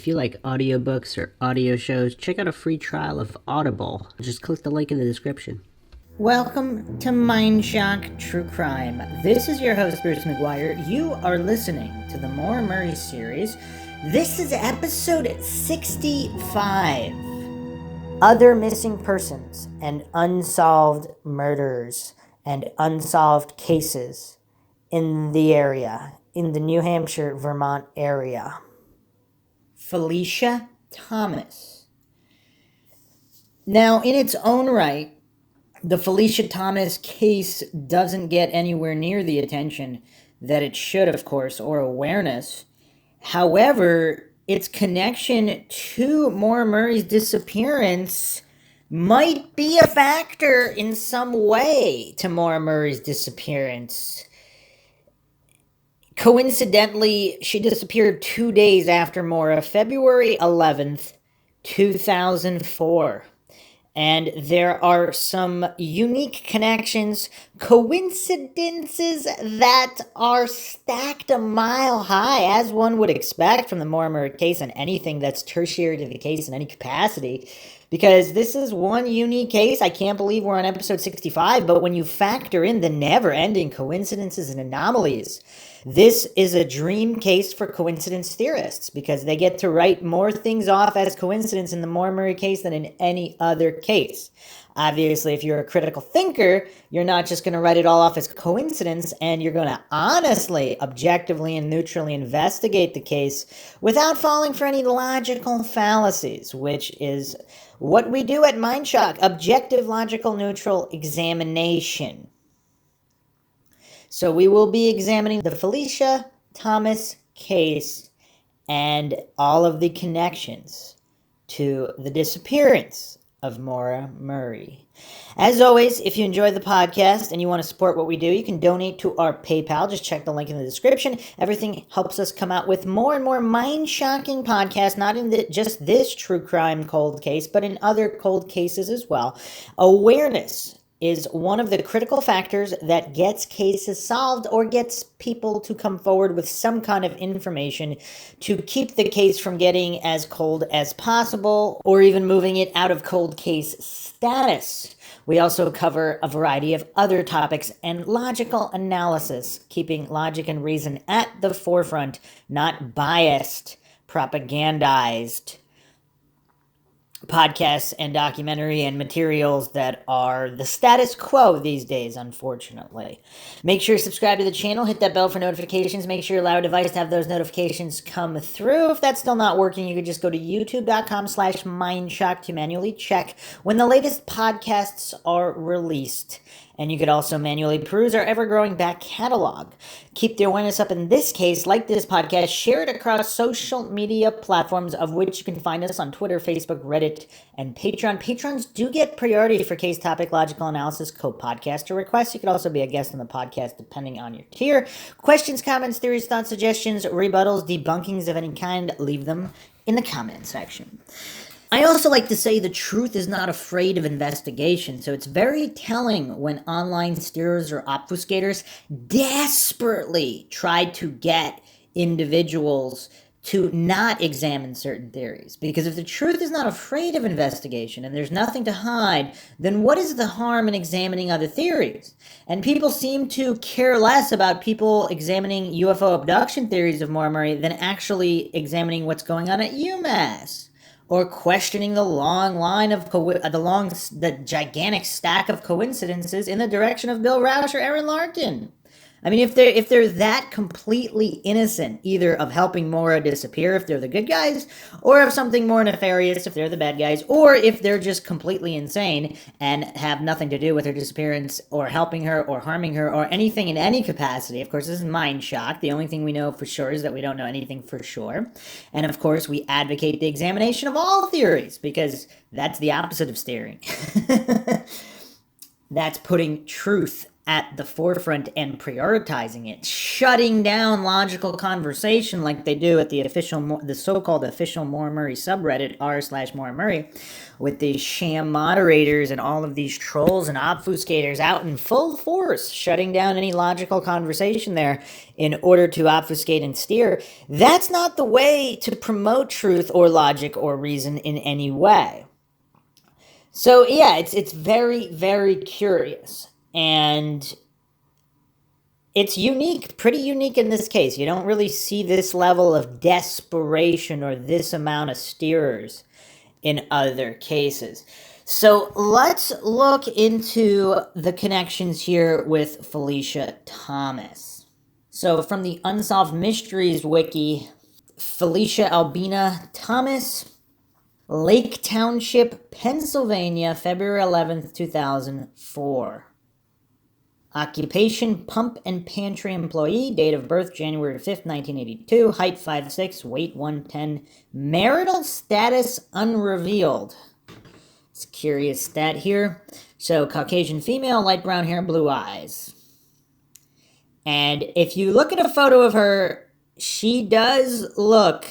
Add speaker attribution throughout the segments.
Speaker 1: If you like audiobooks or audio shows, check out a free trial of Audible. Just click the link in the description. Welcome to Mindshock True Crime. This is your host, Bruce McGuire. You are listening to the Maura Murray series. This is episode 65. Other missing persons and unsolved murders and unsolved cases in the area, in the New Hampshire, Vermont area. Felicia Thomas. Now, in its own right, the Felicia Thomas case doesn't get anywhere near the attention that it should, of course, or awareness. However, its connection to Maura Murray's disappearance might be a factor in some way to Maura Murray's disappearance. Coincidentally, she disappeared 2 days after Maura, February 11th, 2004. And there are some unique connections, coincidences that are stacked a mile high, as one would expect from the Maura Murray case and anything that's tertiary to the case in any capacity. Because this is one unique case. I can't believe we're on episode 65, but when you factor in the never-ending coincidences and anomalies, this is a dream case for coincidence theorists because they get to write more things off as coincidence in the Maura Murray case than in any other case. Obviously, if you're a critical thinker, you're not just going to write it all off as coincidence, and you're going to honestly, objectively, and neutrally investigate the case without falling for any logical fallacies, which is what we do at Mindshock, objective, logical, neutral examination. So we will be examining the Felicia Thomas case and all of the connections to the disappearance of Maura Murray. As always, if you enjoy the podcast and you want to support what we do, you can donate to our PayPal. Just check the link in the description. Everything helps us come out with more and more mind-shocking podcasts, not in just this true crime cold case, but in other cold cases as well. Awareness is one of the critical factors that gets cases solved or gets people to come forward with some kind of information to keep the case from getting as cold as possible or even moving it out of cold case status. We also cover a variety of other topics and logical analysis, keeping logic and reason at the forefront, not biased, propagandized podcasts and documentary and materials that are the status quo these days, unfortunately. Make sure you subscribe to the channel, hit that bell for notifications, make sure you allow your device to have those notifications come through. If that's still not working, you could just go to youtube.com/Mindshock to manually check when the latest podcasts are released. And you could also manually peruse our ever-growing back catalog. Keep the awareness up in this case, like this podcast, share it across social media platforms, of which you can find us on Twitter, Facebook, Reddit, and Patreon. Patrons do get priority for case topic, logical analysis, co-podcaster requests. You could also be a guest on the podcast depending on your tier. Questions, comments, theories, thoughts, suggestions, rebuttals, debunkings of any kind, leave them in the comment section. I also like to say the truth is not afraid of investigation, so it's very telling when online steerers or obfuscators desperately try to get individuals to not examine certain theories. Because if the truth is not afraid of investigation and there's nothing to hide, then what is the harm in examining other theories? And people seem to care less about people examining UFO abduction theories of Maura Murray than actually examining what's going on at UMass. Or questioning the long line of the gigantic stack of coincidences in the direction of Bill Rausch or Aaron Larkin. I mean, if they're that completely innocent, either of helping Maura disappear if they're the good guys, or of something more nefarious if they're the bad guys, or if they're just completely insane and have nothing to do with her disappearance or helping her or harming her or anything in any capacity. Of course, this is Mindshock. The only thing we know for sure is that we don't know anything for sure. And of course, we advocate the examination of all theories because that's the opposite of steering. That's putting truth at the forefront and prioritizing it, shutting down logical conversation like they do at the so-called official Maura Murray subreddit r/Maura Murray, with these sham moderators and all of these trolls and obfuscators out in full force, shutting down any logical conversation there in order to obfuscate and steer. That's not the way to promote truth or logic or reason in any way. So yeah, it's very, very curious. And it's unique, pretty unique in this case. You don't really see this level of desperation or this amount of steerers in other cases. So let's look into the connections here with Felicia Thomas. So from the Unsolved Mysteries wiki, Felicia Albina Thomas, Lake Township, Pennsylvania, February 11th, 2004. Occupation, pump and pantry employee. Date of birth, January 5th, 1982. Height, 5'6", weight, 110. Marital status, unrevealed. It's a curious stat here. So, Caucasian female, light brown hair, blue eyes. And if you look at a photo of her, she does look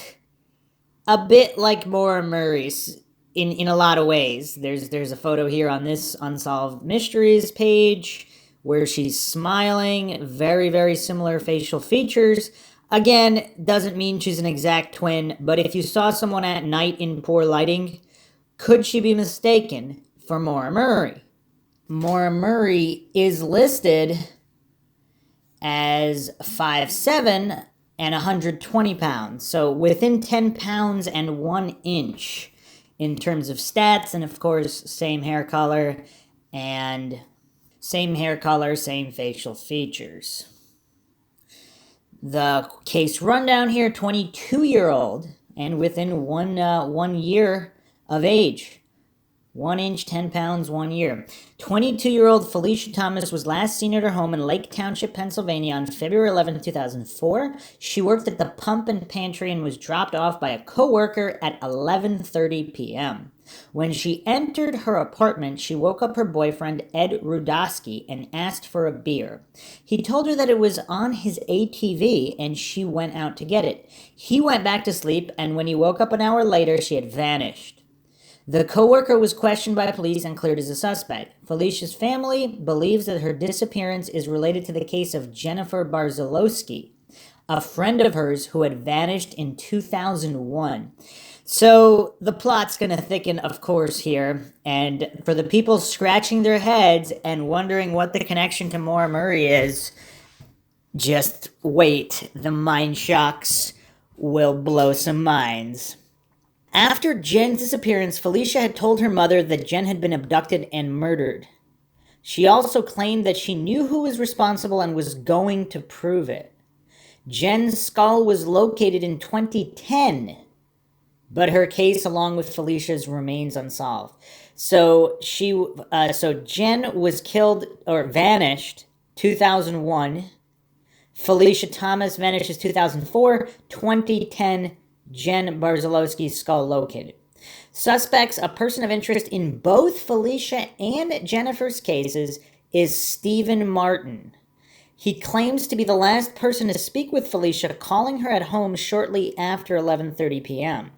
Speaker 1: a bit like Maura Murray's in a lot of ways. There's a photo here on this Unsolved Mysteries page where she's smiling, very, very similar facial features. Again, doesn't mean she's an exact twin, but if you saw someone at night in poor lighting, could she be mistaken for Maura Murray? Maura Murray is listed as 5'7" and 120 pounds, so within 10 pounds and 1 inch in terms of stats, and of course, same hair color, same facial features. The case rundown here, 22-year-old, and within 1 year of age. 1 inch, 10 pounds, 1 year. 22-year-old Felicia Thomas was last seen at her home in Lake Township, Pennsylvania on February 11, 2004. She worked at the pump and pantry and was dropped off by a coworker at 11:30 p.m. When she entered her apartment, she woke up her boyfriend, Ed Rudosky, and asked for a beer. He told her that it was on his ATV, and she went out to get it. He went back to sleep, and when he woke up an hour later, she had vanished. The coworker was questioned by police and cleared as a suspect. Felicia's family believes that her disappearance is related to the case of Jennifer Barzalowski, a friend of hers who had vanished in 2001. So the plot's going to thicken, of course, here. And for the people scratching their heads and wondering what the connection to Maura Murray is, just wait. The Mindshocks will blow some minds. After Jen's disappearance, Felicia had told her mother that Jen had been abducted and murdered. She also claimed that she knew who was responsible and was going to prove it. Jen's skull was located in 2010, but her case, along with Felicia's, remains unsolved. So Jen was killed or vanished 2001. Felicia Thomas vanishes 2004. 2010. Jen Barzalowski's skull located. Suspects, a person of interest in both Felicia and Jennifer's cases, is Stephen Martin. He claims to be the last person to speak with Felicia, calling her at home shortly after 11:30 p.m.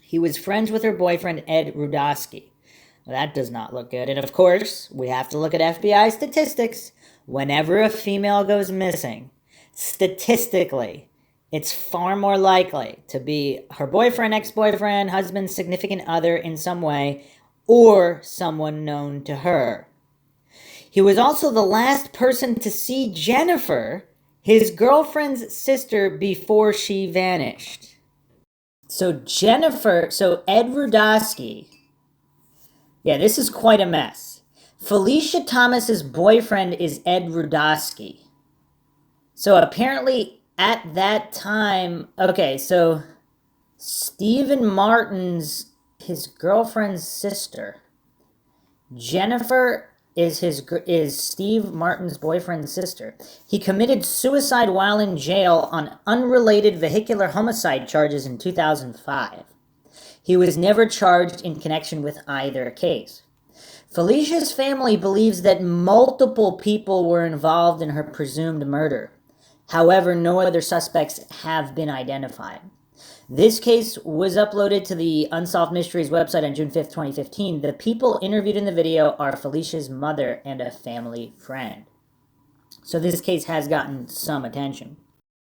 Speaker 1: He was friends with her boyfriend, Ed Rudosky. Well, that does not look good. And of course, we have to look at FBI statistics. Whenever a female goes missing, statistically, it's far more likely to be her boyfriend, ex-boyfriend, husband, significant other in some way, or someone known to her. He was also the last person to see Jennifer, his girlfriend's sister, before she vanished. So Ed Rudosky, yeah, this is quite a mess. Felicia Thomas's boyfriend is Ed Rudosky. So apparently, at that time, okay, so Stephen Martin's his girlfriend's sister. Jennifer is Steve Martin's boyfriend's sister. He committed suicide while in jail on unrelated vehicular homicide charges in 2005. He was never charged in connection with either case. Felicia's family believes that multiple people were involved in her presumed murder. However, no other suspects have been identified. This case was uploaded to the Unsolved Mysteries website on June 5th, 2015. The people interviewed in the video are Felicia's mother and a family friend. So this case has gotten some attention.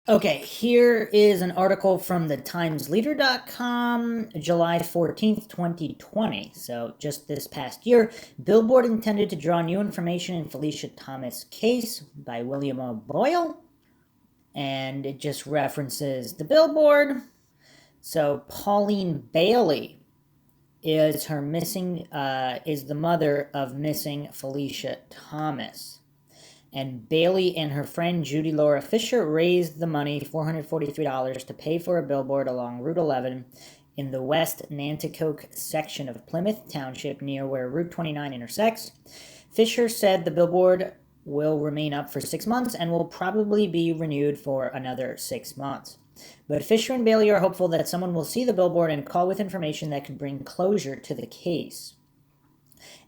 Speaker 1: Okay, here is an article from the timesleader.com, July 14th, 2020. So just this past year, Billboard intended to draw new information in Felicia Thomas case by William O'Boyle. And it just references the Billboard. So Pauline Bailey is the mother of missing Felicia Thomas. And Bailey and her friend Judy Laura Fisher raised the money, $443, to pay for a billboard along Route 11 in the West Nanticoke section of Plymouth Township near where Route 29 intersects. Fisher said the billboard will remain up for 6 months and will probably be renewed for another 6 months. But Fisher and Bailey are hopeful that someone will see the billboard and call with information that could bring closure to the case.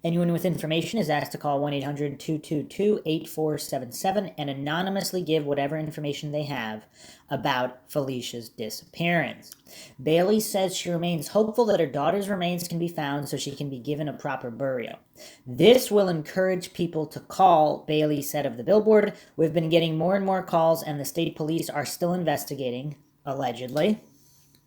Speaker 1: Anyone with information is asked to call 1-800-222-8477 and anonymously give whatever information they have about Felicia's disappearance. Bailey says she remains hopeful that her daughter's remains can be found so she can be given a proper burial. This will encourage people to call, Bailey said of the billboard. We've been getting more and more calls and the state police are still investigating, allegedly.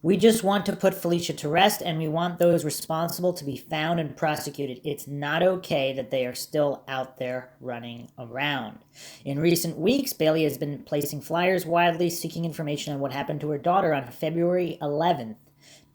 Speaker 1: We just want to put Felicia to rest, and we want those responsible to be found and prosecuted. It's not okay that they are still out there running around. In recent weeks, Bailey has been placing flyers widely seeking information on what happened to her daughter on February 11th,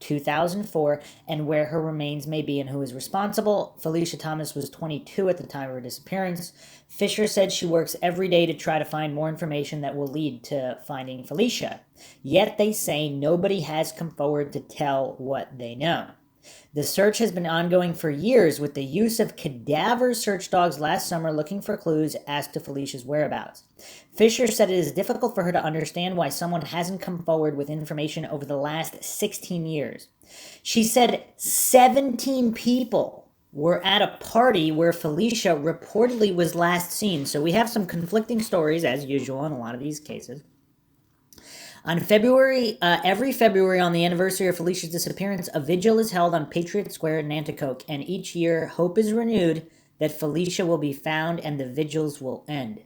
Speaker 1: 2004, and where her remains may be and who is responsible. Felicia Thomas was 22 at the time of her disappearance. Fisher said she works every day to try to find more information that will lead to finding Felicia. Yet they say nobody has come forward to tell what they know. The search has been ongoing for years with the use of cadaver search dogs last summer looking for clues as to Felicia's whereabouts. Fisher said it is difficult for her to understand why someone hasn't come forward with information over the last 16 years. She said 17 people were at a party where Felicia reportedly was last seen. So we have some conflicting stories, as usual in a lot of these cases. On every February on the anniversary of Felicia's disappearance, a vigil is held on Patriot Square in Nanticoke, and each year hope is renewed that Felicia will be found and the vigils will end.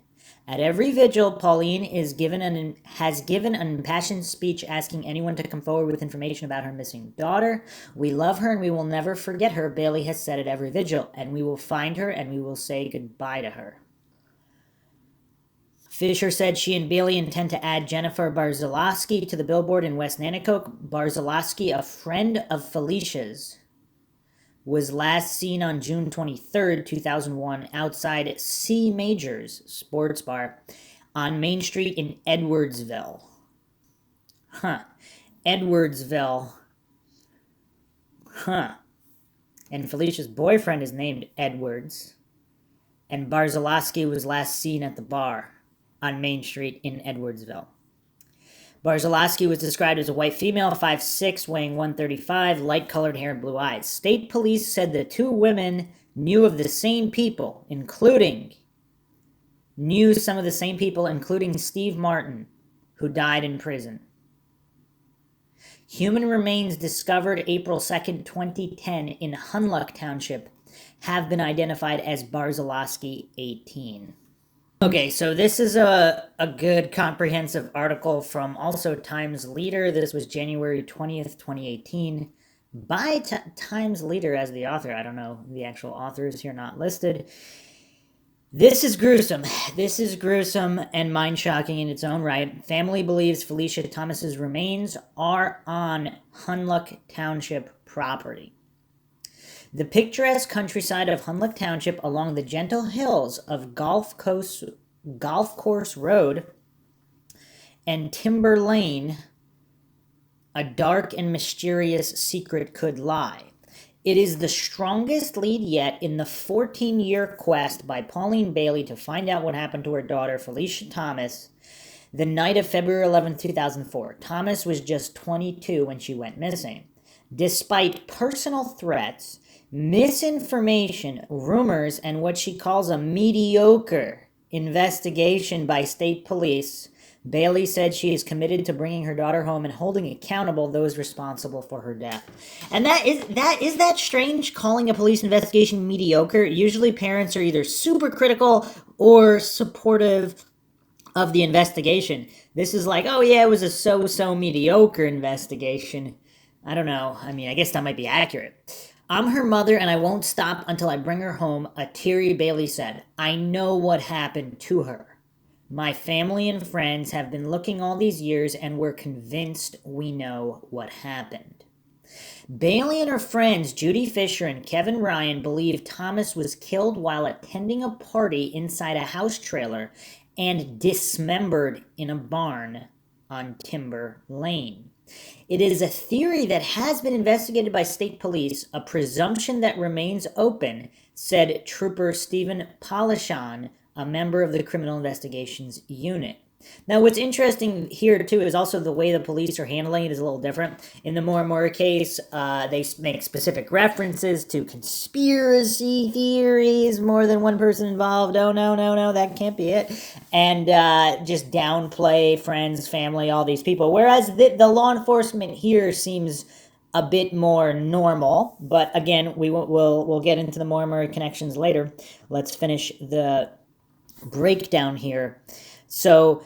Speaker 1: At every vigil, Pauline has given an impassioned speech asking anyone to come forward with information about her missing daughter. We love her and we will never forget her, Bailey has said at every vigil, and we will find her and we will say goodbye to her. Fisher said she and Bailey intend to add Jennifer Barzalowski to the billboard in West Nanticoke. Barzalowski, a friend of Felicia's, was last seen on June 23rd, 2001, outside C. Major's Sports Bar on Main Street in Edwardsville. Edwardsville. And Felicia's boyfriend is named Edwards. And Barzalowski was last seen at the bar on Main Street in Edwardsville. Barzalowski was described as a white female, 5'6", weighing 135, light-colored hair and blue eyes. State police said the two women knew some of the same people, including Steve Martin, who died in prison. Human remains discovered April 2nd, 2010 in Hunlock Township have been identified as Barzalowski 18. Okay, so this is a good comprehensive article from also Times Leader. This was January 20th, 2018 by Times Leader as the author. I don't know the actual authors here not listed. This is gruesome. This is gruesome and mind-shocking in its own right. Family believes Felicia Thomas's remains are on Hunlock Township property. The picturesque countryside of Hunlock Township along the gentle hills of Golf Course Road and Timber Lane, a dark and mysterious secret could lie. It is the strongest lead yet in the 14-year quest by Pauline Bailey to find out what happened to her daughter, Felicia Thomas, the night of February 11, 2004. Thomas was just 22 when she went missing. despite personal threats, misinformation, rumors, and what she calls a mediocre investigation by state police. Bailey said she is committed to bringing her daughter home and holding accountable those responsible for her death. And is that strange, calling a police investigation mediocre? Usually parents are either super critical or supportive of the investigation. This is like, oh yeah, it was a so-so mediocre investigation. I don't know. I mean, I guess that might be accurate. I'm her mother and I won't stop until I bring her home, a teary Bailey said. I know what happened to her. My family and friends have been looking all these years and we're convinced we know what happened. Bailey and her friends, Judy Fisher and Kevin Ryan, believe Thomas was killed while attending a party inside a house trailer and dismembered in a barn on Timber Lane. It is a theory that has been investigated by state police, a presumption that remains open, said Trooper Stephen Polishan, a member of the Criminal Investigations Unit. Now, what's interesting here, too, is also the way the police are handling it is a little different. In the Maura Murray case, they make specific references to conspiracy theories, more than one person involved. Oh, no, that can't be it. And just downplay friends, family, all these people. Whereas the law enforcement here seems a bit more normal. But again, we'll get into the Maura Murray connections later. Let's finish the breakdown here. So,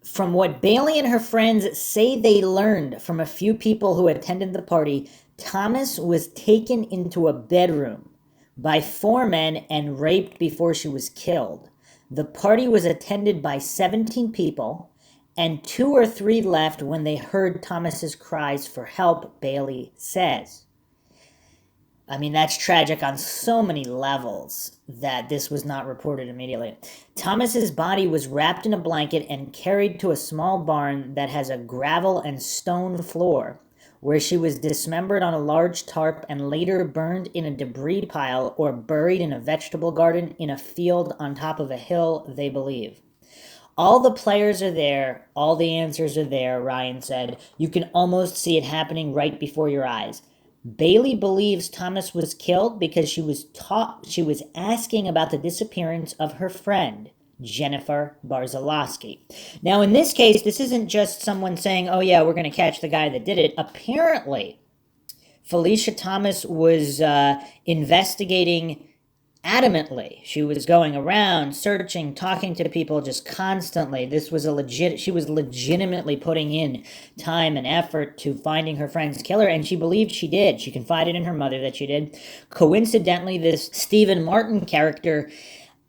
Speaker 1: from what Bailey and her friends say they learned from a few people who attended the party, Thomas was taken into a bedroom by 4 men and raped before she was killed. The party was attended by 17 people, and 2 or 3 left when they heard Thomas's cries for help, Bailey says. I mean, that's tragic on so many levels that this was not reported immediately. Thomas's body was wrapped in a blanket and carried to a small barn that has a gravel and stone floor, where she was dismembered on a large tarp and later burned in a debris pile or buried in a vegetable garden in a field on top of a hill, they believe. All the players are there, all the answers are there, Ryan said. You can almost see it happening right before your eyes. Bailey believes Thomas was killed because she was asking about the disappearance of her friend, Jennifer Barzalowski. Now, in this case, this isn't just someone saying, oh yeah, we're going to catch the guy that did it. Apparently, Felicia Thomas was investigating adamantly. She was going around, searching, talking to people just constantly. She was legitimately putting in time and effort to finding her friend's killer, and she believed she did. She confided in her mother that she did. Coincidentally, this Stephen Martin character,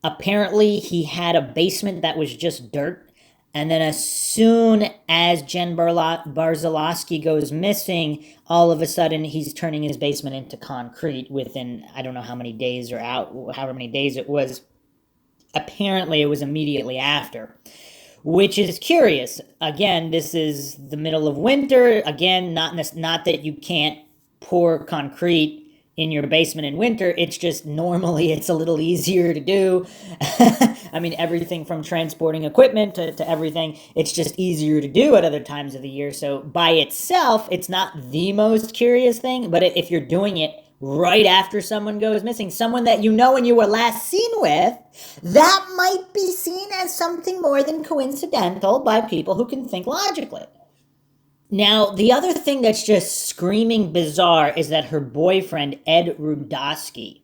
Speaker 1: apparently he had a basement that was just dirt. And then as soon as Jen Barzalowski goes missing, all of a sudden he's turning his basement into concrete within, I don't know how many days however many days it was. Apparently it was immediately after, which is curious. Again, this is the middle of winter. Again, not that you can't pour concrete in your basement in winter. It's just normally it's a little easier to do. I mean, everything from transporting equipment to everything, it's just easier to do at other times of the year. So by itself, it's not the most curious thing, but if you're doing it right after someone goes missing, someone that you know and you were last seen with, that might be seen as something more than coincidental by people who can think logically. Now, the other thing that's just screaming bizarre is that her boyfriend, Ed Rudosky,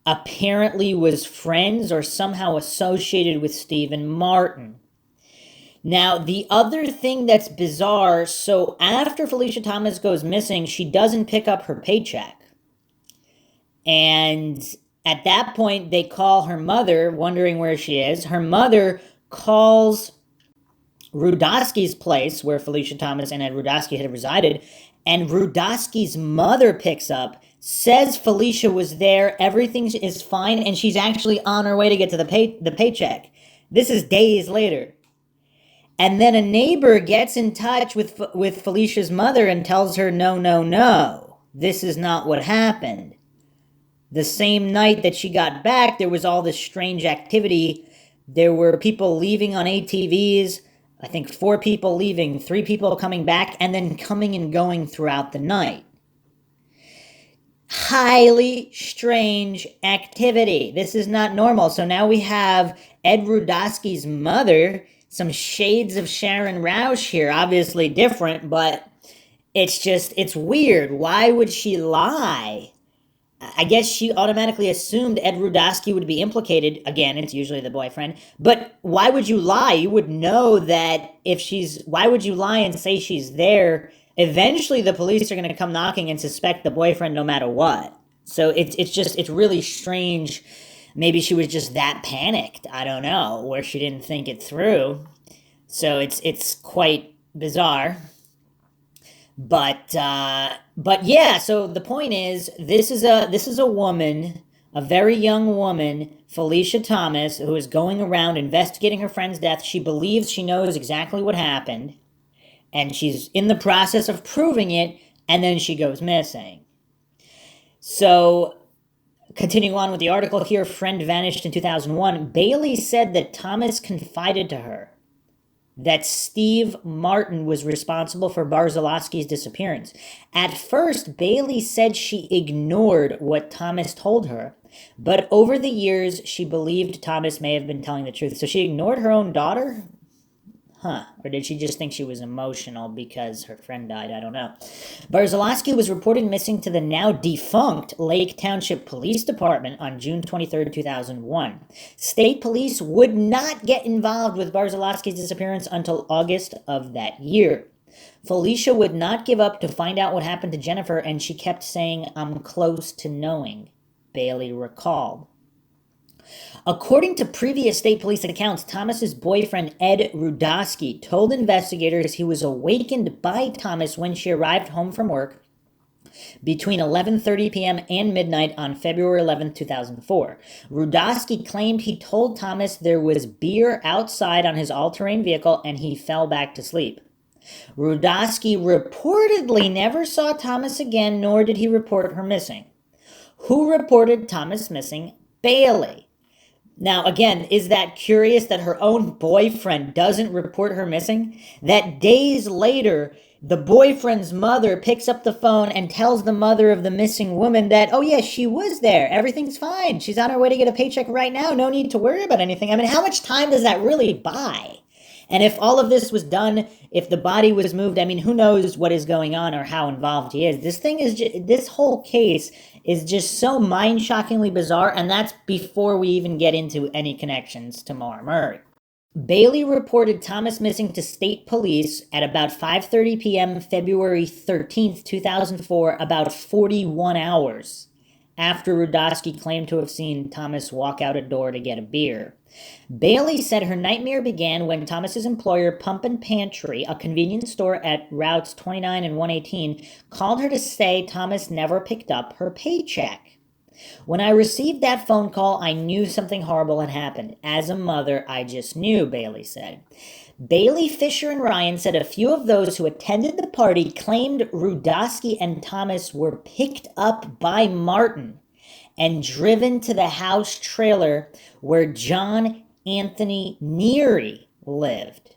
Speaker 1: apparently was friends or somehow associated with Stephen Martin. Now, the other thing that's bizarre, so after Felicia Thomas goes missing, she doesn't pick up her paycheck. And at that point, they call her mother, wondering where she is. Her mother calls Rudosky's place, where Felicia Thomas and Ed Rudosky had resided, and Rudosky's mother picks up, says Felicia was there, everything is fine, and she's actually on her way to get to the paycheck. This is days later. And then a neighbor gets in touch with Felicia's mother and tells her, no, this is not what happened. The same night that she got back, there was all this strange activity. There were people leaving on ATVs. I think 4 people leaving, 3 people coming back, and then coming and going throughout the night. Highly strange activity. This is not normal. So now we have Ed Rudosky's mother, some shades of Sharon Roush here, obviously different, but it's weird. Why would she lie? I guess she automatically assumed Ed Rudosky would be implicated. Again, it's usually the boyfriend. But why would you lie? You would know that why would you lie and say she's there? Eventually the police are going to come knocking and suspect the boyfriend no matter what. So it's really strange. Maybe she was just that panicked. I don't know, where she didn't think it through. So it's quite bizarre. But yeah, so the point is, this is a woman, a very young woman, Felicia Thomas, who is going around investigating her friend's death. She believes she knows exactly what happened, and she's in the process of proving it, and then she goes missing. So, continuing on with the article here, friend vanished in 2001. Bailey said that Thomas confided to her that Steve Martin was responsible for Barzalowski's disappearance. At first, Bailey said she ignored what Thomas told her, but over the years, she believed Thomas may have been telling the truth. So she ignored her own daughter? Or did she just think she was emotional because her friend died? I don't know. Barzalowski was reported missing to the now defunct Lake Township Police Department on June 23, 2001. State police would not get involved with Barzalowski's disappearance until August of that year. Felicia would not give up to find out what happened to Jennifer, and she kept saying, "I'm close to knowing," Bailey recalled. According to previous state police accounts, Thomas's boyfriend Ed Rudosky told investigators he was awakened by Thomas when she arrived home from work between 11:30 p.m. and midnight on February 11, 2004. Rudosky claimed he told Thomas there was beer outside on his all-terrain vehicle and he fell back to sleep. Rudosky reportedly never saw Thomas again, nor did he report her missing. Who reported Thomas missing? Bailey. Now, again, is that curious that her own boyfriend doesn't report her missing? That days later, the boyfriend's mother picks up the phone and tells the mother of the missing woman that, oh yeah, she was there. Everything's fine. She's on her way to get a paycheck right now. No need to worry about anything. I mean, how much time does that really buy? And if all of this was done, if the body was moved, I mean, who knows what is going on or how involved he is. This whole case is just so mind-shockingly bizarre, and that's before we even get into any connections to Maura Murray. Bailey reported Thomas missing to state police at about 5:30 p.m. February 13th, 2004, about 41 hours after Rudosky claimed to have seen Thomas walk out a door to get a beer. Bailey said her nightmare began when Thomas's employer, Pump and Pantry, a convenience store at routes 29 and 118, called her to say Thomas never picked up her paycheck. When I received that phone call, I knew something horrible had happened. As a mother, I just knew, Bailey said. Bailey, Fisher, and Ryan said a few of those who attended the party claimed Rudosky and Thomas were picked up by Martin and driven to the house trailer where John Anthony Neary lived.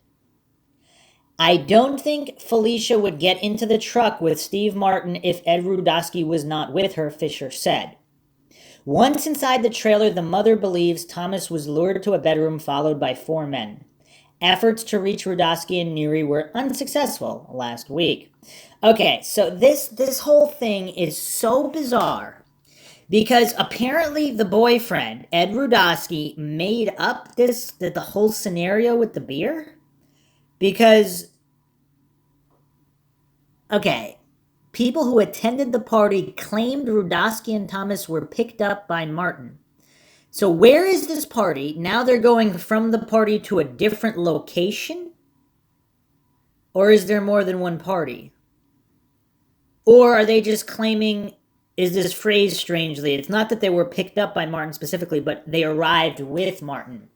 Speaker 1: I don't think Felicia would get into the truck with Steve Martin if Ed Rudosky was not with her, Fisher said. Once inside the trailer, the mother believes Thomas was lured to a bedroom followed by 4 men. Efforts to reach Rudosky and Neary were unsuccessful last week. Okay, so this whole thing is so bizarre because apparently the boyfriend, Ed Rudosky, made up the whole scenario with the beer. Because, okay, people who attended the party claimed Rudosky and Thomas were picked up by Martin. So where is this party? Now they're going from the party to a different location? Or is there more than one party? Or are they just claiming, is this phrased strangely? It's not that they were picked up by Martin specifically, but they arrived with Martin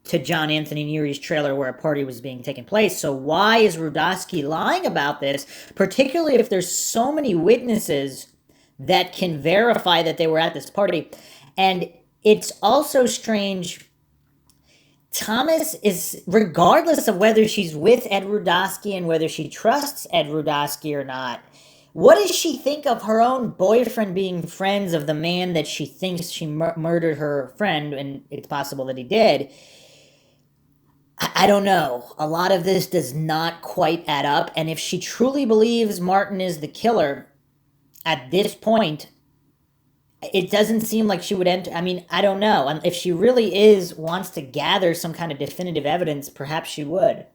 Speaker 1: to John Anthony Neary's trailer where a party was being taken place. So why is Rudosky lying about this, particularly if there's so many witnesses that can verify that they were at this party? And it's also strange Thomas is, regardless of whether she's with Ed Rudosky and whether she trusts Ed Rudosky or not, what does she think of her own boyfriend being friends of the man that she thinks she murdered her friend, and it's possible that he did? I don't know. A lot of this does not quite add up, and if she truly believes Martin is the killer, at this point, it doesn't seem like she would enter. I mean, I don't know. And if she really wants to gather some kind of definitive evidence, perhaps she would.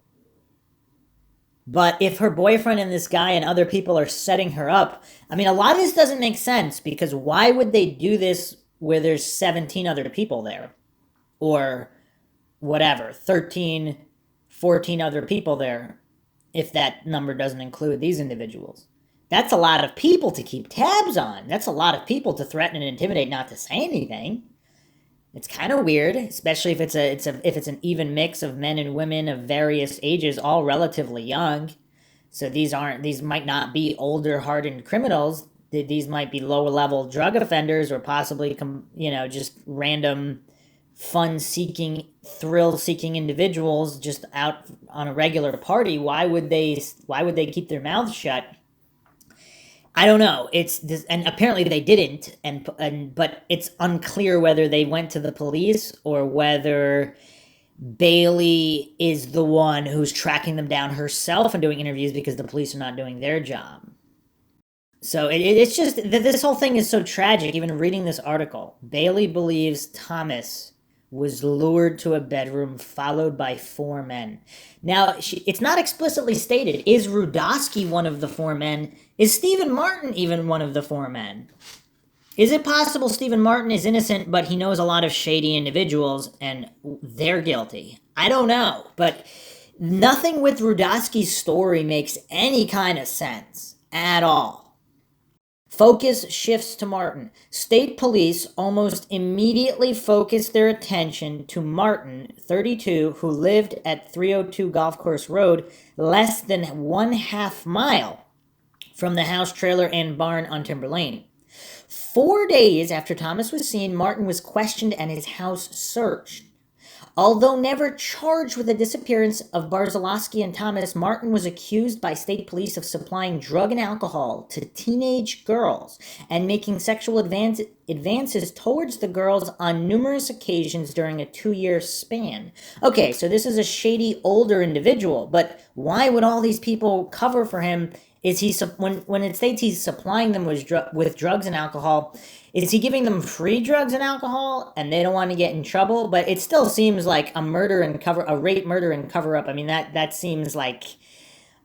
Speaker 1: But if her boyfriend and this guy and other people are setting her up, I mean, a lot of this doesn't make sense, because why would they do this where there's 17 other people there? Or whatever, 13, 14 other people there, if that number doesn't include these individuals. That's a lot of people to keep tabs on. That's a lot of people to threaten and intimidate not to say anything. It's kind of weird, especially if it's an even mix of men and women of various ages, all relatively young. So these might not be older, hardened criminals. These might be lower level drug offenders, or possibly just random fun-seeking, thrill-seeking individuals just out on a regular party. Why would they keep their mouths shut? I don't know. It's this, and apparently they didn't, but it's unclear whether they went to the police or whether Bailey is the one who's tracking them down herself and doing interviews because the police are not doing their job. So it's just, this whole thing is so tragic. Even reading this article, Bailey believes Thomas was lured to a bedroom followed by 4 men. Now, it's not explicitly stated. Is Rudosky one of the 4 men? Is Stephen Martin even one of the 4 men? Is it possible Stephen Martin is innocent, but he knows a lot of shady individuals and they're guilty? I don't know, but nothing with Rudosky's story makes any kind of sense at all. Focus shifts to Martin. State police almost immediately focused their attention to Martin, 32, who lived at 302 Golf Course Road, less than 1/2 mile from the house, trailer, and barn on Timber Lane. 4 days after Thomas was seen, Martin was questioned and his house searched. Although never charged with the disappearance of Barzalowski and Thomas, Martin was accused by state police of supplying drug and alcohol to teenage girls and making sexual advances towards the girls on numerous occasions during a 2-year span. Okay, so this is a shady older individual, but why would all these people cover for him? Is he, when it states he's supplying them with drugs and alcohol, is he giving them free drugs and alcohol and they don't want to get in trouble? But it still seems like a rape, murder, and cover up. I mean, that seems like,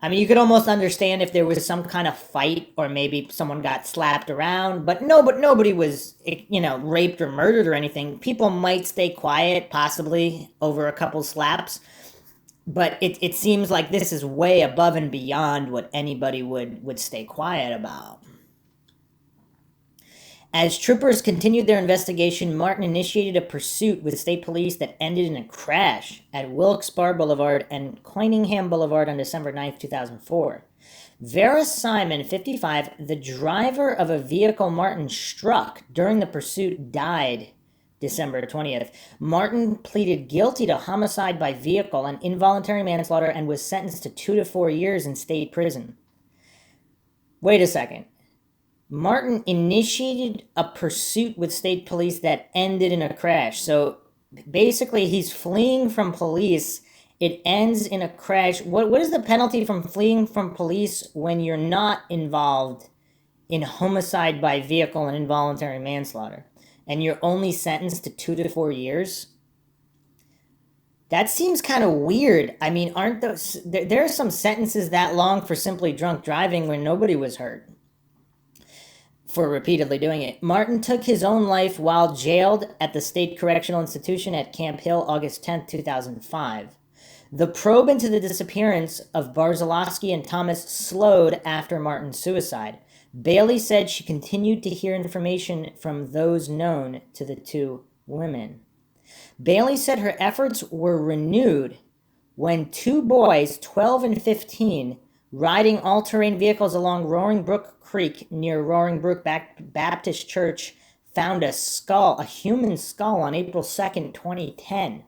Speaker 1: I mean, you could almost understand if there was some kind of fight or maybe someone got slapped around, but nobody was, raped or murdered or anything. People might stay quiet, possibly over a couple slaps. But it seems like this is way above and beyond what anybody would stay quiet about. As troopers continued their investigation, Martin initiated a pursuit with state police that ended in a crash at Wilkes-Barre Boulevard and Coiningham Boulevard on December 9th, 2004. Vera Simon, 55, the driver of a vehicle Martin struck during the pursuit, died December 20th. Martin pleaded guilty to homicide by vehicle and involuntary manslaughter and was sentenced to 2 to 4 years in state prison. Wait a second. Martin initiated a pursuit with state police that ended in a crash. So basically he's fleeing from police. It ends in a crash. What is the penalty from fleeing from police when you're not involved in homicide by vehicle and involuntary manslaughter? And you're only sentenced to 2 to 4 years? That seems kind of weird. I mean, aren't those, there are some sentences that long for simply drunk driving when nobody was hurt for repeatedly doing it. Martin took his own life while jailed at the State Correctional Institution at Camp Hill, August 10th, 2005. The probe into the disappearance of Barzalowski and Thomas slowed after Martin's suicide. Bailey said she continued to hear information from those known to the 2 women. Bailey said her efforts were renewed when 2 boys, 12 and 15, riding all-terrain vehicles along Roaring Brook Creek near Roaring Brook Baptist Church, found a human skull on April 2nd, 2010.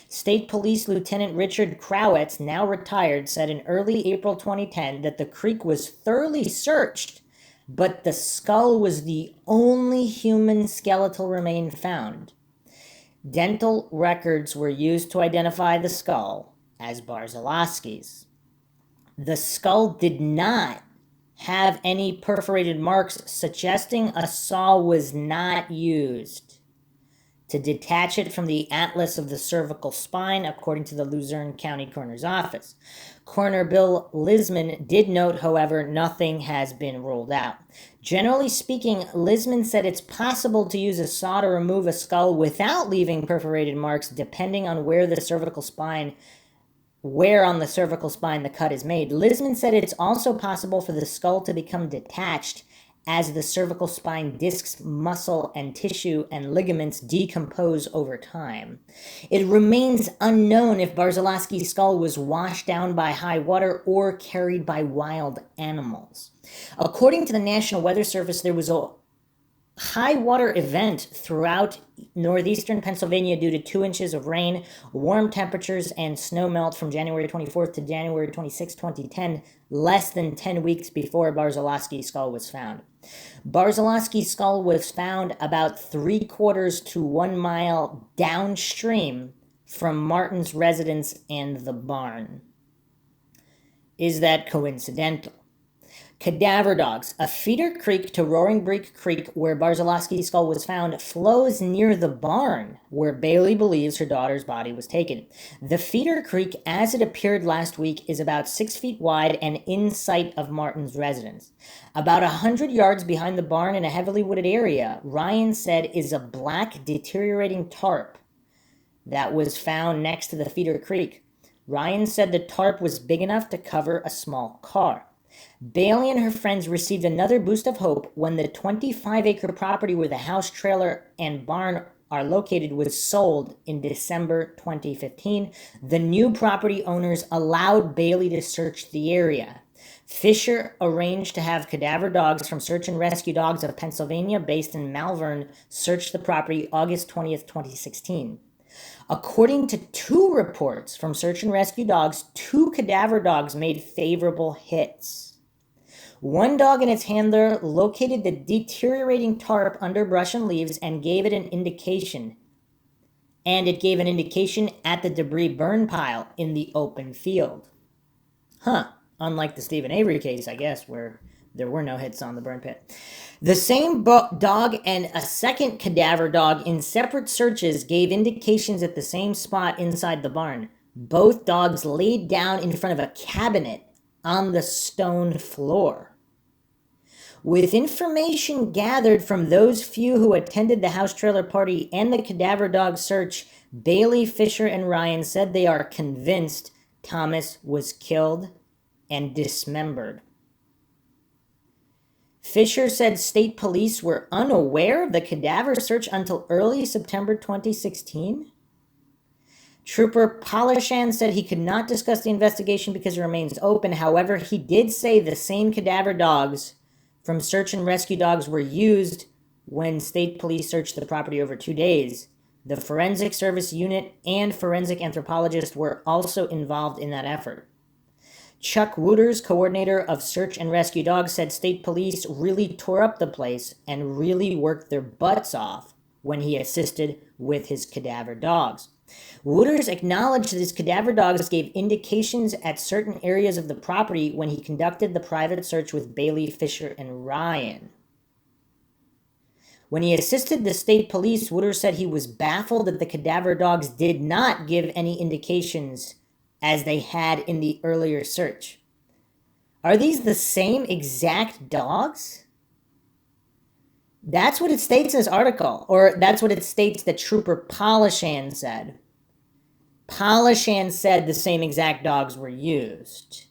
Speaker 1: State Police Lieutenant Richard Crowetz, now retired, said in early April 2010 that the creek was thoroughly searched, but the skull was the only human skeletal remain found. Dental records were used to identify the skull as Barzalowski's. The skull did not have any perforated marks, suggesting a saw was not used to detach it from the atlas of the cervical spine, according to the Luzerne County Coroner's Office. Coroner Bill Lisman did note, however, nothing has been ruled out. Generally speaking, Lisman said it's possible to use a saw to remove a skull without leaving perforated marks, depending on where on the cervical spine the cut is made. Lisman said it's also possible for the skull to become detached as the cervical spine discs, muscle, and tissue and ligaments decompose over time. It remains unknown if Barzalowski's skull was washed down by high water or carried by wild animals. According to the National Weather Service, there was a high water event throughout northeastern Pennsylvania due to 2 inches of rain, warm temperatures, and snow melt from January 24th to January 26, 2010, less than 10 weeks before Barzalowski's skull was found. Barzalowski's skull was found about 3/4 to 1 mile downstream from Martin's residence and the barn. Is that coincidental? Cadaver dogs. A feeder creek to Roaring Brook Creek, where Barzalowski's skull was found, flows near the barn where Bailey believes her daughter's body was taken. The feeder creek, as it appeared last week, is about 6 feet wide and in sight of Martin's residence. About 100 yards behind the barn in a heavily wooded area, Ryan said, is a black deteriorating tarp that was found next to the feeder creek. Ryan said the tarp was big enough to cover a small car. Bailey and her friends received another boost of hope when the 25-acre property where the house, trailer, and barn are located was sold in December 2015. The new property owners allowed Bailey to search the area. Fisher arranged to have cadaver dogs from Search and Rescue Dogs of Pennsylvania, based in Malvern, search the property August 20th, 2016. According to 2 reports from Search and Rescue Dogs, 2 cadaver dogs made favorable hits. One dog and its handler located the deteriorating tarp under brush and leaves and gave it an indication. And it gave an indication at the debris burn pile in the open field. Unlike the Stephen Avery case, I guess, where there were no hits on the burn pit. The same dog and a second cadaver dog in separate searches gave indications at the same spot inside the barn. Both dogs laid down in front of a cabinet on the stone floor. With information gathered from those few who attended the house trailer party and the cadaver dog search, Bailey, Fisher, and Ryan said they are convinced Thomas was killed and dismembered. Fisher said state police were unaware of the cadaver search until early September 2016. Trooper Polishan said he could not discuss the investigation because it remains open. However, he did say the same cadaver dogs from Search and Rescue Dogs were used when state police searched the property over 2 days. The Forensic Service Unit and forensic anthropologist were also involved in that effort. Chuck Wooters, coordinator of Search and Rescue Dogs, said state police really tore up the place and really worked their butts off when he assisted with his cadaver dogs. Wooters acknowledged that his cadaver dogs gave indications at certain areas of the property when he conducted the private search with Bailey, Fisher, and Ryan. When he assisted the state police, Wooters said he was baffled that the cadaver dogs did not give any indications as they had in the earlier search. Are these the same exact dogs? That's what it states in this article, or that's what it states that Trooper Polishan said. Polishan said the same exact dogs were used.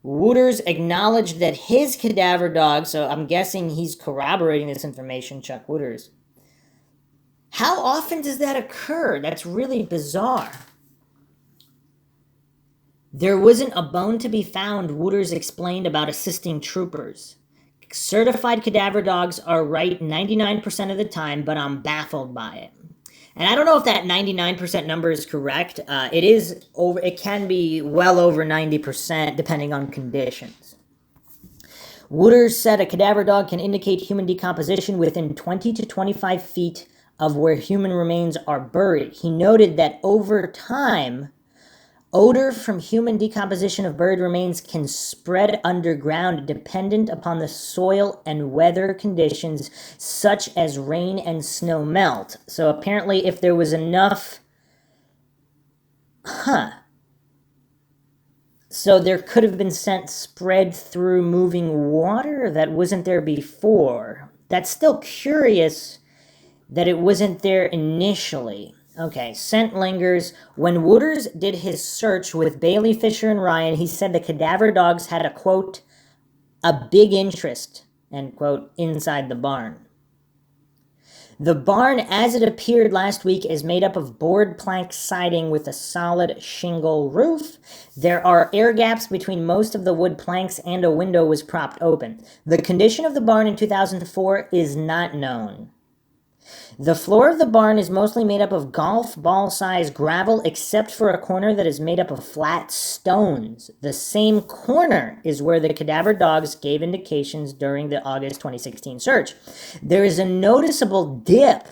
Speaker 1: Wooters acknowledged that his cadaver dog, so I'm guessing he's corroborating this information, Chuck Wooters. How often does that occur? That's really bizarre. There wasn't a bone to be found, Wooters explained about assisting troopers. Certified cadaver dogs are right 99% of the time, but I'm baffled by it. And I don't know if that 99% number is correct. It is over. It can be well over 90% depending on conditions. Wooters said a cadaver dog can indicate human decomposition within 20 to 25 feet of where human remains are buried. He noted that over time, odor from human decomposition of buried remains can spread underground dependent upon the soil and weather conditions, such as rain and snow melt. So apparently, if there was enough. So there could have been scent spread through moving water that wasn't there before. That's still curious that it wasn't there initially. Okay, scent lingers. When Wooters did his search with Bailey, Fisher, and Ryan, he said the cadaver dogs had a, quote, a big interest, end quote, inside the barn. The barn, as it appeared last week, is made up of board plank siding with a solid shingle roof. There are air gaps between most of the wood planks, and a window was propped open. The condition of the barn in 2004 is not known. The floor of the barn is mostly made up of golf ball-sized gravel, except for a corner that is made up of flat stones. The same corner is where the cadaver dogs gave indications during the August 2016 search. There is a noticeable dip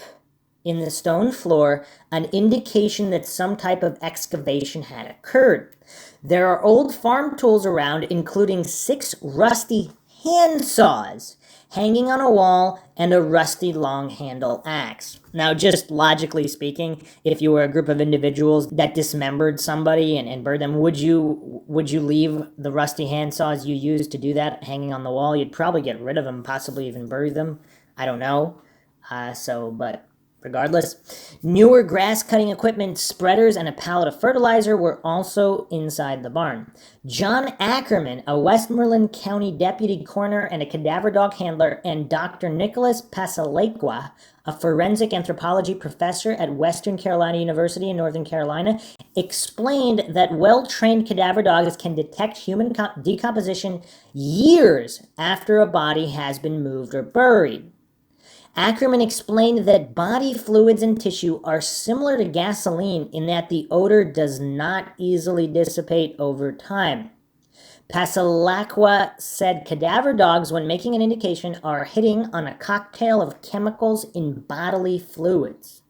Speaker 1: in the stone floor, an indication that some type of excavation had occurred. There are old farm tools around, including 6 rusty handsaws hanging on a wall, and a rusty long handle axe. Now, just logically speaking, if you were a group of individuals that dismembered somebody and buried them, would you leave the rusty handsaws you used to do that hanging on the wall? You'd probably get rid of them, possibly even bury them. I don't know. But regardless, newer grass cutting equipment, spreaders, and a pallet of fertilizer were also inside the barn. John Ackerman, a Westmoreland County deputy coroner and a cadaver dog handler, and Dr. Nicholas Passalaqua, a forensic anthropology professor at Western Carolina University in Northern Carolina, explained that well-trained cadaver dogs can detect human decomposition years after a body has been moved or buried. Ackerman explained that body fluids and tissue are similar to gasoline in that the odor does not easily dissipate over time. Passalaqua said cadaver dogs, when making an indication, are hitting on a cocktail of chemicals in bodily fluids.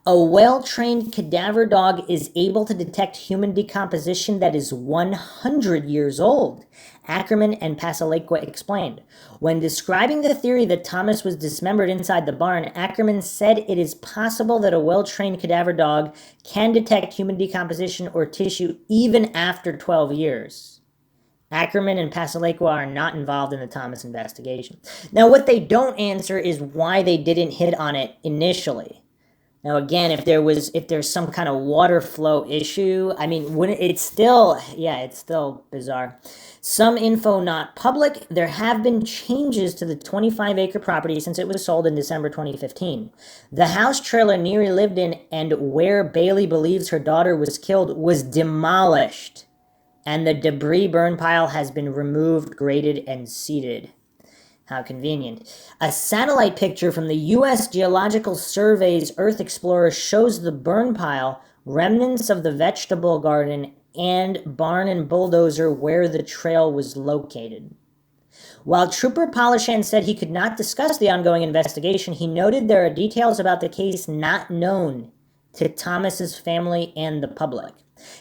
Speaker 1: A well-trained cadaver dog is able to detect human decomposition that is 100 years old, Ackerman and Passalaqua explained. When describing the theory that Thomas was dismembered inside the barn, Ackerman said it is possible that a well-trained cadaver dog can detect human decomposition or tissue even after 12 years. Ackerman and Passalaqua are not involved in the Thomas investigation. Now, what they don't answer is why they didn't hit on it initially. Now, again, if there's some kind of water flow issue, I mean, it's still bizarre. Some info not public. There have been changes to the 25-acre property since it was sold in December 2015. The house trailer Neary lived in and where Bailey believes her daughter was killed was demolished, and the debris burn pile has been removed, graded, and seeded. How convenient. A satellite picture from the U.S. Geological Survey's Earth Explorer shows the burn pile, remnants of the vegetable garden, and barn and bulldozer where the trail was located. While Trooper Polishan said he could not discuss the ongoing investigation, he noted there are details about the case not known to Thomas's family and the public.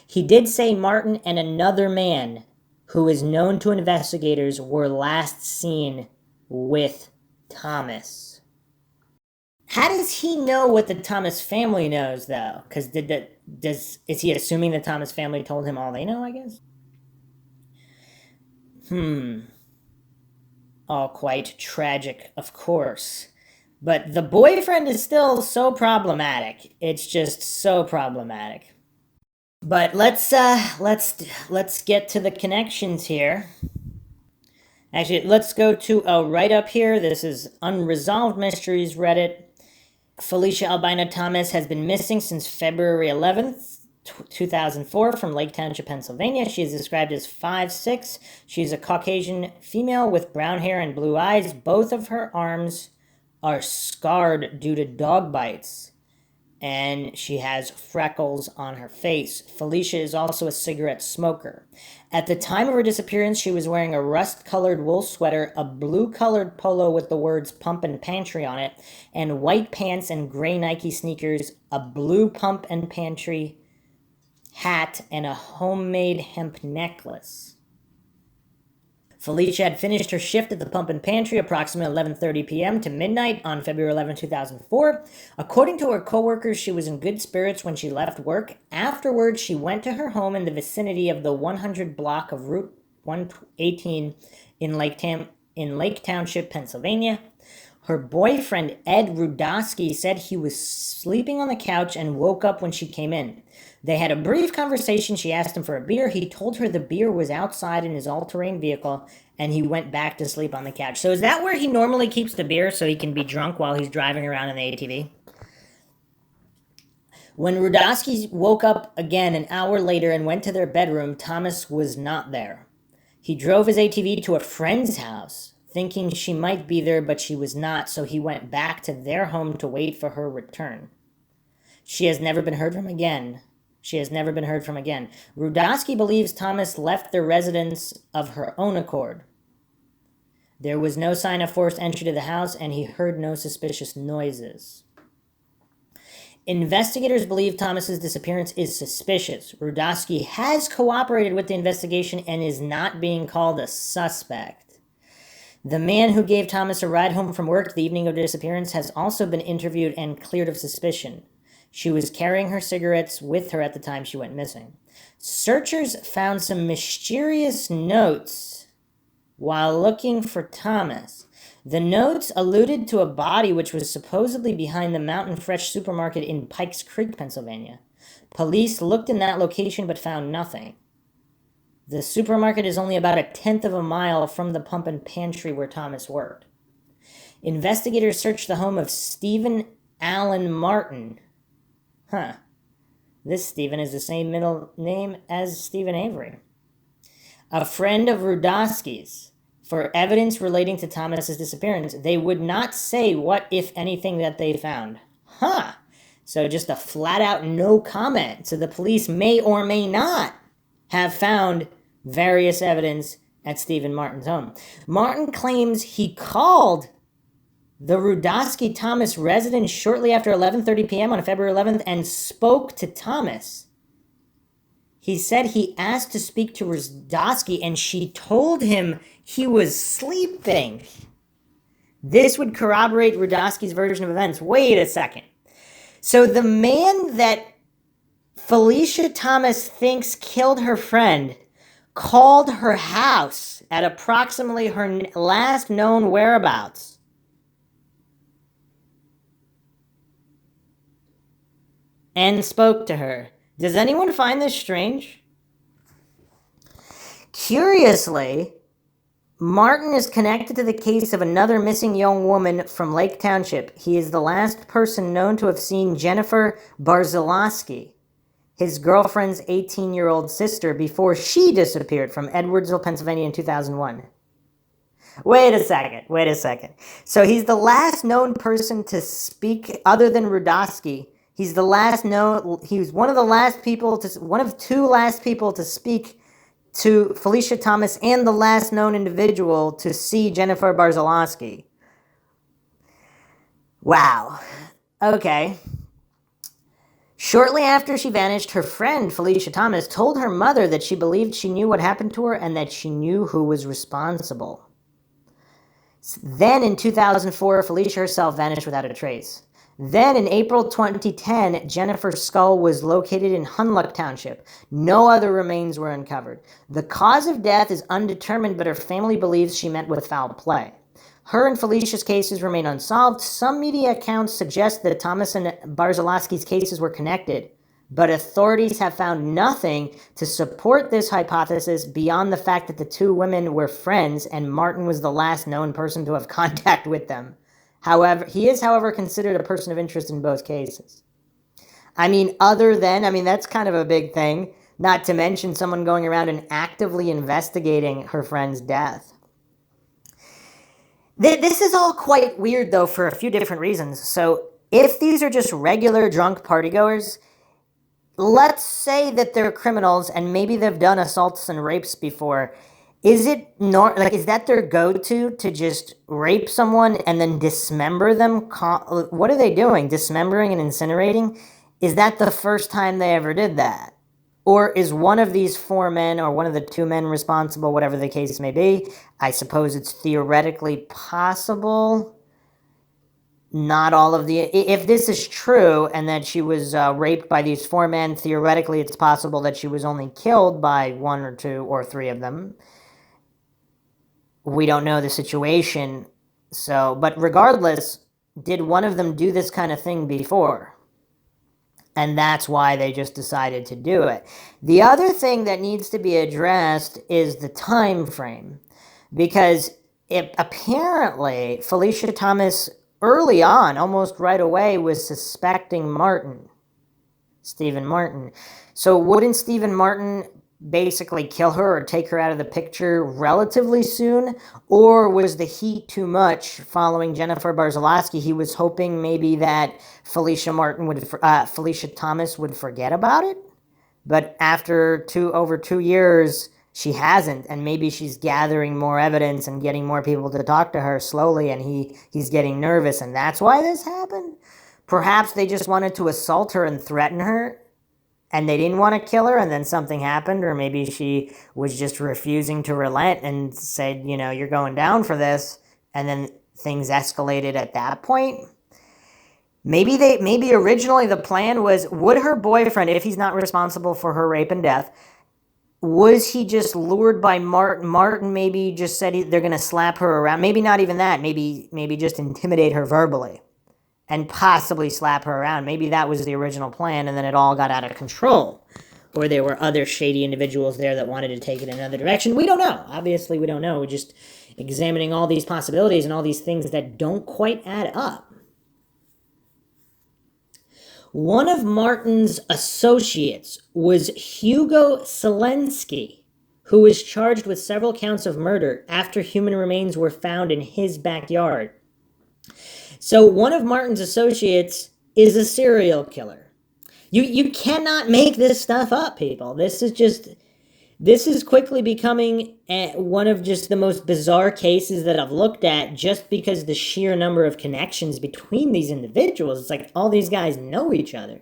Speaker 1: He did say Martin and another man, who is known to investigators, were last seen with Thomas. How does he know what the Thomas family knows, though? Because is he assuming the Thomas family told him all they know, I guess? All quite tragic, of course. But the boyfriend is still so problematic. It's just so problematic. But let's get to the connections here. Actually, let's go to a write-up here. This is Unresolved Mysteries Reddit. Felicia Albina Thomas has been missing since February 11th, 2004 from Lake Township, Pennsylvania. She is described as 5'6". She's a Caucasian female with brown hair and blue eyes. Both of her arms are scarred due to dog bites. and she has freckles on her face. Felicia is also a cigarette smoker. At the time of her disappearance, she was wearing a rust-colored wool sweater, a blue-colored polo with the words Pump and Pantry on it, and white pants and gray Nike sneakers, a blue Pump and Pantry hat, and a homemade hemp necklace. Felicia had finished her shift at the Pump and Pantry approximately 11:30 p.m. to midnight on February 11, 2004. According to her coworkers, she was in good spirits when she left work. Afterwards, she went to her home in the vicinity of the 100 block of Route 118 in Lake Township, Pennsylvania. Her boyfriend, Ed Rudosky, said he was sleeping on the couch and woke up when she came in. They had a brief conversation. She asked him for a beer. He told her the beer was outside in his all-terrain vehicle, and he went back to sleep on the couch. So is that where he normally keeps the beer so he can be drunk while he's driving around in the ATV? When Rudosky woke up again an hour later and went to their bedroom, Thomas was not there. He drove his ATV to a friend's house, thinking she might be there, but she was not, so he went back to their home to wait for her return. She has never been heard from again. Rudosky believes Thomas left their residence of her own accord. There was no sign of forced entry to the house, and he heard no suspicious noises. Investigators believe Thomas's disappearance is suspicious. Rudosky has cooperated with the investigation and is not being called a suspect. The man who gave Thomas a ride home from work the evening of the disappearance has also been interviewed and cleared of suspicion. She was carrying her cigarettes with her at the time she went missing. Searchers found some mysterious notes while looking for Thomas. The notes alluded to a body which was supposedly behind the Mountain Fresh supermarket in Pikes Creek, Pennsylvania. Police looked in that location but found nothing. The supermarket is only about 1/10 of a mile from the Pump and Pantry where Thomas worked. Investigators searched the home of Stephen Allen Martin. This Stephen is the same middle name as Stephen Avery, a friend of Rudosky's, for evidence relating to Thomas's disappearance. They would not say what, if anything, that they found. So just a flat-out no comment. So the police may or may not have found various evidence at Stephen Martin's home. Martin claims he called the Rudosky Thomas residence shortly after 11:30 p.m. on February 11th and spoke to Thomas. He said he asked to speak to Rudosky and she told him he was sleeping. This would corroborate Rudosky's version of events. Wait a second. So the man that Felicia Thomas thinks killed her friend called her house at approximately her last known whereabouts and spoke to her. Does anyone find this strange? Curiously, Martin is connected to the case of another missing young woman from Lake Township. He is the last person known to have seen Jennifer Barzilowski, his girlfriend's 18-year-old sister, before she disappeared from Edwardsville, Pennsylvania in 2001. Wait a second. So he's the last known person to speak other than Rudosky. He was one of two last people to speak to Felicia Thomas and the last known individual to see Jennifer Barzilowski. Wow. Okay. Shortly after she vanished, her friend, Felicia Thomas, told her mother that she believed she knew what happened to her and that she knew who was responsible. Then in 2004, Felicia herself vanished without a trace. Then in April 2010, Jennifer's skull was located in Hunlock Township. No other remains were uncovered. The cause of death is undetermined, but her family believes she met with foul play. Her and Felicia's cases remain unsolved. Some media accounts suggest that Thomas and Barzilowski's cases were connected, but authorities have found nothing to support this hypothesis beyond the fact that the two women were friends and Martin was the last known person to have contact with them. He is, however, considered a person of interest in both cases. That's kind of a big thing, not to mention someone going around and actively investigating her friend's death. This is all quite weird, though, for a few different reasons. So if these are just regular drunk partygoers, let's say that they're criminals and maybe they've done assaults and rapes before. Is it is that their go-to to just rape someone and then dismember them? What are they doing? Dismembering and incinerating? Is that the first time they ever did that? Or is one of these four men or one of the two men responsible, whatever the case may be? I suppose it's theoretically possible. Not all of the... If this is true and that she was raped by these four men, theoretically it's possible that she was only killed by one or two or three of them. We don't know the situation. So, but regardless, did one of them do this kind of thing before? And that's why they just decided to do it. The other thing that needs to be addressed is the time frame. Because apparently Felicia Thomas early on, almost right away, was suspecting Stephen Martin. So wouldn't Stephen Martin basically kill her or take her out of the picture relatively soon? Or was the heat too much following Jennifer Barzilowski? He was hoping maybe that Felicia Thomas would forget about it? But after over 2 years, she hasn't, and maybe she's gathering more evidence and getting more people to talk to her slowly, and he's getting nervous, and that's why this happened? Perhaps they just wanted to assault her and threaten her, and they didn't want to kill her, and then something happened, or maybe she was just refusing to relent and said, you're going down for this, and then things escalated at that point. Maybe originally the plan was, would her boyfriend, if he's not responsible for her rape and death, was he just lured by Martin? Martin maybe just said they're going to slap her around. Maybe not even that. Maybe just intimidate her verbally and possibly slap her around. Maybe that was the original plan, and then it all got out of control. Or there were other shady individuals there that wanted to take it in another direction. We don't know. Obviously, we don't know. We're just examining all these possibilities and all these things that don't quite add up. One of Martin's associates was Hugo Selensky, who was charged with several counts of murder after human remains were found in his backyard. So one of Martin's associates is a serial killer. You cannot make this stuff up, people. This is quickly becoming one of just the most bizarre cases that I've looked at, just because the sheer number of connections between these individuals. It's like all these guys know each other.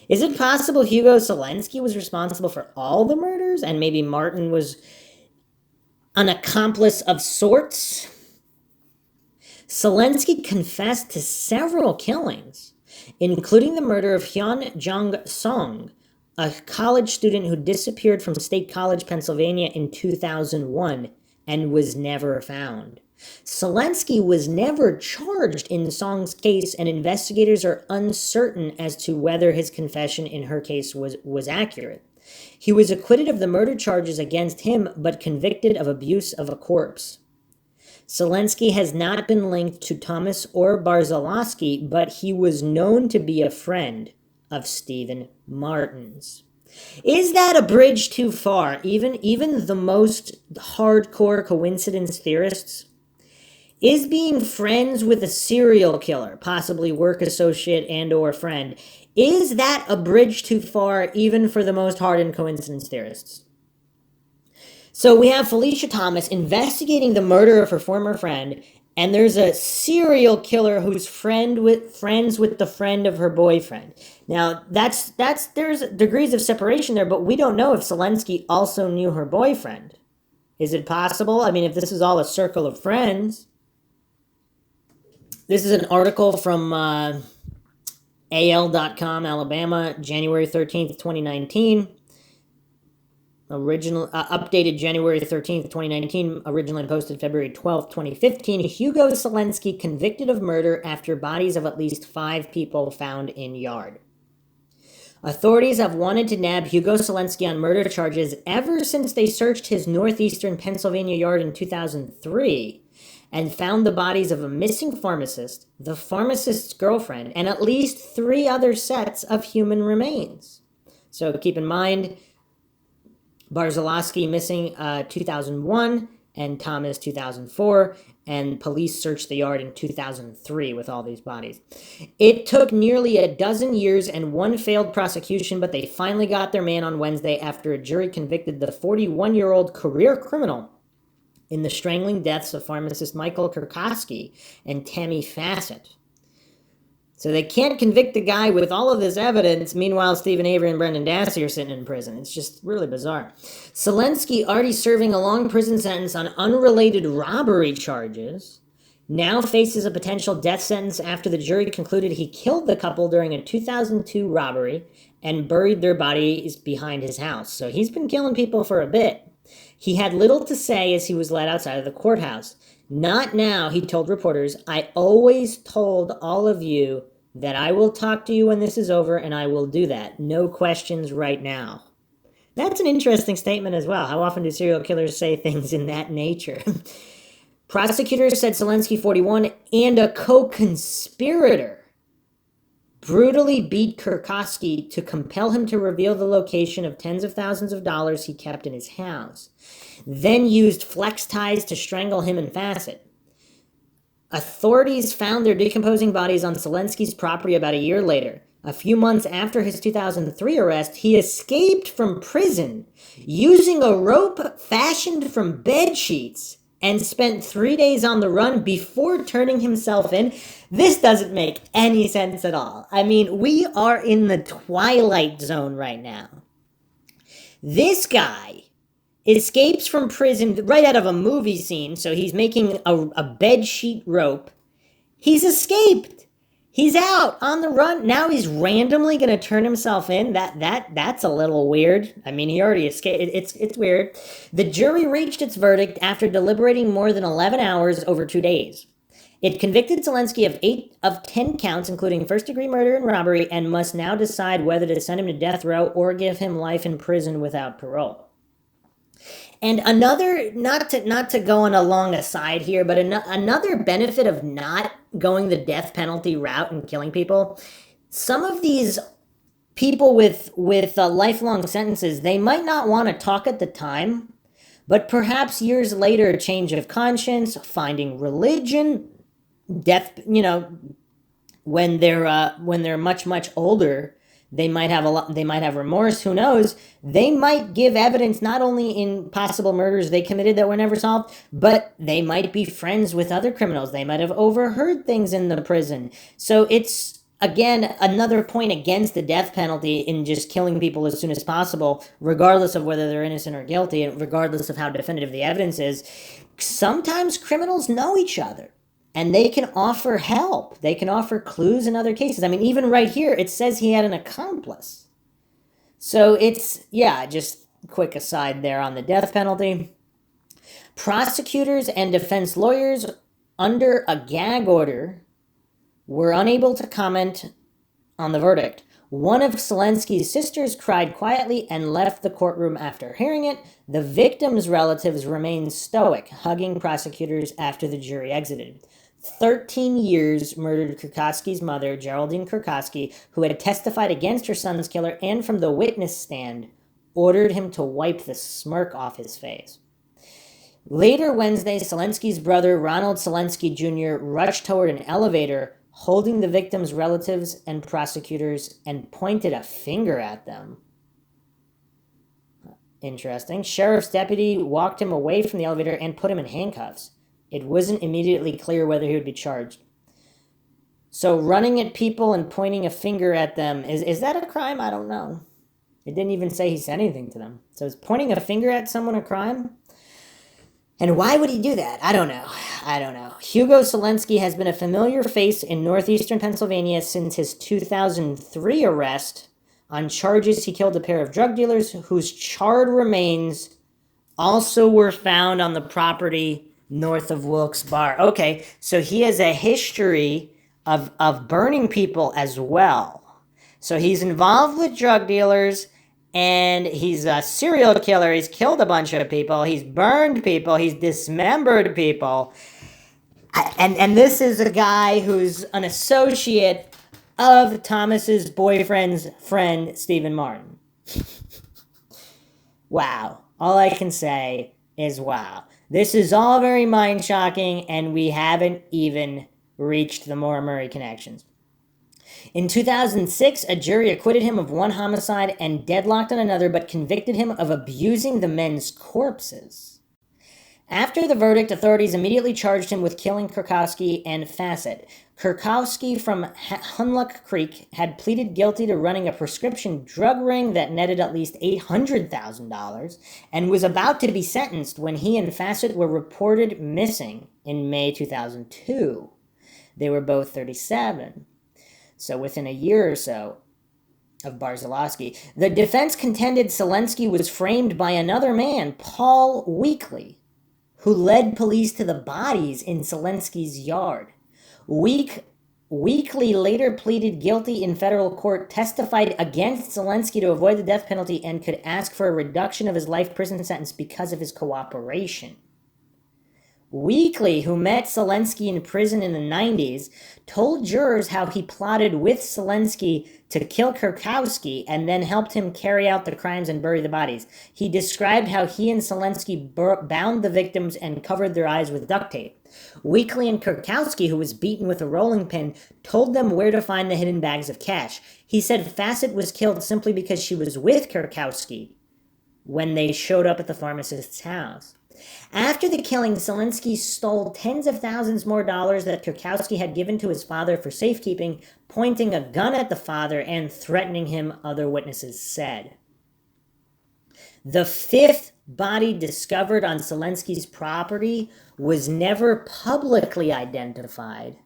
Speaker 1: Is it possible Hugo Selensky was responsible for all the murders and maybe Martin was an accomplice of sorts? Selensky confessed to several killings, including the murder of Hyun Jong-song, a college student who disappeared from State College, Pennsylvania in 2001 and was never found. Selensky was never charged in Song's case, and investigators are uncertain as to whether his confession in her case was accurate. He was acquitted of the murder charges against him, but convicted of abuse of a corpse. Selensky has not been linked to Thomas or Barzilowski, but he was known to be a friend of Stephen Martin's. Is that a bridge too far? Even the most hardcore coincidence theorists? Is being friends with a serial killer, possibly work associate and or friend, is that a bridge too far even for the most hardened coincidence theorists? So we have Felicia Thomas investigating the murder of her former friend, and there's a serial killer who's friends with the friend of her boyfriend. Now, there's degrees of separation there, but we don't know if Selensky also knew her boyfriend. Is it possible? I mean, if this is all a circle of friends. This is an article from AL.com, Alabama, January 13th, 2019. Updated January 13th, 2019, originally posted February 12th, 2015. Hugo Selensky convicted of murder after bodies of at least 5 people found in yard. Authorities have wanted to nab Hugo Selensky on murder charges ever since they searched his northeastern Pennsylvania yard in 2003 and found the bodies of a missing pharmacist, the pharmacist's girlfriend, and at least 3 other sets of human remains. So keep in mind, Barzilowski missing 2001 and Thomas 2004, and police searched the yard in 2003 with all these bodies. It took nearly a dozen years and one failed prosecution, but they finally got their man on Wednesday after a jury convicted the 41-year-old career criminal in the strangling deaths of pharmacist Michael Kurkowski and Tammy Fassett. So they can't convict the guy with all of this evidence. Meanwhile, Stephen Avery and Brendan Dassey are sitting in prison. It's just really bizarre. Selensky, already serving a long prison sentence on unrelated robbery charges, now faces a potential death sentence after the jury concluded he killed the couple during a 2002 robbery and buried their bodies behind his house. So he's been killing people for a bit. He had little to say as he was led outside of the courthouse. Not now, he told reporters. I always told all of you that I will talk to you when this is over, and I will do that. No questions right now. That's an interesting statement as well. How often do serial killers say things in that nature? Prosecutors said Selensky, 41, and a co-conspirator brutally beat Kurkowski to compel him to reveal the location of tens of thousands of dollars he kept in his house, then used flex ties to strangle him and Fassett. Authorities found their decomposing bodies on Selensky's property about a year later. A few months after his 2003 arrest, he escaped from prison using a rope fashioned from bed sheets and spent 3 days on the run before turning himself in. This doesn't make any sense at all. I mean, we are in the Twilight Zone right now. This guy escapes from prison right out of a movie scene, so he's making a bed sheet rope. He's escaped. He's out on the run. Now he's randomly going to turn himself in. That's a little weird. I mean, he already escaped. It's weird. The jury reached its verdict after deliberating more than 11 hours over 2 days. It convicted Selensky of 8 of 10 counts, including first-degree murder and robbery, and must now decide whether to send him to death row or give him life in prison without parole. And another, not to go on a long aside here, but another benefit of not going the death penalty route and killing people, some of these people with lifelong sentences, they might not want to talk at the time, but perhaps years later, a change of conscience, finding religion, death, when they're much, much older, they might have remorse, who knows? They might give evidence not only in possible murders they committed that were never solved, but they might be friends with other criminals. They might have overheard things in the prison. So it's, again, another point against the death penalty in just killing people as soon as possible, regardless of whether they're innocent or guilty, and regardless of how definitive the evidence is. Sometimes criminals know each other. And they can offer help. They can offer clues in other cases. I mean, even right here, it says he had an accomplice. So it's, just quick aside there on the death penalty. Prosecutors and defense lawyers under a gag order were unable to comment on the verdict. One of Selensky's sisters cried quietly and left the courtroom after hearing it. The victim's relatives remained stoic, hugging prosecutors after the jury exited. 13 years murdered Kurkowski's mother, Geraldine Kurkowski, who had testified against her son's killer and from the witness stand, ordered him to wipe the smirk off his face. Later Wednesday, Selensky's brother, Ronald Selensky Jr., rushed toward an elevator, holding the victim's relatives and prosecutors, and pointed a finger at them. Interesting. Sheriff's deputy walked him away from the elevator and put him in handcuffs. It wasn't immediately clear whether he would be charged. So running at people and pointing a finger at them, is that a crime? I don't know. It didn't even say he said anything to them. So is pointing a finger at someone a crime? And why would he do that? I don't know. Hugo Selensky has been a familiar face in northeastern Pennsylvania since his 2003 arrest on charges he killed a pair of drug dealers whose charred remains also were found on the property north of Wilkes Barre. Okay, so he has a history of burning people as well. So he's involved with drug dealers, and he's a serial killer. He's killed a bunch of people. He's burned people. He's dismembered people. And this is a guy who's an associate of Thomas's boyfriend's friend, Stephen Martin. Wow. All I can say is wow. This is all very mind-shocking, and we haven't even reached the Maura Murray connections. In 2006, a jury acquitted him of one homicide and deadlocked on another, but convicted him of abusing the men's corpses. After the verdict, authorities immediately charged him with killing Kurkowski and Fassett. Kurkowski from Hunlock Creek had pleaded guilty to running a prescription drug ring that netted at least $800,000 and was about to be sentenced when he and Fassett were reported missing in May 2002. They were both 37. So within a year or so of Barzilowski, the defense contended Selensky was framed by another man, Paul Weekly, who led police to the bodies in Selensky's yard. Weekly later pleaded guilty in federal court, testified against Selensky to avoid the death penalty, and could ask for a reduction of his life prison sentence because of his cooperation. Weekly, who met Selensky in prison in the 90s, told jurors how he plotted with Selensky to kill Kurkowski and then helped him carry out the crimes and bury the bodies. He described how he and Selensky bound the victims and covered their eyes with duct tape. Weekly and Kurkowski, who was beaten with a rolling pin, told them where to find the hidden bags of cash. He said Fassett was killed simply because she was with Kurkowski when they showed up at the pharmacist's house. After the killing, Selensky stole tens of thousands more dollars that Kurkowski had given to his father for safekeeping, pointing a gun at the father and threatening him, other witnesses said. The fifth body discovered on Selensky's property was never publicly identified.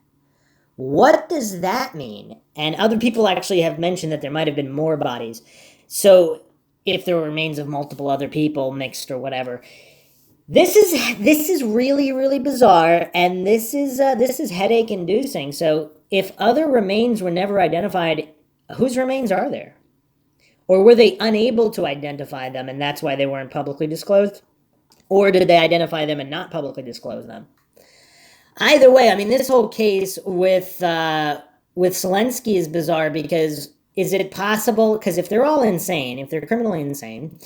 Speaker 1: What does that mean? And other people actually have mentioned that there might have been more bodies. So if there were remains of multiple other people mixed or whatever. This is really, really bizarre, and this is headache inducing. So if other remains were never identified, whose remains are there? Or were they unable to identify them and that's why they weren't publicly disclosed? Or did they identify them and not publicly disclose them? Either way, I mean, this whole case with Selensky is bizarre because is it possible, because if they're all insane, if they're criminally insane,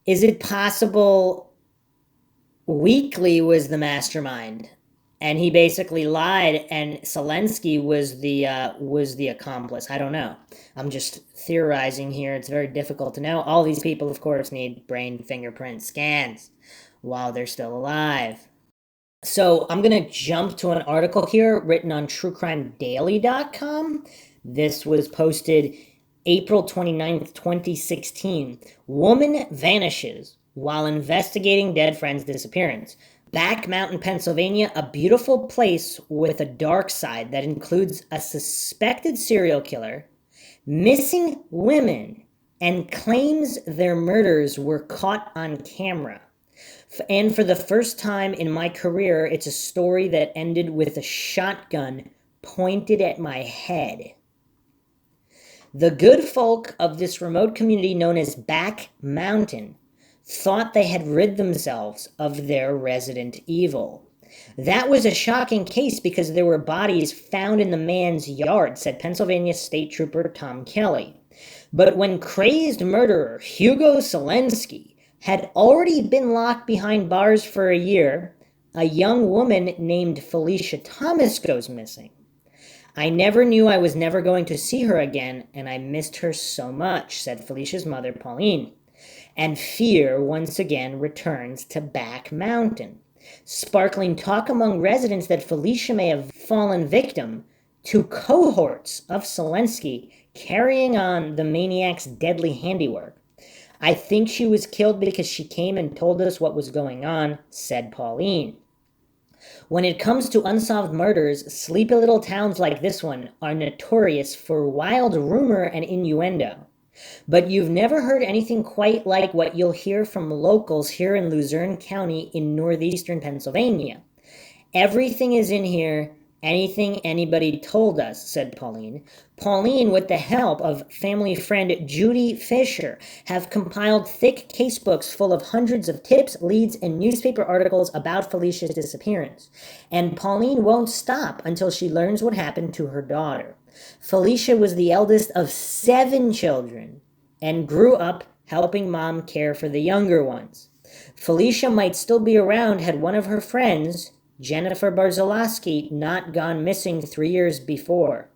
Speaker 1: is it possible Weekly was the mastermind and he basically lied and Selensky was the accomplice? I don't know. I'm just theorizing here. It's very difficult to know. All these people, of course, need brain fingerprint scans while they're still alive. So I'm going to jump to an article here written on truecrimedaily.com. This was posted April 29th, 2016. Woman vanishes while investigating dead friend's disappearance. Back Mountain, Pennsylvania, a beautiful place with a dark side that includes a suspected serial killer, missing women, and claims their murders were caught on camera. And for the first time in my career, it's a story that ended with a shotgun pointed at my head. The good folk of this remote community known as Back Mountain thought they had rid themselves of their resident evil. That was a shocking case because there were bodies found in the man's yard, said Pennsylvania State Trooper Tom Kelly. But when crazed murderer Hugo Selensky had already been locked behind bars for a year, a young woman named Felicia Thomas goes missing. I never knew I was never going to see her again, and I missed her so much, said Felicia's mother, Pauline. And fear once again returns to Back Mountain, sparkling talk among residents that Felicia may have fallen victim to cohorts of Selensky carrying on the maniac's deadly handiwork. I think she was killed because she came and told us what was going on, said Pauline. When it comes to unsolved murders, sleepy little towns like this one are notorious for wild rumor and innuendo. But you've never heard anything quite like what you'll hear from locals here in Luzerne County in northeastern Pennsylvania. Everything is in here, anything anybody told us, said Pauline. Pauline, with the help of family friend Judy Fisher, have compiled thick casebooks full of hundreds of tips, leads, and newspaper articles about Felicia's disappearance. And Pauline won't stop until she learns what happened to her daughter. Felicia was the eldest of 7 children and grew up helping mom care for the younger ones. Felicia might still be around had one of her friends, Jennifer Barzalowski, not gone missing 3 years before.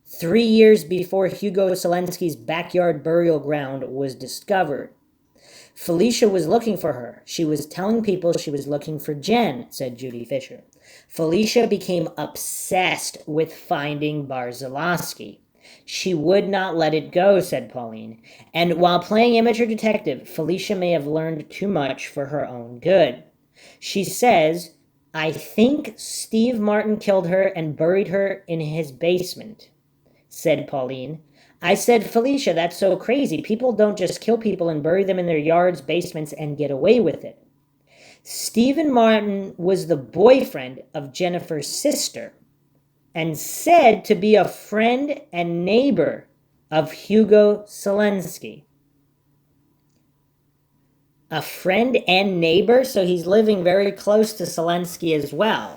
Speaker 1: 3 years before Hugo Selensky's backyard burial ground was discovered. Felicia was looking for her. She was telling people she was looking for Jen, said Judy Fisher. Felicia became obsessed with finding Barzalowski. She would not let it go, said Pauline. And while playing amateur detective, Felicia may have learned too much for her own good. She says, I think Steve Martin killed her and buried her in his basement, said Pauline. I said, Felicia, that's so crazy. People don't just kill people and bury them in their yards, basements, and get away with it. Stephen Martin was the boyfriend of Jennifer's sister and said to be a friend and neighbor of Hugo Selensky. A friend and neighbor, so he's living very close to Selensky as well.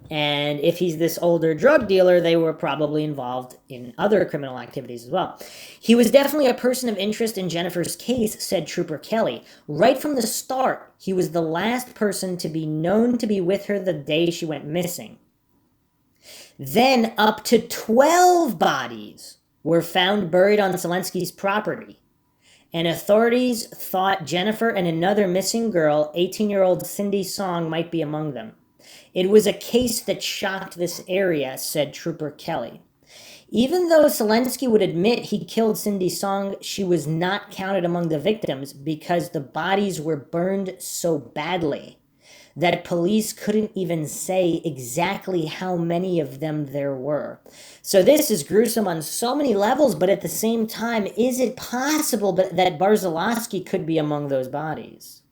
Speaker 1: And if he's this older drug dealer, they were probably involved in other criminal activities as well. He was definitely a person of interest in Jennifer's case, said Trooper Kelly. Right from the start, he was the last person to be known to be with her the day she went missing. Then up to 12 bodies were found buried on Selensky's property. And authorities thought Jennifer and another missing girl, 18-year-old Cindy Song, might be among them. It was a case that shocked this area, said Trooper Kelly. Even though Selensky would admit he killed Cindy Song, she was not counted among the victims because the bodies were burned so badly that police couldn't even say exactly how many of them there were. So this is gruesome on so many levels, but at the same time, is it possible that Barzalowski could be among those bodies?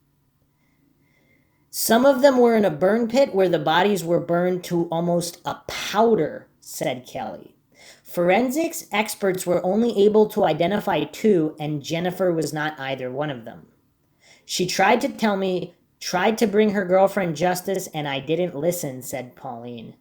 Speaker 1: Some of them were in a burn pit where the bodies were burned to almost a powder, said Kelly. Forensics experts were only able to identify 2, and Jennifer was not either one of them. She tried to bring her girlfriend justice, and I didn't listen, said Pauline.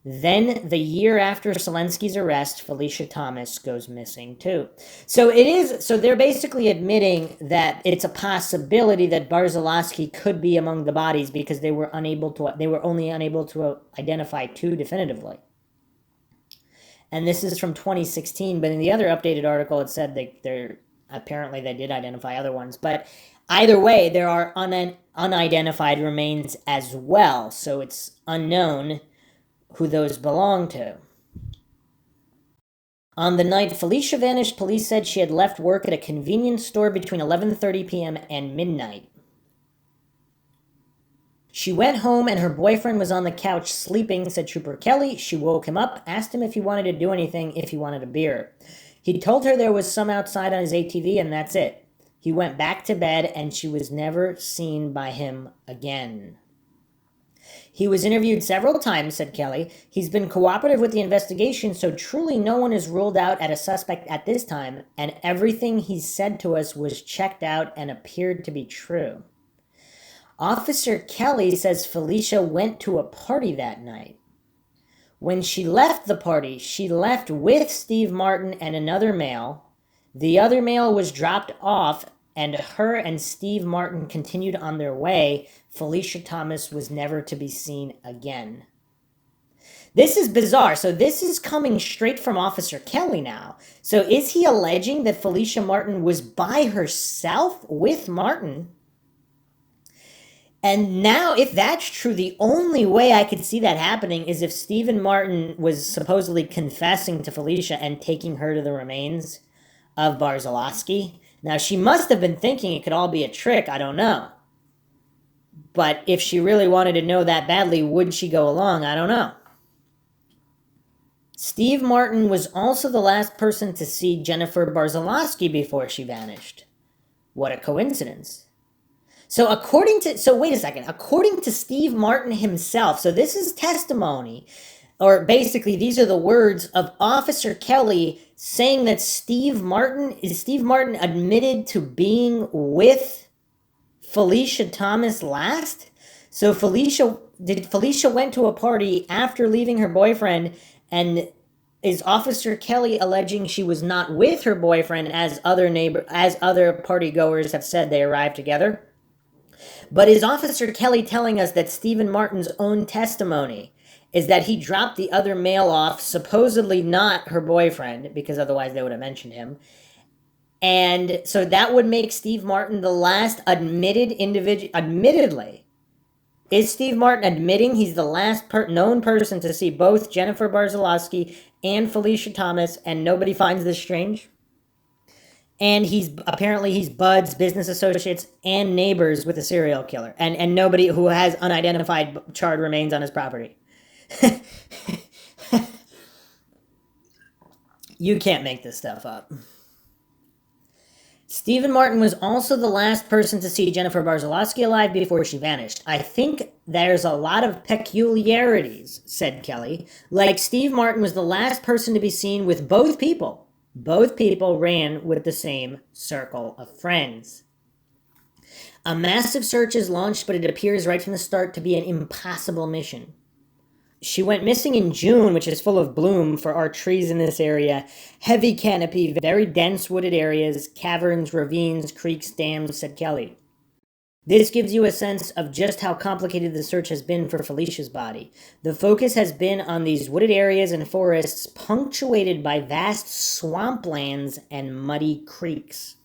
Speaker 1: Then, the year after Selensky's arrest, Felicia Thomas goes missing too. So they're basically admitting that it's a possibility that Barzalowski could be among the bodies because they were only unable to identify 2 definitively. And this is from 2016, but in the other updated article, it said apparently they did identify other ones. But either way, there are unidentified remains as well, so it's unknown who those belong to. On the night Felicia vanished, police said she had left work at a convenience store between 11:30 p.m. and midnight. She went home and her boyfriend was on the couch sleeping, said Trooper Kelly. She woke him up, asked him if he wanted to do anything, if he wanted a beer. He told her there was some outside on his ATV and that's it. He went back to bed and she was never seen by him again. He was interviewed several times, said Kelly. He's been cooperative with the investigation, so truly no one is ruled out as a suspect at this time, and everything he said to us was checked out and appeared to be true. Officer Kelly says Felicia went to a party that night. When she left the party, she left with Steve Martin and another male. The other male was dropped off, and her and Steve Martin continued on their way. Felicia Thomas was never to be seen again. This is bizarre. So this is coming straight from Officer Kelly now. So is he alleging that Felicia Martin was by herself with Martin? And now, if that's true, the only way I could see that happening is if Stephen Martin was supposedly confessing to Felicia and taking her to the remains of Barzalowski. Now, she must have been thinking it could all be a trick. I don't know. But if she really wanted to know that badly, would she go along? I don't know. Steve Martin was also the last person to see Jennifer Barzalowski before she vanished. What a coincidence. So wait a second. According to Steve Martin himself, so this is testimony, or basically these are the words of Officer Kelly saying that Steve Martin admitted to being with Felicia Thomas last? So Felicia went to a party after leaving her boyfriend, and is Officer Kelly alleging she was not with her boyfriend as other party goers have said they arrived together? But is Officer Kelly telling us that Stephen Martin's own testimony is that he dropped the other male off, supposedly not her boyfriend, because otherwise they would have mentioned him, and so that would make Steve Martin the last admitted individual. Admittedly, is Steve Martin admitting he's the last known person to see both Jennifer Barzalowski and Felicia Thomas, and nobody finds this strange? And he's buds, business associates, and neighbors with a serial killer, and nobody who has unidentified charred remains on his property. You can't make this stuff up. Stephen Martin was also the last person to see Jennifer Barzalowski alive before she vanished. I think there's a lot of peculiarities, said Kelly. Like Steve Martin was the last person to be seen with both people. Both people ran with the same circle of friends. A massive search is launched, but it appears right from the start to be an impossible mission. She went missing in June, which is full of bloom for our trees in this area. Heavy canopy, very dense wooded areas, caverns, ravines, creeks, dams, said Kelly. This gives you a sense of just how complicated the search has been for Felicia's body. The focus has been on these wooded areas and forests punctuated by vast swamplands and muddy creeks.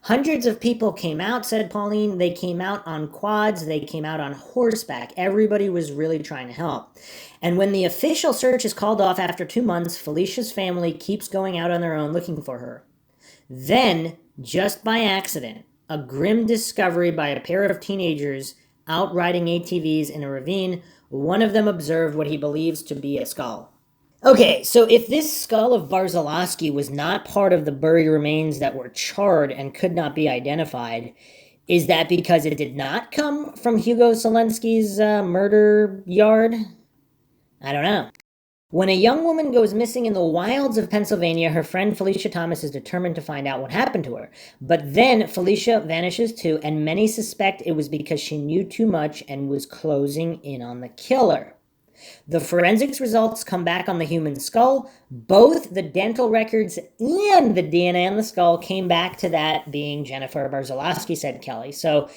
Speaker 1: Hundreds of people came out, said Pauline. They came out on quads. They came out on horseback. Everybody was really trying to help. And when the official search is called off after 2 months, Felicia's family keeps going out on their own looking for her. Then, just by accident, a grim discovery by a pair of teenagers out riding ATVs in a ravine. One of them observed what he believes to be a skull. Okay, so if this skull of Barzalowski was not part of the buried remains that were charred and could not be identified, is that because it did not come from Hugo Selensky's murder yard? I don't know. When a young woman goes missing in the wilds of Pennsylvania, her friend Felicia Thomas is determined to find out what happened to her. But then Felicia vanishes too, and many suspect it was because she knew too much and was closing in on the killer. The forensics results come back on the human skull. Both the dental records and the DNA on the skull came back to that being Jennifer Barzalowski, said Kelly. So,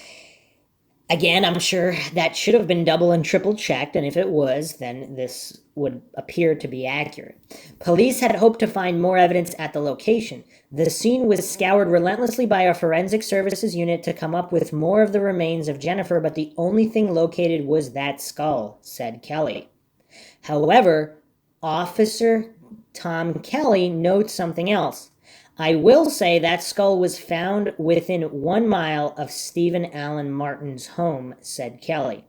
Speaker 1: again, I'm sure that should have been double and triple checked, and if it was, then this would appear to be accurate. Police had hoped to find more evidence at the location. The scene was scoured relentlessly by a forensic services unit to come up with more of the remains of Jennifer, but the only thing located was that skull, said Kelly. However, Officer Tom Kelly notes something else. I will say that skull was found within 1 mile of Stephen Allen Martin's home, said Kelly.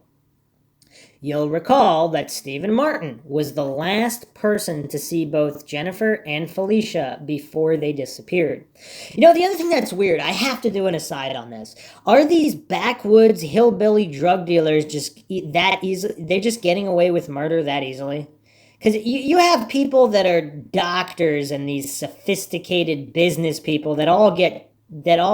Speaker 1: You'll recall that Stephen Martin was the last person to see both Jennifer and Felicia before they disappeared. You know, the other thing that's weird, I have to do an aside on this. Are these backwoods hillbilly drug dealers just that easy? They're just getting away with murder that easily? Because you have people that are doctors and these sophisticated business people that all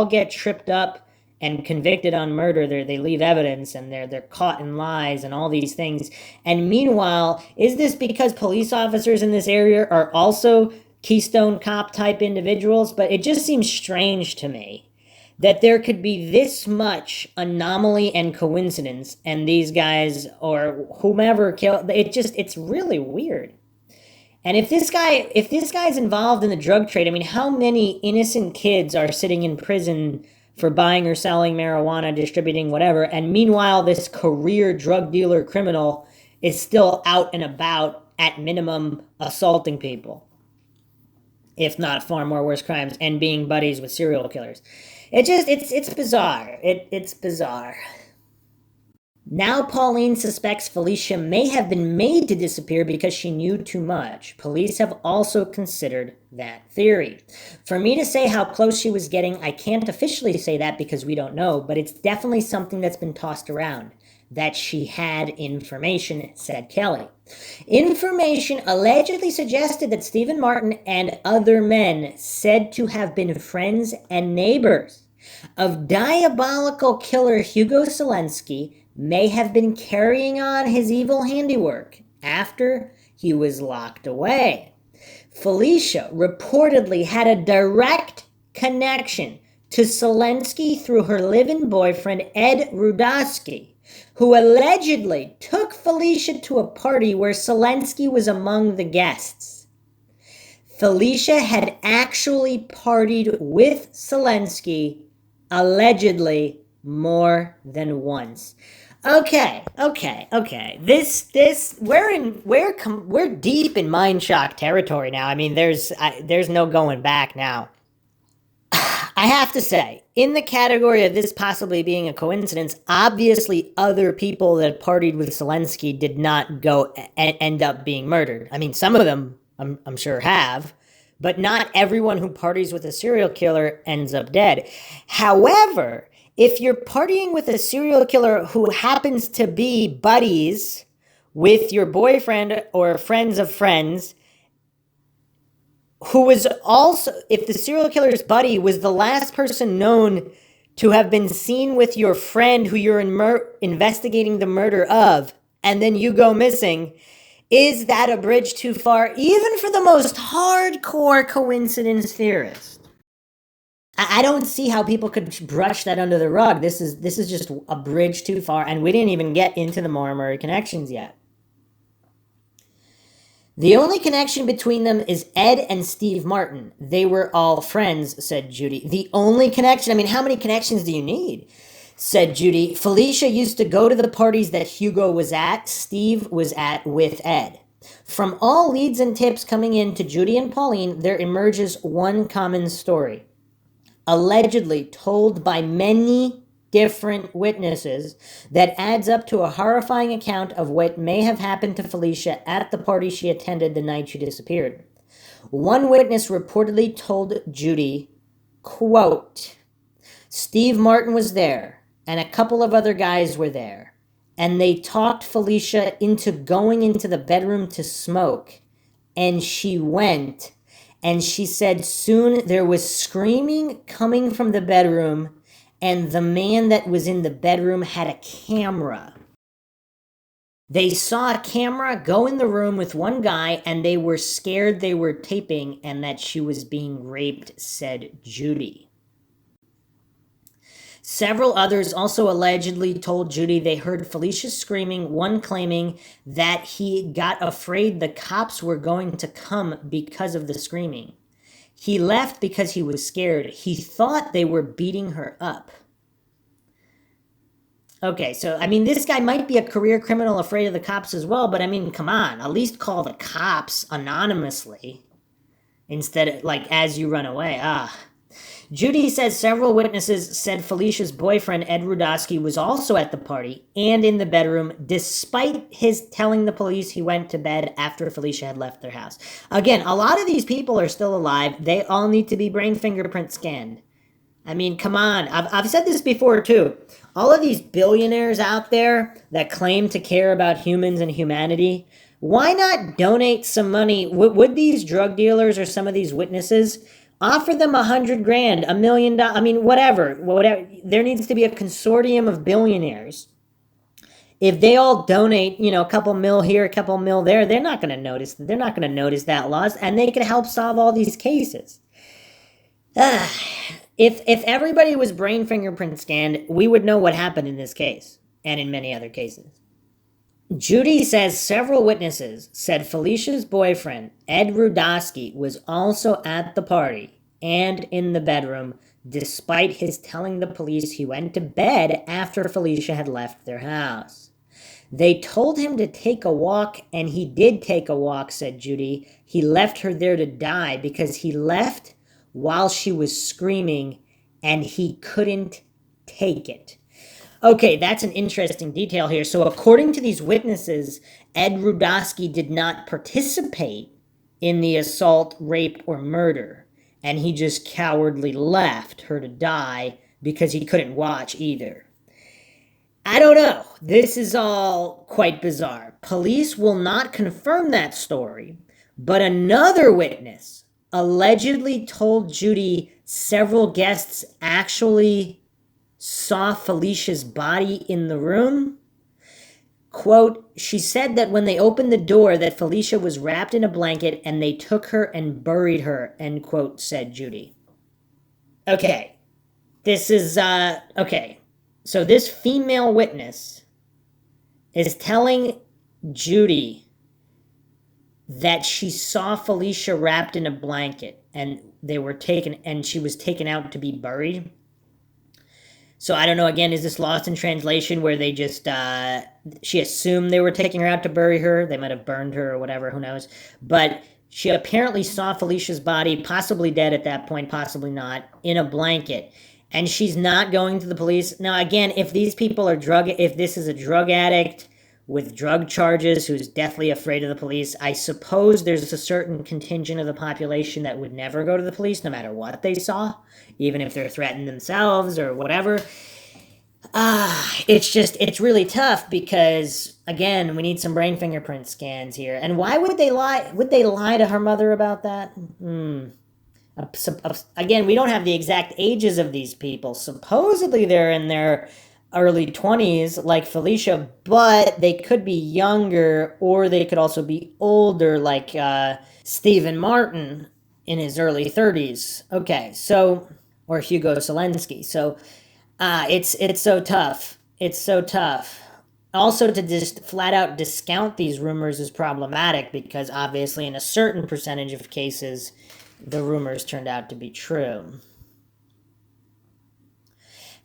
Speaker 1: get tripped up and convicted on murder. They leave evidence and they're caught in lies and all these things. And meanwhile, is this because police officers in this area are also Keystone Cop type individuals? But it just seems strange to me that there could be this much anomaly and coincidence, and these guys or whomever killed it's really weird. And if this guy's involved in the drug trade, I mean, how many innocent kids are sitting in prison for buying or selling marijuana, distributing whatever, and meanwhile this career drug dealer criminal is still out and about, at minimum assaulting people, if not far more worse crimes, and being buddies with serial killers. It's bizarre. It's bizarre. Now Pauline suspects Felicia may have been made to disappear because she knew too much. Police have also considered that theory. For me to say how close she was getting, I can't officially say that because we don't know, but it's definitely something that's been tossed around. That she had information, said Kelly. Information allegedly suggested that Stephen Martin and other men said to have been friends and neighbors of diabolical killer Hugo Selensky may have been carrying on his evil handiwork after he was locked away. Felicia reportedly had a direct connection to Selensky through her live-in boyfriend, Ed Rudosky, who allegedly took Felicia to a party where Selensky was among the guests. Felicia had actually partied with Selensky, allegedly, more than once. Okay. We're deep in Mindshock territory now. I mean, there's no going back now. I have to say, in the category of this possibly being a coincidence, obviously other people that partied with Zelensky did not go and end up being murdered. I mean, some of them I'm sure have, but not everyone who parties with a serial killer ends up dead. However, if you're partying with a serial killer who happens to be buddies with your boyfriend or friends of friends, who was also, if the serial killer's buddy was the last person known to have been seen with your friend who you're investigating the murder of, and then you go missing, is that a bridge too far, even for the most hardcore coincidence theorist? I don't see how people could brush that under the rug. This is just a bridge too far, and we didn't even get into the Maura Murray connections yet. The only connection between them is Ed and Steve Martin. They were all friends, said Judy. The only connection? I mean, how many connections do you need? Said Judy. Felicia used to go to the parties that Hugo was at, Steve was at with Ed. From all leads and tips coming in to Judy and Pauline, there emerges one common story. Allegedly told by many different witnesses that adds up to a horrifying account of what may have happened to Felicia at the party she attended the night she disappeared. One witness reportedly told Judy, quote, Steve Martin was there, and a couple of other guys were there, and they talked Felicia into going into the bedroom to smoke, and she went, and she said soon there was screaming coming from the bedroom, and the man that was in the bedroom had a camera. They saw a camera go in the room with one guy, and they were scared they were taping and that she was being raped, said Judy. Several others also allegedly told Judy they heard Felicia screaming, one claiming that he got afraid the cops were going to come because of the screaming. He left because he was scared. He thought they were beating her up. Okay, so, I mean, this guy might be a career criminal afraid of the cops as well, but, I mean, come on. At least call the cops anonymously instead of, like, as you run away. Judy says several witnesses said Felicia's boyfriend, Ed Rudosky, was also at the party and in the bedroom, despite his telling the police he went to bed after Felicia had left their house. Again, a lot of these people are still alive. They all need to be brain fingerprint scanned. I mean, come on. I've said this before, too. All of these billionaires out there that claim to care about humans and humanity, why not donate some money? Would these drug dealers or some of these witnesses offer them $100,000, $1 million? I mean, whatever. There needs to be a consortium of billionaires. If they all donate, a couple mil here, a couple mil there, they're not going to notice. They're not going to notice that loss, and they could help solve all these cases. If everybody was brain fingerprint scanned, we would know what happened in this case, and in many other cases. Judy says several witnesses said Felicia's boyfriend, Ed Rudosky, was also at the party and in the bedroom, despite his telling the police he went to bed after Felicia had left their house. They told him to take a walk, and he did take a walk, said Judy. He left her there to die because he left while she was screaming, and he couldn't take it. Okay, that's an interesting detail here. So according to these witnesses, Ed Rudosky did not participate in the assault, rape, or murder, and he just cowardly left her to die because he couldn't watch either. I don't know. This is all quite bizarre. Police will not confirm that story, but another witness allegedly told Judy several guests actually saw Felicia's body in the room. Quote, she said that when they opened the door that Felicia was wrapped in a blanket and they took her and buried her, end quote, said Judy. Okay, this is, okay. So this female witness is telling Judy that she saw Felicia wrapped in a blanket and she was taken out to be buried. So I don't know, again, is this lost in translation where they just, she assumed they were taking her out to bury her? They might have burned her or whatever, who knows? But she apparently saw Felicia's body, possibly dead at that point, possibly not, in a blanket. And she's not going to the police. Now, again, if these people are if this is a drug addict with drug charges who's deathly afraid of the police, I suppose there's a certain contingent of the population that would never go to the police no matter what they saw, even if they're threatened themselves or whatever. It's really tough because, again, we need some brain fingerprint scans here. And why would they lie? Would they lie to her mother about that? Again, we don't have the exact ages of these people. Supposedly they're in their early 20s, like Felicia, but they could be younger, or they could also be older, like Stephen Martin in his early 30s. Okay, so, or Hugo Selensky. So it's so tough. It's so tough. Also, to just flat out discount these rumors is problematic because obviously in a certain percentage of cases, the rumors turned out to be true.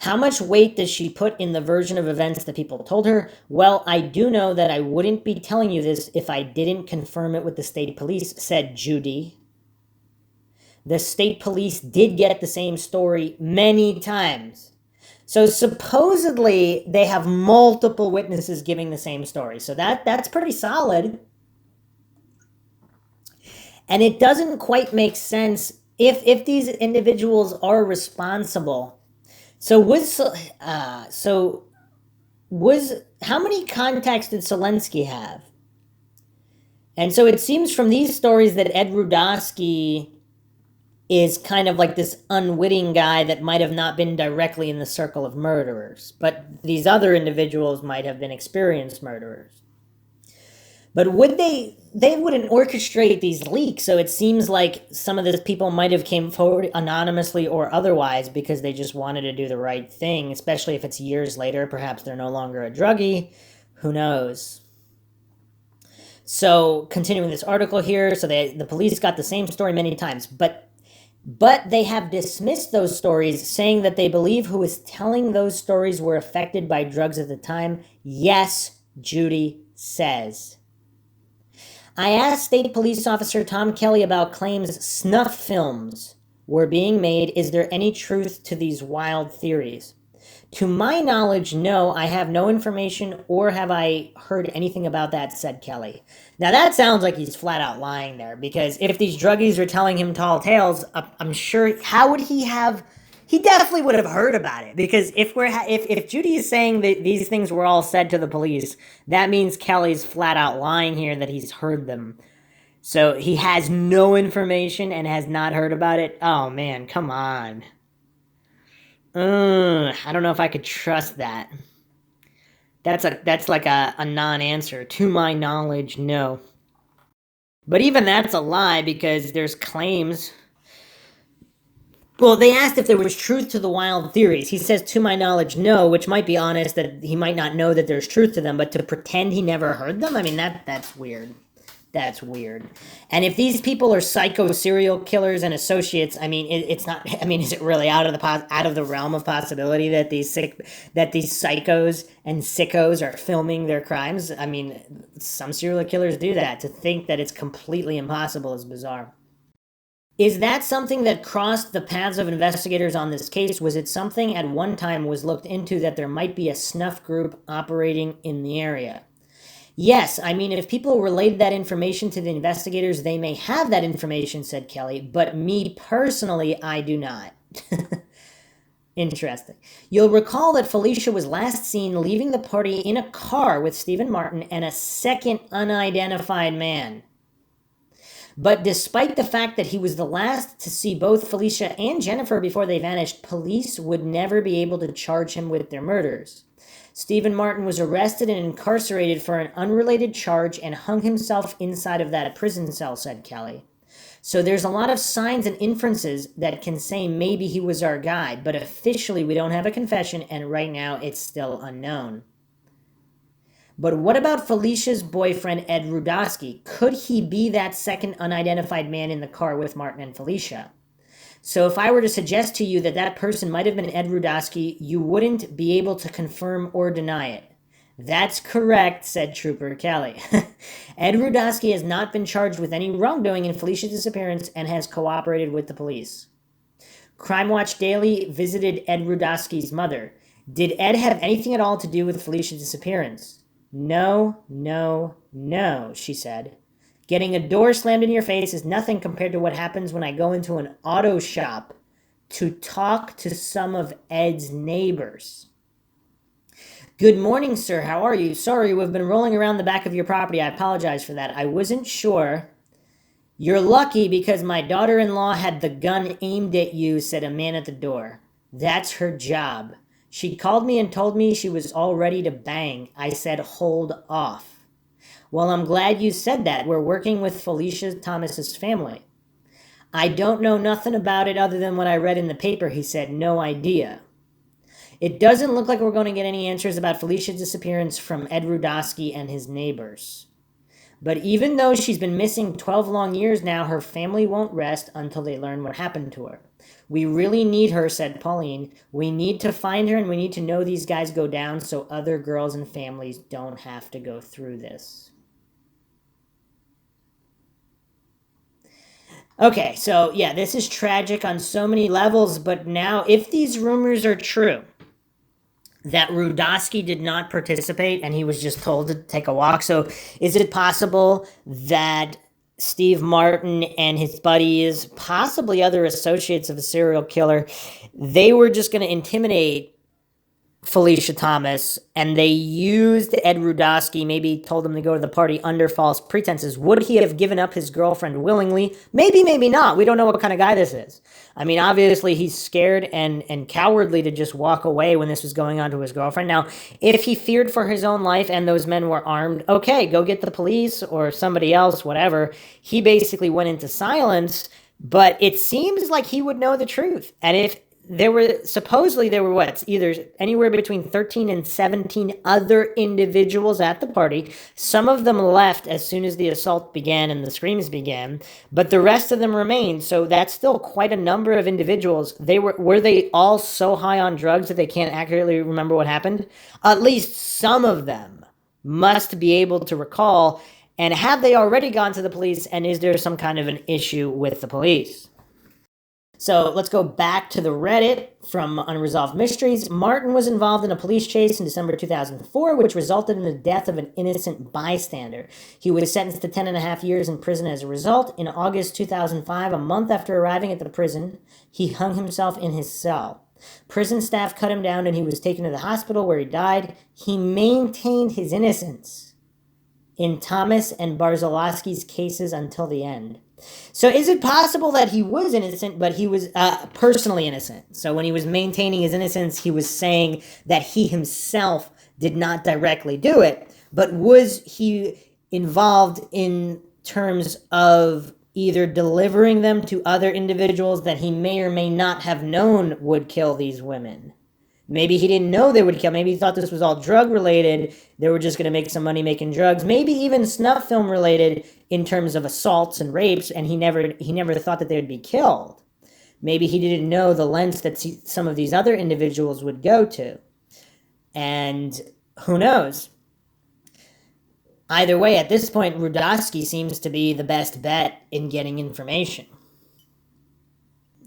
Speaker 1: How much weight does she put in the version of events that people told her? Well, I do know that I wouldn't be telling you this if I didn't confirm it with the state police, said Judy. The state police did get the same story many times. So supposedly they have multiple witnesses giving the same story. So that's pretty solid. And it doesn't quite make sense if these individuals are responsible. So how many contacts did Selensky have? And so it seems from these stories that Ed Rudosky is kind of like this unwitting guy that might have not been directly in the circle of murderers, but these other individuals might have been experienced murderers. But they wouldn't orchestrate these leaks, so it seems like some of these people might have came forward anonymously or otherwise because they just wanted to do the right thing, especially if it's years later. Perhaps they're no longer a druggie. Who knows? So, continuing this article here, so the police got the same story many times, but they have dismissed those stories, saying that they believe who is telling those stories were affected by drugs at the time. Yes, Judy says. I asked State Police Officer Tom Kelly about claims snuff films were being made. Is there any truth to these wild theories? To my knowledge, no, I have no information or have I heard anything about that, said Kelly. Now that sounds like he's flat out lying there, because if these druggies are telling him tall tales, I'm sure, how would he have... He definitely would have heard about it, because if Judy is saying that these things were all said to the police, that means Kelly's flat out lying here that he's heard them. So he has no information and has not heard about it. Oh man, come on. I don't know if I could trust that. That's like a non-answer. To my knowledge, no. But even that's a lie, because there's claims. Well, they asked if there was truth to the wild theories. He says, to my knowledge, no, which might be honest that he might not know that there's truth to them, but to pretend he never heard them? I mean, that's weird. That's weird. And if these people are psycho serial killers and associates, I mean, it's not, I mean, is it really out of the realm of possibility that these psychos and sickos are filming their crimes? I mean, some serial killers do that. To think that it's completely impossible is bizarre. Is that something that crossed the paths of investigators on this case? Was it something at one time was looked into that there might be a snuff group operating in the area? Yes, I mean, if people relayed that information to the investigators, they may have that information, said Kelly, but me personally, I do not. Interesting. You'll recall that Felicia was last seen leaving the party in a car with Stephen Martin and a second unidentified man. But despite the fact that he was the last to see both Felicia and Jennifer before they vanished, police would never be able to charge him with their murders. Stephen Martin was arrested and incarcerated for an unrelated charge and hung himself inside of that prison cell, said Kelly. So there's a lot of signs and inferences that can say maybe he was our guy, but officially we don't have a confession, and right now it's still unknown. But what about Felicia's boyfriend, Ed Rudosky? Could he be that second unidentified man in the car with Martin and Felicia? So if I were to suggest to you that that person might have been Ed Rudosky, you wouldn't be able to confirm or deny it. That's correct, said Trooper Kelly. Ed Rudosky has not been charged with any wrongdoing in Felicia's disappearance and has cooperated with the police. Crime Watch Daily visited Ed Rudosky's mother. Did Ed have anything at all to do with Felicia's disappearance? No, no, no, she said. Getting a door slammed in your face is nothing compared to what happens when I go into an auto shop to talk to some of Ed's neighbors. Good morning, sir. How are you? Sorry, we've been rolling around the back of your property. I apologize for that. I wasn't sure. You're lucky because my daughter-in-law had the gun aimed at you, said a man at the door. That's her job. She called me and told me she was all ready to bang. I said, hold off. Well, I'm glad you said that. We're working with Felicia Thomas's family. I don't know nothing about it other than what I read in the paper, he said. No idea. It doesn't look like we're going to get any answers about Felicia's disappearance from Ed Rudosky and his neighbors. But even though she's been missing 12 long years now, her family won't rest until they learn what happened to her. We really need her, said Pauline. We need to find her and we need to know these guys go down so other girls and families don't have to go through this. Okay, so yeah, this is tragic on so many levels, but now if these rumors are true, that Rudosky did not participate and he was just told to take a walk. So is it possible that Steve Martin and his buddies, possibly other associates of a serial killer, they were just going to intimidate Felicia Thomas and they used Ed Rudosky, maybe told him to go to the party under false pretenses? Would he have given up his girlfriend willingly? Maybe, maybe not. We don't know what kind of guy this is. I mean, obviously he's scared and cowardly to just walk away when this was going on to his girlfriend. Now, if he feared for his own life and those men were armed, okay, go get the police or somebody else, whatever. He basically went into silence, but it seems like he would know the truth. And if there were what, either anywhere between 13 and 17 other individuals at the party. Some of them left as soon as the assault began and the screams began, but the rest of them remained. So that's still quite a number of individuals. Were they all so high on drugs that they can't accurately remember what happened? At least some of them must be able to recall. And have they already gone to the police? And is there some kind of an issue with the police? So let's go back to the Reddit from Unresolved Mysteries. Martin was involved in a police chase in December 2004, which resulted in the death of an innocent bystander. He was sentenced to 10.5 years in prison as a result. In August 2005, a month after arriving at the prison, he hung himself in his cell. Prison staff cut him down and he was taken to the hospital where he died. He maintained his innocence in Thomas and Barzalowski's cases until the end. So is it possible that he was innocent, but he was personally innocent? So when he was maintaining his innocence, he was saying that he himself did not directly do it, but was he involved in terms of either delivering them to other individuals that he may or may not have known would kill these women? Maybe he didn't know they would kill. Maybe he thought this was all drug related. They were just going to make some money making drugs. Maybe even snuff film related in terms of assaults and rapes, and he never thought that they would be killed. Maybe he didn't know the lengths that some of these other individuals would go to. And who knows? Either way, at this point, Rudosky seems to be the best bet in getting information.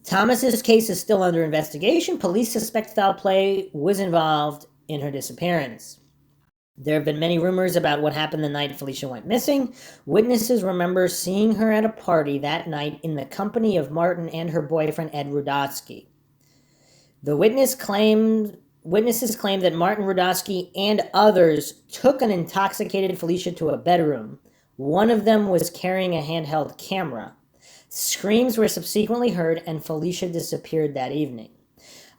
Speaker 1: Thomas's case is still under investigation. Police suspect foul play was involved in her disappearance. There have been many rumors about what happened the night Felicia went missing. Witnesses remember seeing her at a party that night in the company of Martin and her boyfriend Ed Rudosky. The witnesses claim that Martin Rudosky and others took an intoxicated Felicia to a bedroom. One of them was carrying a handheld camera. Screams were subsequently heard, and Felicia disappeared that evening.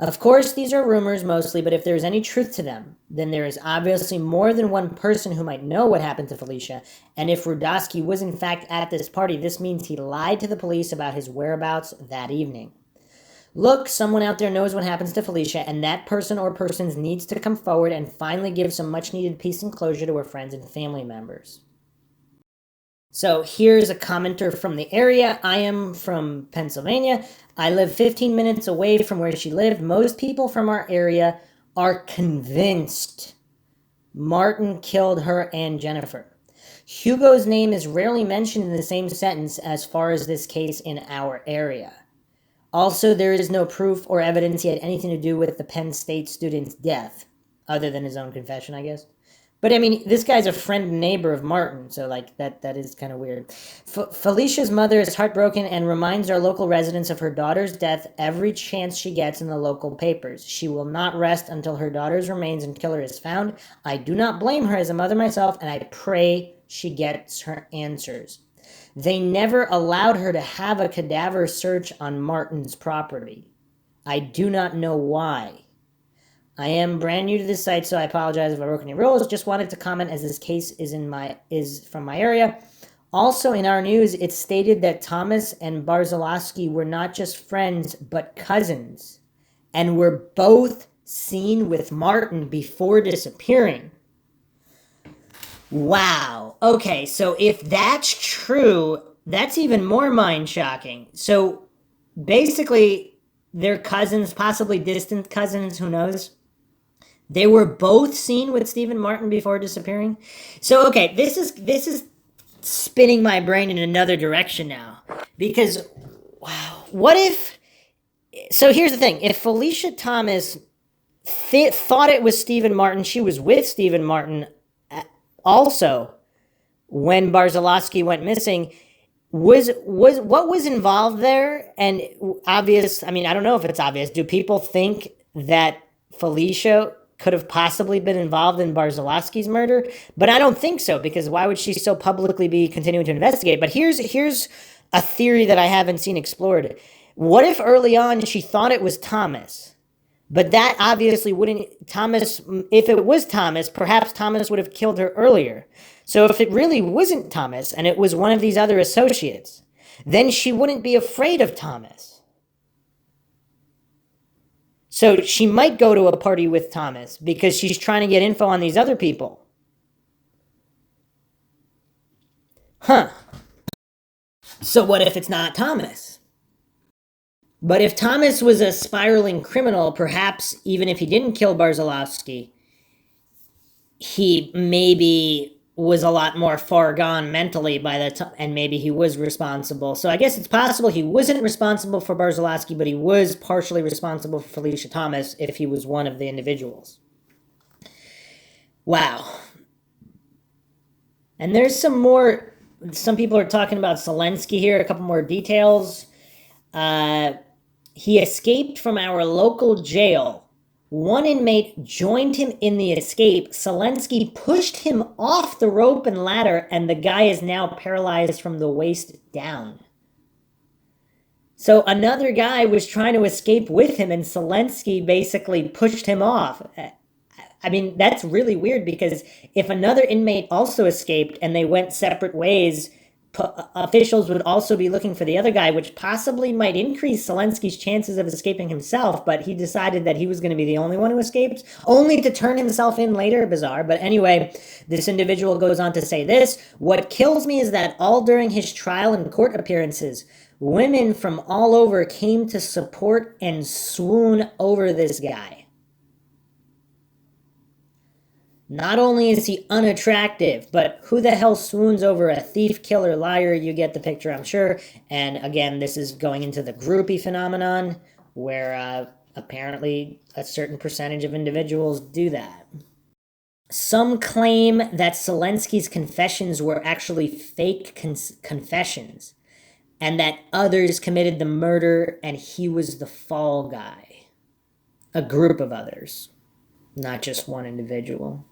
Speaker 1: Of course, these are rumors mostly, but if there is any truth to them, then there is obviously more than one person who might know what happened to Felicia. And if Rudosky was in fact at this party, this means he lied to the police about his whereabouts that evening. Look, someone out there knows what happens to Felicia, and that person or persons needs to come forward and finally give some much needed peace and closure to her friends and family members. So here's a commenter from the area. I am from Pennsylvania. I live 15 minutes away from where she lived. Most people from our area are convinced Martin killed her and Jennifer. Hugo's name is rarely mentioned in the same sentence as far as this case in our area. Also, there is no proof or evidence he had anything to do with the Penn State student's death, other than his own confession, I guess. But I mean, this guy's a friend and neighbor of Martin, so like that is kind of weird. Felicia's mother is heartbroken and reminds our local residents of her daughter's death every chance she gets in the local papers. She will not rest until her daughter's remains and killer is found. I do not blame her as a mother myself, and I pray she gets her answers. They never allowed her to have a cadaver search on Martin's property. I do not know why. I am brand new to this site, so I apologize if I broke any rules. Just wanted to comment as this case is from my area. Also in our news, it's stated that Thomas and Barzalowski were not just friends, but cousins, and were both seen with Martin before disappearing. Wow. Okay, so if that's true, that's even more mind-shocking. So basically, they're cousins, possibly distant cousins, who knows? They were both seen with Stephen Martin before disappearing. So okay, this is spinning my brain in another direction now. Because wow, what if, so here's the thing, if Felicia Thomas thought it was Stephen Martin, she was with Stephen Martin also when Barzalowski went missing, was what was involved there? And obvious, I mean, I don't know if it's obvious. Do people think that Felicia could have possibly been involved in Barzalowski's murder? But I don't think so, because why would she so publicly be continuing to investigate? But here's a theory that I haven't seen explored. What if early on she thought it was Thomas? But that obviously wouldn't, Thomas, if it was Thomas, perhaps Thomas would have killed her earlier. So if it really wasn't Thomas and it was one of these other associates, then she wouldn't be afraid of Thomas. So she might go to a party with Thomas because she's trying to get info on these other people. Huh. So what if it's not Thomas? But if Thomas was a spiraling criminal, perhaps even if he didn't kill Barzalowski, he maybe was a lot more far gone mentally by the time, and maybe he was responsible. So I guess it's possible he wasn't responsible for Barzalowski, but he was partially responsible for Felicia Thomas if he was one of the individuals. Wow. And there's some people are talking about Selensky here, a couple more details. He escaped from our local jail. One inmate joined him in the escape. Selensky pushed him off the rope and ladder, and the guy is now paralyzed from the waist down. So another guy was trying to escape with him, and Selensky basically pushed him off. I mean, that's really weird, because if another inmate also escaped and they went separate ways, officials would also be looking for the other guy, which possibly might increase Selensky's chances of escaping himself, but he decided that he was going to be the only one who escaped, only to turn himself in later. Bizarre. But anyway, this individual goes on to say this: "What kills me is that all during his trial and court appearances, women from all over came to support and swoon over this guy. Not only is he unattractive, but who the hell swoons over a thief, killer, liar?" You get the picture, I'm sure. And again, this is going into the groupie phenomenon, where apparently a certain percentage of individuals do that. Some claim that Selensky's confessions were actually fake confessions, and that others committed the murder and he was the fall guy. A group of others, not just one individual.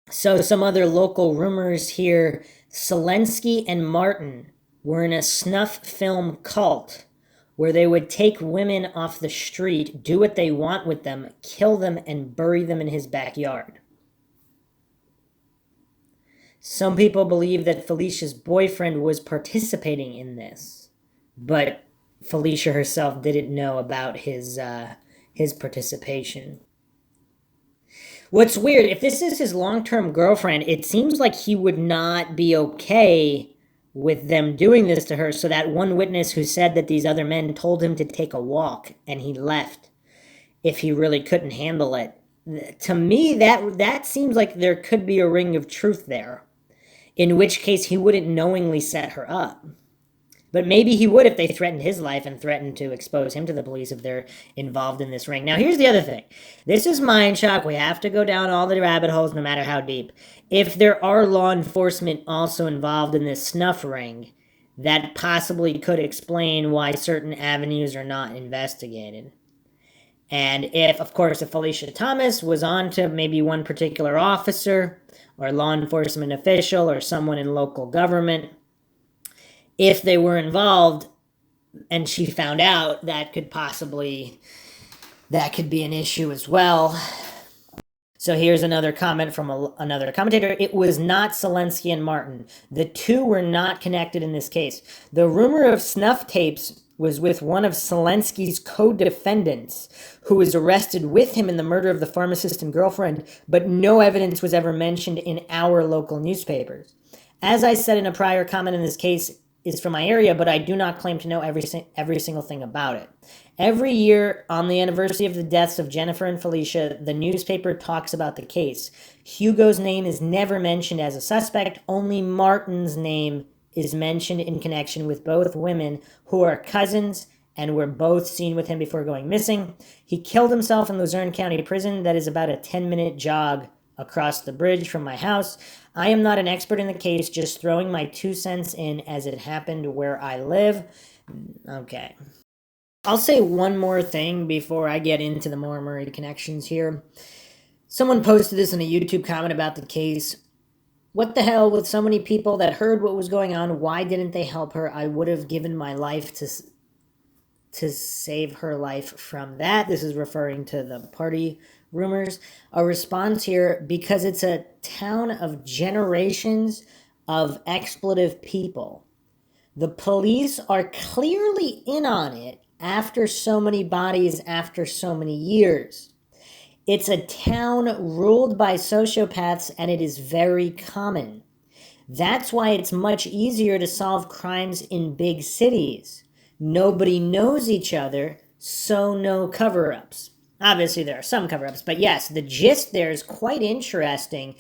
Speaker 1: So some other local rumors here. Selensky and Martin were in a snuff film cult where they would take women off the street, do what they want with them, kill them, and bury them in his backyard. Some people believe that Felicia's boyfriend was participating in this, but Felicia herself didn't know about his participation. What's weird, if this is his long-term girlfriend, it seems like he would not be okay with them doing this to her. So that one witness who said that these other men told him to take a walk and he left if he really couldn't handle it. To me, that seems like there could be a ring of truth there, in which case he wouldn't knowingly set her up. But maybe he would if they threatened his life and threatened to expose him to the police if they're involved in this ring. Now, here's the other thing. This is Mindshock. We have to go down all the rabbit holes, no matter how deep. If there are law enforcement also involved in this snuff ring, that possibly could explain why certain avenues are not investigated. And if Felicia Thomas was on to maybe one particular officer or law enforcement official or someone in local government, if they were involved and she found out, that could be an issue as well. So here's another comment from another commentator. It was not Zelensky and Martin. The two were not connected in this case. The rumor of snuff tapes was with one of Zelensky's co-defendants, who was arrested with him in the murder of the pharmacist and girlfriend, but no evidence was ever mentioned in our local newspapers. As I said in a prior comment, in this case is from my area, but I do not claim to know every single thing about it. Every year, on the anniversary of the deaths of Jennifer and Felicia, the newspaper talks about the case. Hugo's name is never mentioned as a suspect. Only Martin's name is mentioned in connection with both women who are cousins and were both seen with him before going missing. He killed himself in Luzerne County Prison. That is about a 10-minute jog across the bridge from my house. I am not an expert in the case, just throwing my 2 cents in as it happened where I live. Okay. I'll say one more thing before I get into the Maura Murray connections here. Someone posted this in a YouTube comment about the case. What the hell, with so many people that heard what was going on, why didn't they help her? I would have given my life to save her life from that. This is referring to the party rumors. A response here, because it's a town of generations of expletive people. The police are clearly in on it after so many bodies, after so many years. It's a town ruled by sociopaths, and it is very common. That's why it's much easier to solve crimes in big cities. Nobody knows each other, so no cover-ups. Obviously, there are some cover-ups, but yes, the gist there is quite interesting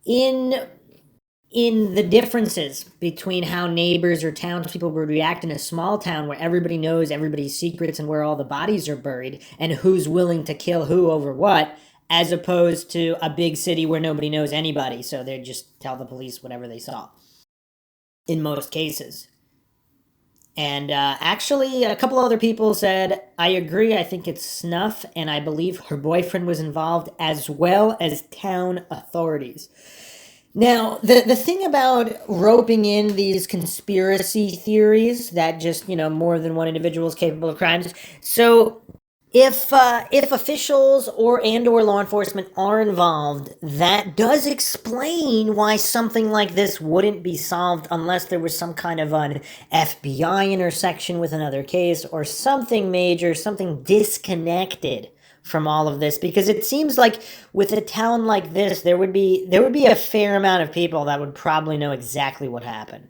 Speaker 1: in the differences between how neighbors or townspeople would react in a small town where everybody knows everybody's secrets and where all the bodies are buried and who's willing to kill who over what, as opposed to a big city where nobody knows anybody, so they just tell the police whatever they saw, in most cases. And actually, a couple other people said, I agree, I think it's snuff, and I believe her boyfriend was involved, as well as town authorities. Now, the thing about roping in these conspiracy theories that just, more than one individual is capable of crimes, so if officials or law enforcement are involved, that does explain why something like this wouldn't be solved unless there was some kind of an FBI intersection with another case or something major, something disconnected from all of this, because it seems like with a town like this, there would be a fair amount of people that would probably know exactly what happened.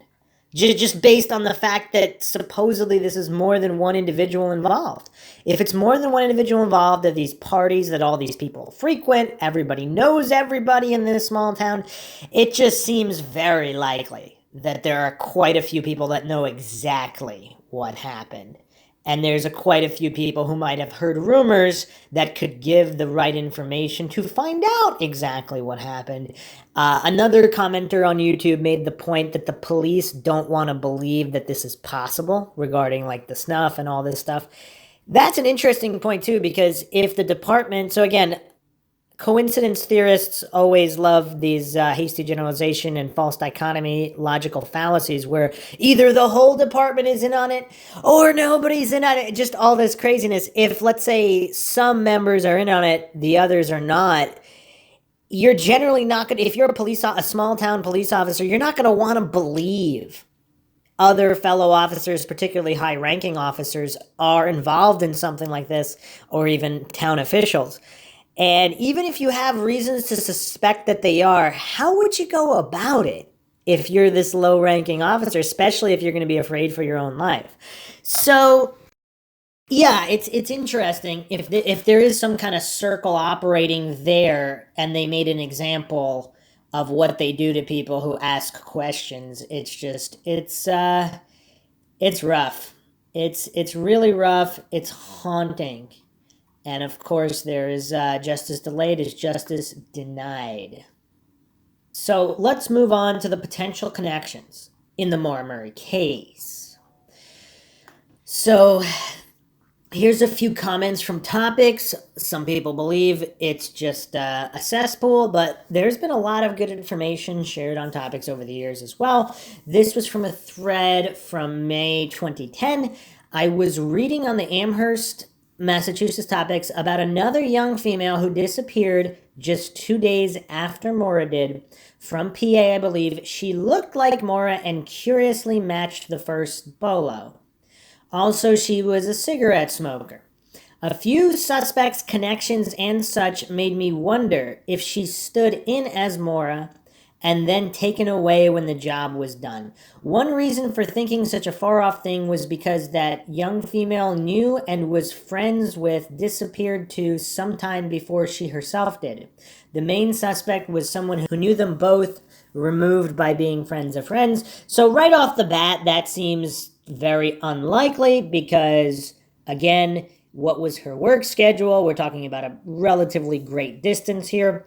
Speaker 1: Just based on the fact that supposedly this is more than one individual involved. If it's more than one individual involved at these parties that all these people frequent, everybody knows everybody in this small town, it just seems very likely that there are quite a few people that know exactly what happened. And there's quite a few people who might have heard rumors that could give the right information to find out exactly what happened. Another commenter on YouTube made the point that the police don't want to believe that this is possible regarding like the snuff and all this stuff. That's an interesting point too, because if the department, so again, coincidence theorists always love these hasty generalization and false dichotomy logical fallacies where either the whole department is in on it or nobody's in on it. Just all this craziness. If, let's say, some members are in on it, the others are not, you're generally not going to, if you're a small town police officer, you're not going to want to believe other fellow officers, particularly high ranking officers, are involved in something like this, or even town officials. And even if you have reasons to suspect that they are, how would you go about it if you're this low ranking officer, especially if you're going to be afraid for your own life? So, yeah, it's interesting if there is some kind of circle operating there and they made an example of what they do to people who ask questions. It's rough. It's really rough. It's haunting. And of course, there is justice delayed is justice denied. So let's move on to the potential connections in the Maura Murray case. So here's a few comments from topics. Some people believe it's just a cesspool, but there's been a lot of good information shared on topics over the years as well. This was from a thread from May 2010. I was reading on the Amherst, Massachusetts topics about another young female who disappeared just 2 days after Maura did from PA, I believe. She looked like Maura and curiously matched the first bolo. Also, she was a cigarette smoker. A few suspects' connections and such made me wonder if she stood in as Maura and then taken away when the job was done. One reason for thinking such a far-off thing was because that young female knew and was friends with disappeared to sometime before she herself did. The main suspect was someone who knew them both, removed by being friends of friends. So right off the bat, that seems very unlikely because, again, what was her work schedule? We're talking about a relatively great distance here.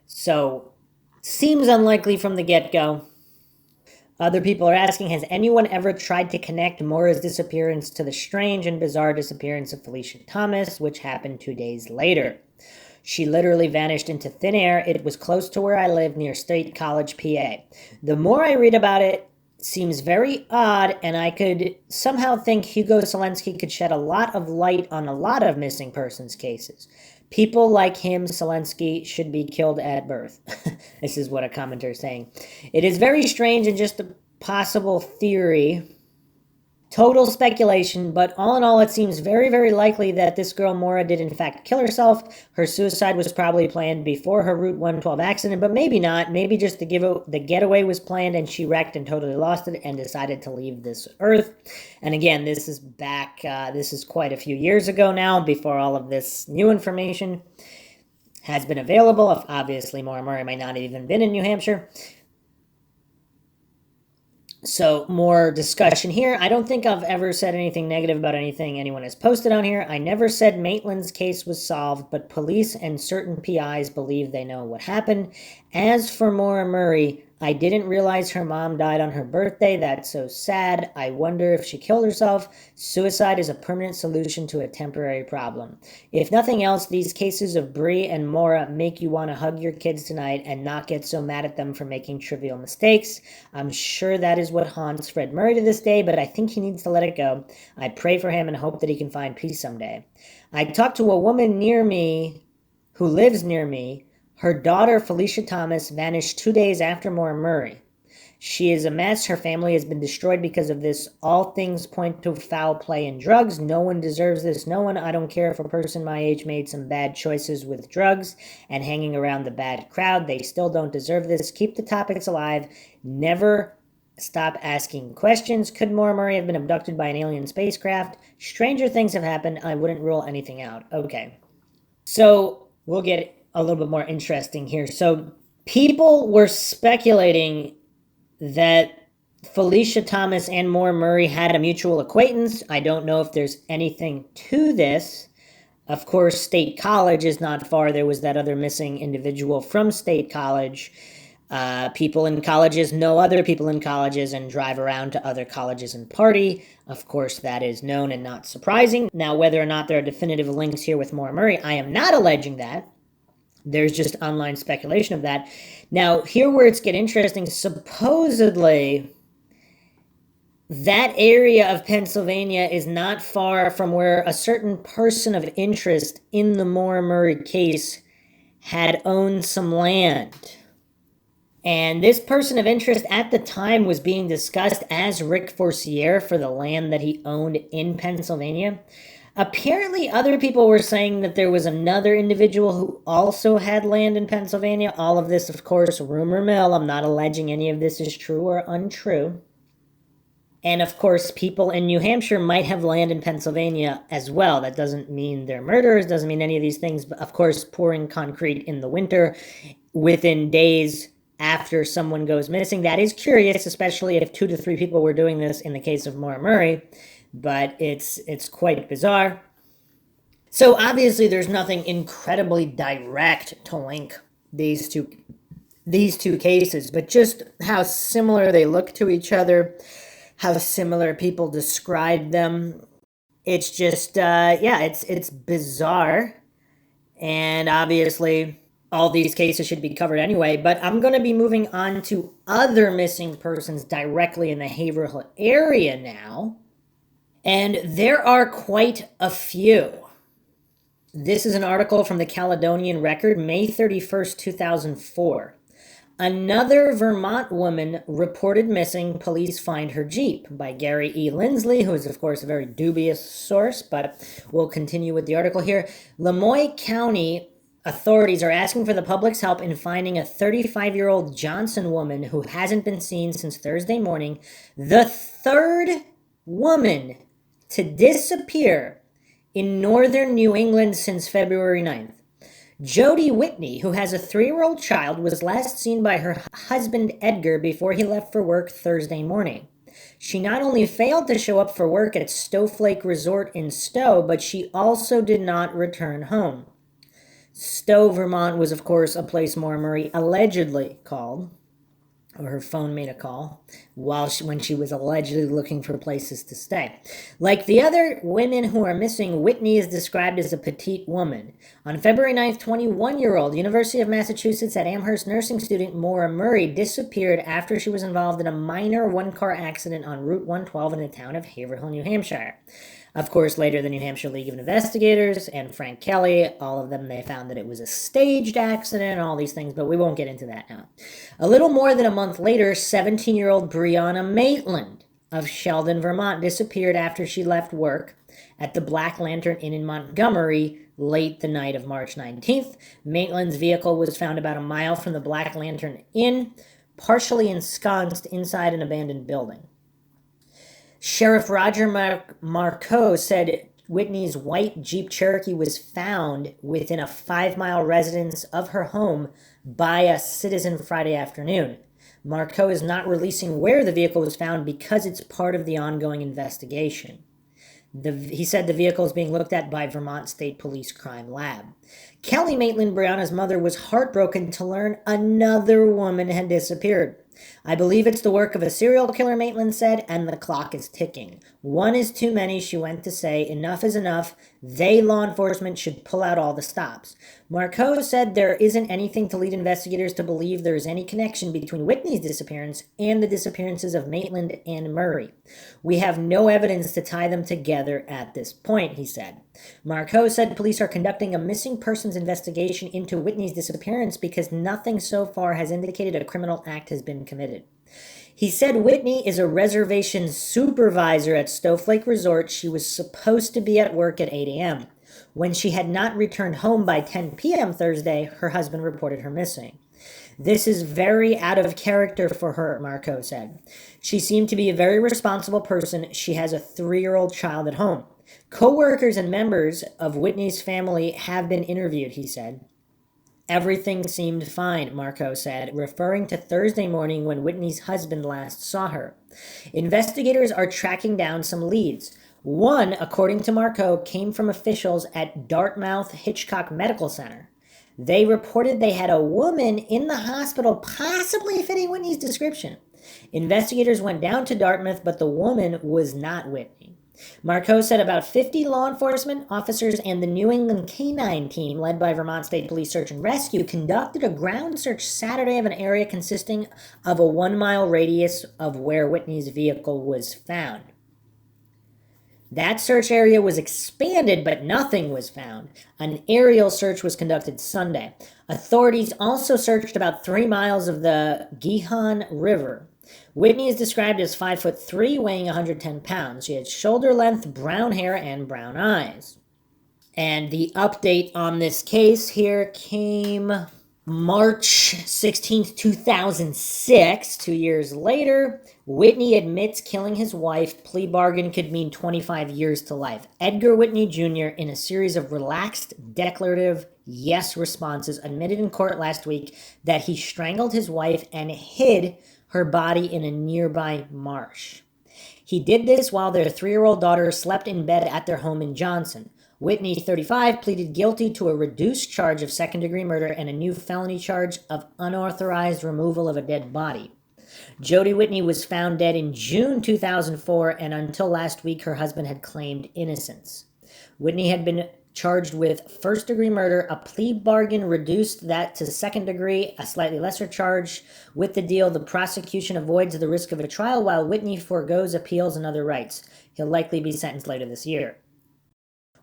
Speaker 1: So seems unlikely from the get-go. Other people are asking, has anyone ever tried to connect Maura's disappearance to the strange and bizarre disappearance of Felicia Thomas, which happened 2 days later? She literally vanished into thin air. It was close to where I live near State College, PA. The more I read about it, seems very odd, and I could somehow think Hugo Selensky could shed a lot of light on a lot of missing persons cases. People like him, Selensky, should be killed at birth. This is what a commenter is saying. It is very strange and just a possible theory. Total speculation, but all in all, it seems very, very likely that this girl, Maura, did in fact kill herself. Her suicide was probably planned before her Route 112 accident, but maybe not. Maybe just the getaway was planned and she wrecked and totally lost it and decided to leave this earth. And again, this is this is quite a few years ago now, before all of this new information has been available. Obviously, Maura Murray might not have even been in New Hampshire. So more discussion here. I don't think I've ever said anything negative about anything anyone has posted on here. I never said Maitland's case was solved, but police and certain PIs believe they know what happened. As for Maura Murray, I didn't realize her mom died on her birthday. That's so sad. I wonder if she killed herself. Suicide is a permanent solution to a temporary problem. If nothing else, these cases of Bree and Maura make you want to hug your kids tonight and not get so mad at them for making trivial mistakes. I'm sure that is what haunts Fred Murray to this day, but I think he needs to let it go. I pray for him and hope that he can find peace someday. I talked to a woman near me who lives near me. Her daughter, Felicia Thomas, vanished 2 days after Maura Murray. She is a mess. Her family has been destroyed because of this. All things point to foul play and drugs. No one deserves this. No one. I don't care if a person my age made some bad choices with drugs and hanging around the bad crowd. They still don't deserve this. Keep the topics alive. Never stop asking questions. Could Maura Murray have been abducted by an alien spacecraft? Stranger things have happened. I wouldn't rule anything out. Okay. So we'll get a little bit more interesting here. So people were speculating that Felicia Thomas and Maura Murray had a mutual acquaintance. I don't know if there's anything to this. Of course, State College is not far. There was that other missing individual from State College. People in colleges know other people in colleges and drive around to other colleges and party. Of course, that is known and not surprising. Now, whether or not there are definitive links here with Maura Murray, I am not alleging that. There's just online speculation of that. Now, here where it's getting interesting, supposedly that area of Pennsylvania is not far from where a certain person of interest in the Maura Murray case had owned some land. And this person of interest at the time was being discussed as Rick Forcier for the land that he owned in Pennsylvania. Apparently, other people were saying that there was another individual who also had land in Pennsylvania. All of this, of course, rumor mill. I'm not alleging any of this is true or untrue. And of course, people in New Hampshire might have land in Pennsylvania as well. That doesn't mean they're murderers, doesn't mean any of these things. But of course, pouring concrete in the winter within days after someone goes missing, that is curious, especially if 2 to 3 people were doing this in the case of Maura Murray. But it's quite bizarre. So obviously, there's nothing incredibly direct to link these two cases, but just how similar they look to each other, how similar people describe them. It's just, it's bizarre. And obviously, all these cases should be covered anyway. But I'm going to be moving on to other missing persons directly in the Haverhill area now. And there are quite a few. This is an article from the Caledonian Record, May 31st, 2004. Another Vermont woman reported missing. Police find her Jeep, by Gary E. Lindsley, who is, of course, a very dubious source, but we'll continue with the article here. Lemoyne County authorities are asking for the public's help in finding a 35-year-old Johnson woman who hasn't been seen since Thursday morning, the third woman to disappear in northern New England since February 9th. Jody Whitney, who has a 3-year-old child, was last seen by her husband Edgar before he left for work Thursday morning. She not only failed to show up for work at Snowflake Resort in Stowe, but she also did not return home. Stowe, Vermont was, of course, a place Maura Murray allegedly called, or her phone made a call, when she was allegedly looking for places to stay. Like the other women who are missing, Whitney is described as a petite woman. On February 9th, 21-year-old University of Massachusetts at Amherst nursing student Maura Murray disappeared after she was involved in a minor one-car accident on Route 112 in the town of Haverhill, New Hampshire. Of course, later the New Hampshire League of Investigators and Frank Kelly, all of them, they found that it was a staged accident and all these things, but we won't get into that now. A little more than a month later, 17-year-old Brianna Maitland of Sheldon, Vermont, disappeared after she left work at the Black Lantern Inn in Montgomery late the night of March 19th. Maitland's vehicle was found about a mile from the Black Lantern Inn, partially ensconced inside an abandoned building. Sheriff Roger Marcoux said Whitney's white Jeep Cherokee was found within a 5-mile radius of her home by a citizen Friday afternoon. Marcoux is not releasing where the vehicle was found because it's part of the ongoing investigation. He said the vehicle is being looked at by Vermont State Police Crime Lab. Kelly Maitland, Brianna's mother, was heartbroken to learn another woman had disappeared. I believe it's the work of a serial killer, Maitland said, and the clock is ticking. One is too many, she went to say. Enough is enough. They, law enforcement, should pull out all the stops. Marcoux said there isn't anything to lead investigators to believe there is any connection between Whitney's disappearance and the disappearances of Maitland and Murray. We have no evidence to tie them together at this point, he said. Marcoux said police are conducting a missing persons investigation into Whitney's disappearance because nothing so far has indicated a criminal act has been committed. He said Whitney is a reservation supervisor at Snowflake Resort. She was supposed to be at work at 8 a.m. When she had not returned home by 10 p.m. Thursday, her husband reported her missing. This is very out of character for her, Marcoux said. She seemed to be a very responsible person. She has a 3-year-old child at home. Co-workers and members of Whitney's family have been interviewed, he said. Everything seemed fine, Marcoux said, referring to Thursday morning when Whitney's husband last saw her. Investigators are tracking down some leads. One, according to Marcoux, came from officials at Dartmouth Hitchcock Medical Center. They reported they had a woman in the hospital possibly fitting Whitney's description. Investigators went down to Dartmouth, but the woman was not Whitney. Marcoux said about 50 law enforcement officers and the New England Canine Team, led by Vermont State Police Search and Rescue, conducted a ground search Saturday of an area consisting of a 1-mile radius of where Whitney's vehicle was found. That search area was expanded, but nothing was found. An aerial search was conducted Sunday. Authorities also searched about 3 miles of the Gihon River. Whitney is described as 5'3", weighing 110 pounds. She had shoulder-length brown hair and brown eyes. And the update on this case here came March 16th, 2006, 2 years later. Whitney admits killing his wife. Plea bargain could mean 25 years to life. Edgar Whitney Jr., in a series of relaxed, declarative yes responses, admitted in court last week that he strangled his wife and hid her body in a nearby marsh. He did this while their 3-year-old daughter slept in bed at their home in Johnson. Whitney, 35, pleaded guilty to a reduced charge of second-degree murder and a new felony charge of unauthorized removal of a dead body. Jody Whitney was found dead in June 2004, and until last week, her husband had claimed innocence. Whitney had been charged with first-degree murder. A plea bargain reduced that to second degree, a slightly lesser charge. With the deal, the prosecution avoids the risk of a trial while Whitney forgoes appeals and other rights. He'll likely be sentenced later this year.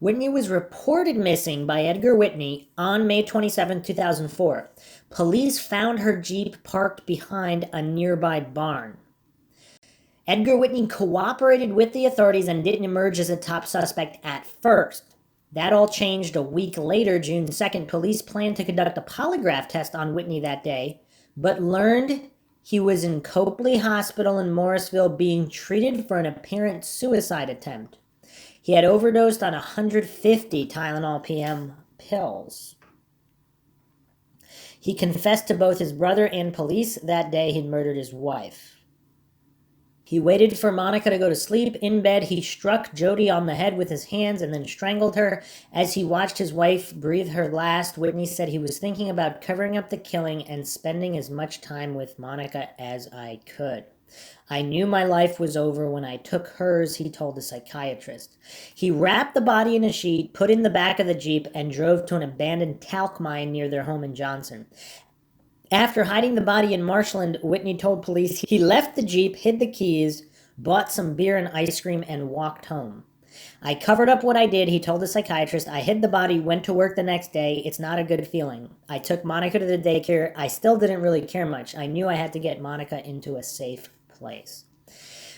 Speaker 1: Whitney was reported missing by Edgar Whitney on May 27, 2004. Police found her Jeep parked behind a nearby barn. Edgar Whitney cooperated with the authorities and didn't emerge as a top suspect at first. That all changed a week later, June 2nd. Police planned to conduct a polygraph test on Whitney that day, but learned he was in Copley Hospital in Morrisville being treated for an apparent suicide attempt. He had overdosed on 150 Tylenol PM pills. He confessed to both his brother and police that day he'd murdered his wife. He waited for Monica to go to sleep. In bed, he struck Jody on the head with his hands and then strangled her. As he watched his wife breathe her last, Whitney said he was thinking about covering up the killing and spending as much time with Monica as I could. I knew my life was over when I took hers, he told the psychiatrist. He wrapped the body in a sheet, put it in the back of the Jeep, and drove to an abandoned talc mine near their home in Johnson. After hiding the body in Marshland, Whitney told police he left the Jeep, hid the keys, bought some beer and ice cream, and walked home. I covered up what I did, he told the psychiatrist. I hid the body, went to work the next day. It's not a good feeling. I took Monica to the daycare. I still didn't really care much. I knew I had to get Monica into a safe place.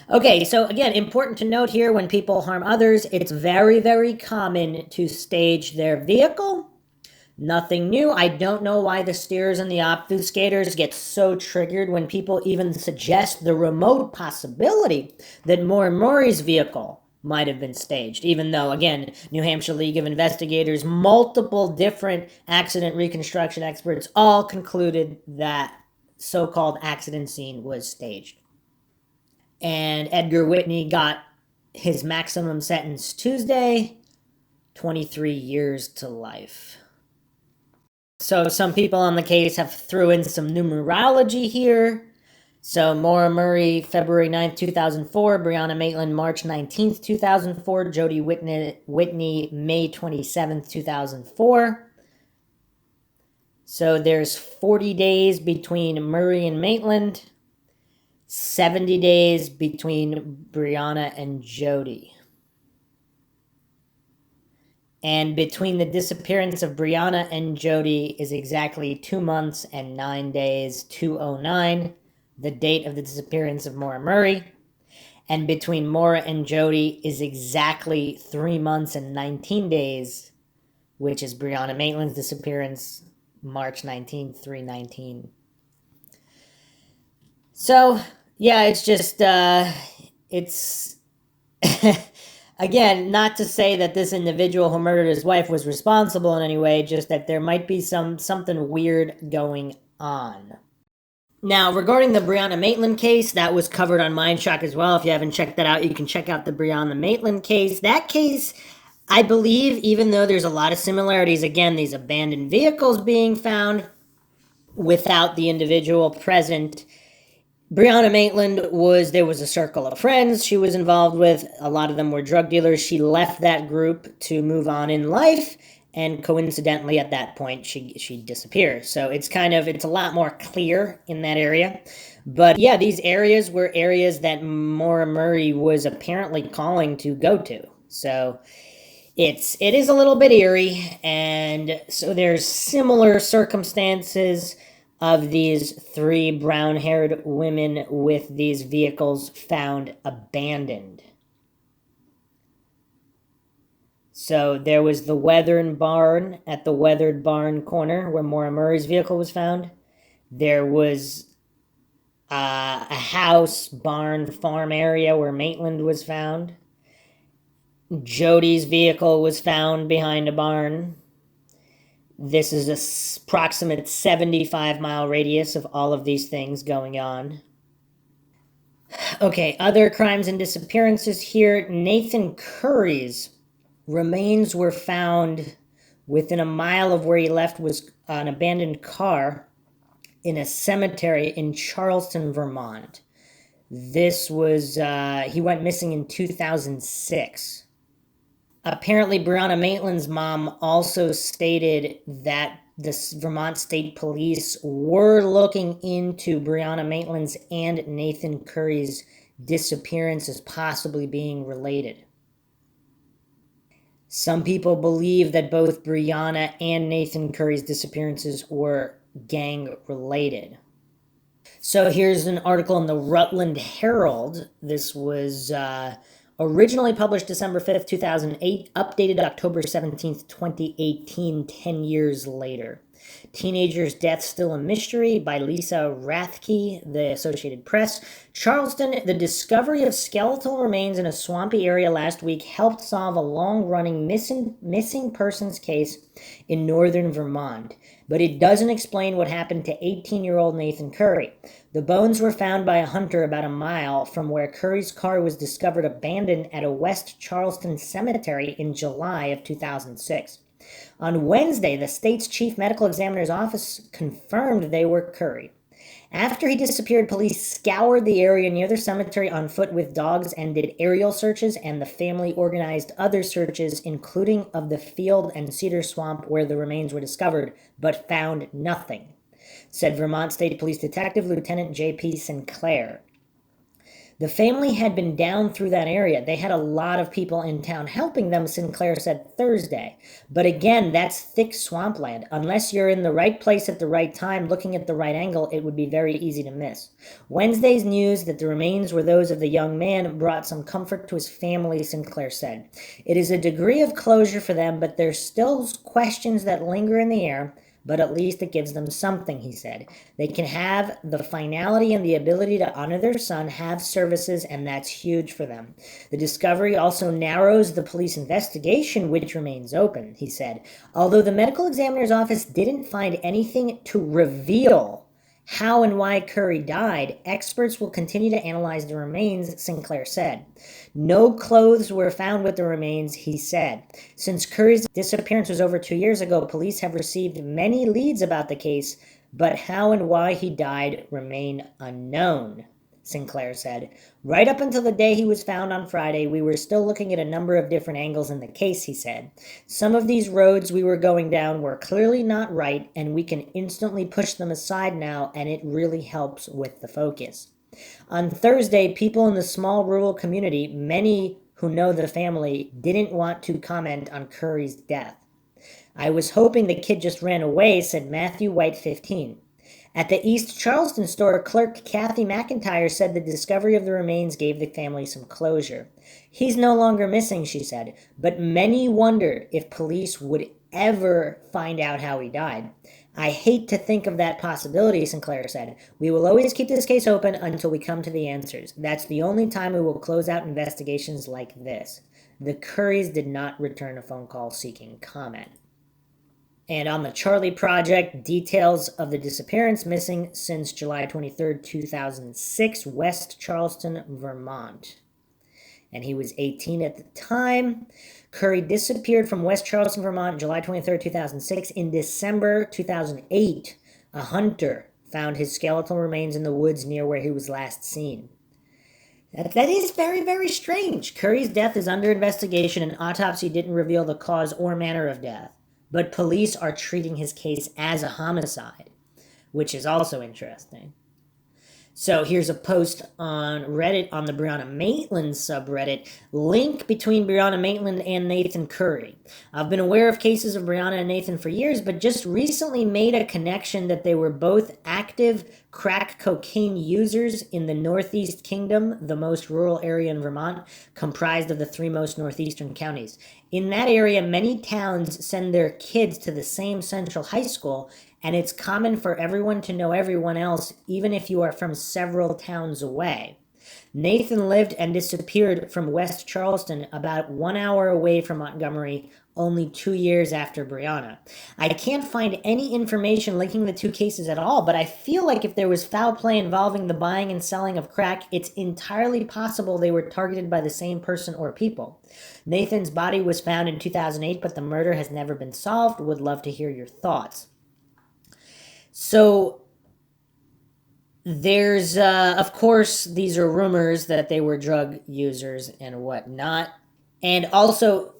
Speaker 1: Okay, so again, important to note here, when people harm others, it's very, very common to stage their vehicle. Nothing new. I don't know why the steers and the obfuscators get so triggered when people even suggest the remote possibility that Maura Murray's vehicle might have been staged, even though, again, New Hampshire League of Investigators, multiple different accident reconstruction experts all concluded that so-called accident scene was staged. And Edgar Whitney got his maximum sentence Tuesday, 23 years to life. So some people on the case have threw in some numerology here. So Maura Murray, February 9th, 2004. Brianna Maitland, March 19th, 2004. Jody Whitney, May 27th, 2004. So there's 40 days between Murray and Maitland. 70 days between Brianna and Jody. And between the disappearance of Brianna and Jody is exactly 2 months and 9 days, 209, the date of the disappearance of Maura Murray. And between Maura and Jody is exactly 3 months and 19 days, which is Brianna Maitland's disappearance, March 19th, 319. So, yeah, it's just, it's... Again, not to say that this individual who murdered his wife was responsible in any way, just that there might be something weird going on. Now, regarding the Brianna Maitland case, that was covered on Mindshock as well. If you haven't checked that out, you can check out the Brianna Maitland case. That case, I believe, even though there's a lot of similarities, again, these abandoned vehicles being found without the individual present, Brianna Maitland there was a circle of friends she was involved with. A lot of them were drug dealers. She left that group to move on in life, and coincidentally at that point she disappears. So it's a lot more clear in that area. But yeah, these areas were areas that Maura Murray was apparently calling to go to. So it is a little bit eerie, and so there's similar circumstances of these three brown-haired women with these vehicles found abandoned. So there was the Weathered Barn at the Weathered Barn corner where Maura Murray's vehicle was found. There was a house, barn, farm area where Maitland was found. Jody's vehicle was found behind a barn. This is a approximate 75-mile radius of all of these things going on. Okay, other crimes and disappearances here. Nathan Curry's remains were found within a mile of where he left was an abandoned car in a cemetery in Charleston, Vermont. This was, he went missing in 2006. Apparently, Brianna Maitland's mom also stated that the Vermont State Police were looking into Brianna Maitland's and Nathan Curry's disappearance as possibly being related. Some people believe that both Brianna and Nathan Curry's disappearances were gang related. So here's an article in the Rutland Herald. This was originally published December 5th, 2008, updated October 17th, 2018, 10 years later. Teenager's Death Still a Mystery by Lisa Rathke, The Associated Press. Charleston, the discovery of skeletal remains in a swampy area last week helped solve a long-running missing persons case in northern Vermont. But it doesn't explain what happened to 18-year-old Nathan Curry. The bones were found by a hunter about a mile from where Curry's car was discovered abandoned at a West Charleston cemetery in July of 2006. On Wednesday, the state's chief medical examiner's office confirmed they were Curry. After he disappeared, police scoured the area near the cemetery on foot with dogs and did aerial searches, and the family organized other searches, including of the field and cedar swamp where the remains were discovered, but found nothing, said Vermont State Police Detective Lieutenant J.P. Sinclair. The family had been down through that area. They had a lot of people in town helping them, Sinclair said Thursday. But again, that's thick swampland. Unless you're in the right place at the right time, looking at the right angle, it would be very easy to miss. Wednesday's news that the remains were those of the young man brought some comfort to his family, Sinclair said. It is a degree of closure for them, but there's still questions that linger in the air. But at least it gives them something, he said. They can have the finality and the ability to honor their son, have services, and that's huge for them. The discovery also narrows the police investigation, which remains open, he said. Although the medical examiner's office didn't find anything to reveal how and why Curry died, experts will continue to analyze the remains, Sinclair said. No clothes were found with the remains, he said. Since Curry's disappearance was over 2 years ago, police have received many leads about the case, but how and why he died remain unknown, Sinclair said. Right up until the day he was found on Friday, we were still looking at a number of different angles in the case, he said. Some of these roads we were going down were clearly not right, and we can instantly push them aside now, and it really helps with the focus. On Thursday, people in the small rural community, many who know the family, didn't want to comment on Curry's death. I was hoping the kid just ran away, said Matthew White, 15. At the East Charleston store, clerk Kathy McIntyre said the discovery of the remains gave the family some closure. He's no longer missing, she said, but many wondered if police would ever find out how he died. I hate to think of that possibility, Sinclair said. We will always keep this case open until we come to the answers. That's the only time we will close out investigations like this. The Currys did not return a phone call seeking comment. And on the Charlie Project, details of the disappearance missing since July 23, 2006, West Charleston, Vermont. And he was 18 at the time. Curry disappeared from West Charleston, Vermont, July 23, 2006. In December 2008, a hunter found his skeletal remains in the woods near where he was last seen. That is very, very strange. Curry's death is under investigation. An autopsy didn't reveal the cause or manner of death, but police are treating his case as a homicide, which is also interesting. So here's a post on Reddit on the Brianna Maitland subreddit. Link between Brianna Maitland and Nathan Curry. I've been aware of cases of Brianna and Nathan for years, but just recently made a connection that they were both active crack cocaine users in the Northeast Kingdom, the most rural area in Vermont, comprised of the 3 most northeastern counties. In that area, many towns send their kids to the same central high school, and it's common for everyone to know everyone else, even if you are from several towns away. Nathan lived and disappeared from West Charleston, about 1 hour away from Montgomery, only 2 years after Brianna. I can't find any information linking the 2 cases at all, but I feel like if there was foul play involving the buying and selling of crack, it's entirely possible they were targeted by the same person or people. Nathan's body was found in 2008, but the murder has never been solved. Would love to hear your thoughts. So there's, of course, these are rumors that they were drug users and whatnot. And also,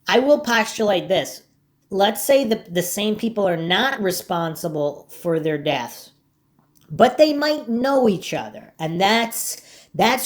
Speaker 1: I will postulate this. Let's say the same people are not responsible for their deaths, but they might know each other. And that's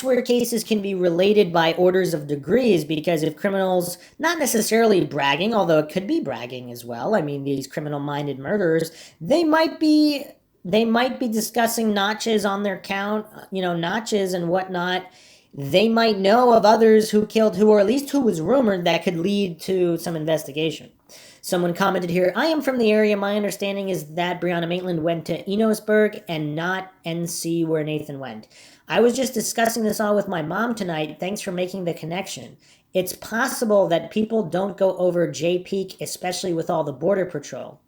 Speaker 1: where cases can be related by orders of degrees, because if criminals, not necessarily bragging, although it could be bragging as well, I mean, these criminal-minded murderers, they might be discussing notches on their count, notches and whatnot. They might know of others who killed who, or at least who was rumored, that could lead to some investigation. Someone commented here, I am from the area. My understanding is that Brianna Maitland went to Enosburg and not NC where Nathan went. I was just discussing this all with my mom tonight. Thanks for making the connection. It's possible that people don't go over J Peak, especially with all the border patrol.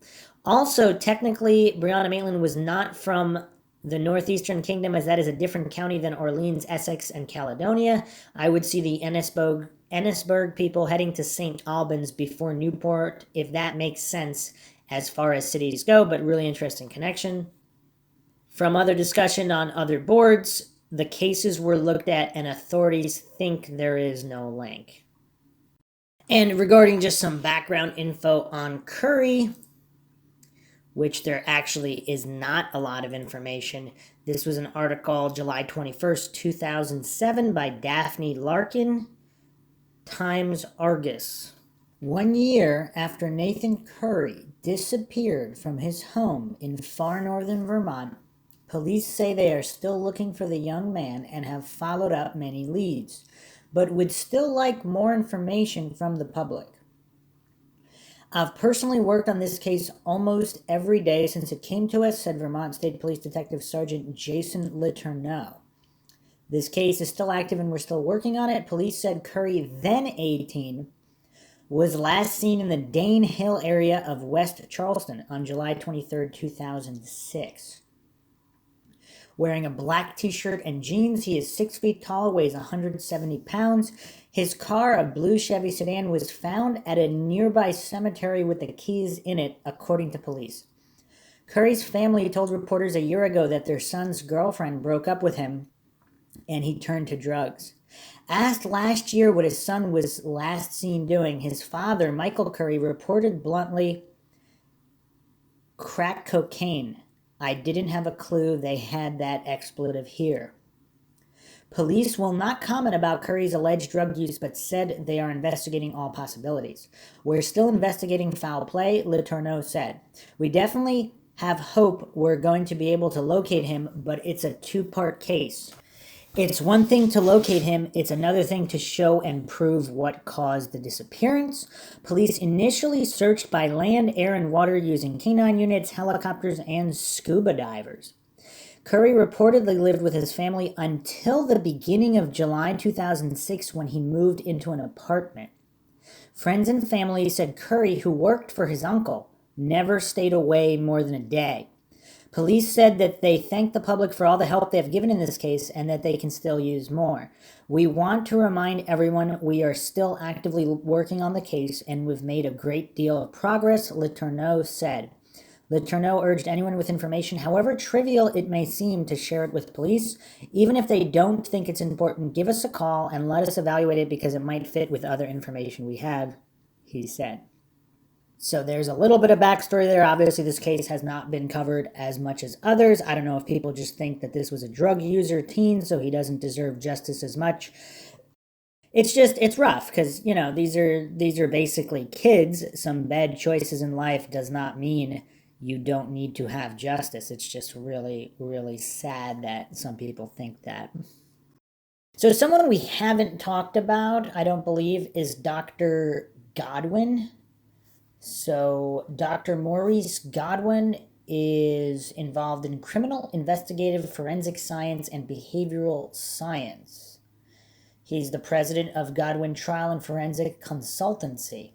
Speaker 1: Also, technically, Brianna Maitland was not from the Northeastern Kingdom, as that is a different county than Orleans, Essex, and Caledonia. I would see the Ennisburg people heading to St. Albans before Newport, if that makes sense as far as cities go, but really interesting connection. From other discussion on other boards, the cases were looked at and authorities think there is no link. And regarding just some background info on Curry, which there actually is not a lot of information. This was an article July 21st, 2007 by Daphne Larkin, Times Argus. 1 year after Nathan Curry disappeared from his home in far northern Vermont, police say they are still looking for the young man and have followed up many leads, but would still like more information from the public. I've personally worked on this case almost every day since it came to us, said Vermont State Police Detective Sergeant Jason Letourneau. This case is still active and we're still working on it. Police said Curry, then 18, was last seen in the Dane Hill area of West Charleston on July 23, 2006. Wearing a black t-shirt and jeans, he is 6 feet tall, weighs 170 pounds. His car, a blue Chevy sedan, was found at a nearby cemetery with the keys in it, according to police. Curry's family told reporters a year ago that their son's girlfriend broke up with him and he turned to drugs. Asked last year what his son was last seen doing, his father, Michael Curry, reported bluntly, crack cocaine. I didn't have a clue they had that expletive here. Police will not comment about Curry's alleged drug use, but said they are investigating all possibilities. We're still investigating foul play, Letourneau said. We definitely have hope we're going to be able to locate him, but it's a two-part case. It's one thing to locate him, it's another thing to show and prove what caused the disappearance. Police initially searched by land, air, and water using canine units, helicopters, and scuba divers. Curry reportedly lived with his family until the beginning of July 2006 when he moved into an apartment. Friends and family said Curry, who worked for his uncle, never stayed away more than a day. Police said that they thank the public for all the help they have given in this case and that they can still use more. We want to remind everyone we are still actively working on the case and we've made a great deal of progress, Letourneau said. Letourneau urged anyone with information, however trivial it may seem, to share it with police. Even if they don't think it's important, give us a call and let us evaluate it because it might fit with other information we have, he said. So there's a little bit of backstory there. Obviously, this case has not been covered as much as others. I don't know if people just think that this was a drug user teen, so he doesn't deserve justice as much. It's rough because, these are basically kids. Some bad choices in life does not mean you don't need to have justice. It's just really, really sad that some people think that. So someone we haven't talked about, I don't believe, is Dr. Godwin. So Dr. Maurice Godwin is involved in criminal investigative forensic science and behavioral science. He's the president of Godwin Trial and Forensic Consultancy,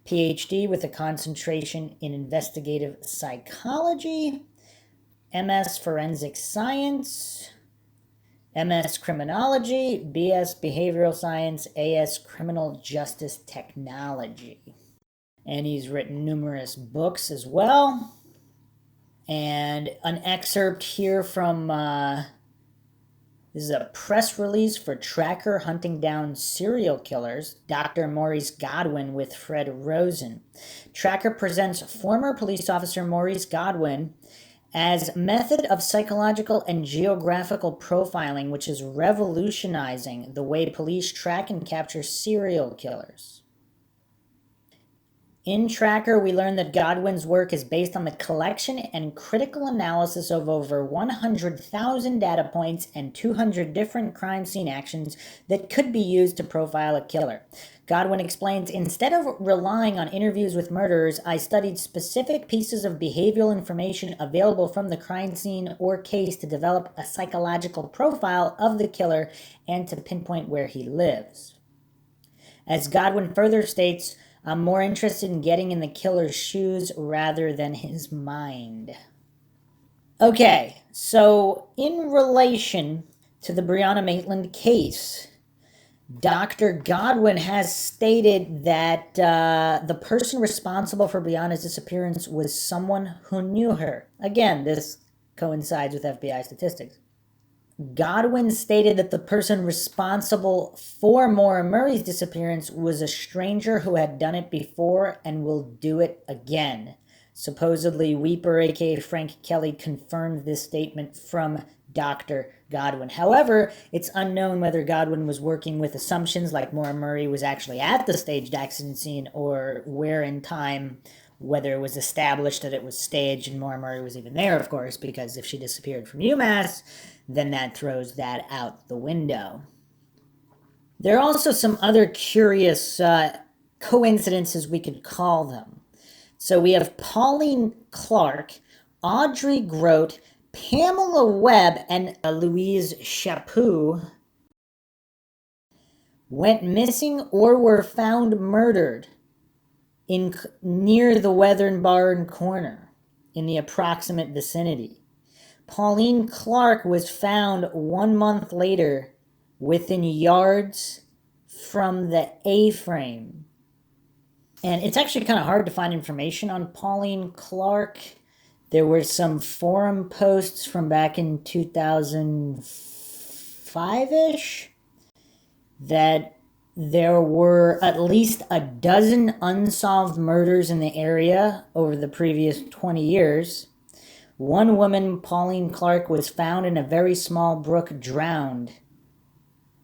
Speaker 1: PhD with a concentration in investigative psychology, MS Forensic Science, MS Criminology, BS Behavioral Science, AS Criminal Justice Technology. And he's written numerous books as well. And an excerpt here from this is a press release for Tracker Hunting Down Serial Killers, Dr. Maurice Godwin with Fred Rosen. Tracker presents former police officer Maurice Godwin as method of psychological and geographical profiling, which is revolutionizing the way police track and capture serial killers. In Tracker, we learn that Godwin's work is based on the collection and critical analysis of over 100,000 data points and 200 different crime scene actions that could be used to profile a killer. Godwin explains, instead of relying on interviews with murderers, I studied specific pieces of behavioral information available from the crime scene or case to develop a psychological profile of the killer and to pinpoint where he lives. As Godwin further states, I'm more interested in getting in the killer's shoes rather than his mind. Okay, so in relation to the Breonna Maitland case, Dr. Godwin has stated that the person responsible for Breonna's disappearance was someone who knew her. Again, this coincides with FBI statistics. Godwin stated that the person responsible for Maura Murray's disappearance was a stranger who had done it before and will do it again. Supposedly, Weeper, aka Frank Kelly, confirmed this statement from Dr. Godwin. However, it's unknown whether Godwin was working with assumptions like Maura Murray was actually at the staged accident scene or where in time, whether it was established that it was staged and Maura Murray was even there, of course, because if she disappeared from UMass, then that throws that out the window. There are also some other curious coincidences, we could call them. So we have Pauline Clark, Audrey Grote, Pamela Webb, and Louise Chaput went missing or were found murdered near the Weathern Barn Corner in the approximate vicinity. Pauline Clark was found 1 month later within yards from the A-frame. And it's actually kind of hard to find information on Pauline Clark. There were some forum posts from back in 2005-ish that there were at least a dozen unsolved murders in the area over the previous 20 years. One woman, Pauline Clark, was found in a very small brook drowned.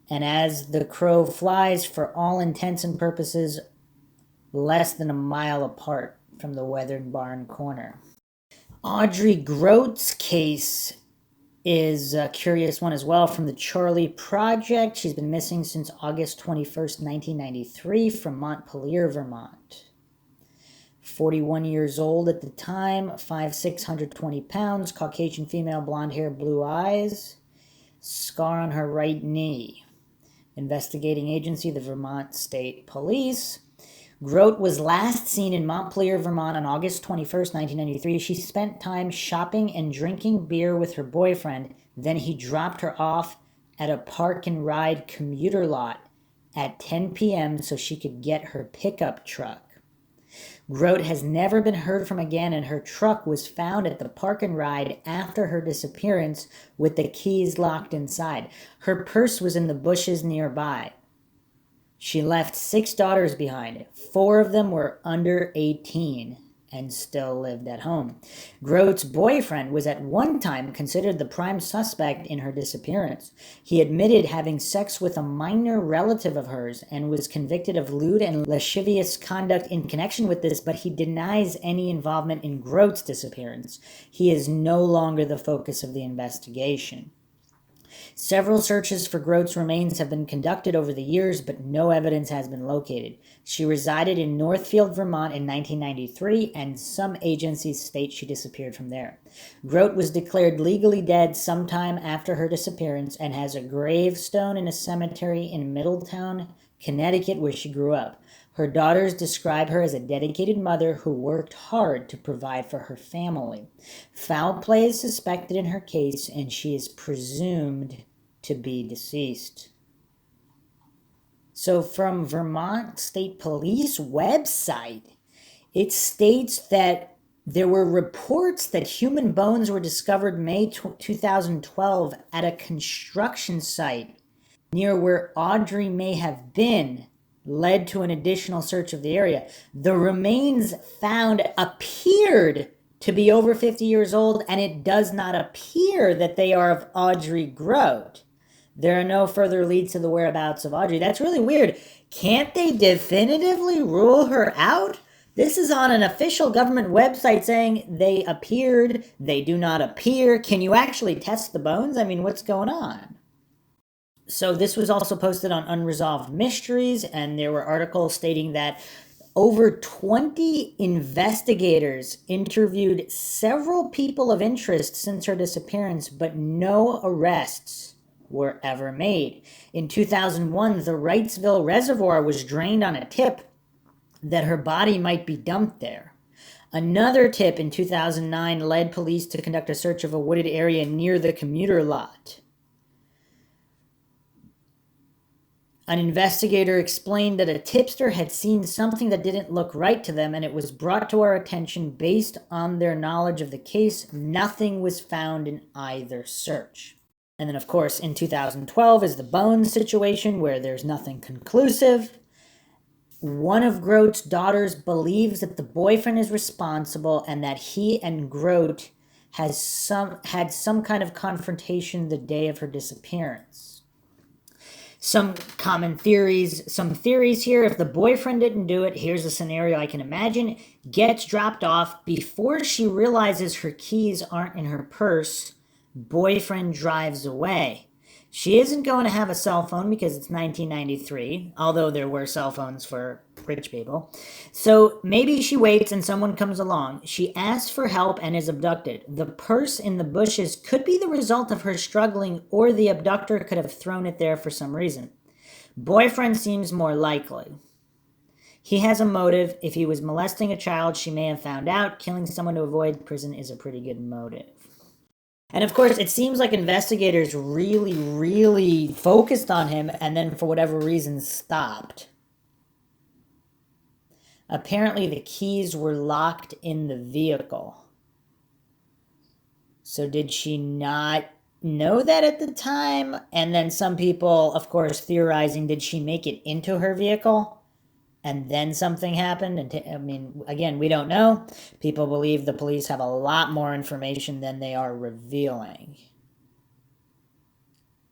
Speaker 1: And as the crow flies, for all intents and purposes, less than a mile apart from the Weathered Barn Corner. Audrey Grote's case is a curious one as well, from the Charlie Project. She's been missing since August 21st, 1993 from Montpelier, Vermont. 41 years old at the time, 5'6", 120 pounds, Caucasian female, blonde hair, blue eyes, scar on her right knee. Investigating agency, the Vermont State Police. Grote was last seen in Montpelier, Vermont on August 21st, 1993. She spent time shopping and drinking beer with her boyfriend. Then he dropped her off at a park and ride commuter lot at 10 p.m. so she could get her pickup truck. Grote has never been heard from again, and her truck was found at the park and ride after her disappearance with the keys locked inside. Her purse was in the bushes nearby. She left 6 daughters behind. 4 of them were under 18 and still lived at home. Grote's boyfriend was at one time considered the prime suspect in her disappearance. He admitted having sex with a minor relative of hers and was convicted of lewd and lascivious conduct in connection with this, but he denies any involvement in Grote's disappearance. He is no longer the focus of the investigation. Several searches for Grote's remains have been conducted over the years, but no evidence has been located. She resided in Northfield, Vermont in 1993, and some agencies state she disappeared from there. Grote was declared legally dead sometime after her disappearance and has a gravestone in a cemetery in Middletown, Connecticut, where she grew up. Her daughters describe her as a dedicated mother who worked hard to provide for her family. Foul play is suspected in her case, and she is presumed to be deceased. So from Vermont State Police website, it states that there were reports that human bones were discovered May 2012 at a construction site near where Audrey may have been, led to an additional search of the area. The remains found appeared to be over 50 years old, and it does not appear that they are of Audrey Grote. There are no further leads to the whereabouts of Audrey. That's really weird. Can't they definitively rule her out? This is on an official government website saying they appeared, they do not appear. Can you actually test the bones? I mean, what's going on? So this was also posted on Unresolved Mysteries, and there were articles stating that over 20 investigators interviewed several people of interest since her disappearance, but no arrests were ever made. In 2001, the Wrightsville Reservoir was drained on a tip that her body might be dumped there. Another tip in 2009 led police to conduct a search of a wooded area near the commuter lot. An investigator explained that a tipster had seen something that didn't look right to them, and it was brought to our attention based on their knowledge of the case. Nothing was found in either search. And then, of course, in 2012 is the bones situation, where there's nothing conclusive. One of Grote's daughters believes that the boyfriend is responsible and that he and Grote had some kind of confrontation the day of her disappearance. Some theories here. If the boyfriend didn't do it, here's a scenario I can imagine. Gets dropped off before she realizes her keys aren't in her purse. Boyfriend drives away. She isn't going to have a cell phone because it's 1993, although there were cell phones for rich people. So maybe she waits and someone comes along. She asks for help and is abducted. The purse in the bushes could be the result of her struggling, or the abductor could have thrown it there for some reason. Boyfriend seems more likely. He has a motive. If he was molesting a child, she may have found out. Killing someone to avoid prison is a pretty good motive. And of course, it seems like investigators really focused on him and then for whatever reason stopped. Apparently the keys were locked in the vehicle. So did she not know that at the time? And then some people, of course, theorizing, did she make it into her vehicle and then something happened? And I mean, again, we don't know. People believe the police have a lot more information than they are revealing.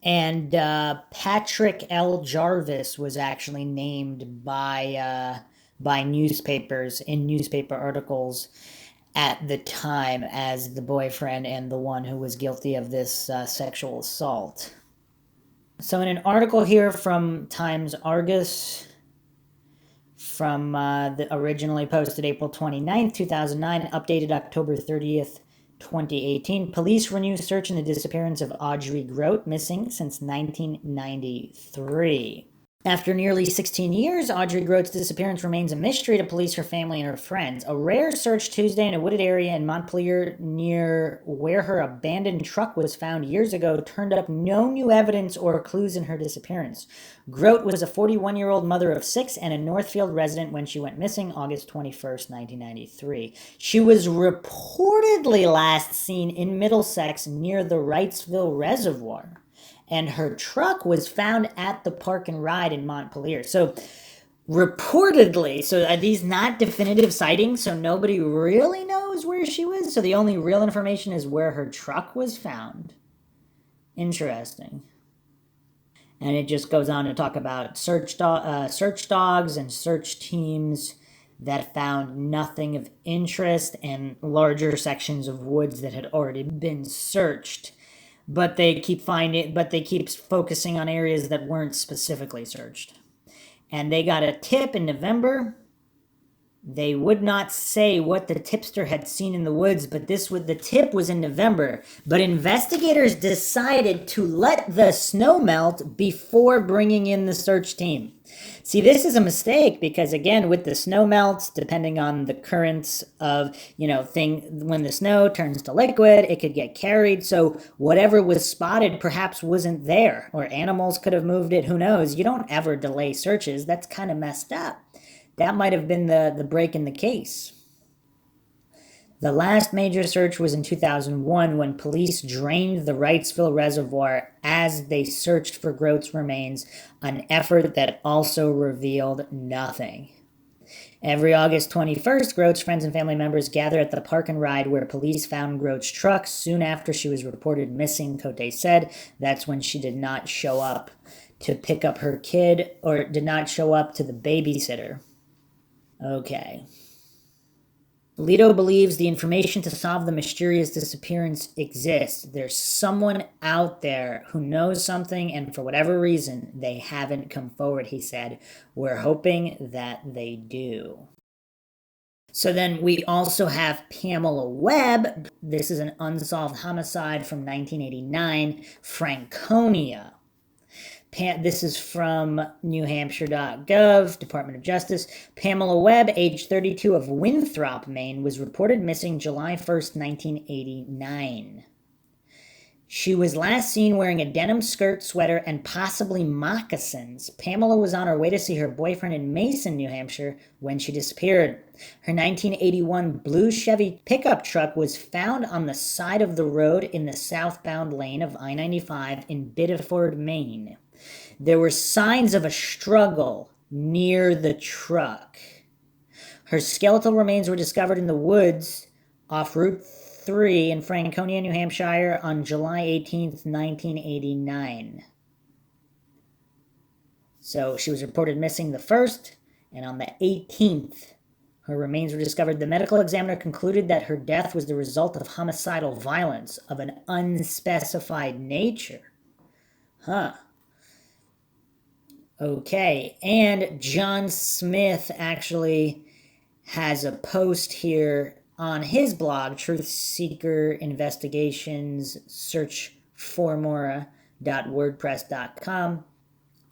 Speaker 1: And Patrick L. Jarvis was actually named by newspapers in newspaper articles at the time as the boyfriend and the one who was guilty of this sexual assault. So in an article here from Times Argus, from the originally posted April 29th, 2009, updated October 30th, 2018. Police renew search in the disappearance of Audrey Grote, missing since 1993. After nearly 16 years, Audrey Grote's disappearance remains a mystery to police, her family, and her friends. A rare search Tuesday in a wooded area in Montpelier near where her abandoned truck was found years ago turned up no new evidence or clues in her disappearance. Grote was a 41-year-old mother of 6 and a Northfield resident when she went missing August 21st, 1993. She was reportedly last seen in Middlesex near the Wrightsville Reservoir, and her truck was found at the Park and Ride in Montpelier. So reportedly, so are these not definitive sightings, so nobody really knows where she was? So the only real information is where her truck was found. Interesting. And it just goes on to talk about search dogs and search teams that found nothing of interest and larger sections of woods that had already been searched. But they keep focusing on areas that weren't specifically searched. And they got a tip in November. They would not say what the tipster had seen in the woods, but the tip was in November. But investigators decided to let the snow melt before bringing in the search team. See, this is a mistake because, again, with the snow melts, depending on the currents of, when the snow turns to liquid, it could get carried. So whatever was spotted perhaps wasn't there, or animals could have moved it. Who knows? You don't ever delay searches. That's kind of messed up. That might have been the break in the case. The last major search was in 2001 when police drained the Wrightsville Reservoir as they searched for Grote's remains, an effort that also revealed nothing. Every August 21st, Grote's friends and family members gather at the Park and Ride where police found Grote's truck soon after she was reported missing, Cote said. That's when she did not show up to pick up her kid, or did not show up to the babysitter. Okay. Leto believes the information to solve the mysterious disappearance exists. There's someone out there who knows something, and for whatever reason, they haven't come forward, he said. We're hoping that they do. So then we also have Pamela Webb. This is an unsolved homicide from 1989, Franconia. This is from newhampshire.gov, Department of Justice. Pamela Webb, age 32, of Winthrop, Maine, was reported missing July 1st, 1989. She was last seen wearing a denim skirt, sweater, and possibly moccasins. Pamela was on her way to see her boyfriend in Mason, New Hampshire, when she disappeared. Her 1981 blue Chevy pickup truck was found on the side of the road in the southbound lane of I-95 in Biddeford, Maine. There were signs of a struggle near the truck. Her skeletal remains were discovered in the woods off Route 3 in Franconia, New Hampshire on July 18th, 1989. So she was reported missing the 1st, and on the 18th, her remains were discovered. The medical examiner concluded that her death was the result of homicidal violence of an unspecified nature. Okay, and John Smith actually has a post here on his blog, Truth Seeker Investigations Search for Maura.wordpress.com,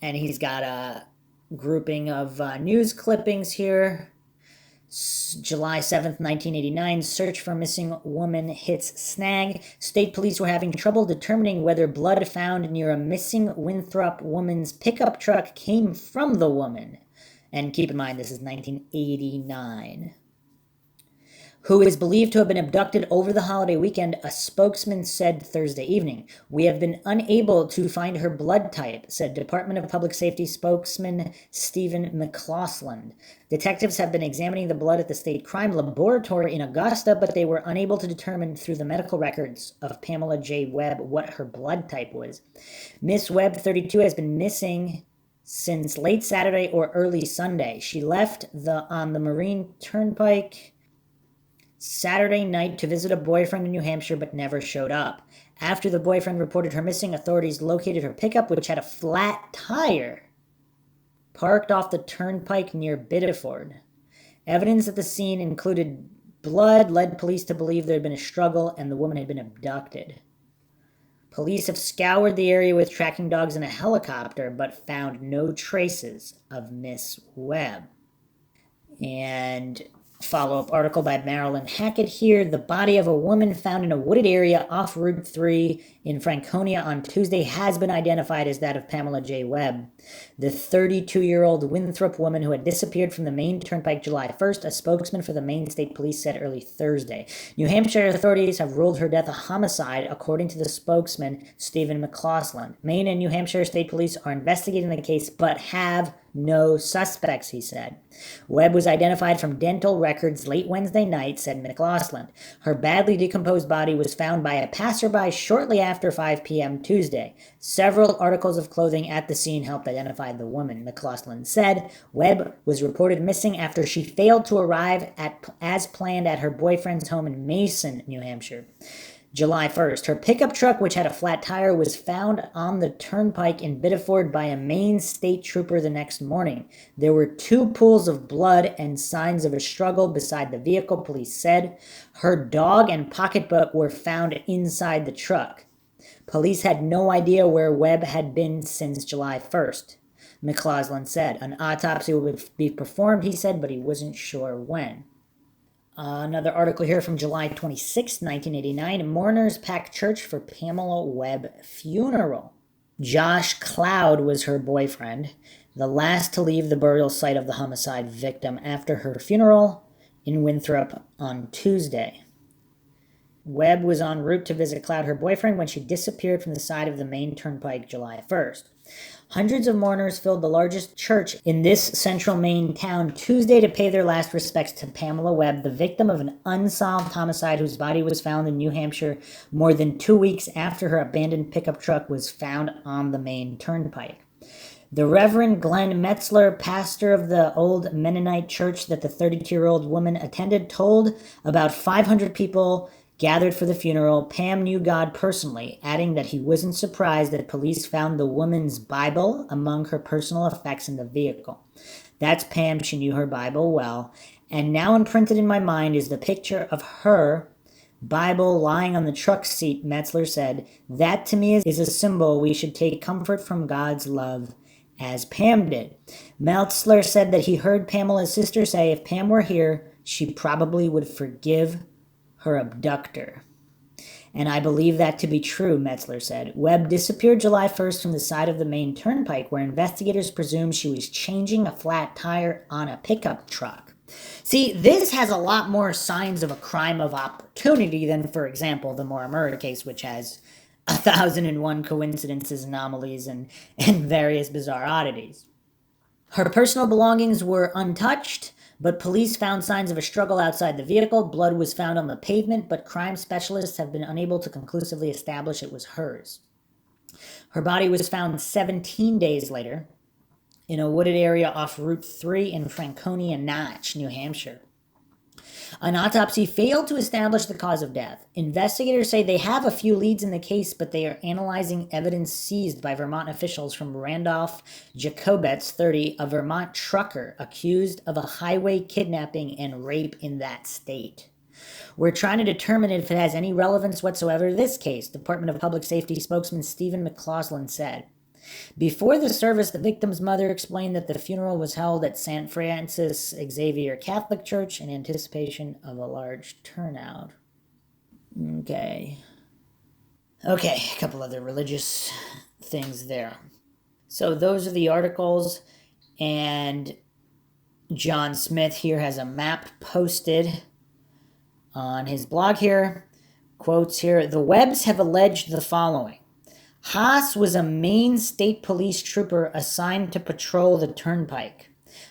Speaker 1: and he's got a grouping of news clippings here. July 7th, 1989, search for missing woman hits snag. State police were having trouble determining whether blood found near a missing Winthrop woman's pickup truck came from the woman. And keep in mind, this is 1989. Who is believed to have been abducted over the holiday weekend, a spokesman said Thursday evening. We have been unable to find her blood type, said Department of Public Safety spokesman Stephen McLaughlin. Detectives have been examining the blood at the State Crime Laboratory in Augusta, but they were unable to determine through the medical records of Pamela J. Webb what her blood type was. Miss Webb, 32, has been missing since late Saturday or early Sunday. She left on the Marine Turnpike Saturday night to visit a boyfriend in New Hampshire, but never showed up. After the boyfriend reported her missing, authorities located her pickup, which had a flat tire, parked off the turnpike near Biddeford. Evidence at the scene included blood, led police to believe there had been a struggle and the woman had been abducted. Police have scoured the area with tracking dogs and a helicopter, but found no traces of Miss Webb. And follow-up article by Marilyn Hackett here. The body of a woman found in a wooded area off Route 3 in Franconia on Tuesday has been identified as that of Pamela J. Webb, the 32-year-old Winthrop woman who had disappeared from the Maine Turnpike July 1st, a spokesman for the Maine State Police said early Thursday. New Hampshire authorities have ruled her death a homicide, according to the spokesman, Stephen McLaughlin. Maine and New Hampshire State Police are investigating the case, but have no suspects, he said. Webb was identified from dental records late Wednesday night, said McLaughlin. Her badly decomposed body was found by a passerby shortly after 5 p.m. Tuesday. Several articles of clothing at the scene helped identify the woman, McLaughlin said. Webb was reported missing after she failed to arrive as planned at her boyfriend's home in Mason, New Hampshire. July 1st, her pickup truck, which had a flat tire, was found on the turnpike in Biddeford by a Maine state trooper the next morning. There were 2 pools of blood and signs of a struggle beside the vehicle, police said. Her dog and pocketbook were found inside the truck. Police had no idea where Webb had been since July 1st, McLaughlin said. An autopsy would be performed, he said, but he wasn't sure when. Another article here from July 26, 1989. Mourners pack church for Pamela Webb funeral. Josh Cloud was her boyfriend, the last to leave the burial site of the homicide victim after her funeral in Winthrop on Tuesday. Webb was en route to visit Cloud, her boyfriend, when she disappeared from the side of the Maine Turnpike July 1st. Hundreds of mourners filled the largest church in this central Maine town Tuesday to pay their last respects to Pamela Webb, the victim of an unsolved homicide whose body was found in New Hampshire more than 2 weeks after her abandoned pickup truck was found on the Maine Turnpike. The Reverend Glenn Metzler, pastor of the old Mennonite church that the 32-year-old woman attended, told about 500 people gathered for the funeral. Pam knew God personally, adding that he wasn't surprised that police found the woman's Bible among her personal effects in the vehicle. That's Pam. She knew her Bible well. And now imprinted in my mind is the picture of her Bible lying on the truck seat, Metzler said. That to me is a symbol we should take comfort from God's love, as Pam did. Metzler said that he heard Pamela's sister say if Pam were here, she probably would forgive her abductor. And I believe that to be true, Metzler said. Webb disappeared July 1st from the side of the Maine Turnpike, where investigators presume she was changing a flat tire on a pickup truck. See, this has a lot more signs of a crime of opportunity than, for example, the Maura Murray case, which has 1,001 coincidences, anomalies, and various bizarre oddities. Her personal belongings were untouched, but police found signs of a struggle outside the vehicle. Blood was found on the pavement, but crime specialists have been unable to conclusively establish it was hers. Her body was found 17 days later in a wooded area off Route 3 in Franconia Notch, New Hampshire. An autopsy failed to establish the cause of death. Investigators say they have a few leads in the case, but they are analyzing evidence seized by Vermont officials from Randolph Jacobetz, 30, a Vermont trucker accused of a highway kidnapping and rape in that state. We're trying to determine if it has any relevance whatsoever to this case, Department of Public Safety spokesman Stephen McLaughlin said. Before the service, the victim's mother explained that the funeral was held at St. Francis Xavier Catholic Church in anticipation of a large turnout. Okay, a couple other religious things there. So those are the articles, and John Smith here has a map posted on his blog here. Quotes here, the Webbs have alleged the following. Haas was a Maine State Police trooper assigned to patrol the turnpike.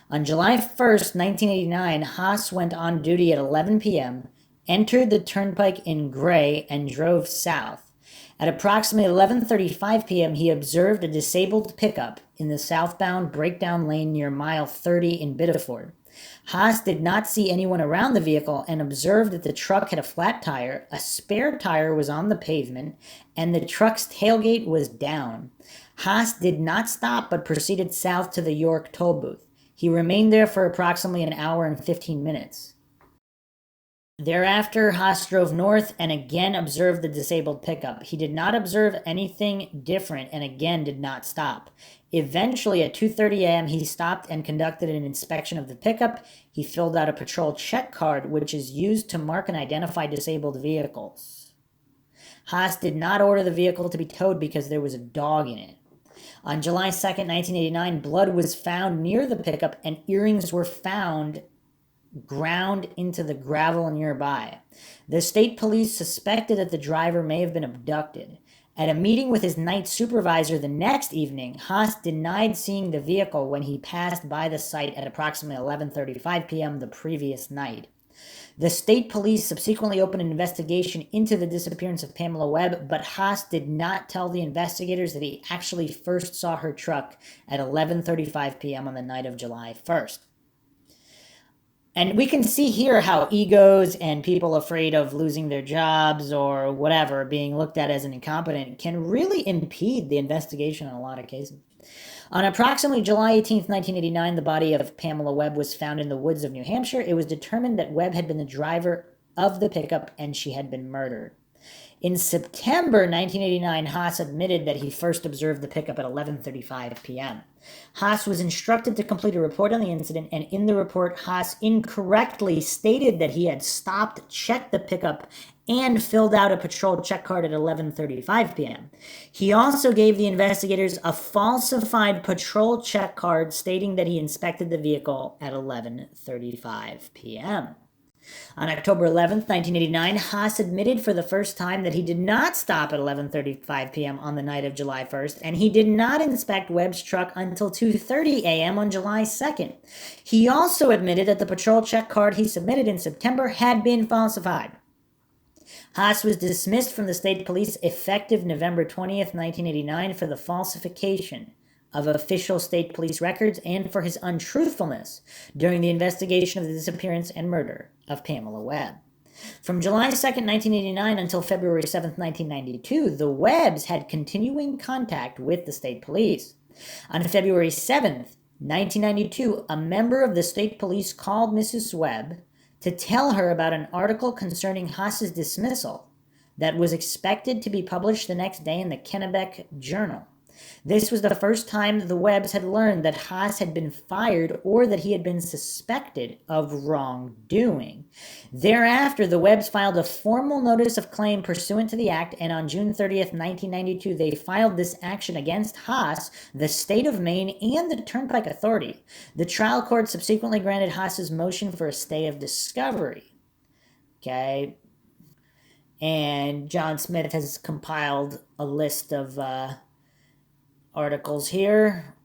Speaker 1: On July 1st, 1989, Haas went on duty at 11 p.m., entered the turnpike in gray, and drove south. At approximately 11:35 p.m., he observed a disabled pickup in the southbound breakdown lane near mile 30 in Biddeford. Haas did not see anyone around the vehicle and observed that the truck had a flat tire, a spare tire was on the pavement, and the truck's tailgate was down. Haas did not stop but proceeded south to the York toll booth. He remained there for approximately an hour and 15 minutes. Thereafter, Haas drove north and again observed the disabled pickup. He did not observe anything different and again did not stop. Eventually, at 2:30 a.m., he stopped and conducted an inspection of the pickup. He filled out a patrol check card, which is used to mark and identify disabled vehicles. Haas did not order the vehicle to be towed because there was a dog in it. On July 2nd, 1989, blood was found near the pickup and earrings were found ground into the gravel nearby. The state police suspected that the driver may have been abducted. At a meeting with his night supervisor the next evening, Haas denied seeing the vehicle when he passed by the site at approximately 11:35 p.m. the previous night. The state police subsequently opened an investigation into the disappearance of Pamela Webb, but Haas did not tell the investigators that he actually first saw her truck at 11:35 p.m. on the night of July 1st. And we can see here how egos and people afraid of losing their jobs or whatever, being looked at as an incompetent, can really impede the investigation in a lot of cases. On approximately July 18th, 1989, the body of Pamela Webb was found in the woods of New Hampshire. It was determined that Webb had been the driver of the pickup and she had been murdered. In September 1989, Haas admitted that he first observed the pickup at 11:35 p.m. Haas was instructed to complete a report on the incident, and in the report, Haas incorrectly stated that he had stopped, checked the pickup, and filled out a patrol check card at 11:35 p.m. He also gave the investigators a falsified patrol check card stating that he inspected the vehicle at 11:35 p.m. On October 11th, 1989, Haas admitted for the first time that he did not stop at 11:35 p.m. on the night of July 1st, and he did not inspect Webb's truck until 2:30 a.m. on July 2nd. He also admitted that the patrol check card he submitted in September had been falsified. Haas was dismissed from the state police effective November 20th, 1989 for the falsification of official state police records and for his untruthfulness during the investigation of the disappearance and murder of Pamela Webb. From July 2nd, 1989 until February 7th, 1992, the Webbs had continuing contact with the state police. On February 7th, 1992, a member of the state police called Mrs. Webb to tell her about an article concerning Haas's dismissal that was expected to be published the next day in the Kennebec Journal. This was the first time the Webbs had learned that Haas had been fired or that he had been suspected of wrongdoing. Thereafter, the Webbs filed a formal notice of claim pursuant to the act, and on June 30th, 1992, they filed this action against Haas, the state of Maine, and the Turnpike Authority. The trial court subsequently granted Haas's motion for a stay of discovery. Okay. And John Smith has compiled a list of articles here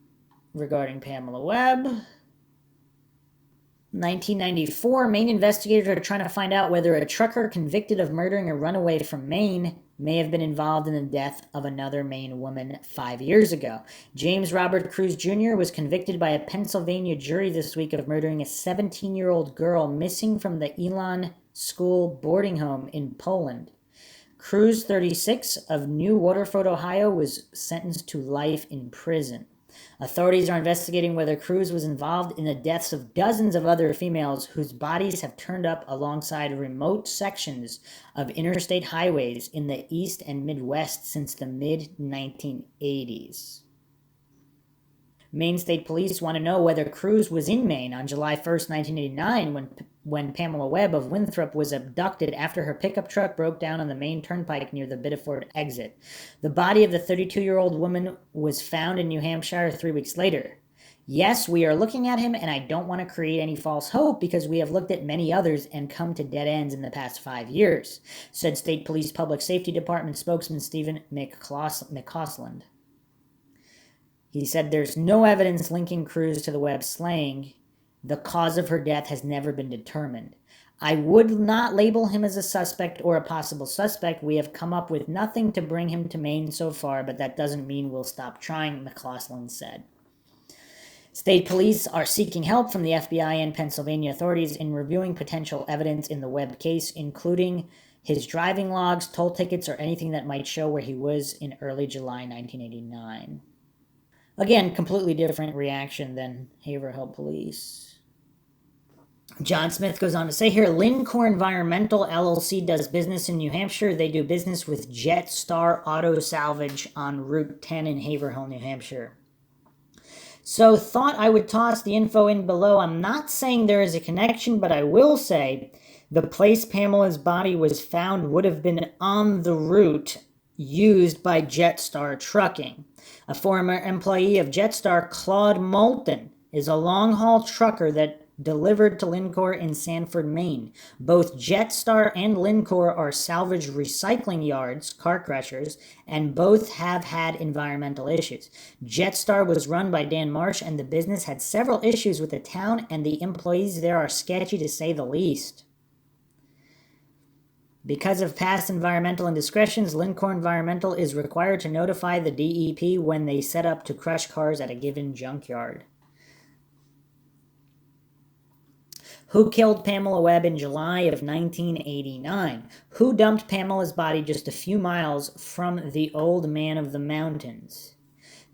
Speaker 1: regarding Pamela Webb. 1994, Maine investigators are trying to find out whether a trucker convicted of murdering a runaway from Maine may have been involved in the death of another Maine woman 5 years ago. James Robert Cruz Jr. was convicted by a Pennsylvania jury this week of murdering a 17-year-old girl missing from the Elon School boarding home in Poland. Cruz, 36, of New Waterford, Ohio, was sentenced to life in prison. Authorities are investigating whether Cruz was involved in the deaths of dozens of other females whose bodies have turned up alongside remote sections of interstate highways in the East and Midwest since the mid-1980s. Maine State Police want to know whether Cruz was in Maine on July 1st, 1989, when Pamela Webb of Winthrop was abducted after her pickup truck broke down on the Maine Turnpike near the Biddeford exit. The body of the 32-year-old woman was found in New Hampshire 3 weeks later. Yes, we are looking at him, and I don't want to create any false hope because we have looked at many others and come to dead ends in the past 5 years, said State Police Public Safety Department spokesman Stephen McCausland. He said there's no evidence linking Cruz to the Webb slaying. The cause of her death has never been determined. I would not label him as a suspect or a possible suspect. We have come up with nothing to bring him to Maine so far, but that doesn't mean we'll stop trying, McCausland said. State police are seeking help from the FBI and Pennsylvania authorities in reviewing potential evidence in the Webb case, including his driving logs, toll tickets, or anything that might show where he was in early July 1989. Again, completely different reaction than Haverhill police. John Smith goes on to say here, Lincore Environmental LLC does business in New Hampshire. They do business with Jetstar Auto Salvage on Route 10 in Haverhill, New Hampshire. So thought I would toss the info in below. I'm not saying there is a connection, but I will say the place Pamela's body was found would have been on the route used by Jetstar Trucking. A former employee of Jetstar, Claude Moulton, is a long-haul trucker that delivered to Lincore in Sanford, Maine. Both Jetstar and Lincore are salvage recycling yards, car crushers, and both have had environmental issues. Jetstar was run by Dan Marsh, and the business had several issues with the town, and the employees there are sketchy to say the least. Because of past environmental indiscretions, Lincore Environmental is required to notify the DEP when they set up to crush cars at a given junkyard. Who killed Pamela Webb in July of 1989? Who dumped Pamela's body just a few miles from the Old Man of the Mountains?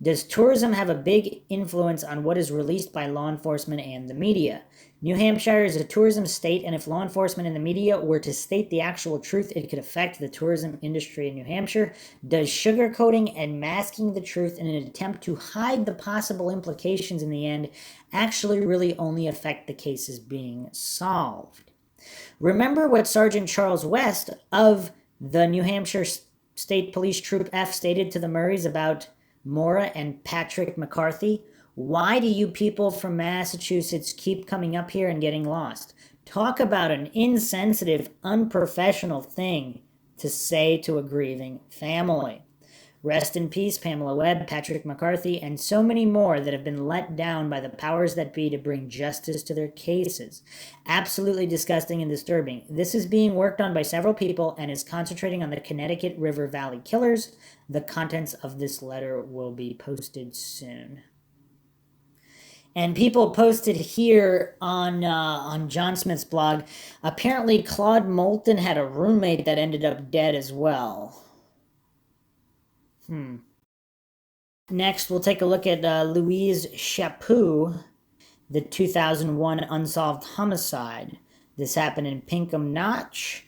Speaker 1: Does tourism have a big influence on what is released by law enforcement and the media? New Hampshire is a tourism state, and if law enforcement and the media were to state the actual truth, it could affect the tourism industry in New Hampshire. Does sugarcoating and masking the truth in an attempt to hide the possible implications in the end actually really only affect the cases being solved? Remember what Sergeant Charles West of the New Hampshire State Police Troop F stated to the Murrays about Maura and Patrick McCarthy? Why do you people from Massachusetts keep coming up here and getting lost? Talk about an insensitive, unprofessional thing to say to a grieving family. Rest in peace, Pamela Webb, Patrick McCarthy, and so many more that have been let down by the powers that be to bring justice to their cases. Absolutely disgusting and disturbing. This is being worked on by several people and is concentrating on the Connecticut River Valley killers. The contents of this letter will be posted soon. And people posted here on John Smith's blog, apparently Claude Moulton had a roommate that ended up dead as well. Next, we'll take a look at Louise Chaput, the 2001 unsolved homicide. This happened in Pinkham Notch.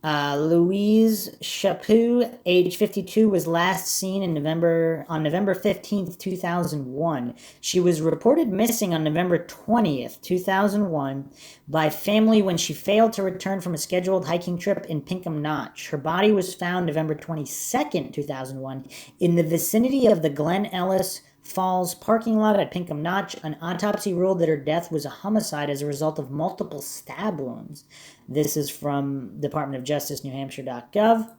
Speaker 1: Louise Chaput, age 52, was last seen on November 15th, 2001. She was reported missing on November 20th, 2001 by family when she failed to return from a scheduled hiking trip in Pinkham Notch. Her body was found November 22nd, 2001 in the vicinity of the Glen Ellis Falls parking lot at Pinkham Notch. An autopsy ruled that her death was a homicide as a result of multiple stab wounds. This is from Department of Justice, NewHampshire.gov.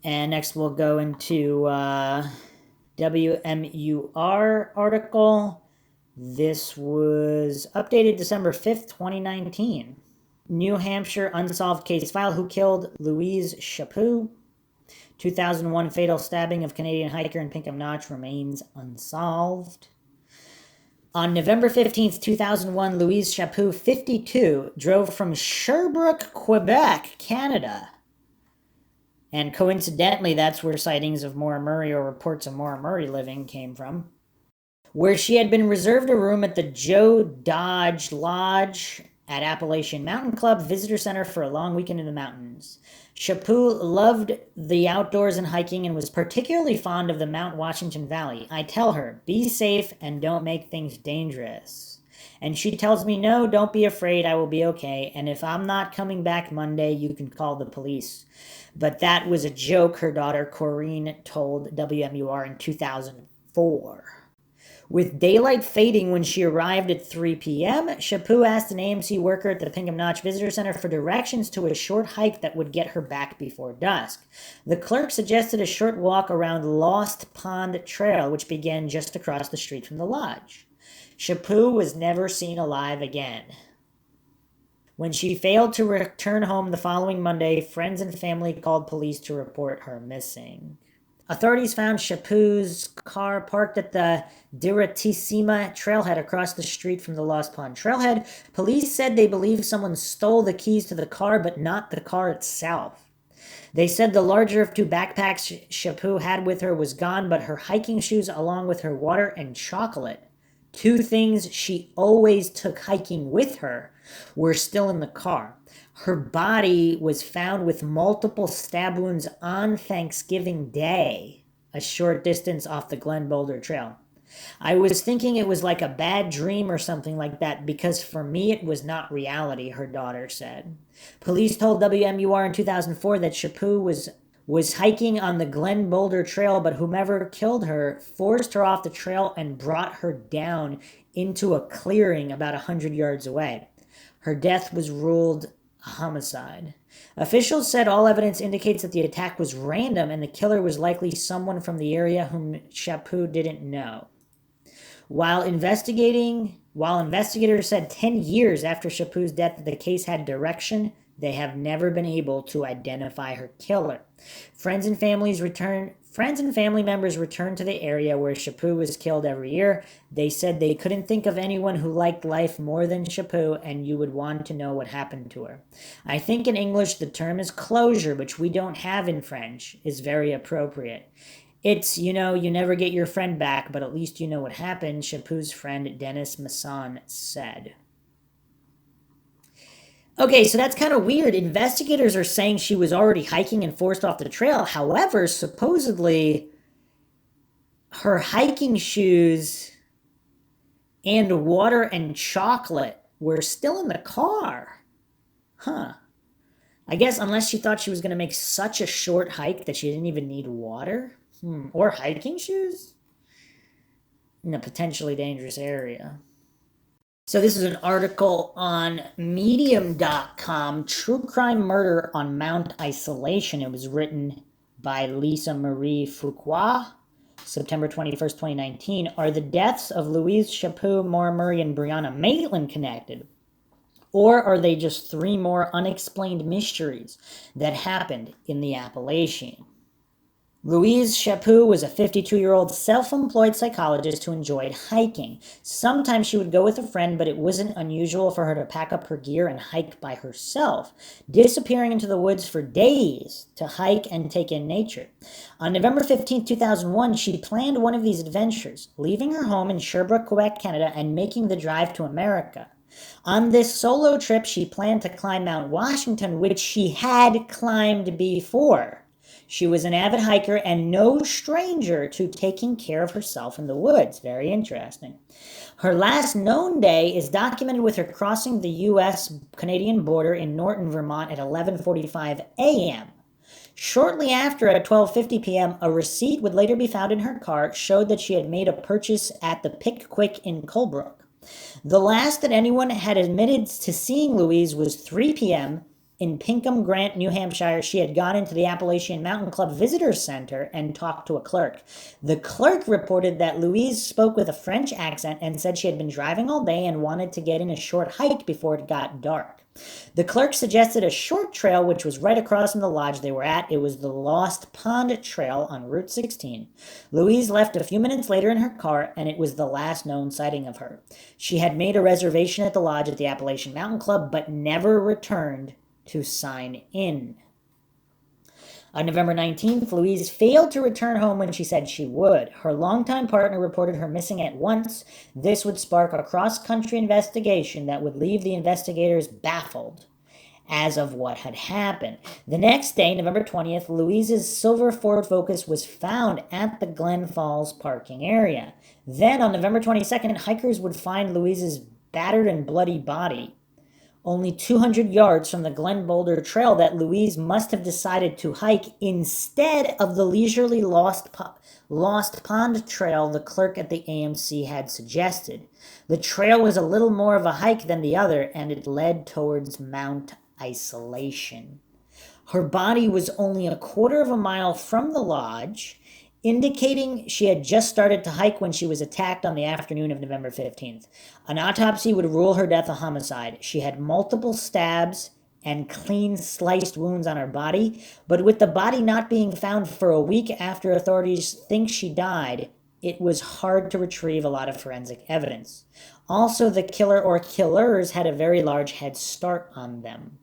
Speaker 1: And next we'll go into WMUR article. This was updated December 5th, 2019. New Hampshire unsolved case file. Who killed Louise Chaput? 2001 fatal stabbing of Canadian hiker in Pinkham Notch remains unsolved. On November 15th, 2001, Louise Chaput, 52, drove from Sherbrooke, Quebec, Canada. And coincidentally, that's where sightings of Maura Murray or reports of Maura Murray living came from. Where she had been reserved a room at the Joe Dodge Lodge at Appalachian Mountain Club Visitor Center for a long weekend in the mountains. Chaput loved the outdoors and hiking and was particularly fond of the Mount Washington Valley. I tell her, be safe and don't make things dangerous. And she tells me, no, don't be afraid, I will be okay. And if I'm not coming back Monday, you can call the police. But that was a joke, her daughter Corrine told WMUR in 2004. With daylight fading when she arrived at 3 p.m., Chaput asked an AMC worker at the Pinkham Notch Visitor Center for directions to a short hike that would get her back before dusk. The clerk suggested a short walk around Lost Pond Trail, which began just across the street from the lodge. Chaput was never seen alive again. When she failed to return home the following Monday, friends and family called police to report her missing. Authorities found Chaput's car parked at the Diratissima trailhead across the street from the Lost Pond trailhead. Police said they believe someone stole the keys to the car, but not the car itself. They said the larger of two backpacks Chaput had with her was gone, but her hiking shoes, along with her water and chocolate, Two things she always took hiking with her were still in the car. Her body was found with multiple stab wounds on Thanksgiving Day, a short distance off the Glen Boulder Trail. I was thinking it was like a bad dream or something like that because for me it was not reality, her daughter said. Police told WMUR in 2004 that Chaput was hiking on the Glen Boulder Trail, but whomever killed her forced her off the trail and brought her down into a clearing about 100 yards away. Her death was ruled a homicide. Officials said all evidence indicates that the attack was random and the killer was likely someone from the area whom Chaput didn't know. While investigators said 10 years after Chaput's death that the case had direction, they have never been able to identify her killer. Friends and family members returned to the area where Chaput was killed every year. They said they couldn't think of anyone who liked life more than Chaput, and you would want to know what happened to her. I think in English the term is closure, which we don't have in French, is very appropriate. It's, you never get your friend back, but at least you know what happened, Chaput's friend Dennis Masson said. Okay, so that's kind of weird. Investigators are saying she was already hiking and forced off the trail. However, supposedly her hiking shoes and water and chocolate were still in the car. Huh. I guess unless she thought she was going to make such a short hike that she didn't even need water. Or hiking shoes? In a potentially dangerous area. So this is an article on medium.com, True Crime Murder on Mount Isolation. It was written by Lisa Marie Fuqua, September 21st, 2019. Are the deaths of Louise Chaput, Maura Murray, and Brianna Maitland connected? Or are they just three more unexplained mysteries that happened in the Appalachian? Louise Chaput was a 52-year-old self-employed psychologist who enjoyed hiking. Sometimes she would go with a friend, but it wasn't unusual for her to pack up her gear and hike by herself, disappearing into the woods for days to hike and take in nature. On November 15, 2001, she planned one of these adventures, leaving her home in Sherbrooke, Quebec, Canada, and making the drive to America. On this solo trip, she planned to climb Mount Washington, which she had climbed before. She was an avid hiker and no stranger to taking care of herself in the woods. Very interesting. Her last known day is documented with her crossing the U.S.-Canadian border in Norton, Vermont at 11:45 a.m. Shortly after, at 12:50 p.m., a receipt would later be found in her car showed that she had made a purchase at the Pickwick in Colebrook. The last that anyone had admitted to seeing Louise was 3 p.m., in Pinkham Grant, New Hampshire. She had gone into the Appalachian Mountain Club Visitor Center and talked to a clerk. The clerk reported that Louise spoke with a French accent and said she had been driving all day and wanted to get in a short hike before it got dark. The clerk suggested a short trail which was right across from the lodge they were at. It was the Lost Pond Trail on Route 16. Louise left a few minutes later in her car, and it was the last known sighting of her. She had made a reservation at the lodge at the Appalachian Mountain Club, but never returned to sign in. On November 19th, Louise failed to return home when she said she would. Her longtime partner reported her missing at once. This would spark a cross-country investigation that would leave the investigators baffled as of what had happened. The next day, November 20th, Louise's silver Ford Focus was found at the Glen Falls parking area. Then, on November 22nd, hikers would find Louise's battered and bloody body only 200 yards from the Glen Boulder Trail that Louise must have decided to hike instead of the leisurely Lost Pond Trail the clerk at the AMC had suggested. The trail was a little more of a hike than the other, and it led towards Mount Isolation. Her body was only a quarter of a mile from the lodge, indicating she had just started to hike when she was attacked on the afternoon of November 15th. An autopsy would rule her death a homicide. She had multiple stabs and clean sliced wounds on her body, but with the body not being found for a week after authorities think she died, it was hard to retrieve a lot of forensic evidence. Also, the killer or killers had a very large head start on them.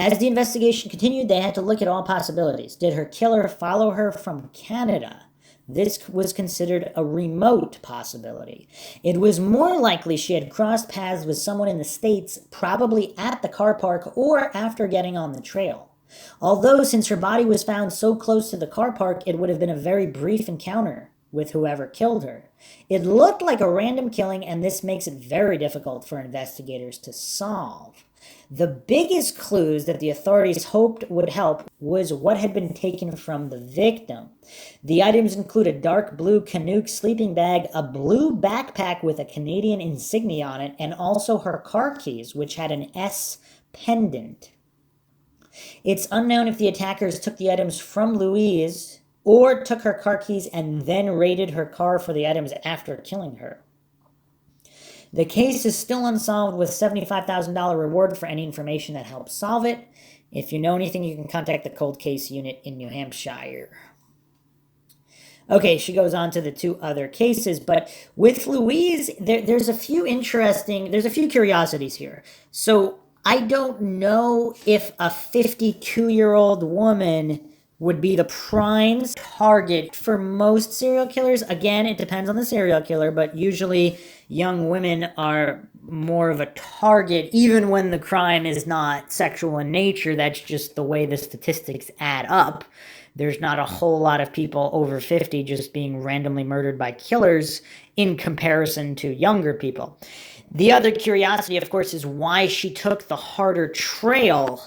Speaker 1: As the investigation continued, they had to look at all possibilities. Did her killer follow her from Canada? this was considered a remote possibility. It was more likely she had crossed paths with someone in the States, probably at the car park or after getting on the trail. Although, since her body was found so close to the car park, it would have been a very brief encounter with whoever killed her. It looked like a random killing, and this makes it very difficult for investigators to solve. The biggest clues that the authorities hoped would help was what had been taken from the victim. The items include a dark blue Canuck sleeping bag, a blue backpack with a Canadian insignia on it, and also her car keys, which had an S pendant. It's unknown if the attackers took the items from Louise or took her car keys and then raided her car for the items after killing her. The case is still unsolved, with $75,000 reward for any information that helps solve it. If you know anything, you can contact the Cold Case Unit in New Hampshire. Okay, she goes on to the two other cases, but with Louise, there's a few curiosities here. So I don't know if a 52-year-old woman would be the prime target for most serial killers. Again, it depends on the serial killer, but usually young women are more of a target, even when the crime is not sexual in nature. That's just the way the statistics add up. There's not a whole lot of people over 50 just being randomly murdered by killers in comparison to younger people. The other curiosity, of course, is why she took the harder trail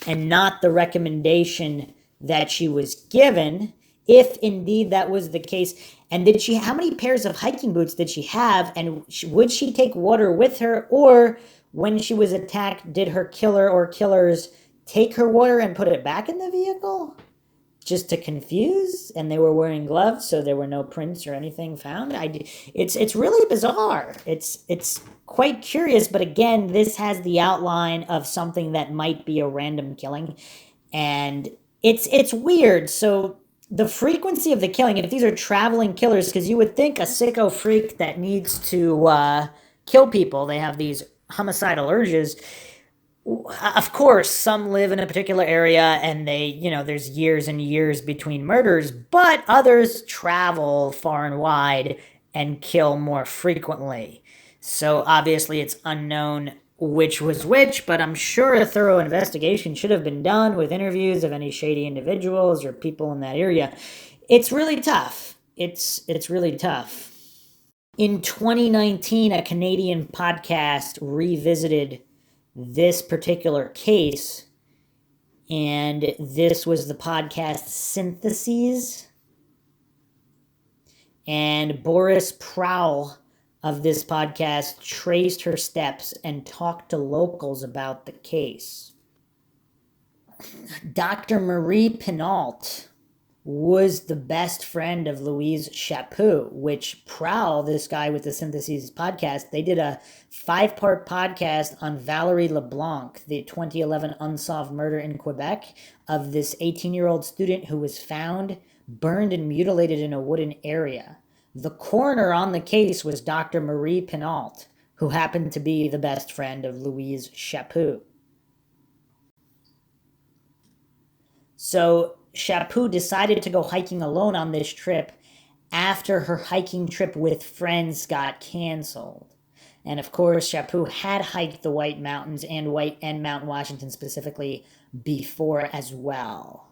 Speaker 1: and not the recommendation that she was given, if indeed that was the case. And how many pairs of hiking boots did she have? And would she take water with her? Or when she was attacked, did her killer or killers take her water and put it back in the vehicle? Just to confuse, and they were wearing gloves, so there were no prints or anything found. It's really bizarre. It's quite curious, but again, this has the outline of something that might be a random killing, and it's weird. So the frequency of the killing, if these are traveling killers, because you would think a sicko freak that needs to kill people, they have these homicidal urges. Of course, some live in a particular area and there's years and years between murders, but others travel far and wide and kill more frequently. So obviously it's unknown which was which, but I'm sure a thorough investigation should have been done with interviews of any shady individuals or people in that area. It's really tough. It's really tough. In 2019, a Canadian podcast revisited this particular case, and this was the podcast Syntheses. And Boris Prowl of this podcast traced her steps and talked to locals about the case. Dr. Marie Pinault was the best friend of Louise Chaput, which Prowl, this guy with the Syntheses podcast, they did a 5-part podcast on Valerie LeBlanc, the 2011 unsolved murder in Quebec of this 18-year-old student who was found, burned, and mutilated in a wooden area. The coroner on the case was Dr. Marie Pinault, who happened to be the best friend of Louise Chaput. So Chaput decided to go hiking alone on this trip after her hiking trip with friends got canceled. And of course, Chaput had hiked the White Mountains and Mount Washington specifically before as well.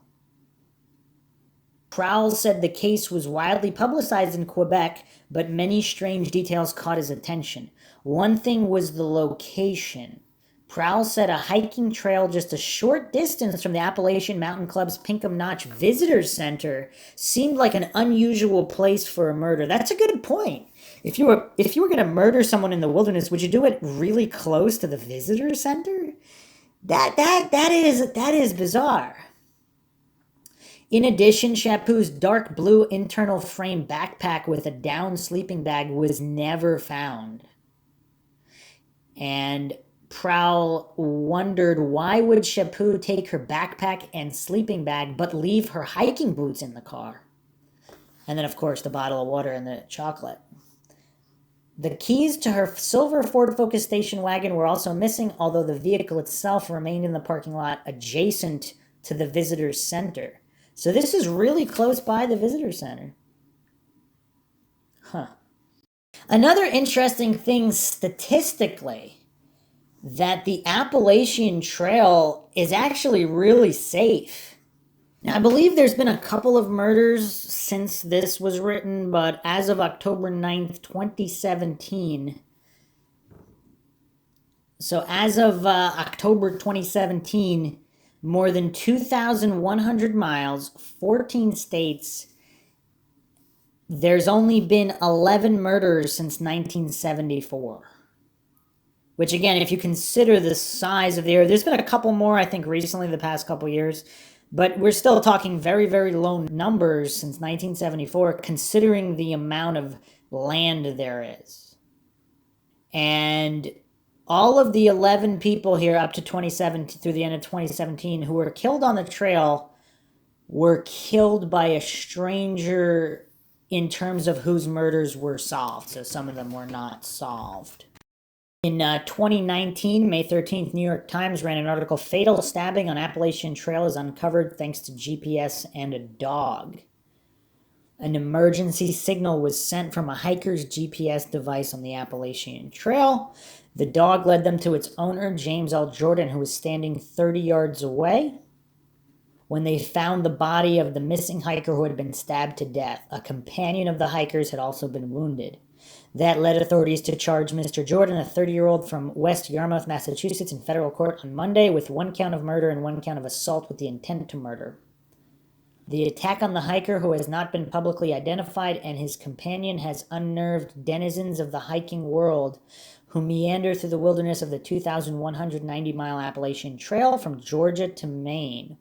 Speaker 1: Prowl said the case was widely publicized in Quebec, but many strange details caught his attention. One thing was the location. Prowl said a hiking trail just a short distance from the Appalachian Mountain Club's Pinkham Notch Visitors Center seemed like an unusual place for a murder. That's a good point. If you were going to murder someone in the wilderness, would you do it really close to the Visitors Center? That is bizarre. In addition, Chaput's dark blue internal frame backpack with a down sleeping bag was never found. And Prowl wondered, why would Chaput take her backpack and sleeping bag but leave her hiking boots in the car? And then, of course, the bottle of water and the chocolate. The keys to her silver Ford Focus station wagon were also missing, although the vehicle itself remained in the parking lot adjacent to the visitor's center. So this is really close by the visitor center. Another interesting thing statistically, that the Appalachian Trail is actually really safe. Now, I believe there's been a couple of murders since this was written, but as of October 9th, 2017, so as of October 2017, more than 2,100 miles, 14 states, there's only been 11 murders since 1974. Which, again, if you consider the size of the area, there's been a couple more, I think, recently, the past couple years. But we're still talking very, very low numbers since 1974, considering the amount of land there is. And all of the 11 people here up to 2017, through the end of 2017, who were killed on the trail were killed by a stranger in terms of whose murders were solved. So some of them were not solved. In 2019, May 13th, New York Times ran an article, "Fatal Stabbing on Appalachian Trail is Uncovered Thanks to GPS and a Dog." An emergency signal was sent from a hiker's GPS device on the Appalachian Trail. The dog led them to its owner, James L. Jordan, who was standing 30 yards away. When they found the body of the missing hiker who had been stabbed to death, a companion of the hikers had also been wounded. That led authorities to charge Mr. Jordan, a 30-year-old from West Yarmouth, Massachusetts, in federal court on Monday with 1 count of murder and 1 count of assault with the intent to murder. The attack on the hiker, who has not been publicly identified, and his companion has unnerved denizens of the hiking world who meander through the wilderness of the 2,190-mile Appalachian Trail from Georgia to Maine.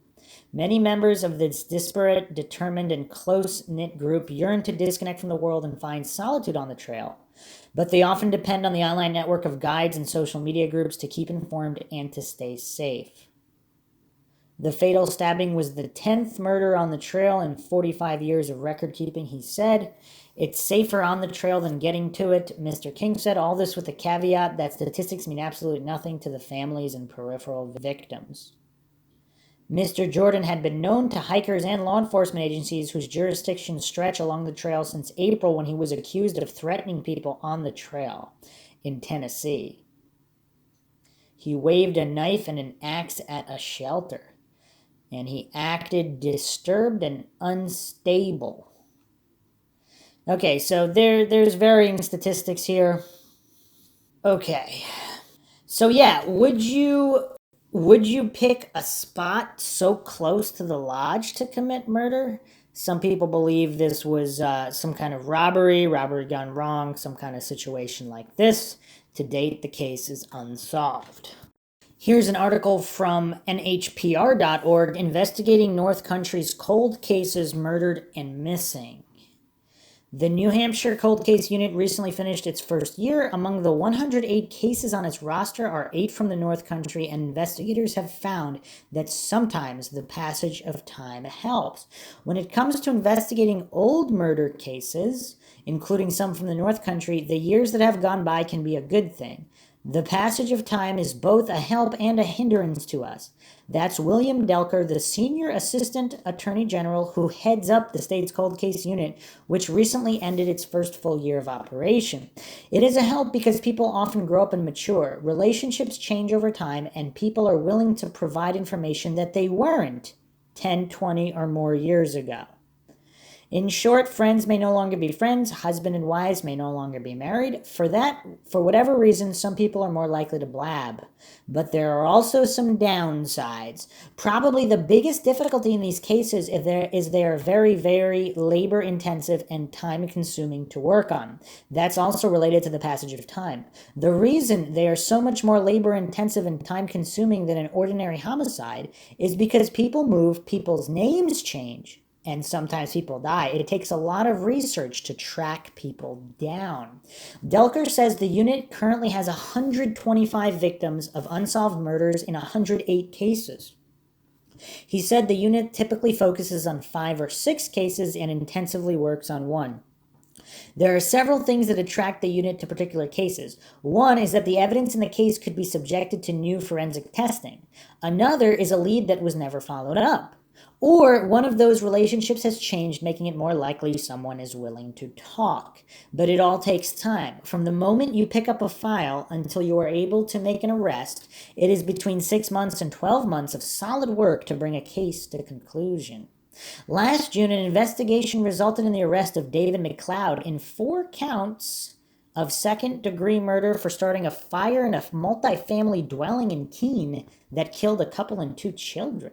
Speaker 1: Many members of this disparate, determined, and close-knit group yearn to disconnect from the world and find solitude on the trail, but they often depend on the online network of guides and social media groups to keep informed and to stay safe. The fatal stabbing was the 10th murder on the trail in 45 years of record-keeping, he said. "It's safer on the trail than getting to it," Mr. King said, all this with the caveat that statistics mean absolutely nothing to the families and peripheral victims. Mr. Jordan had been known to hikers and law enforcement agencies whose jurisdictions stretch along the trail since April, when he was accused of threatening people on the trail in Tennessee. He waved a knife and an axe at a shelter, and he acted disturbed and unstable. Okay, so there's varying statistics here. Okay. So yeah, would you pick a spot so close to the lodge to commit murder? Some people believe this was some kind of robbery gone wrong, some kind of situation like this. To date, the case is unsolved. Here's an article from NHPR.org, investigating North Country's cold cases murdered and missing. The New Hampshire Cold Case Unit recently finished its first year. Among the 108 cases on its roster are 8 from the North Country, and investigators have found that sometimes the passage of time helps. When it comes to investigating old murder cases, including some from the North Country, the years that have gone by can be a good thing. The passage of time is both a help and a hindrance to us. That's William Delker, the Senior Assistant Attorney General who heads up the state's cold case unit, which recently ended its first full year of operation. It is a help because people often grow up and mature. Relationships change over time, and people are willing to provide information that they weren't 10, 20, or more years ago. In short, friends may no longer be friends, husband and wives may no longer be married. For whatever reason, some people are more likely to blab. But there are also some downsides. Probably the biggest difficulty in these cases is they are very, very labor-intensive and time-consuming to work on. That's also related to the passage of time. The reason they are so much more labor-intensive and time-consuming than an ordinary homicide is because people move, people's names change, and sometimes people die. It takes a lot of research to track people down. Delker says the unit currently has 125 victims of unsolved murders in 108 cases. He said the unit typically focuses on 5 or 6 cases and intensively works on 1. There are several things that attract the unit to particular cases. One is that the evidence in the case could be subjected to new forensic testing. Another is a lead that was never followed up. Or one of those relationships has changed, making it more likely someone is willing to talk. But it all takes time. From the moment you pick up a file until you are able to make an arrest, it is between 6 months and 12 months of solid work to bring a case to conclusion. Last June, an investigation resulted in the arrest of David McLeod in 4 counts of second-degree murder for starting a fire in a multifamily dwelling in Keene that killed a couple and 2 children.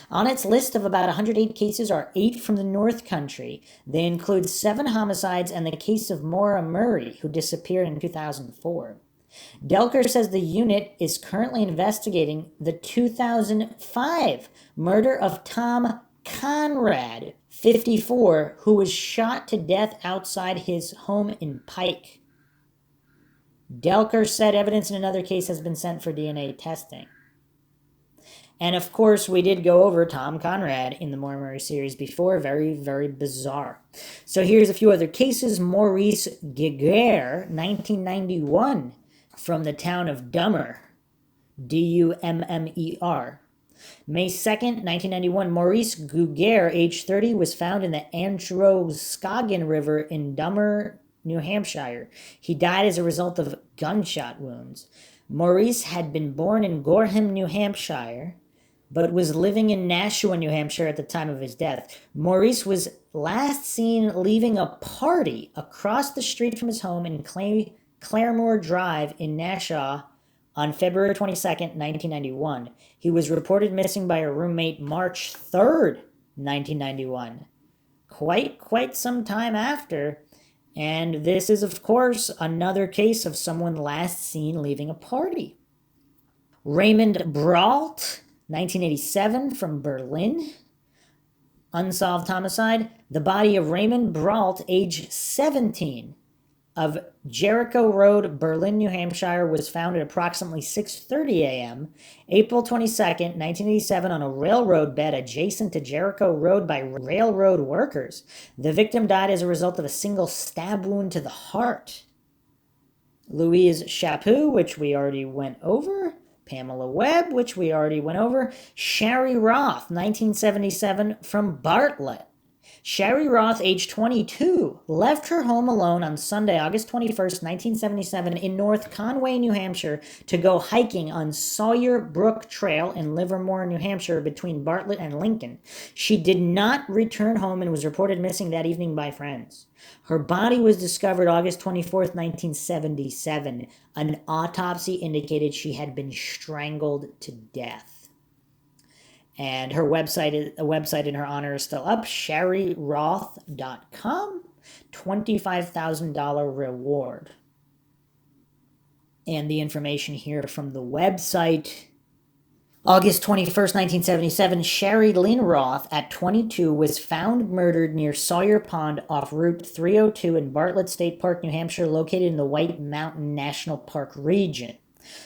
Speaker 1: On its list of about 108 cases are 8 from the North Country. They include 7 homicides and the case of Maura Murray, who disappeared in 2004. Delker says the unit is currently investigating the 2005 murder of Tom Conrad, 54, who was shot to death outside his home in Pike. Delker said evidence in another case has been sent for DNA testing. And of course, we did go over Tom Conrad in the Maura Murray series before. Very, very bizarre. So here's a few other cases. Maurice Giguere, 1991, from the town of Dummer, Dummer. May 2nd, 1991, Maurice Giguere, age 30, was found in the Androscoggin River in Dummer, New Hampshire. He died as a result of gunshot wounds. Maurice had been born in Gorham, New Hampshire, but was living in Nashua, New Hampshire at the time of his death. Maurice was last seen leaving a party across the street from his home in Claremore Drive in Nashua on February 22nd, 1991. He was reported missing by a roommate March 3rd, 1991. Quite some time after. And this is, of course, another case of someone last seen leaving a party. Raymond Brault, 1987, from Berlin. Unsolved homicide. The body of Raymond Brault, age 17, of Jericho Road, Berlin, New Hampshire, was found at approximately 6:30 a.m. April 22nd, 1987, on a railroad bed adjacent to Jericho Road by railroad workers. The victim died as a result of a single stab wound to the heart. Louise Chaput, which we already went over. Pamela Webb, which we already went over. Sherry Roth, 1977, from Bartlett. Sherry Roth, age 22, left her home alone on Sunday, August 21st, 1977, in North Conway, New Hampshire, to go hiking on Sawyer Brook Trail in Livermore, New Hampshire, between Bartlett and Lincoln. She did not return home and was reported missing that evening by friends. Her body was discovered August 24th, 1977. An autopsy indicated she had been strangled to death. And her website, a website in her honor, is still up, sherryroth.com, $25,000 reward. And the information here from the website. August 21st, 1977, Sherry Lynn Roth, at 22, was found murdered near Sawyer Pond off Route 302 in Bartlett State Park, New Hampshire, located in the White Mountain National Park region.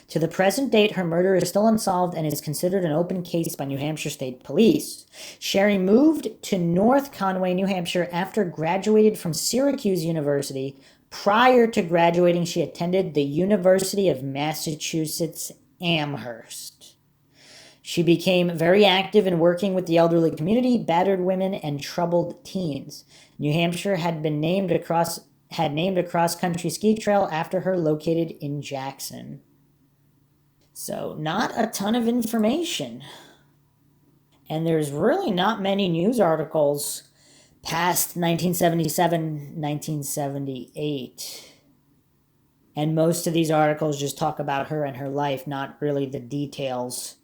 Speaker 1: To the present date, her murder is still unsolved and is considered an open case by New Hampshire State Police. Sherry moved to North Conway, New Hampshire after graduated from Syracuse University. Prior to graduating, she attended the University of Massachusetts Amherst. She became very active in working with the elderly community, battered women, and troubled teens. New Hampshire had named a cross-country ski trail after her located in Jackson. So not a ton of information. And there's really not many news articles past 1977, 1978. And most of these articles just talk about her and her life, not really the details.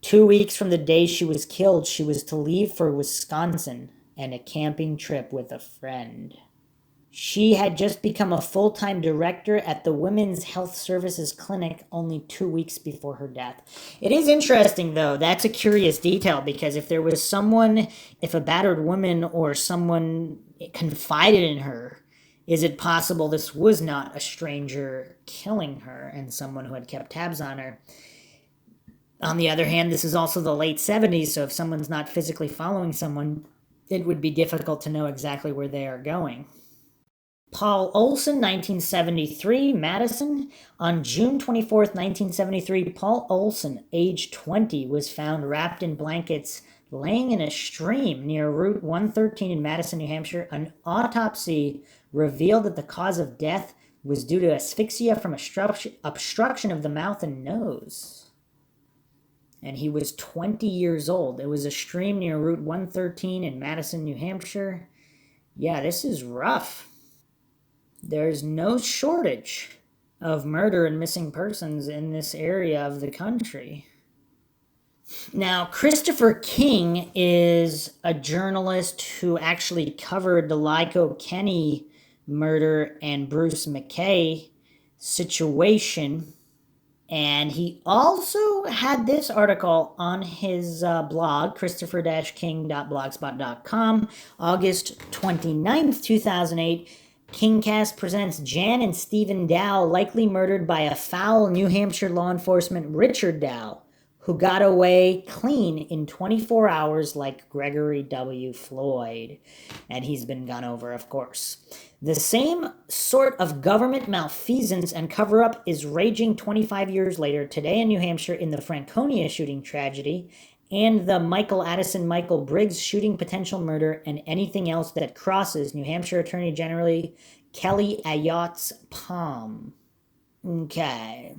Speaker 1: 2 weeks from the day she was killed, she was to leave for Wisconsin and a camping trip with a friend. She had just become a full-time director at the Women's Health Services Clinic only 2 weeks before her death. It is interesting, though. That's a curious detail, because if there was someone, if a battered woman or someone confided in her, is it possible this was not a stranger killing her and someone who had kept tabs on her? On the other hand, this is also the late 70s, so if someone's not physically following someone, it would be difficult to know exactly where they are going. Paul Olson, 1973, Madison. On June 24th, 1973, Paul Olson, age 20, was found wrapped in blankets laying in a stream near Route 113 in Madison, New Hampshire. An autopsy revealed that the cause of death was due to asphyxia from obstruction of the mouth and nose. And he was 20 years old. It was a stream near Route 113 in Madison, New Hampshire. Yeah, this is rough. There's no shortage of murder and missing persons in this area of the country. Now, Christopher King is a journalist who actually covered the Lyco Kenny murder and Bruce McKay situation. And he also had this article on his blog, christopher-king.blogspot.com, August 29th, 2008. Kingcast presents Jan and Stephen Dow likely murdered by a foul New Hampshire law enforcement, Richard Dow, who got away clean in 24 hours like Gregory W. Floyd. And he's been gone over, of course. The same sort of government malfeasance and cover-up is raging 25 years later today in New Hampshire in the Franconia shooting tragedy and the Michael Addison, Michael Briggs shooting potential murder and anything else that crosses New Hampshire Attorney General Kelly Ayotte's palm. Okay,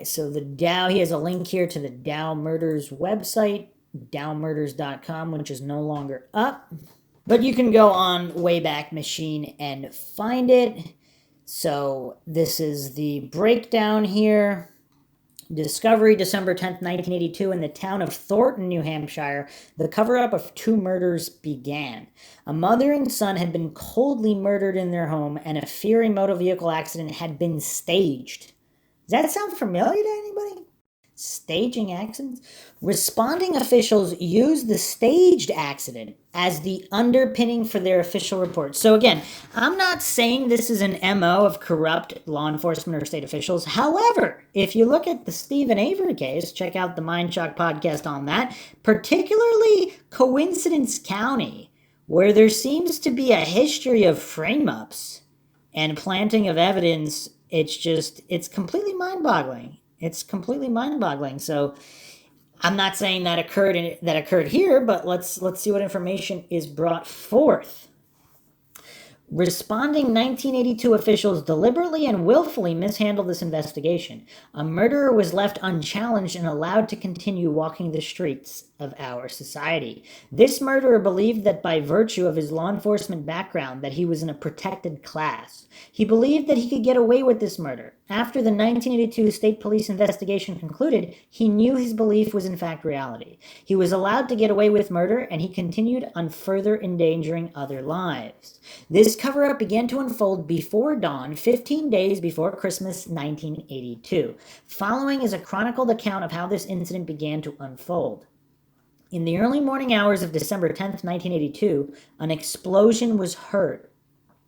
Speaker 1: so the Dow, he has a link here to the Dow Murders website, dowmurders.com, which is no longer up. But you can go on Wayback Machine and find it. So this is the breakdown here. Discovery, December 10th, 1982, in the town of Thornton, New Hampshire, the cover-up of 2 murders began. A mother and son had been coldly murdered in their home, and a fiery motor vehicle accident had been staged. Does that sound familiar to anybody? Staging accidents? Responding officials used the staged accident as the underpinning for their official report. So again, I'm not saying this is an MO of corrupt law enforcement or state officials. However, if you look at the Stephen Avery case, check out the Mindshock podcast on that, particularly Coincidence County, where there seems to be a history of frame-ups and planting of evidence. It's completely mind-boggling. It's completely mind-boggling. So I'm not saying that occurred here, but let's see what information is brought forth. Responding 1982 officials deliberately and willfully mishandled this investigation. A murderer was left unchallenged and allowed to continue walking the streets of our society. This murderer believed that by virtue of his law enforcement background that he was in a protected class. He believed that he could get away with this murder. After the 1982 state police investigation concluded, he knew his belief was in fact reality. He was allowed to get away with murder, and he continued on further endangering other lives. This cover-up began to unfold before dawn, 15 days before Christmas 1982. Following is a chronicled account of how this incident began to unfold. In the early morning hours of December 10th, 1982, an explosion was heard.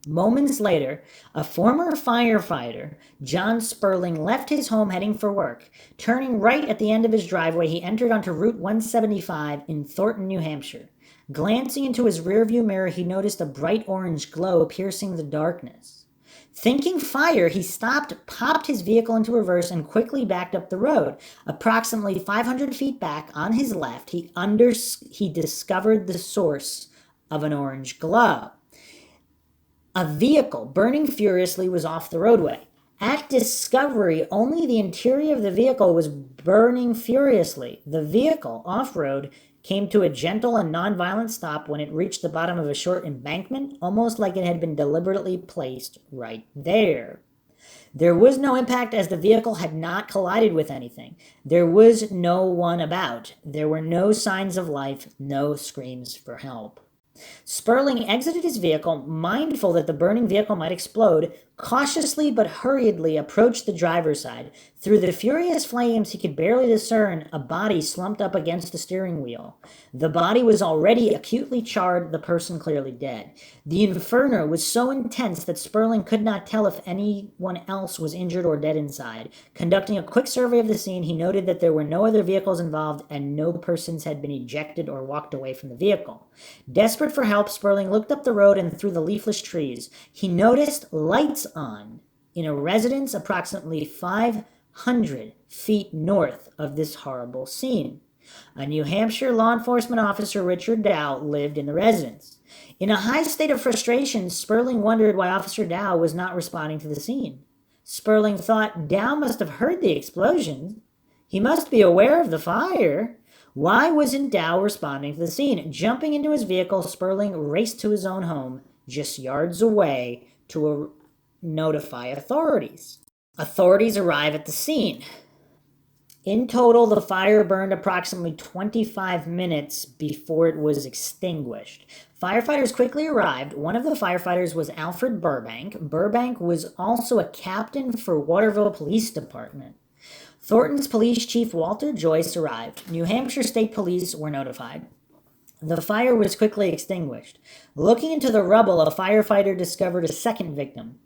Speaker 1: Moments later, a former firefighter, John Sperling, left his home heading for work. Turning right at the end of his driveway, he entered onto Route 175 in Thornton, New Hampshire. Glancing into his rearview mirror, he noticed a bright orange glow piercing the darkness. Thinking fire, he stopped, popped his vehicle into reverse, and quickly backed up the road. Approximately 500 feet back, on his left, he discovered the source of an orange glow. A vehicle, burning furiously, was off the roadway. At discovery, only the interior of the vehicle was burning furiously. The vehicle, off-road, came to a gentle and non-violent stop when it reached the bottom of a short embankment, almost like it had been deliberately placed right there. There was no impact as the vehicle had not collided with anything. There was no one about. There were no signs of life, no screams for help. Sperling exited his vehicle, mindful that the burning vehicle might explode, cautiously but hurriedly approached the driver's side. Through the furious flames, he could barely discern a body slumped up against the steering wheel. The body was already acutely charred, the person clearly dead. The inferno was so intense that Sperling could not tell if anyone else was injured or dead inside. Conducting a quick survey of the scene, he noted that there were no other vehicles involved and no persons had been ejected or walked away from the vehicle. Desperate for help, Sperling looked up the road and through the leafless trees. He noticed lights on in a residence approximately 500 feet north of this horrible scene. A New Hampshire law enforcement officer, Richard Dow, lived in the residence. In a high state of frustration, Sperling wondered why Officer Dow was not responding to the scene. Sperling thought Dow must have heard the explosion. He must be aware of the fire. Why wasn't Dow responding to the scene? Jumping into his vehicle, Sperling raced to his own home, just yards away, to notify authorities. Authorities arrive at the scene. In total, the fire burned approximately 25 minutes before it was extinguished. Firefighters quickly arrived. One of the firefighters was Alfred Burbank. Burbank was also a captain for Waterville Police Department. Thornton's police chief, Walter Joyce, arrived. New Hampshire State Police were notified. The fire was quickly extinguished. Looking into the rubble, a firefighter discovered a second victim.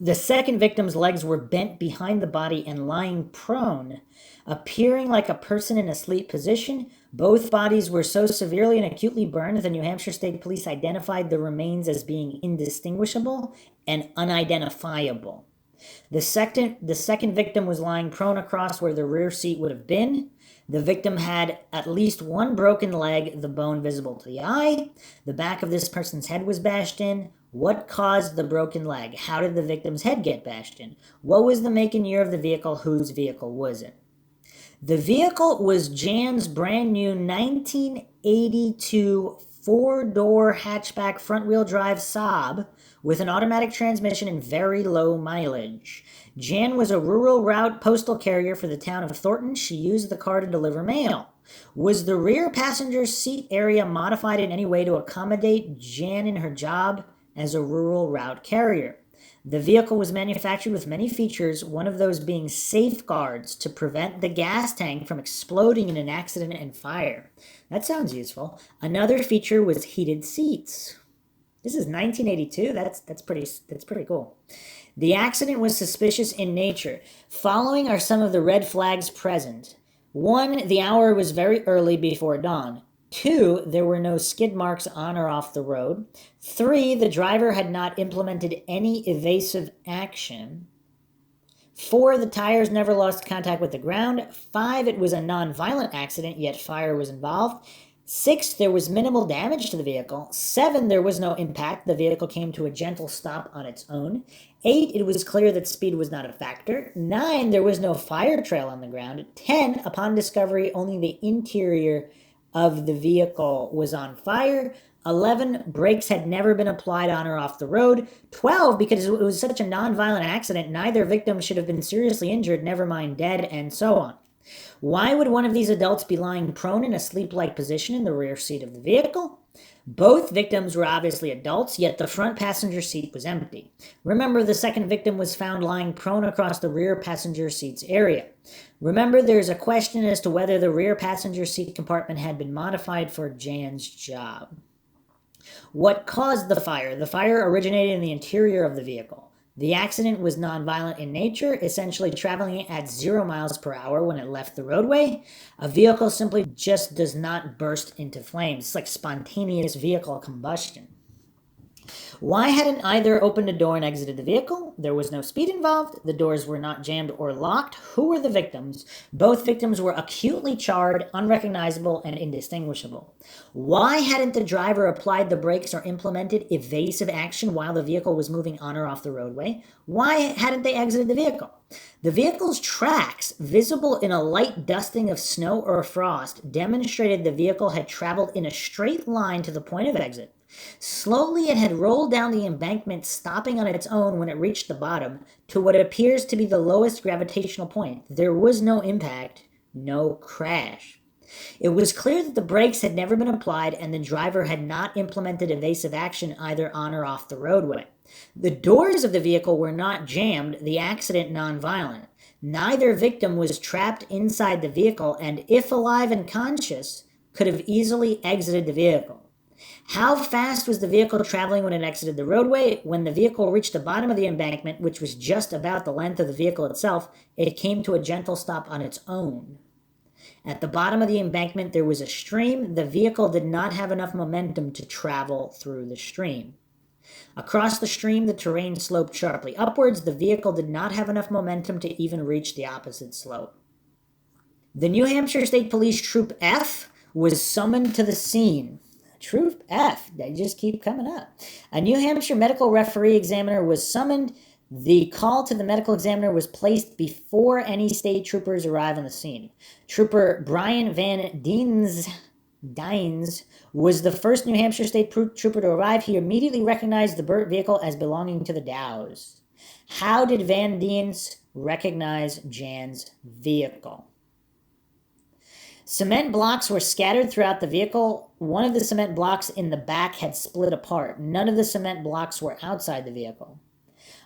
Speaker 1: The second victim's legs were bent behind the body and lying prone, appearing like a person in a sleep position. Both bodies were so severely and acutely burned that the New Hampshire State Police identified the remains as being indistinguishable and unidentifiable. The second victim was lying prone across where the rear seat would have been. The victim had at least one broken leg, the bone visible to the eye. The back of this person's head was bashed in. What caused the broken leg? How did the victim's head get bashed in? What was the make and year of the vehicle? Whose vehicle was it? The vehicle was Jan's brand new 1982 four-door hatchback front-wheel drive Saab with an automatic transmission and very low mileage. Jan was a rural route postal carrier for the town of Thornton. She used the car to deliver mail. Was the rear passenger seat area modified in any way to accommodate Jan in her job as a rural route carrier? The vehicle was manufactured with many features, one of those being safeguards to prevent the gas tank from exploding in an accident and fire. That sounds useful. Another feature was heated seats. This is 1982. That's pretty cool. The accident was suspicious in nature. Following are some of the red flags present. 1, the hour was very early before dawn. 2, there were no skid marks on or off the road. 3, the driver had not implemented any evasive action. 4, the tires never lost contact with the ground. 5, it was a non-violent accident, yet fire was involved. 6, there was minimal damage to the vehicle. 7, there was no impact. The vehicle came to a gentle stop on its own. 8, it was clear that speed was not a factor. 9, there was no fire trail on the ground. 10, upon discovery, only the interior of the vehicle was on fire. 11, brakes had never been applied on or off the road. 12, because it was such a non-violent accident, neither victim should have been seriously injured, never mind dead, and so on. Why would one of these adults be lying prone in a sleep-like position in the rear seat of the vehicle? Both victims were obviously adults, yet the front passenger seat was empty. Remember, the second victim was found lying prone across the rear passenger seat's area. Remember, there's a question as to whether the rear passenger seat compartment had been modified for Jan's job. What caused the fire? The fire originated in the interior of the vehicle. The accident was nonviolent in nature, essentially traveling at 0 miles per hour when it left the roadway. A vehicle simply just does not burst into flames. It's like spontaneous vehicle combustion. Why hadn't either opened a door and exited the vehicle? There was no speed involved. The doors were not jammed or locked. Who were the victims? Both victims were acutely charred, unrecognizable, and indistinguishable. Why hadn't the driver applied the brakes or implemented evasive action while the vehicle was moving on or off the roadway? Why hadn't they exited the vehicle? The vehicle's tracks, visible in a light dusting of snow or frost, demonstrated the vehicle had traveled in a straight line to the point of exit. Slowly it had rolled down the embankment, stopping on its own when it reached the bottom, to what appears to be the lowest gravitational point. There was no impact, no crash. It was clear that the brakes had never been applied and the driver had not implemented evasive action either on or off the roadway. The doors of the vehicle were not jammed, the accident nonviolent. Neither victim was trapped inside the vehicle and, if alive and conscious, could have easily exited the vehicle. How fast was the vehicle traveling when it exited the roadway? When the vehicle reached the bottom of the embankment, which was just about the length of the vehicle itself, it came to a gentle stop on its own. At the bottom of the embankment, there was a stream. The vehicle did not have enough momentum to travel through the stream. Across the stream, the terrain sloped sharply upwards. The vehicle did not have enough momentum to even reach the opposite slope. The New Hampshire State Police Troop F was summoned to the scene. Troop F, they just keep coming up. A New Hampshire medical referee examiner was summoned. The call to the medical examiner was placed before any state troopers arrived on the scene. Trooper Brian Van Dines was the first New Hampshire state trooper to arrive. He immediately recognized the burnt vehicle as belonging to the Dows. How did Van Dines recognize Jan's vehicle? Cement blocks were scattered throughout the vehicle. One of the cement blocks in the back had split apart. None of the cement blocks were outside the vehicle.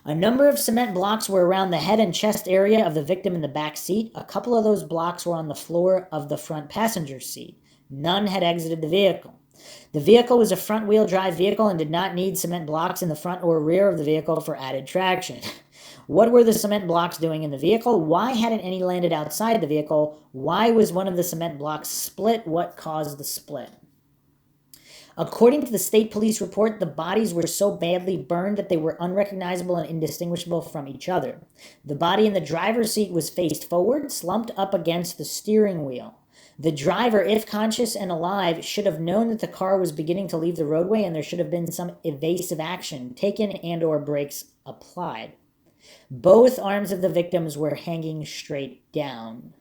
Speaker 1: A number of cement blocks were around the head and chest area of the victim in the back seat. A couple of those blocks were on the floor of the front passenger seat. None had exited the vehicle. The vehicle was a front-wheel drive vehicle and did not need cement blocks in the front or rear of the vehicle for added traction. What were the cement blocks doing in the vehicle? Why hadn't any landed outside the vehicle? Why was one of the cement blocks split? What caused the split? According to the state police report, the bodies were so badly burned that they were unrecognizable and indistinguishable from each other. The body in the driver's seat was faced forward, slumped up against the steering wheel. The driver, if conscious and alive, should have known that the car was beginning to leave the roadway and there should have been some evasive action taken and/or brakes applied. Both arms of the victims were hanging straight down.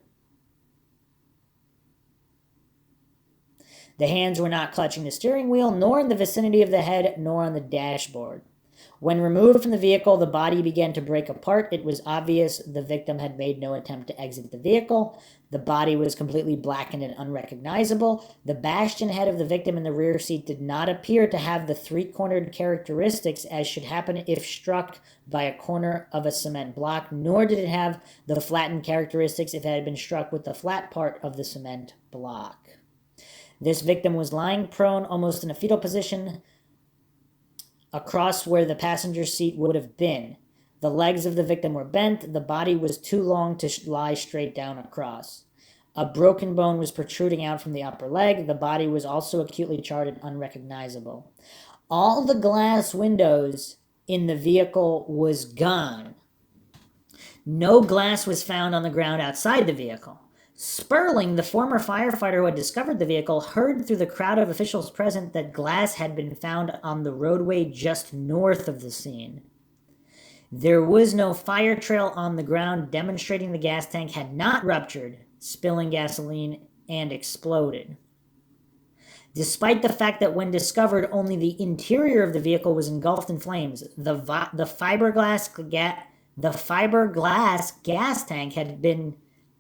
Speaker 1: The hands were not clutching the steering wheel, nor in the vicinity of the head, nor on the dashboard. When removed from the vehicle, the body began to break apart. It was obvious the victim had made no attempt to exit the vehicle. The body was completely blackened and unrecognizable. The bastion head of the victim in the rear seat did not appear to have the three-cornered characteristics as should happen if struck by a corner of a cement block, nor did it have the flattened characteristics if it had been struck with the flat part of the cement block. This victim was lying prone, almost in a fetal position, across where the passenger seat would have been. The legs of the victim were bent. The body was too long to lie straight down across. A broken bone was protruding out from the upper leg. The body was also acutely charred and unrecognizable. All the glass windows in the vehicle was gone. No glass was found on the ground outside the vehicle. Sperling, the former firefighter who had discovered the vehicle, heard through the crowd of officials present that glass had been found on the roadway just north of the scene. There was no fire trail on the ground, demonstrating the gas tank had not ruptured, spilling gasoline, and exploded. Despite the fact that when discovered, only the interior of the vehicle was engulfed in flames, the fiberglass gas tank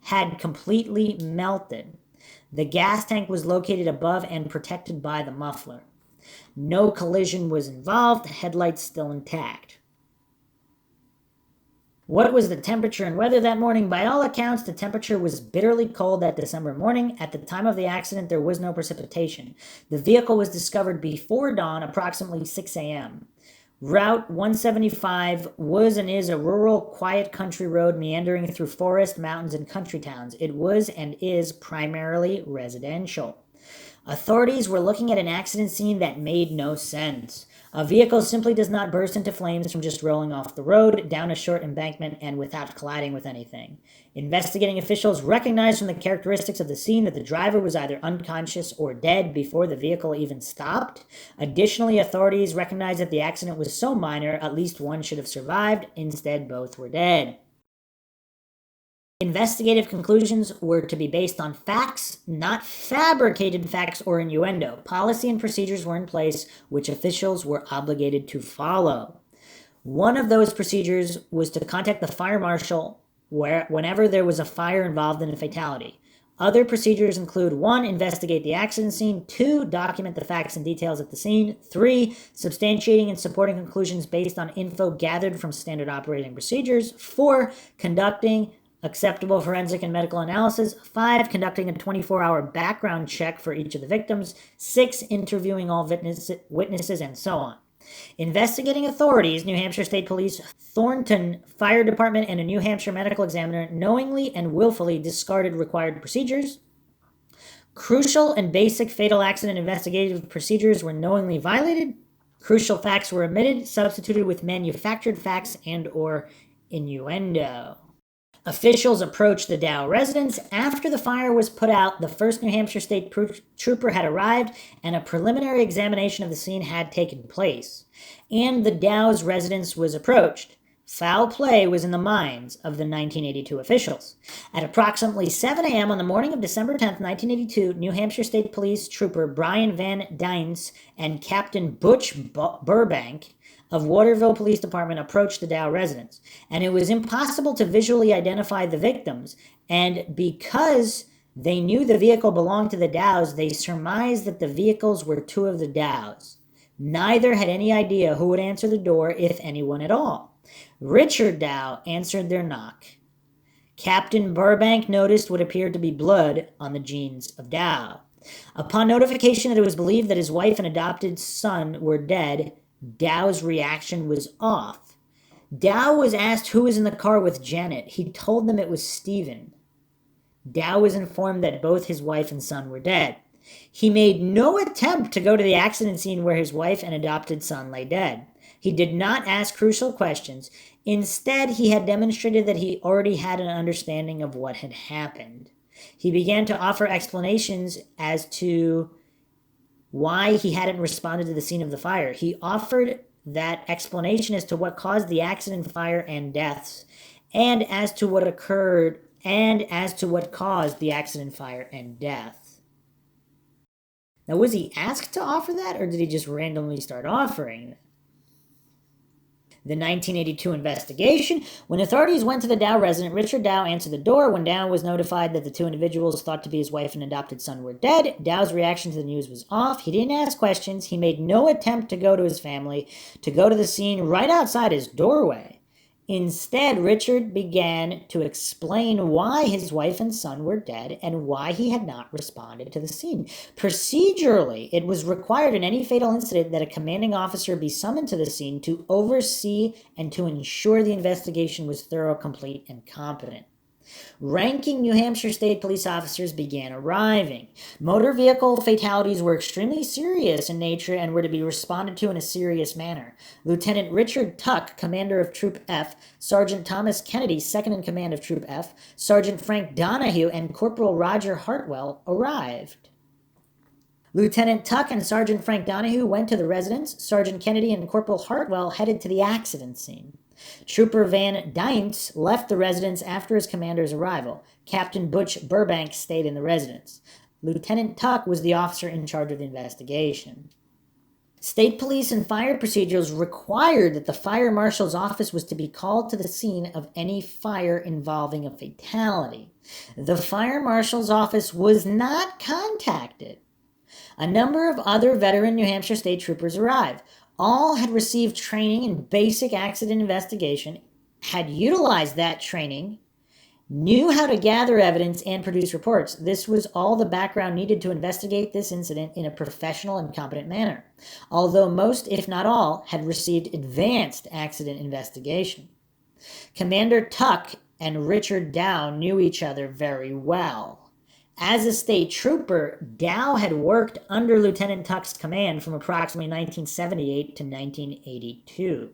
Speaker 1: had completely melted. The gas tank was located above and protected by the muffler. No collision was involved, headlights still intact. What was the temperature and weather that morning? By all accounts, the temperature was bitterly cold that December morning. At the time of the accident, there was no precipitation. The vehicle was discovered before dawn, approximately 6 a.m. Route 175 was and is a rural, quiet country road meandering through forest, mountains, and country towns. It was and is primarily residential. Authorities were looking at an accident scene that made no sense. A vehicle simply does not burst into flames from just rolling off the road, down a short embankment, and without colliding with anything. Investigating officials recognized from the characteristics of the scene that the driver was either unconscious or dead before the vehicle even stopped. Additionally, authorities recognized that the accident was so minor, at least one should have survived. Instead, both were dead. Investigative conclusions were to be based on facts, not fabricated facts or innuendo. Policy and procedures were in place, which officials were obligated to follow. One of those procedures was to contact the fire marshal whenever there was a fire involved in a fatality. Other procedures include 1. Investigate the accident scene. 2. Document the facts and details at the scene. 3. Substantiating and supporting conclusions based on info gathered from standard operating procedures. 4. Conducting acceptable forensic and medical analysis. 5. Conducting a 24-hour background check for each of the victims. 6. Interviewing all witnesses, and so on. Investigating authorities, New Hampshire State Police, Thornton Fire Department, and a New Hampshire medical examiner knowingly and willfully discarded required procedures. Crucial and basic fatal accident investigative procedures were knowingly violated. Crucial facts were omitted, substituted with manufactured facts and/or innuendo. Officials approached the Dow residence. After the fire was put out, the first New Hampshire State Trooper had arrived, and a preliminary examination of the scene had taken place. And the Dow's residence was approached. Foul play was in the minds of the 1982 officials. At approximately 7 a.m. on the morning of December 10, 1982, New Hampshire State Police Trooper Brian Van Dynes and Captain Butch Burbank of Waterville Police Department approached the Dow residence, and it was impossible to visually identify the victims, and because they knew the vehicle belonged to the Dows, they surmised that the vehicles were two of the Dows. Neither had any idea who would answer the door, if anyone at all. Richard Dow answered their knock. Captain Burbank noticed what appeared to be blood on the jeans of Dow. Upon notification that it was believed that his wife and adopted son were dead, Dow's reaction was off. Dow was asked who was in the car with Janet. He told them it was Stephen. Dow was informed that both his wife and son were dead. He made no attempt to go to the accident scene where his wife and adopted son lay dead. He did not ask crucial questions. Instead, he had demonstrated that he already had an understanding of what had happened. He began to offer explanations as to why he hadn't responded to the scene of the fire. He offered that explanation as to what caused the accident, fire, and deaths, and as to what occurred, and as to what caused the accident, fire, and death. Now, was he asked to offer that, or did he just randomly start offering it? The 1982 investigation. When authorities went to the Dow resident, Richard Dow answered the door. When Dow was notified that the two individuals thought to be his wife and adopted son were dead, Dow's reaction to the news was off. He didn't ask questions. He made no attempt to go to his family, to go to the scene right outside his doorway. Instead, Richard began to explain why his wife and son were dead and why he had not responded to the scene. Procedurally, it was required in any fatal incident that a commanding officer be summoned to the scene to oversee and to ensure the investigation was thorough, complete, and competent. Ranking New Hampshire State Police officers began arriving. Motor vehicle fatalities were extremely serious in nature and were to be responded to in a serious manner. Lieutenant Richard Tuck, commander of Troop F, Sergeant Thomas Kennedy, second in command of Troop F, Sergeant Frank Donahue, and Corporal Roger Hartwell arrived. Lieutenant Tuck and Sergeant Frank Donahue went to the residence. Sergeant Kennedy and Corporal Hartwell headed to the accident scene. Trooper Van Dynes left the residence after his commander's arrival. Captain Butch Burbank stayed in the residence. Lieutenant Tuck was the officer in charge of the investigation. State police and fire procedures required that the fire marshal's office was to be called to the scene of any fire involving a fatality. The fire marshal's office was not contacted. A number of other veteran New Hampshire state troopers arrived. All had received training in basic accident investigation, had utilized that training, knew how to gather evidence and produce reports. This was all the background needed to investigate this incident in a professional and competent manner, although most, if not all, had received advanced accident investigation. Commander Tuck and Richard Dow knew each other very well. As a state trooper, Dow had worked under Lieutenant Tuck's command from approximately 1978 to 1982.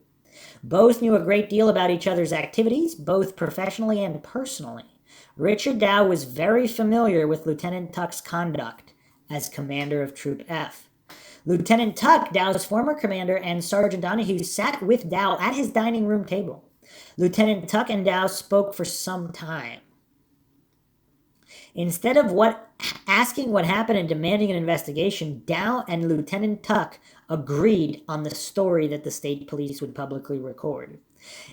Speaker 1: Both knew a great deal about each other's activities, both professionally and personally. Richard Dow was very familiar with Lieutenant Tuck's conduct as commander of Troop F. Lieutenant Tuck, Dow's former commander, and Sergeant Donahue sat with Dow at his dining room table. Lieutenant Tuck and Dow spoke for some time. Instead of asking what happened and demanding an investigation, Dow and Lieutenant Tuck agreed on the story that the state police would publicly record.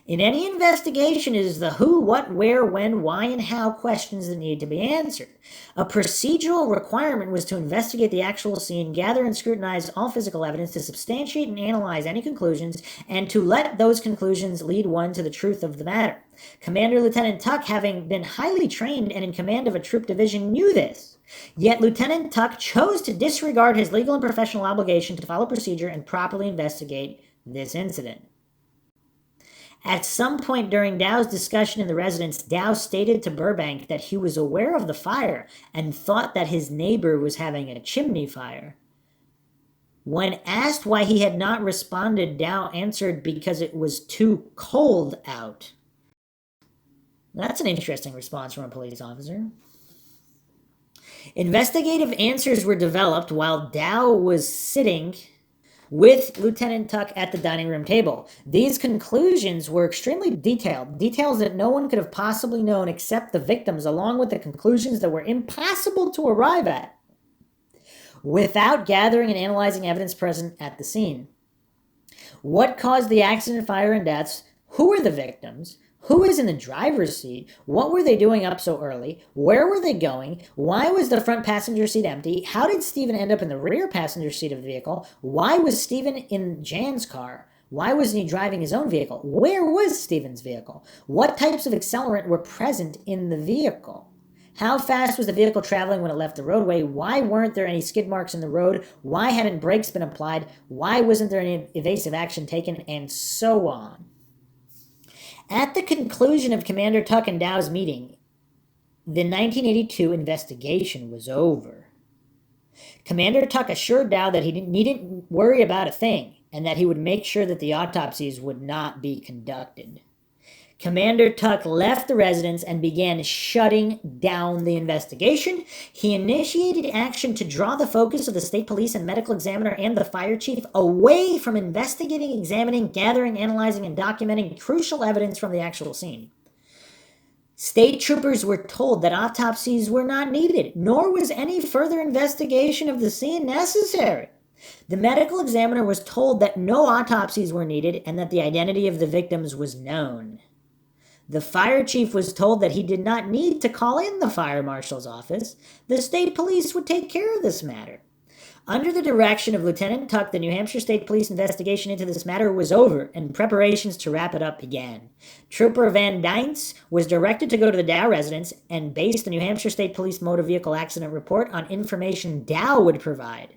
Speaker 1: In any investigation, it is the who, what, where, when, why, and how questions that need to be answered. A procedural requirement was to investigate the actual scene, gather and scrutinize all physical evidence, to substantiate and analyze any conclusions, and to let those conclusions lead one to the truth of the matter. Commander Lieutenant Tuck, having been highly trained and in command of a troop division, knew this. Yet Lieutenant Tuck chose to disregard his legal and professional obligation to follow procedure and properly investigate this incident. At some point during Dow's discussion in the residence, Dow stated to Burbank that he was aware of the fire and thought that his neighbor was having a chimney fire. When asked why he had not responded, Dow answered because it was too cold out. That's an interesting response from a police officer. Investigative answers were developed while Dow was sitting with Lieutenant Tuck at the dining room table. These conclusions were extremely detailed, details that no one could have possibly known except the victims, along with the conclusions that were impossible to arrive at without gathering and analyzing evidence present at the scene. What caused the accident, fire, and deaths? Who were the victims? Who was in the driver's seat? What were they doing up so early? Where were they going? Why was the front passenger seat empty? How did Stephen end up in the rear passenger seat of the vehicle? Why was Stephen in Jan's car? Why wasn't he driving his own vehicle? Where was Stephen's vehicle? What types of accelerant were present in the vehicle? How fast was the vehicle traveling when it left the roadway? Why weren't there any skid marks in the road? Why hadn't brakes been applied? Why wasn't there any evasive action taken? And so on. At the conclusion of Commander Tuck and Dow's meeting, the 1982 investigation was over. Commander Tuck assured Dow that he needn't worry about a thing, and that he would make sure that the autopsies would not be conducted. Commander Tuck left the residence and began shutting down the investigation. He initiated action to draw the focus of the state police and medical examiner and the fire chief away from investigating, examining, gathering, analyzing, and documenting crucial evidence from the actual scene. State troopers were told that autopsies were not needed, nor was any further investigation of the scene necessary. The medical examiner was told that no autopsies were needed and that the identity of the victims was known. The fire chief was told that he did not need to call in the fire marshal's office. The state police would take care of this matter. Under the direction of Lieutenant Tuck, the New Hampshire State Police investigation into this matter was over, and preparations to wrap it up began. Trooper Van Dines was directed to go to the Dow residence and base the New Hampshire State Police motor vehicle accident report on information Dow would provide.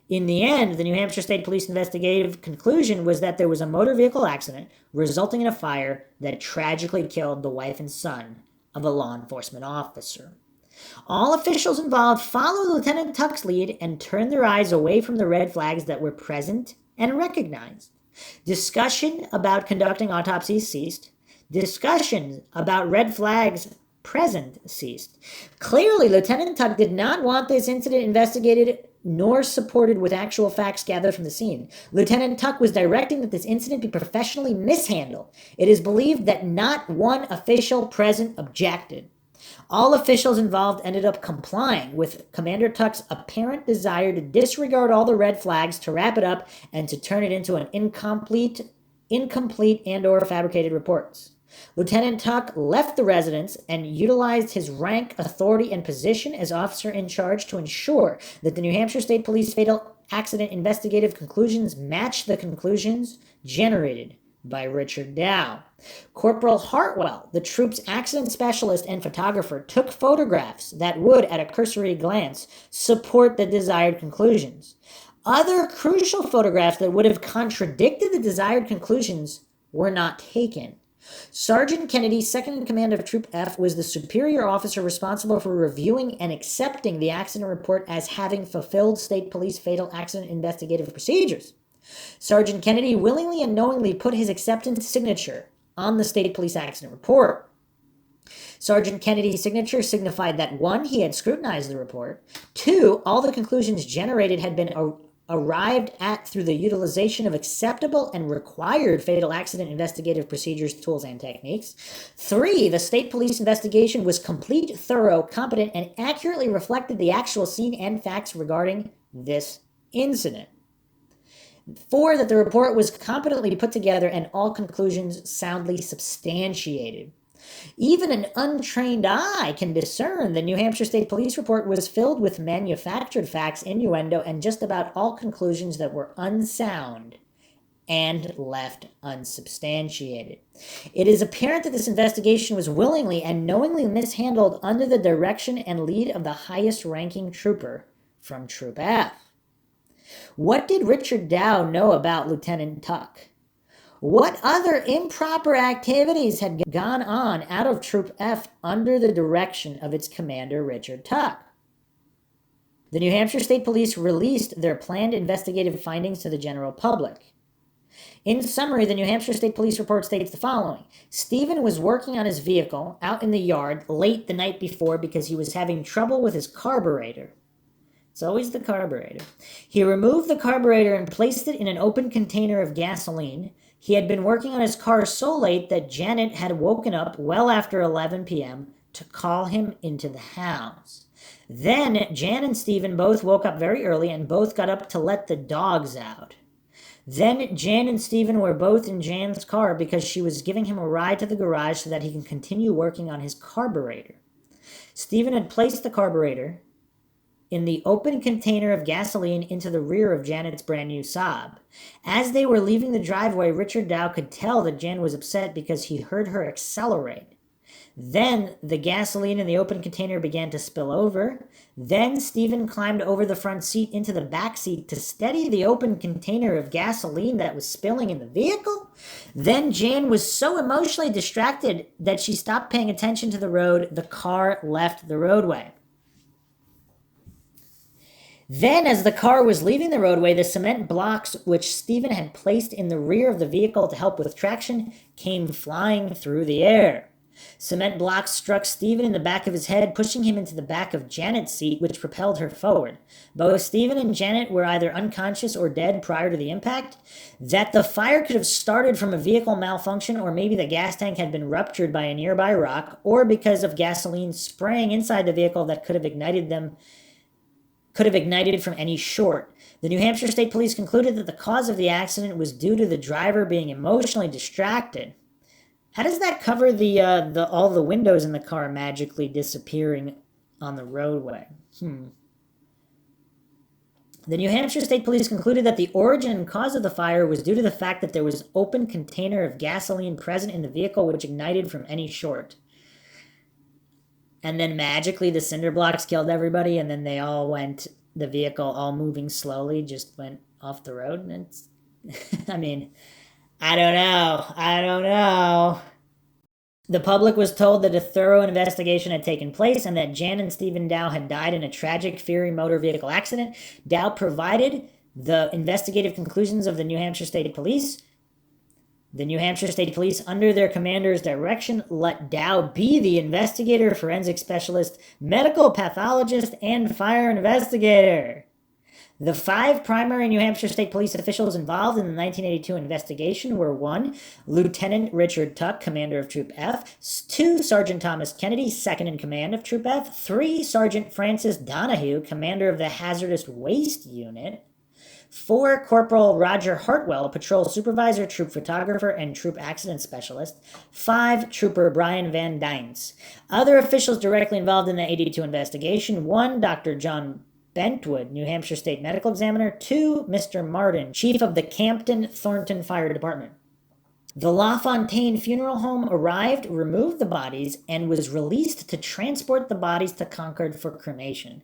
Speaker 1: In the end, the New Hampshire State Police investigative conclusion was that there was a motor vehicle accident resulting in a fire that tragically killed the wife and son of a law enforcement officer. All officials involved followed Lieutenant Tuck's lead and turned their eyes away from the red flags that were present and recognized. Discussion about conducting autopsies ceased. Discussions about red flags present ceased. Clearly, Lieutenant Tuck did not want this incident investigated nor supported with actual facts gathered from the scene. Lieutenant Tuck was directing that this incident be professionally mishandled. It is believed that not one official present objected. All officials involved ended up complying with Commander Tuck's apparent desire to disregard all the red flags, to wrap it up, and to turn it into an incomplete and/or fabricated reports. Lieutenant Tuck left the residence and utilized his rank, authority, and position as officer in charge to ensure that the New Hampshire State Police fatal accident investigative conclusions match the conclusions generated by Richard Dow. Corporal Hartwell, the troop's accident specialist and photographer, took photographs that would, at a cursory glance, support the desired conclusions. Other crucial photographs that would have contradicted the desired conclusions were not taken. Sergeant Kennedy, second in command of Troop F, was the superior officer responsible for reviewing and accepting the accident report as having fulfilled state police fatal accident investigative procedures. Sergeant Kennedy willingly and knowingly put his acceptance signature on the state police accident report. Sergeant Kennedy's signature signified that 1, he had scrutinized the report, 2, all the conclusions generated had been arrived at through the utilization of acceptable and required fatal accident investigative procedures, tools, and techniques. 3, the state police investigation was complete, thorough, competent, and accurately reflected the actual scene and facts regarding this incident. 4, that the report was competently put together and all conclusions soundly substantiated. Even an untrained eye can discern the New Hampshire State Police report was filled with manufactured facts, innuendo, and just about all conclusions that were unsound and left unsubstantiated. It is apparent that this investigation was willingly and knowingly mishandled under the direction and lead of the highest-ranking trooper from Troop F. What did Richard Dow know about Lieutenant Tuck? What other improper activities had gone on out of Troop F under the direction of its commander, Richard Tuck? The New Hampshire State Police released their planned investigative findings to the general public. In summary, the New Hampshire State Police report states the following. Stephen was working on his vehicle out in the yard late the night before because he was having trouble with his carburetor. It's always the carburetor. He removed the carburetor and placed it in an open container of gasoline. He had been working on his car so late that Janet had woken up well after 11 p.m. to call him into the house. Then Jan and Stephen both woke up very early and both got up to let the dogs out. Then Jan and Stephen were both in Jan's car because she was giving him a ride to the garage so that he can continue working on his carburetor. Stephen had placed the carburetor in the open container of gasoline into the rear of Janet's brand new Saab. As they were leaving the driveway, Richard Dow could tell that Jan was upset because he heard her accelerate. Then the gasoline in the open container began to spill over. Then Stephen climbed over the front seat into the back seat to steady the open container of gasoline that was spilling in the vehicle. Then Jan was so emotionally distracted that she stopped paying attention to the road. The car left the roadway. Then, as the car was leaving the roadway, the cement blocks which Stephen had placed in the rear of the vehicle to help with traction came flying through the air. Cement blocks struck Stephen in the back of his head, pushing him into the back of Janet's seat, which propelled her forward. Both Stephen and Janet were either unconscious or dead prior to the impact. That the fire could have started from a vehicle malfunction, or maybe the gas tank had been ruptured by a nearby rock, or because of gasoline spraying inside the vehicle that could have ignited from any short. The New Hampshire State Police concluded that the cause of the accident was due to the driver being emotionally distracted. How does that cover all the windows in the car magically disappearing on the roadway? The New Hampshire State Police concluded that the origin and cause of the fire was due to the fact that there was an open container of gasoline present in the vehicle which ignited from any short. And then magically the cinder blocks killed everybody, and then the vehicle all moving slowly just went off the road. And it's, I don't know. The public was told that a thorough investigation had taken place and that Jan and Stephen Dow had died in a tragic Fury motor vehicle accident. Dow provided the investigative conclusions of the New Hampshire State Police. The New Hampshire State Police, under their commander's direction, let Dow be the investigator, forensic specialist, medical pathologist, and fire investigator. The 5 primary New Hampshire State Police officials involved in the 1982 investigation were 1. Lieutenant Richard Tuck, commander of Troop F, 2. Sergeant Thomas Kennedy, second in command of Troop F, 3. Sergeant Francis Donahue, commander of the Hazardous Waste Unit, 4. Corporal Roger Hartwell, patrol supervisor, troop photographer, and troop accident specialist, 5. Trooper Brian Van Dynes. Other officials directly involved in the 82 investigation: 1. Dr. John Bentwood, New Hampshire State Medical Examiner, 2. Mr. Martin, Chief of the Campton Thornton Fire Department. The LaFontaine Funeral Home arrived, removed the bodies, and was released to transport the bodies to Concord for cremation.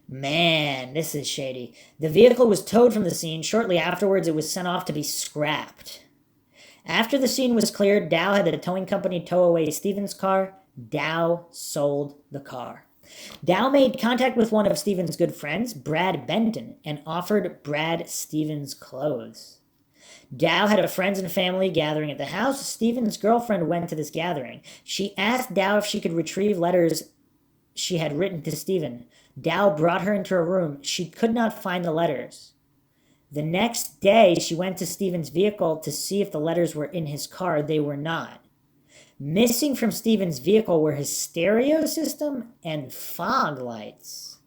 Speaker 1: Man, this is shady. The vehicle was towed from the scene. Shortly afterwards, it was sent off to be scrapped. After the scene was cleared, Dow had the towing company tow away Stephen's car. Dow sold the car. Dow made contact with one of Stephen's good friends, Brad Benton, and offered Brad Stephen's clothes. Dow had a friends and family gathering at the house. Stephen's girlfriend went to this gathering. She asked Dow if she could retrieve letters she had written to Stephen. Dow brought her into her room. She could not find the letters. The next day, she went to Stephen's vehicle to see if the letters were in his car. They were not. Missing from Stephen's vehicle were his stereo system and fog lights.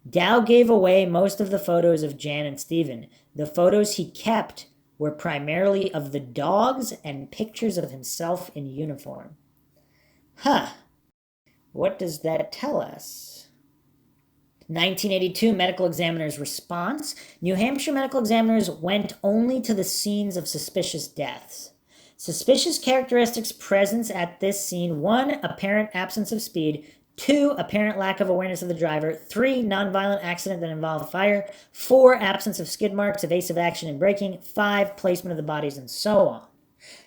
Speaker 1: Dow gave away most of the photos of Jan and Stephen. The photos he kept were primarily of the dogs and pictures of himself in uniform. What does that tell us? 1982 medical examiner's response. New Hampshire medical examiners went only to the scenes of suspicious deaths. Suspicious characteristics present at this scene: 1. Apparent absence of speed. 2. Apparent lack of awareness of the driver. 3. Nonviolent accident that involved fire. 4. Absence of skid marks, evasive action and braking. 5. Placement of the bodies, and so on.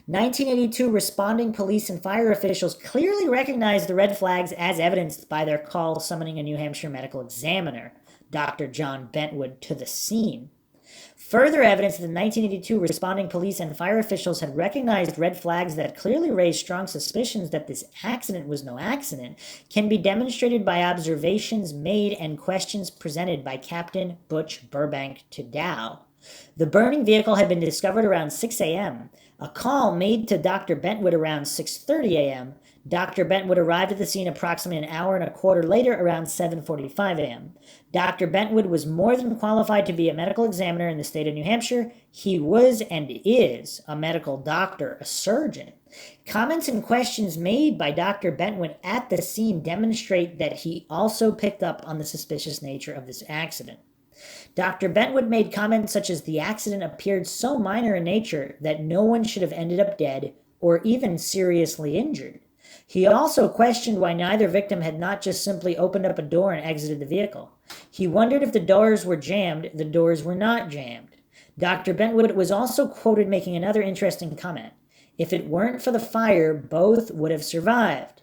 Speaker 1: 1982 responding police and fire officials clearly recognized the red flags as evidenced by their call summoning a New Hampshire medical examiner, Dr. John Bentwood, to the scene. Further evidence that in 1982 responding police and fire officials had recognized red flags that clearly raised strong suspicions that this accident was no accident can be demonstrated by observations made and questions presented by Captain Butch Burbank to Dow. The burning vehicle had been discovered around 6 a.m. A call made to Dr. Bentwood around 6:30 a.m. Dr. Bentwood arrived at the scene approximately an hour and a quarter later, around 7:45 a.m. Dr. Bentwood was more than qualified to be a medical examiner in the state of New Hampshire. He was and is a medical doctor, a surgeon. Comments and questions made by Dr. Bentwood at the scene demonstrate that he also picked up on the suspicious nature of this accident. Dr. Bentwood made comments such as the accident appeared so minor in nature that no one should have ended up dead or even seriously injured. He also questioned why neither victim had not just simply opened up a door and exited the vehicle. He wondered if the doors were jammed. The doors were not jammed. Dr. Bentwood was also quoted making another interesting comment. If it weren't for the fire, both would have survived.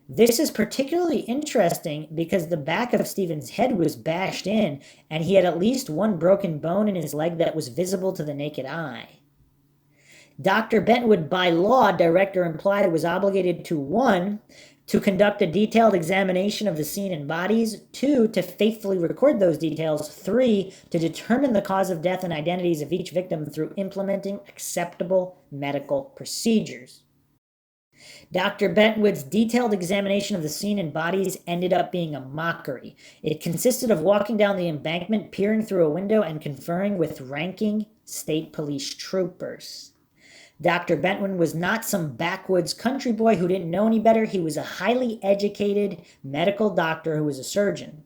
Speaker 1: This is particularly interesting because the back of Stephen's head was bashed in, and he had at least one broken bone in his leg that was visible to the naked eye. Dr. Bentwood, by law, direct or implied, was obligated to 1, to conduct a detailed examination of the scene and bodies, 2, to faithfully record those details, 3, to determine the cause of death and identities of each victim through implementing acceptable medical procedures. Dr. Bentwood's detailed examination of the scene and bodies ended up being a mockery. It consisted of walking down the embankment, peering through a window, and conferring with ranking state police troopers. Dr. Bentwood was not some backwoods country boy who didn't know any better. He was a highly educated medical doctor who was a surgeon.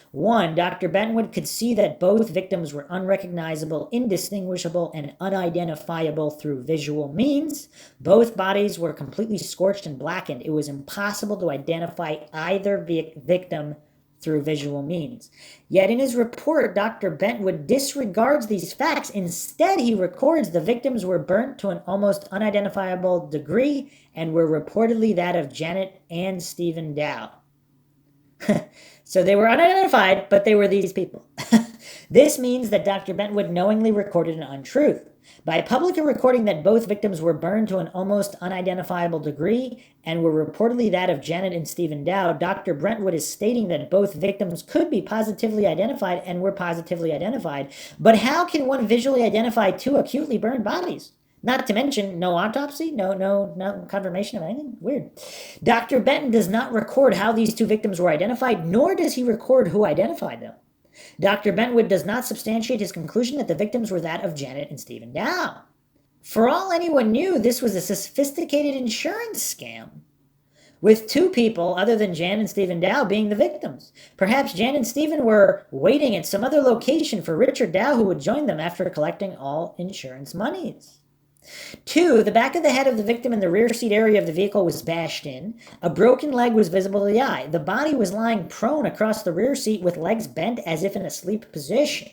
Speaker 1: 1, Dr. Bentwood could see that both victims were unrecognizable, indistinguishable, and unidentifiable through visual means. Both bodies were completely scorched and blackened. It was impossible to identify either victim through visual means. Yet in his report, Dr. Bentwood disregards these facts. Instead, he records the victims were burnt to an almost unidentifiable degree and were reportedly that of Janet and Stephen Dow. So they were unidentified, but they were these people. This means that Dr. Bentwood knowingly recorded an untruth. By publicly recording that both victims were burned to an almost unidentifiable degree and were reportedly that of Janet and Stephen Dow, Dr. Bentwood is stating that both victims could be positively identified and were positively identified. But how can one visually identify two acutely burned bodies? Not to mention no autopsy, no confirmation of anything. Weird. Dr. Benton does not record how these two victims were identified, nor does he record who identified them. Dr. Bentwood does not substantiate his conclusion that the victims were that of Janet and Stephen Dow. For all anyone knew, this was a sophisticated insurance scam, with two people other than Jan and Stephen Dow being the victims. Perhaps Jan and Stephen were waiting at some other location for Richard Dow, who would join them after collecting all insurance monies. 2, the back of the head of the victim in the rear seat area of the vehicle was bashed in. A broken leg was visible to the eye. The body was lying prone across the rear seat with legs bent as if in a sleep position.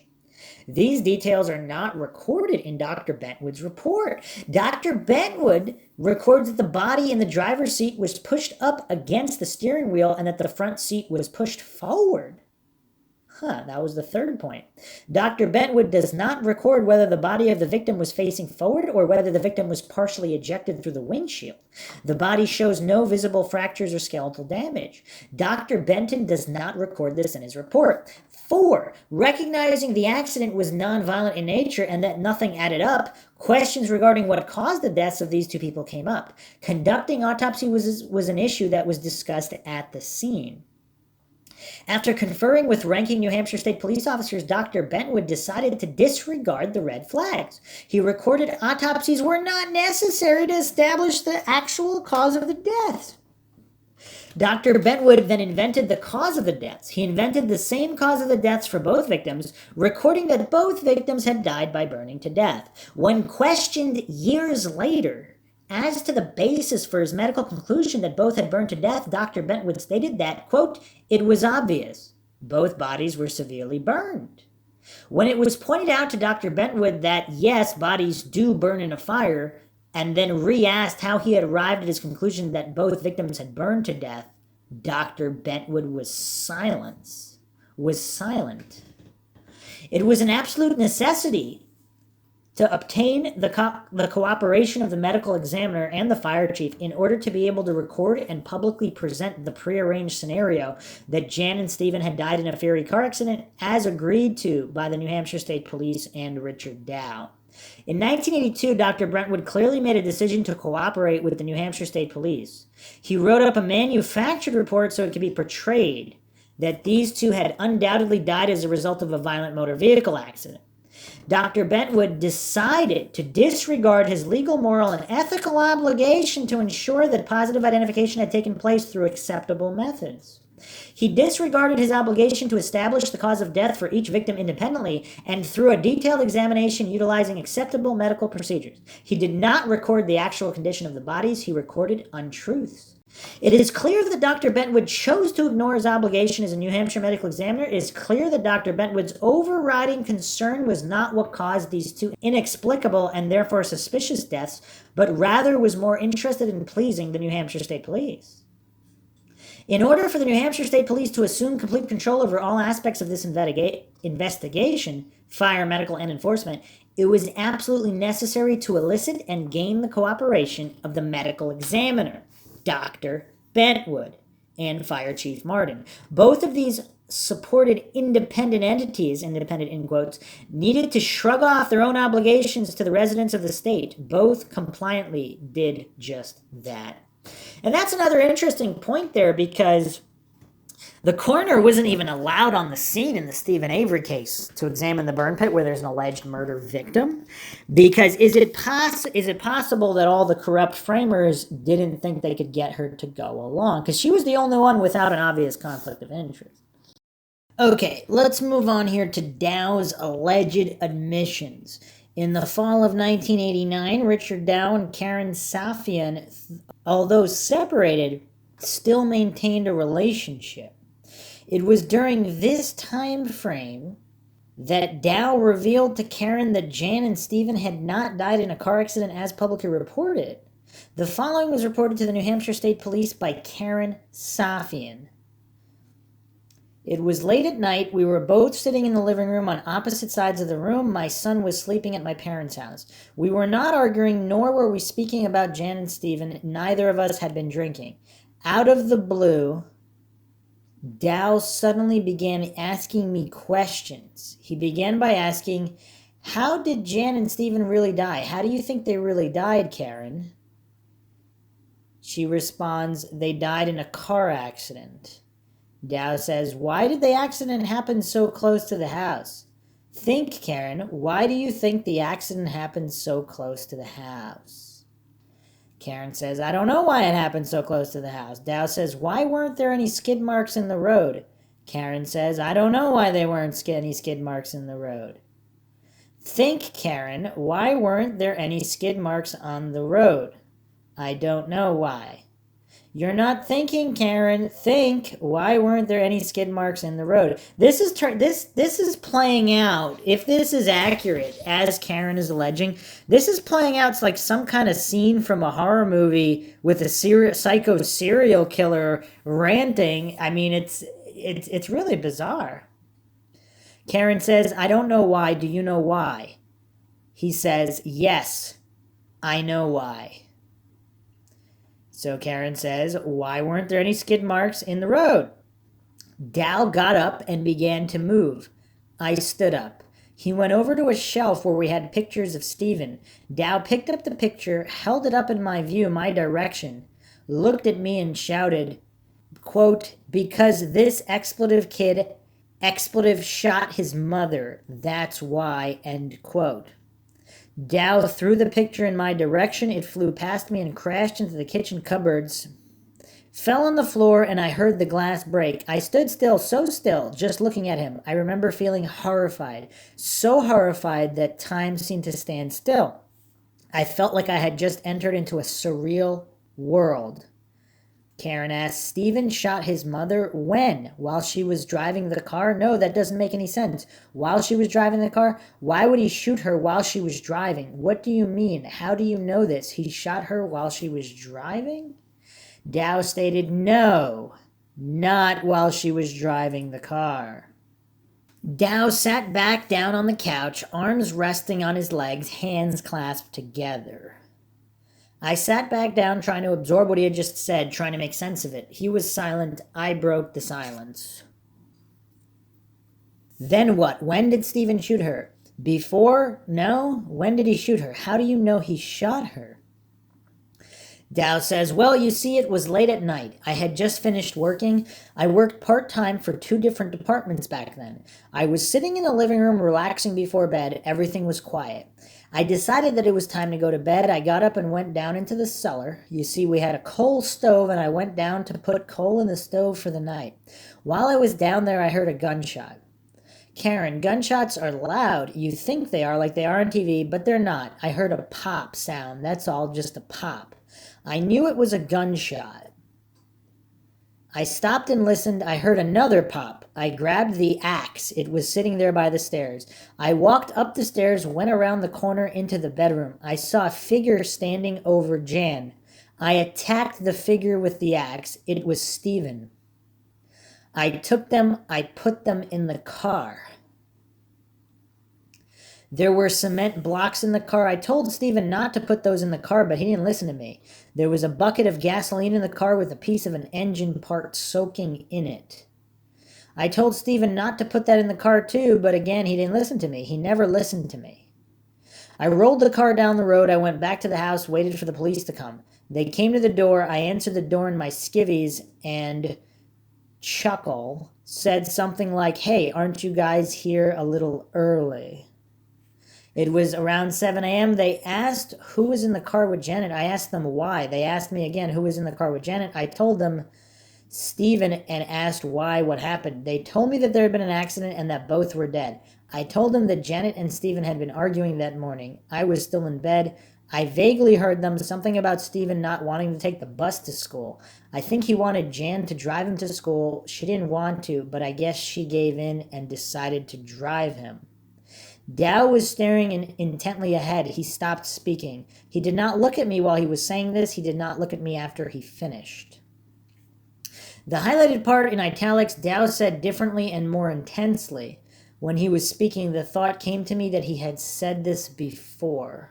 Speaker 1: These details are not recorded in Dr. Bentwood's report. Dr. Bentwood records that the body in the driver's seat was pushed up against the steering wheel and that the front seat was pushed forward. That was the third point. Dr. Bentwood does not record whether the body of the victim was facing forward or whether the victim was partially ejected through the windshield. The body shows no visible fractures or skeletal damage. Dr. Benton does not record this in his report. 4, recognizing the accident was nonviolent in nature and that nothing added up, questions regarding what caused the deaths of these two people came up. Conducting autopsy was an issue that was discussed at the scene. After conferring with ranking New Hampshire state police officers, Dr. Bentwood decided to disregard the red flags. He recorded autopsies were not necessary to establish the actual cause of the deaths. Dr. Bentwood then invented the cause of the deaths. He invented the same cause of the deaths for both victims, recording that both victims had died by burning to death. When questioned years later as to the basis for his medical conclusion that both had burned to death, Dr. Bentwood stated that, quote, "It was obvious. Both bodies were severely burned." When it was pointed out to Dr. Bentwood that, yes, bodies do burn in a fire, and then re-asked how he had arrived at his conclusion that both victims had burned to death, Dr. Bentwood was silent. It was an absolute necessity to obtain the cooperation of the medical examiner and the fire chief in order to be able to record and publicly present the prearranged scenario that Jan and Stephen had died in a ferry car accident, as agreed to by the New Hampshire State Police and Richard Dow. In 1982, Dr. Brentwood clearly made a decision to cooperate with the New Hampshire State Police. He wrote up a manufactured report so it could be portrayed that these two had undoubtedly died as a result of a violent motor vehicle accident. Dr. Brentwood decided to disregard his legal, moral, and ethical obligation to ensure that positive identification had taken place through acceptable methods. He disregarded his obligation to establish the cause of death for each victim independently and through a detailed examination utilizing acceptable medical procedures. He did not record the actual condition of the bodies, he recorded untruths. It is clear that Dr. Brentwood chose to ignore his obligation as a New Hampshire medical examiner. It is clear that Dr. Brentwood's overriding concern was not what caused these two inexplicable and therefore suspicious deaths, but rather was more interested in pleasing the New Hampshire State Police. In order for the New Hampshire State Police to assume complete control over all aspects of this investigation, fire, medical, and enforcement, it was absolutely necessary to elicit and gain the cooperation of the medical examiner, Dr. Brentwood, and Fire Chief Martin. Both of these supported independent entities, independent in quotes, needed to shrug off their own obligations to the residents of the state. Both compliantly did just that. And that's another interesting point there, because the coroner wasn't even allowed on the scene in the Stephen Avery case to examine the burn pit where there's an alleged murder victim. Because is it possible that all the corrupt framers didn't think they could get her to go along? Because she was the only one without an obvious conflict of interest. Okay, let's move on here to Dow's alleged admissions. In the fall of 1989, Richard Dow and Karen Safian, although separated, still maintained a relationship. It was during this time frame that Dow revealed to Karen that Jan and Stephen had not died in a car accident as publicly reported. The following was reported to the New Hampshire State Police by Karen Safian. It was late at night. We were both sitting in the living room on opposite sides of the room. My son was sleeping at my parents' house. We were not arguing, nor were we speaking about Jan and Stephen. Neither of us had been drinking. Out of the blue, Dow suddenly began asking me questions. He began by asking, "How did Jan and Stephen really die? How do you think they really died, Karen?" She responds, "They died in a car accident." Dow says, "Why did the accident happen so close to the house?" "Think, Karen, why do you think the accident happened so close to the house?" Karen says, "I don't know why it happened so close to the house." Dow says, "Why weren't there any skid marks in the road?" Karen says, "I don't know why there weren't any skid marks in the road." "Think, Karen, why weren't there any skid marks on the road?" "I don't know why." "You're not thinking, Karen. Think. Why weren't there any skid marks in the road?" This is playing out. If this is accurate, as Karen is alleging, this is playing out. It's like some kind of scene from a horror movie with a psycho serial killer ranting. I mean, it's really bizarre. Karen says, "I don't know why. Do you know why?" He says, "Yes, I know why." So Karen says, "Why weren't there any skid marks in the road?" Dow got up and began to move. I stood up. He went over to a shelf where we had pictures of Stephen. Dow picked up the picture, held it up in my view, my direction, looked at me and shouted, quote, "Because this expletive shot his mother. That's why," end quote. Dow threw the picture in my direction. It flew past me and crashed into the kitchen cupboards, fell on the floor, and I heard the glass break. I stood still, so still, just looking at him. I remember feeling horrified, so horrified that time seemed to stand still. I felt like I had just entered into a surreal world. Karen asked, "Stephen shot his mother when? While she was driving the car?" "No, that doesn't make any sense. While she was driving the car? Why would he shoot her while she was driving? What do you mean? How do you know this? He shot her while she was driving?" Dow stated, "No, not while she was driving the car." Dow sat back down on the couch, arms resting on his legs, hands clasped together. I sat back down, trying to absorb what he had just said, trying to make sense of it. He was silent. I broke the silence. Then what? When did Stephen shoot her? Before? No? When did he shoot her? How do you know he shot her? Dow says, well, you see, it was late at night. I had just finished working. I worked part-time for 2 different departments back then. I was sitting in the living room relaxing before bed. Everything was quiet. I decided that it was time to go to bed. I got up and went down into the cellar. You see, we had a coal stove, and I went down to put coal in the stove for the night. While I was down there, I heard a gunshot. Karen, gunshots are loud. You think they are, like they are on TV, but they're not. I heard a pop sound. That's all, just a pop. I knew it was a gunshot. I stopped and listened. I heard another pop. I grabbed the axe. It was sitting there by the stairs. I walked up the stairs, went around the corner into the bedroom. I saw a figure standing over Jan. I attacked the figure with the axe. It was Stephen. I took them. I put them in the car. There were cement blocks in the car. I told Stephen not to put those in the car, but he didn't listen to me. There was a bucket of gasoline in the car with a piece of an engine part soaking in it. I told Stephen not to put that in the car too, but again, he didn't listen to me. He never listened to me. I rolled the car down the road. I went back to the house, waited for the police to come. They came to the door. I answered the door in my skivvies and chuckle said something like, hey, aren't you guys here a little early? It was around 7 a.m. They asked who was in the car with Janet. I asked them why. They asked me again who was in the car with Janet. I told them Stephen and asked why, what happened. They told me that there had been an accident and that both were dead. I told them that Janet and Stephen had been arguing that morning. I was still in bed. I vaguely heard them, something about Stephen not wanting to take the bus to school. I think he wanted Jan to drive him to school. She didn't want to, but I guess she gave in and decided to drive him. Dow was staring intently ahead. He stopped speaking. He did not look at me while he was saying this. He did not look at me after he finished. The highlighted part in italics, Dow said differently and more intensely. When he was speaking, the thought came to me that he had said this before.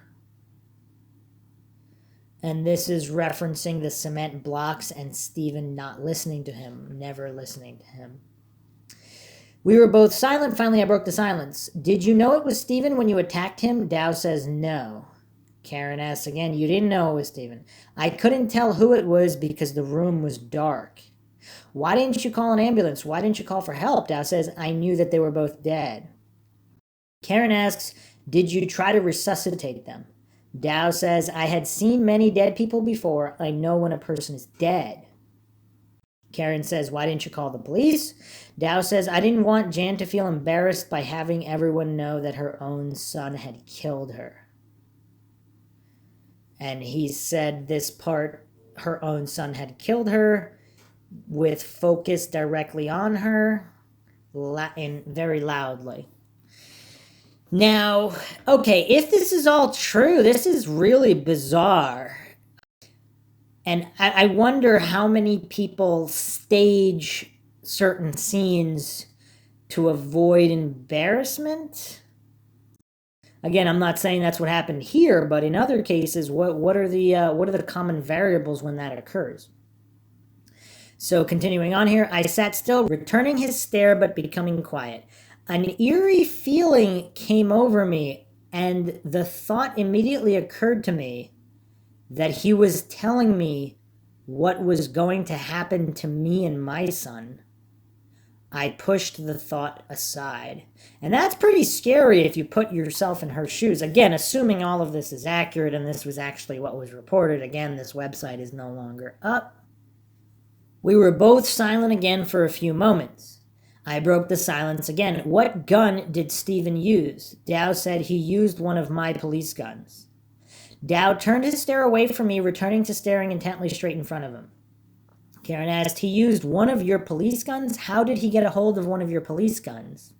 Speaker 1: And this is referencing the cement blocks and Stephen not listening to him, never listening to him. We were both silent. Finally, I broke the silence. Did you know it was Stephen when you attacked him? Dow says no. Karen asks again, you didn't know it was Stephen. I couldn't tell who it was because the room was dark. Why didn't you call an ambulance? Why didn't you call for help? Dow says, I knew that they were both dead. Karen asks, did you try to resuscitate them? Dow says, I had seen many dead people before. I know when a person is dead. Karen says, why didn't you call the police? Dow says, I didn't want Jan to feel embarrassed by having everyone know that her own son had killed her. And he said this part, her own son had killed her, with focus directly on her, and very loudly. Now, okay, if this is all true, this is really bizarre. And I wonder how many people stage certain scenes to avoid embarrassment. Again, I'm not saying that's what happened here, but in other cases, what are the common variables when that occurs? So continuing on here, I sat still, returning his stare but becoming quiet. An eerie feeling came over me, and the thought immediately occurred to me that he was telling me what was going to happen to me and my son. I pushed the thought aside. And that's pretty scary if you put yourself in her shoes. Again, assuming all of this is accurate and this was actually what was reported. Again, this website is no longer up. We were both silent again for a few moments. I broke the silence again. What gun did Stephen use? Dow said he used one of my police guns. Dow turned his stare away from me, returning to staring intently straight in front of him. Karen asked, he used one of your police guns? How did he get a hold of one of your police guns?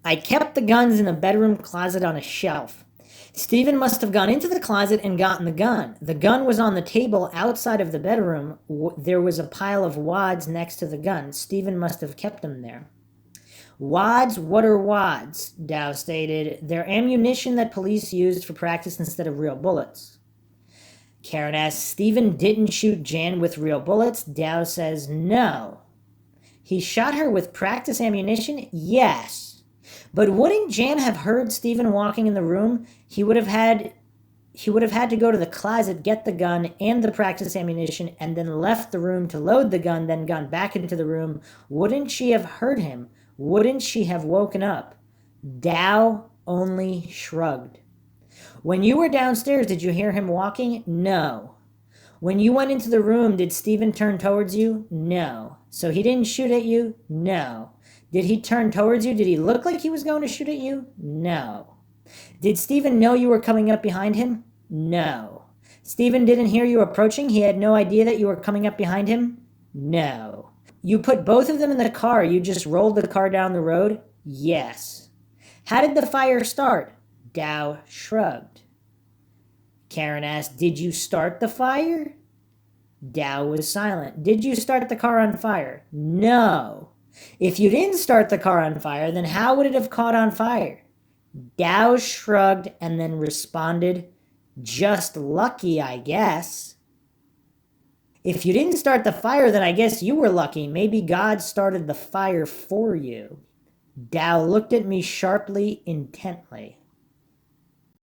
Speaker 1: I kept the guns in the bedroom closet on a shelf. Stephen must have gone into the closet and gotten the gun. The gun was on the table outside of the bedroom. There was a pile of wads next to the gun. Stephen must have kept them there. Wads? What are wads? Dow stated. They're ammunition that police used for practice instead of real bullets. Karen asks, Stephen didn't shoot Jan with real bullets. Dow says no. He shot her with practice ammunition? Yes. But wouldn't Jan have heard Stephen walking in the room? He would have had to go to the closet, get the gun and the practice ammunition, and then left the room to load the gun, then gone back into the room. Wouldn't she have heard him? Wouldn't she have woken up? Dow only shrugged. When you were downstairs, did you hear him walking? No. When you went into the room, did Stephen turn towards you? No. So he didn't shoot at you? No. Did he turn towards you? Did he look like he was going to shoot at you? No. Did Stephen know you were coming up behind him? No. Stephen didn't hear you approaching? He had no idea that you were coming up behind him? No. You put both of them in the car. You just rolled the car down the road? Yes. How did the fire start? Dow shrugged. Karen asked, did you start the fire? Dow was silent. Did you start the car on fire? No. If you didn't start the car on fire, then how would it have caught on fire? Dow shrugged and then responded, just lucky, I guess. If you didn't start the fire, then I guess you were lucky. Maybe God started the fire for you. Dow looked at me sharply, intently.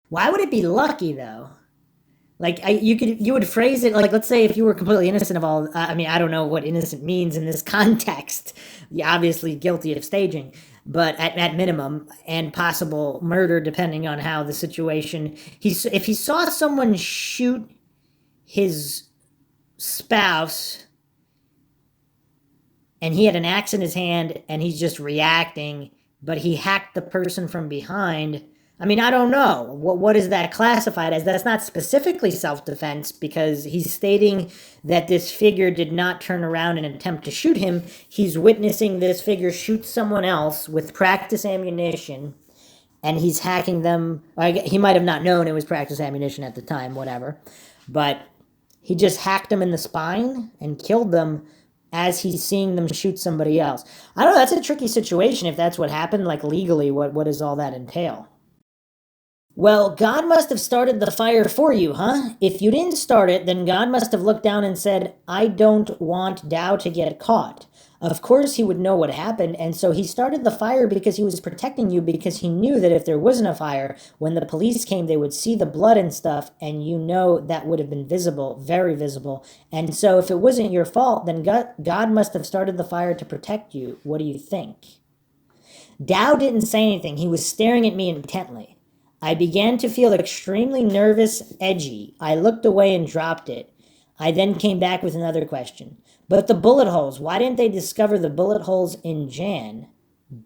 Speaker 1: Why would it be lucky, though? Like, you would phrase it like, let's say if you were completely innocent of all, I don't know what innocent means in this context. You're obviously guilty of staging, but at minimum, and possible murder, depending on how the situation, if he saw someone shoot his spouse, and he had an axe in his hand, and he's just reacting, but he hacked the person from behind, I don't know. What is that classified as? That's not specifically self-defense because he's stating that this figure did not turn around and attempt to shoot him. He's witnessing this figure shoot someone else with practice ammunition, and he's hacking them. He might have not known it was practice ammunition at the time, whatever. But he just hacked them in the spine and killed them as he's seeing them shoot somebody else. I don't know. That's a tricky situation if that's what happened. Like legally, what does all that entail? Well, God must have started the fire for you, huh? If you didn't start it, then God must have looked down and said, I don't want Dow to get caught. Of course he would know what happened, and so he started the fire because he was protecting you, because he knew that if there wasn't a fire, when the police came, they would see the blood and stuff, and that would have been visible, very visible. And so if it wasn't your fault, then God must have started the fire to protect you. What do you think? Dow didn't say anything. He was staring at me intently. I began to feel extremely nervous, edgy. I looked away and dropped it. I then came back with another question. But the bullet holes, why didn't they discover the bullet holes in Jan?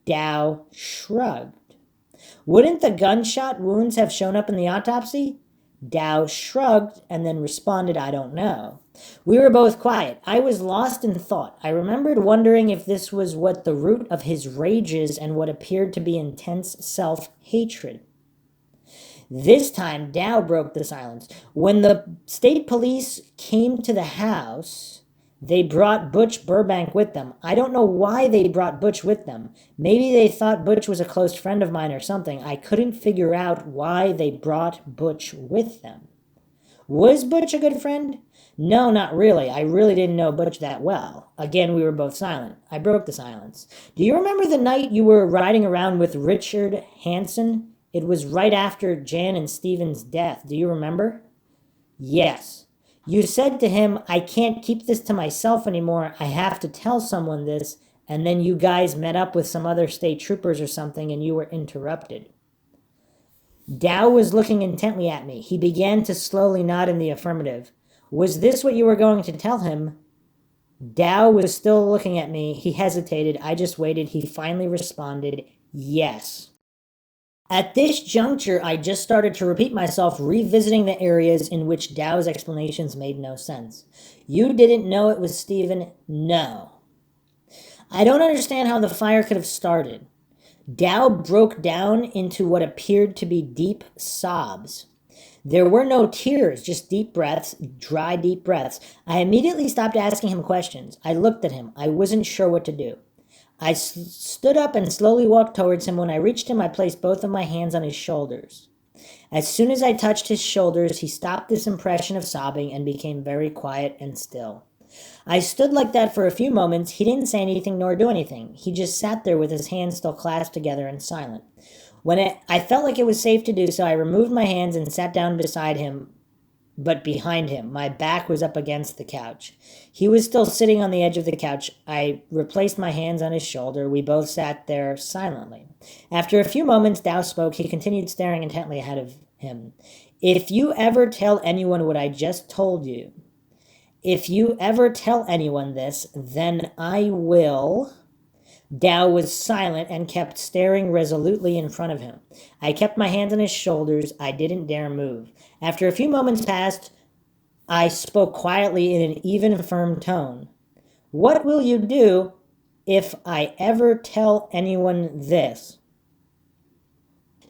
Speaker 1: Dow shrugged. Wouldn't the gunshot wounds have shown up in the autopsy? Dow shrugged and then responded, I don't know. We were both quiet. I was lost in thought. I remembered wondering if this was what the root of his rage is and what appeared to be intense self-hatred. This time, Dow broke the silence. When the state police came to the house, they brought Butch Burbank with them. I don't know why they brought Butch with them. Maybe they thought Butch was a close friend of mine or something. I couldn't figure out why they brought Butch with them. Was Butch a good friend? No, not really. I really didn't know Butch that well. Again, we were both silent. I broke the silence. Do you remember the night you were riding around with Richard Hansen? It was right after Jan and Stephen's death. Do you remember? Yes. You said to him, I can't keep this to myself anymore. I have to tell someone this. And then you guys met up with some other state troopers or something and you were interrupted. Dow was looking intently at me. He began to slowly nod in the affirmative. Was this what you were going to tell him? Dow was still looking at me. He hesitated. I just waited. He finally responded, yes. At this juncture, I just started to repeat myself, revisiting the areas in which Dow's explanations made no sense. You didn't know it was Stephen? No. I don't understand how the fire could have started. Dow broke down into what appeared to be deep sobs. There were no tears, just deep breaths, dry, deep breaths. I immediately stopped asking him questions. I looked at him. I wasn't sure what to do. I stood up and slowly walked towards him. When I reached him, I placed both of my hands on his shoulders. As soon as I touched his shoulders, he stopped this impression of sobbing and became very quiet and still. I stood like that for a few moments. He didn't say anything nor do anything. He just sat there with his hands still clasped together and silent. I felt like it was safe to do so, I removed my hands and sat down beside him, but behind him. My back was up against the couch. He was still sitting on the edge of the couch. I replaced my hands on his shoulder. We both sat there silently. After a few moments, Dow spoke. He continued staring intently ahead of him. If you ever tell anyone what I just told you, if you ever tell anyone this, then I will. Dow was silent and kept staring resolutely in front of him. I kept my hands on his shoulders. I didn't dare move. After a few moments passed, I spoke quietly in an even, firm tone. What will you do if I ever tell anyone this?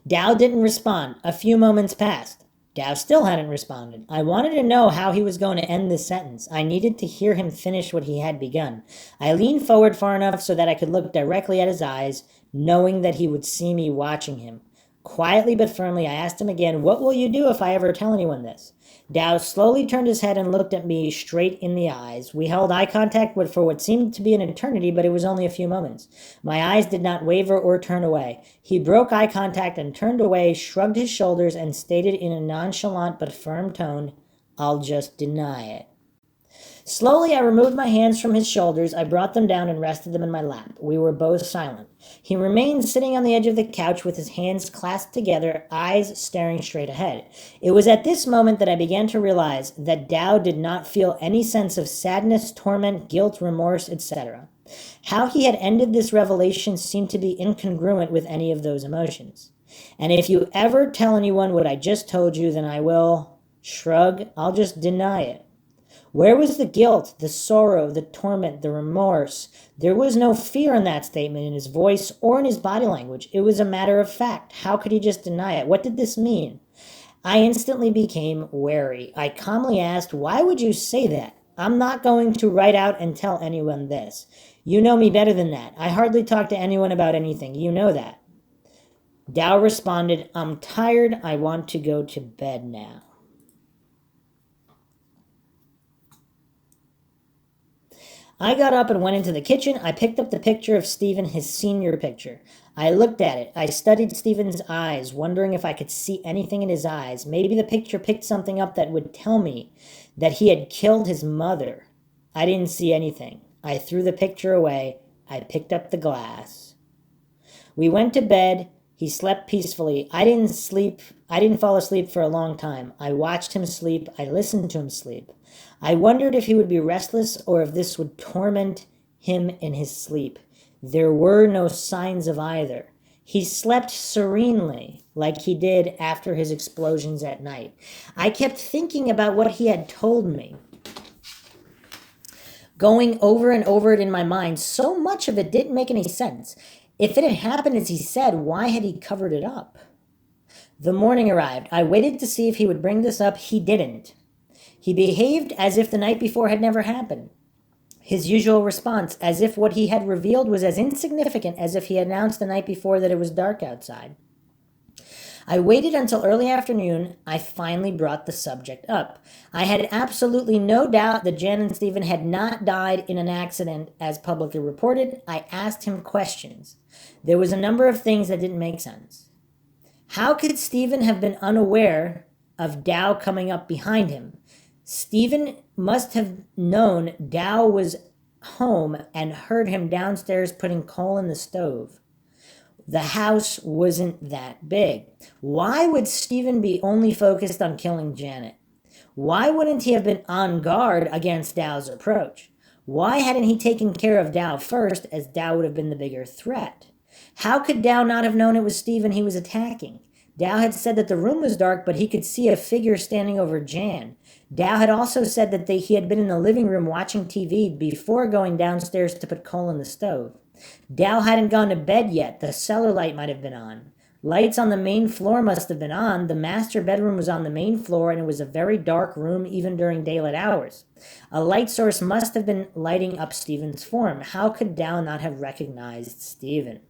Speaker 1: Dow didn't respond. A few moments passed. Dow still hadn't responded. I wanted to know how he was going to end this sentence. I needed to hear him finish what he had begun. I leaned forward far enough so that I could look directly at his eyes, knowing that he would see me watching him. Quietly but firmly, I asked him again, what will you do if I ever tell anyone this? Dow slowly turned his head and looked at me straight in the eyes. We held eye contact for what seemed to be an eternity, but it was only a few moments. My eyes did not waver or turn away. He broke eye contact and turned away, shrugged his shoulders, and stated in a nonchalant but firm tone, I'll just deny it. Slowly, I removed my hands from his shoulders. I brought them down and rested them in my lap. We were both silent. He remained sitting on the edge of the couch with his hands clasped together, eyes staring straight ahead. It was at this moment that I began to realize that Dow did not feel any sense of sadness, torment, guilt, remorse, etc. How he had ended this revelation seemed to be incongruent with any of those emotions. And if you ever tell anyone what I just told you, then I will. Shrug, I'll just deny it. Where was the guilt, the sorrow, the torment, the remorse? There was no fear in that statement, in his voice or in his body language. It was a matter of fact. How could he just deny it? What did this mean? I instantly became wary. I calmly asked, why would you say that? I'm not going to write out and tell anyone this. You know me better than that. I hardly talk to anyone about anything. You know that. Dow responded, I'm tired. I want to go to bed now. I got up and went into the kitchen. I picked up the picture of Stephen, his senior picture. I looked at it. I studied Stephen's eyes, wondering if I could see anything in his eyes. Maybe the picture picked something up that would tell me that he had killed his mother. I didn't see anything. I threw the picture away. I picked up the glass. We went to bed. He slept peacefully. I didn't fall asleep for a long time. I watched him sleep. I listened to him sleep. I wondered if he would be restless or if this would torment him in his sleep. There were no signs of either. He slept serenely, like he did after his explosions at night. I kept thinking about what he had told me, going over and over it in my mind. So much of it didn't make any sense. If it had happened as he said, why had he covered it up? The morning arrived. I waited to see if he would bring this up. He didn't. He behaved as if the night before had never happened. His usual response, as if what he had revealed was as insignificant as if he announced the night before that it was dark outside. I waited until early afternoon. I finally brought the subject up. I had absolutely no doubt that Jan and Stephen had not died in an accident as publicly reported. I asked him questions. There was a number of things that didn't make sense. How could Stephen have been unaware of Dow coming up behind him? Stephen must have known Dow was home and heard him downstairs putting coal in the stove. The house wasn't that big. Why would Stephen be only focused on killing Janet? Why wouldn't he have been on guard against Dow's approach? Why hadn't he taken care of Dow first, as Dow would have been the bigger threat? How could Dow not have known it was Stephen he was attacking? Dow had said that the room was dark, but he could see a figure standing over Jan. Dow had also said that he had been in the living room watching TV before going downstairs to put coal in the stove. Dow hadn't gone to bed yet. The cellar light might have been on. Lights on the main floor must have been on. The master bedroom was on the main floor, and it was a very dark room even during daylight hours. A light source must have been lighting up Stephen's form. How could Dow not have recognized Stephen?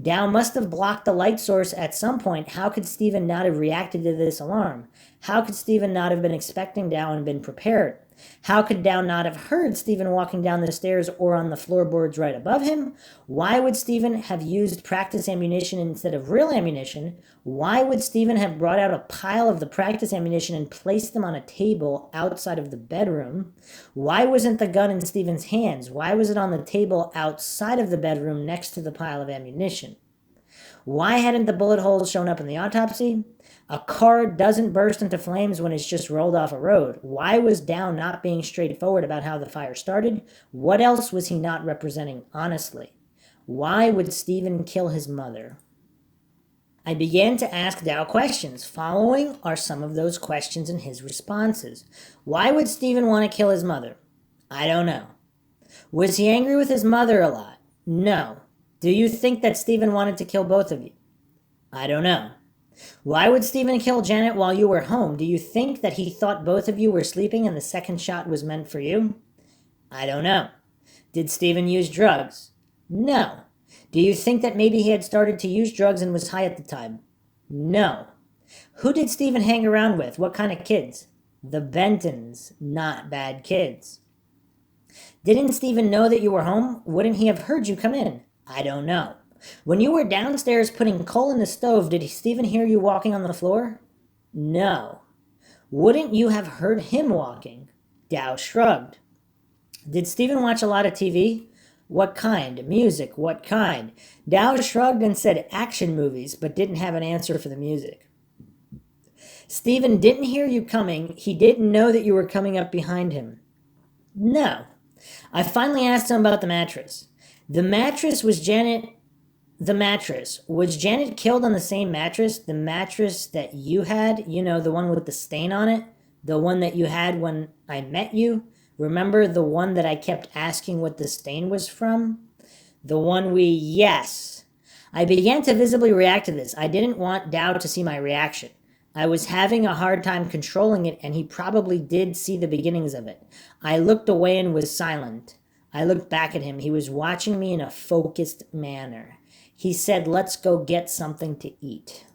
Speaker 1: Dow must have blocked the light source at some point. How could Stephen not have reacted to this alarm? How could Stephen not have been expecting Dow and been prepared? How could Dow not have heard Stephen walking down the stairs or on the floorboards right above him? Why would Stephen have used practice ammunition instead of real ammunition? Why would Stephen have brought out a pile of the practice ammunition and placed them on a table outside of the bedroom? Why wasn't the gun in Stephen's hands? Why was it on the table outside of the bedroom next to the pile of ammunition? Why hadn't the bullet holes shown up in the autopsy? A car doesn't burst into flames when it's just rolled off a road. Why was Dow not being straightforward about how the fire started? What else was he not representing honestly? Why would Stephen kill his mother? I began to ask Dow questions. Following are some of those questions and his responses. Why would Stephen want to kill his mother? I don't know. Was he angry with his mother a lot? No. Do you think that Stephen wanted to kill both of you? I don't know. Why would Stephen kill Janet while you were home? Do you think that he thought both of you were sleeping and the second shot was meant for you? I don't know. Did Stephen use drugs? No. Do you think that maybe he had started to use drugs and was high at the time? No. Who did Stephen hang around with? What kind of kids? The Bentons, not bad kids. Didn't Stephen know that you were home? Wouldn't he have heard you come in? I don't know. When you were downstairs putting coal in the stove, did Stephen hear you walking on the floor? No. Wouldn't you have heard him walking? Dow shrugged. Did Stephen watch a lot of TV? What kind? Music? What kind? Dow shrugged and said action movies, but didn't have an answer for the music. Stephen didn't hear you coming. He didn't know that you were coming up behind him. No. I finally asked him about the mattress. Was Janet killed on the same mattress? The mattress that you had? You know, the one with the stain on it? The one that you had when I met you? Remember the one that I kept asking what the stain was from? Yes. I began to visibly react to this. I didn't want Dow to see my reaction. I was having a hard time controlling it, and he probably did see the beginnings of it. I looked away and was silent. I looked back at him. He was watching me in a focused manner. He said, "Let's go get something to eat."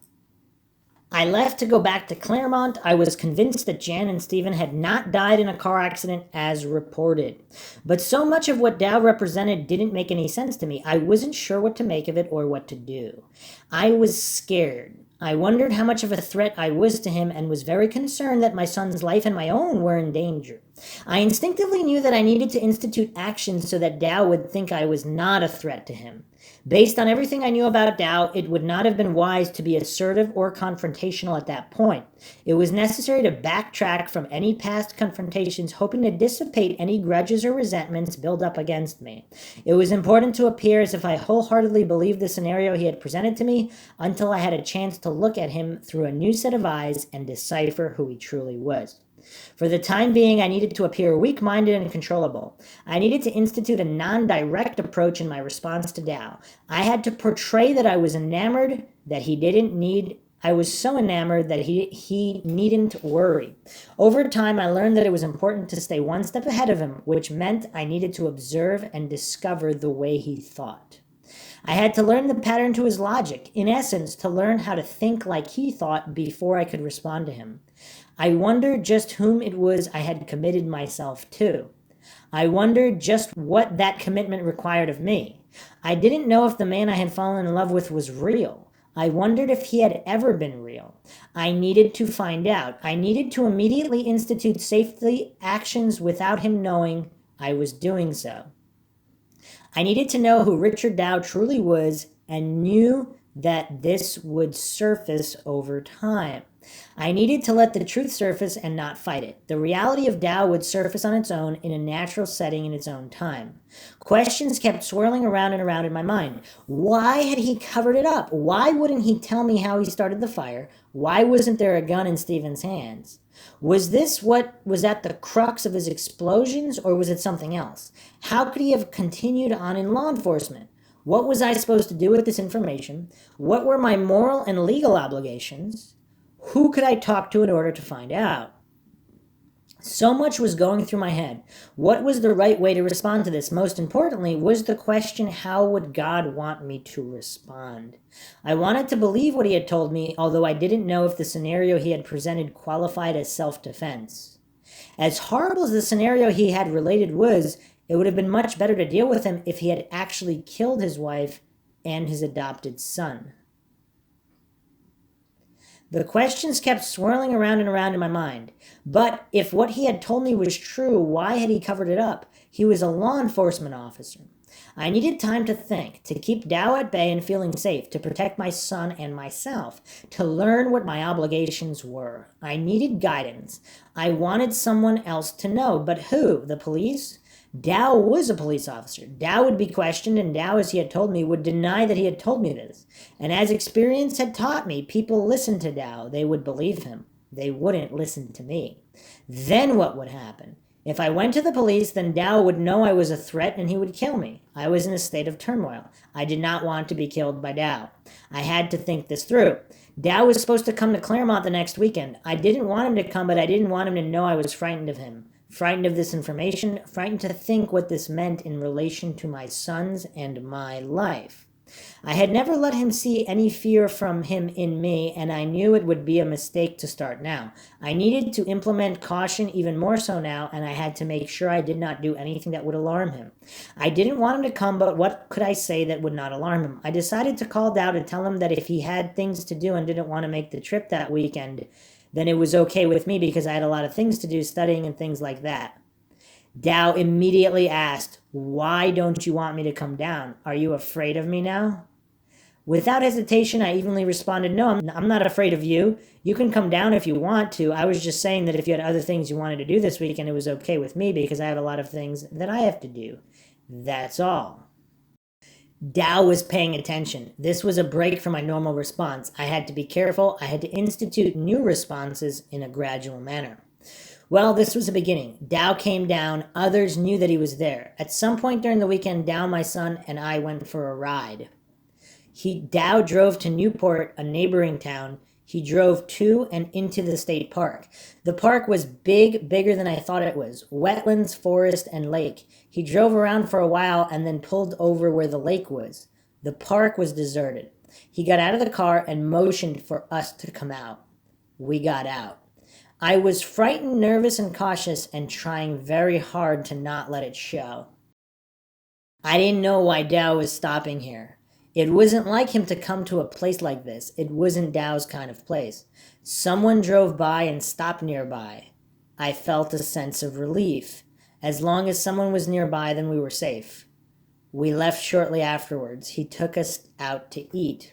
Speaker 1: I left to go back to Claremont. I was convinced that Jan and Stephen had not died in a car accident as reported. But so much of what Dow represented didn't make any sense to me. I wasn't sure what to make of it or what to do. I was scared. I wondered how much of a threat I was to him and was very concerned that my son's life and my own were in danger. I instinctively knew that I needed to institute actions so that Dow would think I was not a threat to him. Based on everything I knew about Dow, it would not have been wise to be assertive or confrontational at that point. It was necessary to backtrack from any past confrontations, hoping to dissipate any grudges or resentments built up against me. It was important to appear as if I wholeheartedly believed the scenario he had presented to me until I had a chance to look at him through a new set of eyes and decipher who he truly was. For the time being, I needed to appear weak-minded and controllable. I needed to institute a non-direct approach in my response to Dow. I had to portray that I was enamored, that he didn't need... I was so enamored that he needn't worry. Over time, I learned that it was important to stay one step ahead of him, which meant I needed to observe and discover the way he thought. I had to learn the pattern to his logic, in essence, to learn how to think like he thought before I could respond to him. I wondered just whom it was I had committed myself to. I wondered just what that commitment required of me. I didn't know if the man I had fallen in love with was real. I wondered if he had ever been real. I needed to find out. I needed to immediately institute safety actions without him knowing I was doing so. I needed to know who Richard Dow truly was and knew that this would surface over time. I needed to let the truth surface and not fight it. The reality of Dow would surface on its own in a natural setting in its own time. Questions kept swirling around and around in my mind. Why had he covered it up? Why wouldn't he tell me how he started the fire? Why wasn't there a gun in Stephen's hands? Was this what was at the crux of his explosions, or was it something else? How could he have continued on in law enforcement? What was I supposed to do with this information? What were my moral and legal obligations? Who could I talk to in order to find out? So much was going through my head. What was the right way to respond to this? Most importantly, was the question, how would God want me to respond? I wanted to believe what he had told me, although I didn't know if the scenario he had presented qualified as self-defense. As horrible as the scenario he had related was, it would have been much better to deal with him if he had actually killed his wife and his adopted son. The questions kept swirling around and around in my mind. But if what he had told me was true, why had he covered it up? He was a law enforcement officer. I needed time to think, to keep Tao at bay and feeling safe, to protect my son and myself, to learn what my obligations were. I needed guidance. I wanted someone else to know, but who? The police? Tao was a police officer. Tao would be questioned, and Tao, as he had told me, would deny that he had told me this. And as experience had taught me, people listened to Tao. They would believe him. They wouldn't listen to me. Then what would happen? If I went to the police, then Tao would know I was a threat and he would kill me. I was in a state of turmoil. I did not want to be killed by Tao. I had to think this through. Tao was supposed to come to Claremont the next weekend. I didn't want him to come, but I didn't want him to know I was frightened of him. Frightened of this information, frightened to think what this meant in relation to my sons and my life. I had never let him see any fear from him in me, and I knew it would be a mistake to start now. I needed to implement caution even more so now, and I had to make sure I did not do anything that would alarm him. I didn't want him to come, but what could I say that would not alarm him? I decided to call Tao to tell him that if he had things to do and didn't want to make the trip that weekend, then it was okay with me because I had a lot of things to do, studying and things like that. Tao immediately asked, "Why don't you want me to come down? Are you afraid of me now?" Without hesitation, I evenly responded, "No, I'm not afraid of you. You can come down if you want to. I was just saying that if you had other things you wanted to do this weekend, it was okay with me because I have a lot of things that I have to do. That's all." Tao was paying attention. This was a break from my normal response. I had to be careful. I had to institute new responses in a gradual manner. Well, this was a beginning. Tao came down. Others knew that he was there. At some point during the weekend, Tao, my son, and I went for a ride. Tao drove to Newport, a neighboring town. He drove to and into the state park. The park was big, bigger than I thought it was. Wetlands, forest, and lake. He drove around for a while and then pulled over where the lake was. The park was deserted. He got out of the car and motioned for us to come out. We got out. I was frightened, nervous, and cautious, and trying very hard to not let it show. I didn't know why Tao was stopping here. It wasn't like him to come to a place like this. It wasn't Tao's kind of place. Someone drove by and stopped nearby. I felt a sense of relief. As long as someone was nearby, then we were safe. We left shortly afterwards. He took us out to eat.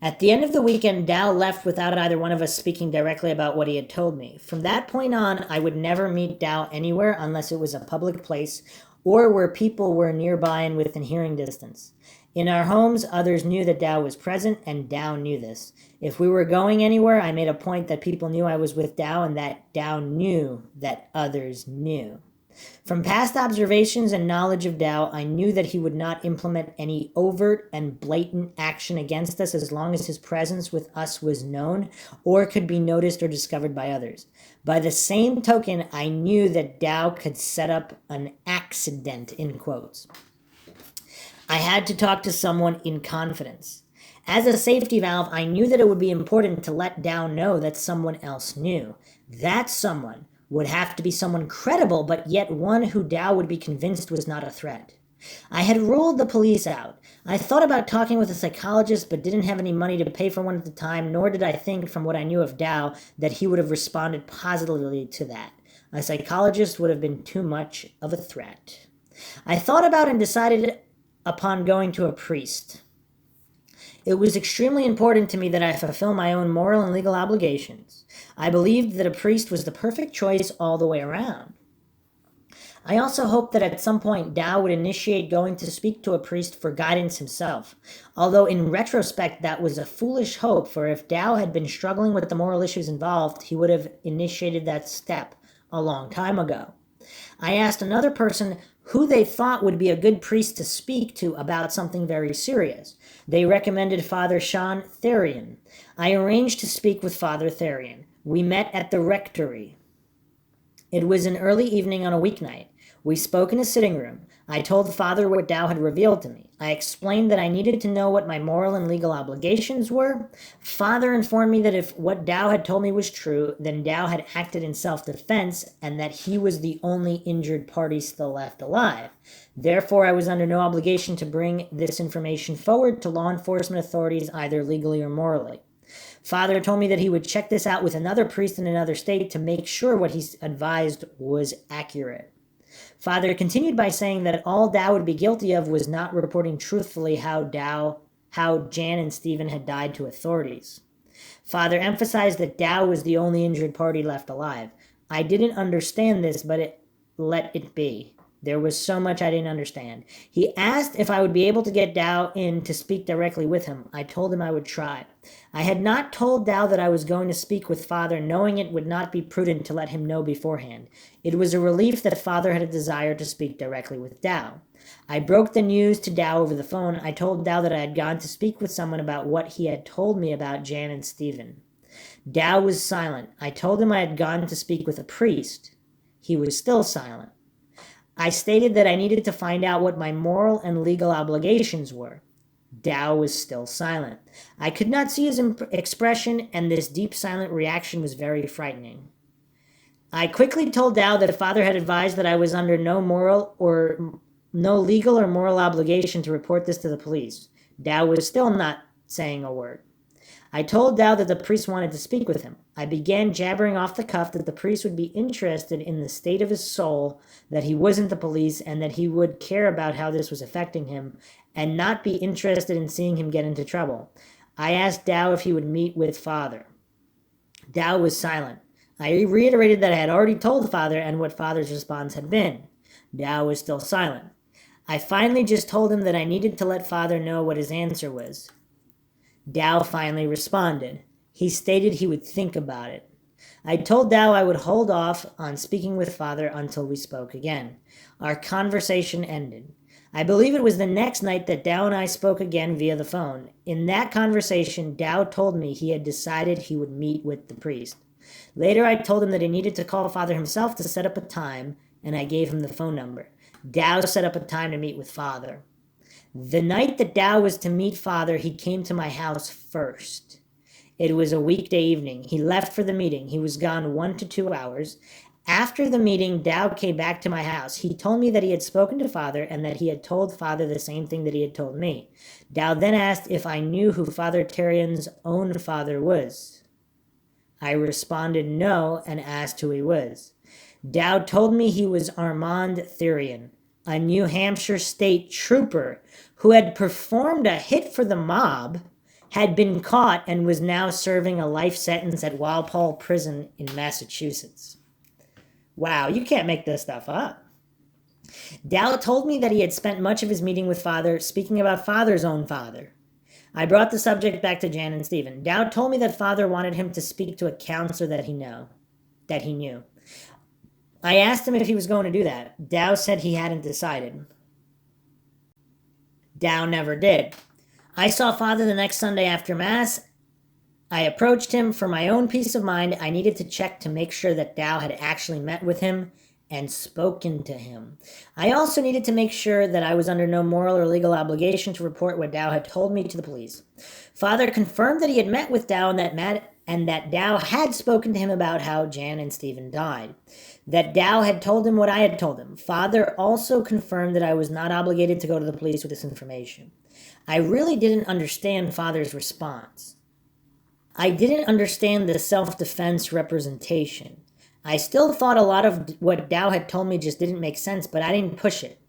Speaker 1: At the end of the weekend, Tao left without either one of us speaking directly about what he had told me. From that point on, I would never meet Tao anywhere unless it was a public place or where people were nearby and within hearing distance. In our homes, others knew that Tao was present, and Tao knew this. If we were going anywhere, I made a point that people knew I was with Tao and that Tao knew that others knew. From past observations and knowledge of Tao, I knew that he would not implement any overt and blatant action against us as long as his presence with us was known or could be noticed or discovered by others. By the same token, I knew that Tao could set up an accident, in quotes. I had to talk to someone in confidence. As a safety valve, I knew that it would be important to let Tao know that someone else knew. That someone would have to be someone credible, but yet one who Tao would be convinced was not a threat. I had ruled the police out. I thought about talking with a psychologist, but didn't have any money to pay for one at the time, nor did I think, from what I knew of Tao, that he would have responded positively to that. A psychologist would have been too much of a threat. I thought about and decided upon going to a priest. It was extremely important to me that I fulfill my own moral and legal obligations. I believed that a priest was the perfect choice all the way around. I also hoped that at some point Tao would initiate going to speak to a priest for guidance himself. Although in retrospect that was a foolish hope, for if Tao had been struggling with the moral issues involved, he would have initiated that step a long time ago. I asked another person who they thought would be a good priest to speak to about something very serious. They recommended Father Sean Therian. I arranged to speak with Father Therian. We met at the rectory. It was an early evening on a weeknight. We spoke in a sitting room. I told Father what Dow had revealed to me. I explained that I needed to know what my moral and legal obligations were. Father informed me that if what Dow had told me was true, then Dow had acted in self-defense and that he was the only injured party still left alive. Therefore, I was under no obligation to bring this information forward to law enforcement authorities either legally or morally. Father told me that he would check this out with another priest in another state to make sure what he advised was accurate. Father continued by saying that all Dow would be guilty of was not reporting truthfully how Jan and Stephen had died to authorities. Father emphasized that Dow was the only injured party left alive. I didn't understand this, but let it be. There was so much I didn't understand. He asked if I would be able to get Dow in to speak directly with him. I told him I would try. I had not told Dow that I was going to speak with Father, knowing it would not be prudent to let him know beforehand. It was a relief that Father had a desire to speak directly with Dow. I broke the news to Dow over the phone. I told Dow that I had gone to speak with someone about what he had told me about Jan and Stephen. Dow was silent. I told him I had gone to speak with a priest. He was still silent. I stated that I needed to find out what my moral and legal obligations were. Dow was still silent. I could not see his expression, and this deep silent reaction was very frightening. I quickly told Dow that Father had advised that I was under no legal or moral obligation to report this to the police. Dow was still not saying a word. I told Dow that the priest wanted to speak with him. I began jabbering off the cuff that the priest would be interested in the state of his soul, that he wasn't the police, and that he would care about how this was affecting him, and not be interested in seeing him get into trouble. I asked Dow if he would meet with Father. Dow was silent. I reiterated that I had already told Father and what Father's response had been. Dow was still silent. I finally just told him that I needed to let Father know what his answer was. Dow finally responded. He stated he would think about it. I told Dow I would hold off on speaking with Father until we spoke again. Our conversation ended. I believe it was the next night that Dow and I spoke again via the phone. In that conversation, Dow told me he had decided he would meet with the priest. Later, I told him that he needed to call Father himself to set up a time, and I gave him the phone number. Dow set up a time to meet with Father. The night that Dow was to meet Father, he came to my house first. It was a weekday evening. He left for the meeting. He was gone 1 to 2 hours. After the meeting, Dow came back to my house. He told me that he had spoken to Father and that he had told Father the same thing that he had told me. Dow then asked if I knew who Father Terrian's own father was. I responded no and asked who he was. Dow told me he was Armand Therian, a New Hampshire state trooper who had performed a hit for the mob, had been caught, and was now serving a life sentence at Walpole Prison in Massachusetts. Wow, you can't make this stuff up. Dow told me that he had spent much of his meeting with Father speaking about Father's own father. I brought the subject back to Jan and Stephen. Dow told me that Father wanted him to speak to a counselor that he knew. I asked him if he was going to do that. Dow said he hadn't decided. Dow never did. I saw Father the next Sunday after Mass. I approached him. For my own peace of mind, I needed to check to make sure that Dow had actually met with him and spoken to him. I also needed to make sure that I was under no moral or legal obligation to report what Dow had told me to the police. Father confirmed that he had met with Dow and that Dow had spoken to him about how Jan and Stephen died. That Dow had told him what I had told him. Father also confirmed that I was not obligated to go to the police with this information. I really didn't understand Father's response. I didn't understand the self-defense representation. I still thought a lot of what Dow had told me just didn't make sense, but I didn't push it.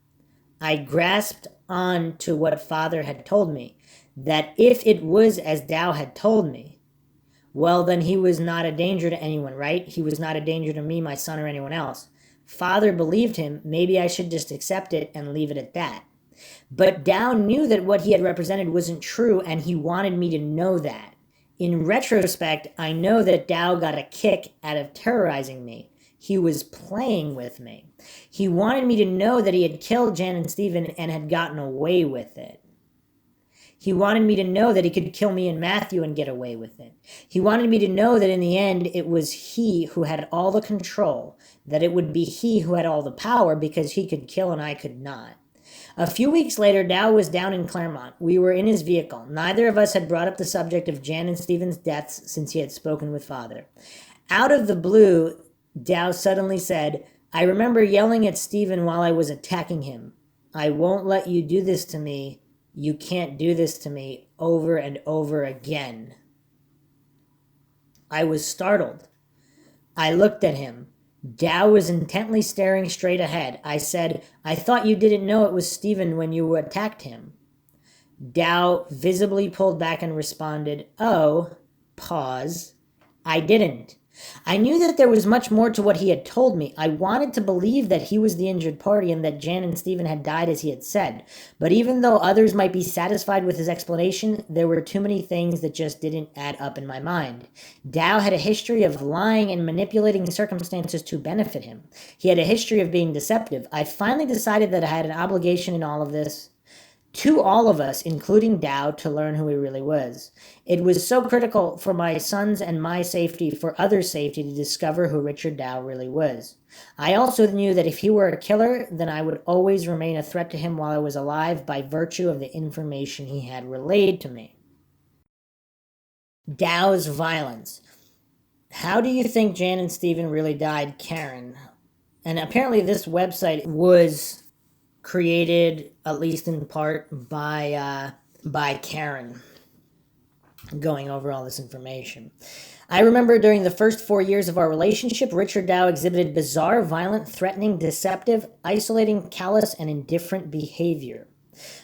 Speaker 1: I grasped on to what Father had told me, that if it was as Dow had told me, well, then he was not a danger to anyone, right? He was not a danger to me, my son, or anyone else. Father believed him. Maybe I should just accept it and leave it at that. But Dow knew that what he had represented wasn't true, and he wanted me to know that. In retrospect, I know that Dow got a kick out of terrorizing me. He was playing with me. He wanted me to know that he had killed Jan and Stephen and had gotten away with it. He wanted me to know that he could kill me and Matthew and get away with it. He wanted me to know that in the end, it was he who had all the control, that it would be he who had all the power because he could kill and I could not. A few weeks later, Dow was down in Claremont. We were in his vehicle. Neither of us had brought up the subject of Jan and Stephen's deaths since he had spoken with Father. Out of the blue, Dow suddenly said, "I remember yelling at Stephen while I was attacking him. I won't let you do this to me. You can't do this to me," over and over again. I was startled. I looked at him. Dow was intently staring straight ahead. I said, "I thought you didn't know it was Stephen when you attacked him." Dow visibly pulled back and responded, "Oh," pause, "I didn't." I knew that there was much more to what he had told me. I wanted to believe that he was the injured party and that Jan and Stephen had died as he had said. But even though others might be satisfied with his explanation, there were too many things that just didn't add up in my mind. Dow had a history of lying and manipulating circumstances to benefit him. He had a history of being deceptive. I finally decided that I had an obligation in all of this, to all of us, including Dow, to learn who he really was. It was so critical for my son's and my safety, for others' safety, to discover who Richard Dow really was. I also knew that if he were a killer, then I would always remain a threat to him while I was alive by virtue of the information he had relayed to me. Dow's violence. How do you think Jan and Stephen really died, Karen? And apparently this website was created, at least in part, by Karen, going over all this information. I remember during the first 4 years of our relationship, Richard Dow exhibited bizarre, violent, threatening, deceptive, isolating, callous, and indifferent behavior.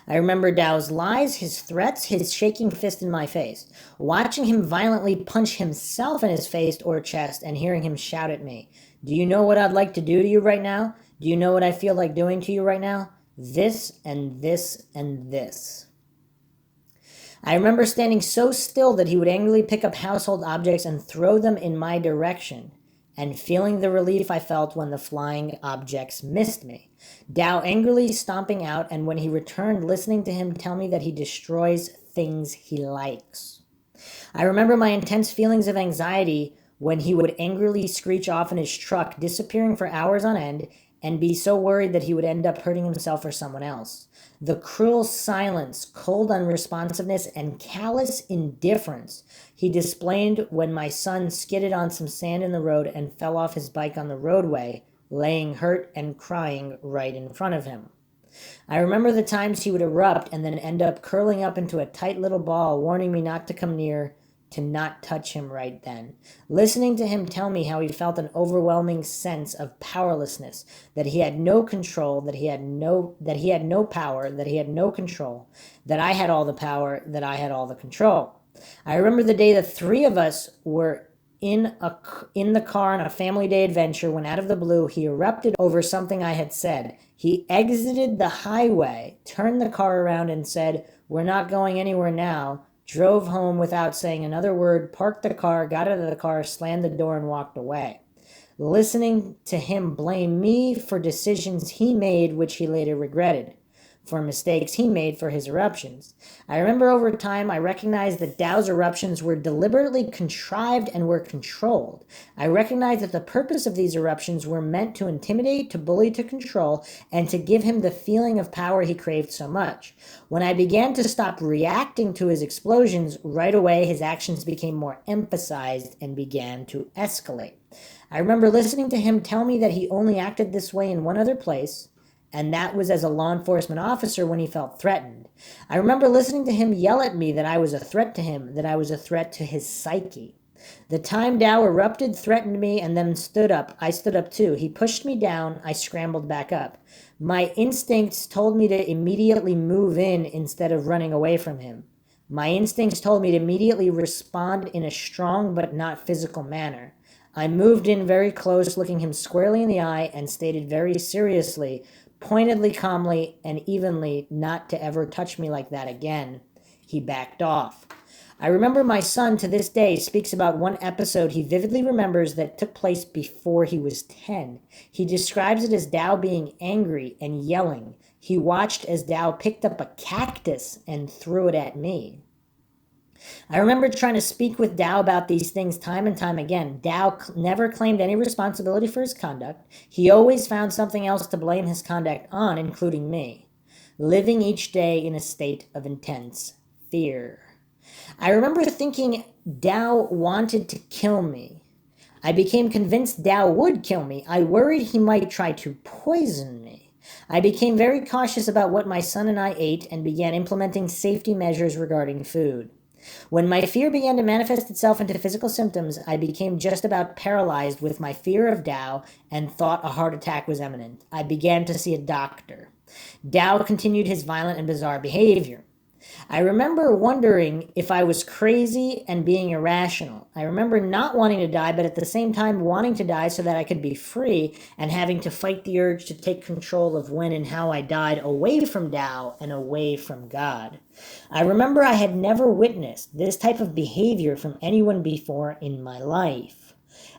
Speaker 1: I remember Dow's lies, his threats, his shaking fist in my face, watching him violently punch himself in his face or chest, and hearing him shout at me, "Do you know what I'd like to do to you right now? Do you know what I feel like doing to you right now? This and this and this." I remember standing so still that he would angrily pick up household objects and throw them in my direction, and feeling the relief I felt when the flying objects missed me. Dow angrily stomping out, and when he returned, listening to him tell me that he destroys things he likes. I remember my intense feelings of anxiety when he would angrily screech off in his truck, disappearing for hours on end, and be so worried that he would end up hurting himself or someone else. The cruel silence, cold unresponsiveness, and callous indifference he displayed when my son skidded on some sand in the road and fell off his bike on the roadway, laying hurt and crying right in front of him. I remember the times he would erupt and then end up curling up into a tight little ball, warning me not to come near, to not touch him right then. Listening to him tell me how he felt an overwhelming sense of powerlessness, that he had no control, that he had no power, that he had no control, that I had all the power, that I had all the control. I remember the day the three of us were in the car on a family day adventure when out of the blue he erupted over something I had said. He exited the highway, turned the car around and said, "We're not going anywhere now," drove home without saying another word, parked the car, got out of the car, slammed the door, and walked away. Listening to him blame me for decisions he made which he later regretted, for mistakes he made for his eruptions. I remember over time I recognized that Dow's eruptions were deliberately contrived and were controlled. I recognized that the purpose of these eruptions were meant to intimidate, to bully, to control, and to give him the feeling of power he craved so much. When I began to stop reacting to his explosions, right away his actions became more emphasized and began to escalate. I remember listening to him tell me that he only acted this way in one other place, and that was as a law enforcement officer when he felt threatened. I remember listening to him yell at me that I was a threat to him, that I was a threat to his psyche. The time Dow erupted, threatened me, and then stood up. I stood up too. He pushed me down. I scrambled back up. My instincts told me to immediately move in instead of running away from him. My instincts told me to immediately respond in a strong but not physical manner. I moved in very close, looking him squarely in the eye, and stated very seriously, pointedly, calmly, and evenly, not to ever touch me like that again. He backed off. I remember my son to this day speaks about one episode he vividly remembers that took place before he was 10. He describes it as Dao being angry and yelling. He watched as Dao picked up a cactus and threw it at me. I remember trying to speak with Dao about these things time and time again. Dao never claimed any responsibility for his conduct. He always found something else to blame his conduct on, including me. Living each day in a state of intense fear. I remember thinking Dao wanted to kill me. I became convinced Dao would kill me. I worried he might try to poison me. I became very cautious about what my son and I ate and began implementing safety measures regarding food. When my fear began to manifest itself into physical symptoms, I became just about paralyzed with my fear of Dao and thought a heart attack was imminent. I began to see a doctor. Dao continued his violent and bizarre behavior. I remember wondering if I was crazy and being irrational. I remember not wanting to die, but at the same time wanting to die so that I could be free and having to fight the urge to take control of when and how I died away from Tao and away from God. I remember I had never witnessed this type of behavior from anyone before in my life.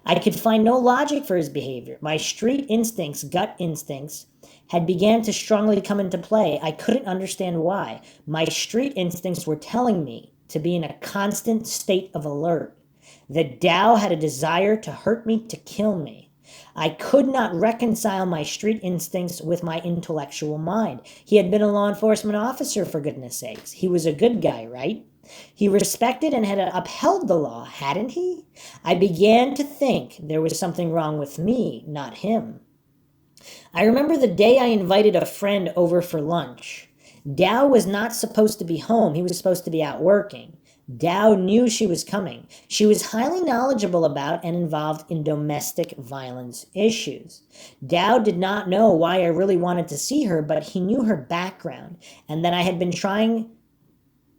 Speaker 1: I could find no logic for his behavior. My street instincts, gut instincts, had began to strongly come into play. I couldn't understand why. My street instincts were telling me to be in a constant state of alert. That Tao had a desire to hurt me, to kill me. I could not reconcile my street instincts with my intellectual mind. He had been a law enforcement officer, for goodness sakes. He was a good guy, right? He respected and had upheld the law, hadn't he? I began to think there was something wrong with me, not him. I remember the day I invited a friend over for lunch. Tao was not supposed to be home. He was supposed to be out working. Tao knew she was coming. She was highly knowledgeable about and involved in domestic violence issues. Tao did not know why I really wanted to see her, but he knew her background and that I had been trying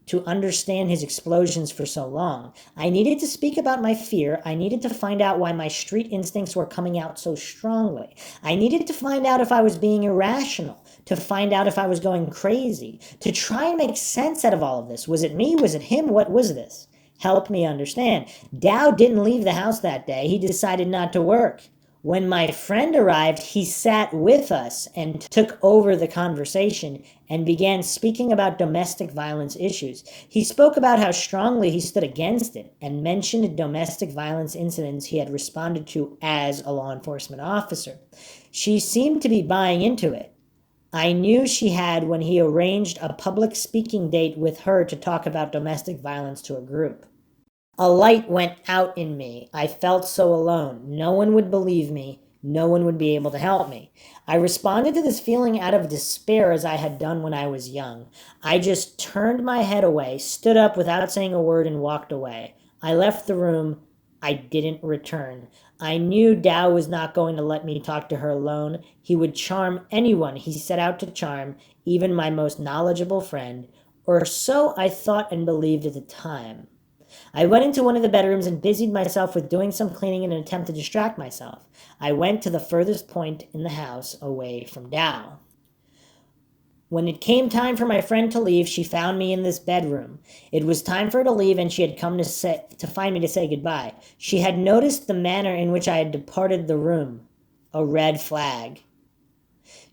Speaker 1: to understand his explosions for so long. I needed to speak about my fear. I needed to find out why my street instincts were coming out so strongly. I needed to find out if I was being irrational, to find out if I was going crazy, to try and make sense out of all of this. Was it me? Was it him? What was this? Help me understand. Tao didn't leave the house that day. He decided not to work. When my friend arrived, he sat with us and took over the conversation and began speaking about domestic violence issues. He spoke about how strongly he stood against it and mentioned domestic violence incidents he had responded to as a law enforcement officer. She seemed to be buying into it. I knew she had when he arranged a public speaking date with her to talk about domestic violence to a group. A light went out in me. I felt so alone. No one would believe me. No one would be able to help me. I responded to this feeling out of despair as I had done when I was young. I just turned my head away, stood up without saying a word, and walked away. I left the room. I didn't return. I knew Tao was not going to let me talk to her alone. He would charm anyone he set out to charm, even my most knowledgeable friend, or so I thought and believed at the time. I went into one of the bedrooms and busied myself with doing some cleaning in an attempt to distract myself. I went to the furthest point in the house away from Tao. When it came time for my friend to leave, she found me in this bedroom. It was time for her to leave, and she had come to find me to say goodbye. She had noticed the manner in which I had departed the room. A red flag.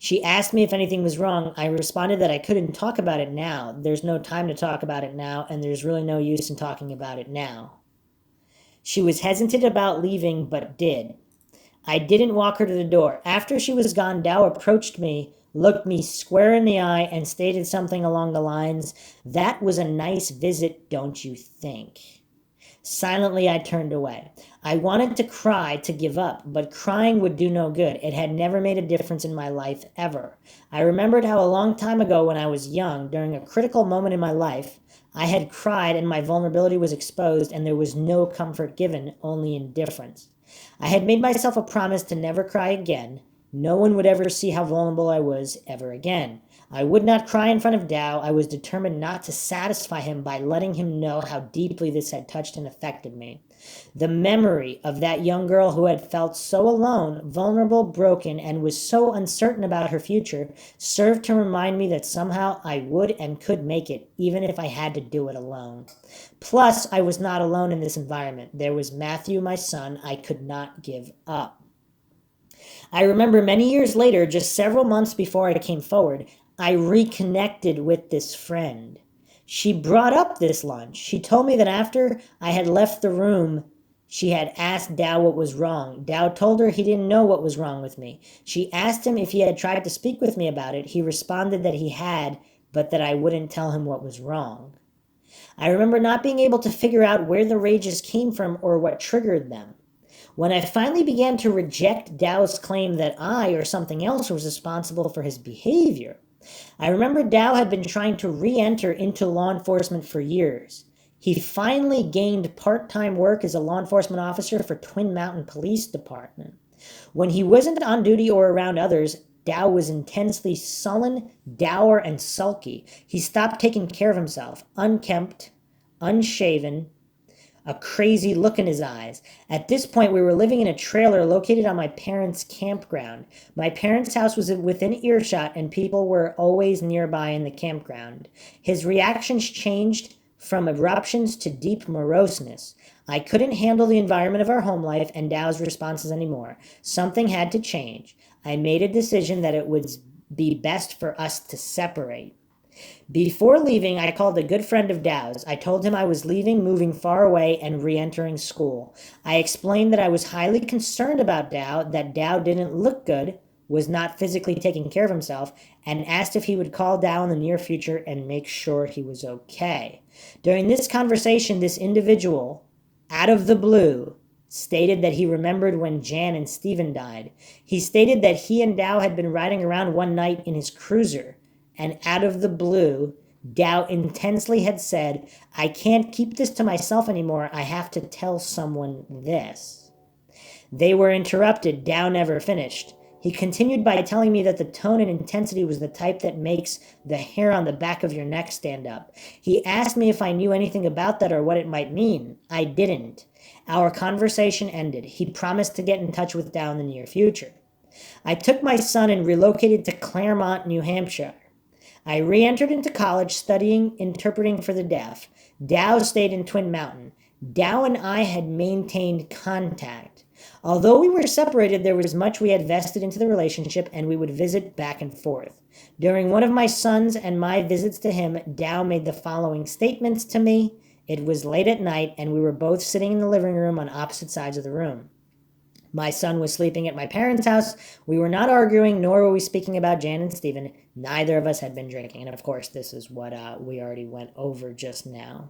Speaker 1: She asked me if anything was wrong. I responded that I couldn't talk about it now. There's no time to talk about it now, and there's really no use in talking about it now. She was hesitant about leaving, but did. I didn't walk her to the door. After she was gone, Tao approached me, looked me square in the eye, and stated something along the lines, "That was a nice visit, don't you think?" Silently, I turned away. I wanted to cry, to give up, but crying would do no good. It had never made a difference in my life, ever. I remembered how a long time ago when I was young, during a critical moment in my life, I had cried and my vulnerability was exposed and there was no comfort given, only indifference. I had made myself a promise to never cry again. No one would ever see how vulnerable I was ever again. I would not cry in front of Dow. I was determined not to satisfy him by letting him know how deeply this had touched and affected me. The memory of that young girl who had felt so alone, vulnerable, broken, and was so uncertain about her future served to remind me that somehow I would and could make it, even if I had to do it alone. Plus, I was not alone in this environment. There was Matthew, my son. I could not give up. I remember many years later, just several months before I came forward, I reconnected with this friend. She brought up this lunch. She told me that after I had left the room, she had asked Dow what was wrong. Dow told her he didn't know what was wrong with me. She asked him if he had tried to speak with me about it. He responded that he had, but that I wouldn't tell him what was wrong. I remember not being able to figure out where the rages came from or what triggered them. When I finally began to reject Dow's claim that I or something else was responsible for his behavior, I remember Dow had been trying to re-enter into law enforcement for years. He finally gained part-time work as a law enforcement officer for Twin Mountain Police Department. When he wasn't on duty or around others, Dow was intensely sullen, dour, and sulky. He stopped taking care of himself, unkempt, unshaven, a crazy look in his eyes. At this point, we were living in a trailer located on my parents' campground. My parents' house was within earshot, and people were always nearby in the campground. His reactions changed from eruptions to deep moroseness. I couldn't handle the environment of our home life and Dow's responses anymore. Something had to change. I made a decision that it would be best for us to separate. Before leaving, I called a good friend of Dow's. I told him I was leaving, moving far away, and re-entering school. I explained that I was highly concerned about Dow, that Dow didn't look good, was not physically taking care of himself, and asked if he would call Dow in the near future and make sure he was okay. During this conversation, this individual, out of the blue, stated that he remembered when Jan and Stephen died. He stated that he and Dow had been riding around one night in his cruiser, and out of the blue, Dow intensely had said, "I can't keep this to myself anymore. I have to tell someone this." They were interrupted. Dow never finished. He continued by telling me that the tone and intensity was the type that makes the hair on the back of your neck stand up. He asked me if I knew anything about that or what it might mean. I didn't. Our conversation ended. He promised to get in touch with Dow in the near future. I took my son and relocated to Claremont, New Hampshire. I re-entered into college studying interpreting for the deaf. Dow stayed in Twin Mountain. Dow and I had maintained contact. Although we were separated, there was much we had vested into the relationship, and we would visit back and forth. During one of my son's and my visits to him, Dow made the following statements to me. It was late at night, and we were both sitting in the living room on opposite sides of the room. My son was sleeping at my parents' house. We were not arguing, nor were we speaking about Jan and Stephen. Neither of us had been drinking. And of course, this is what we already went over just now.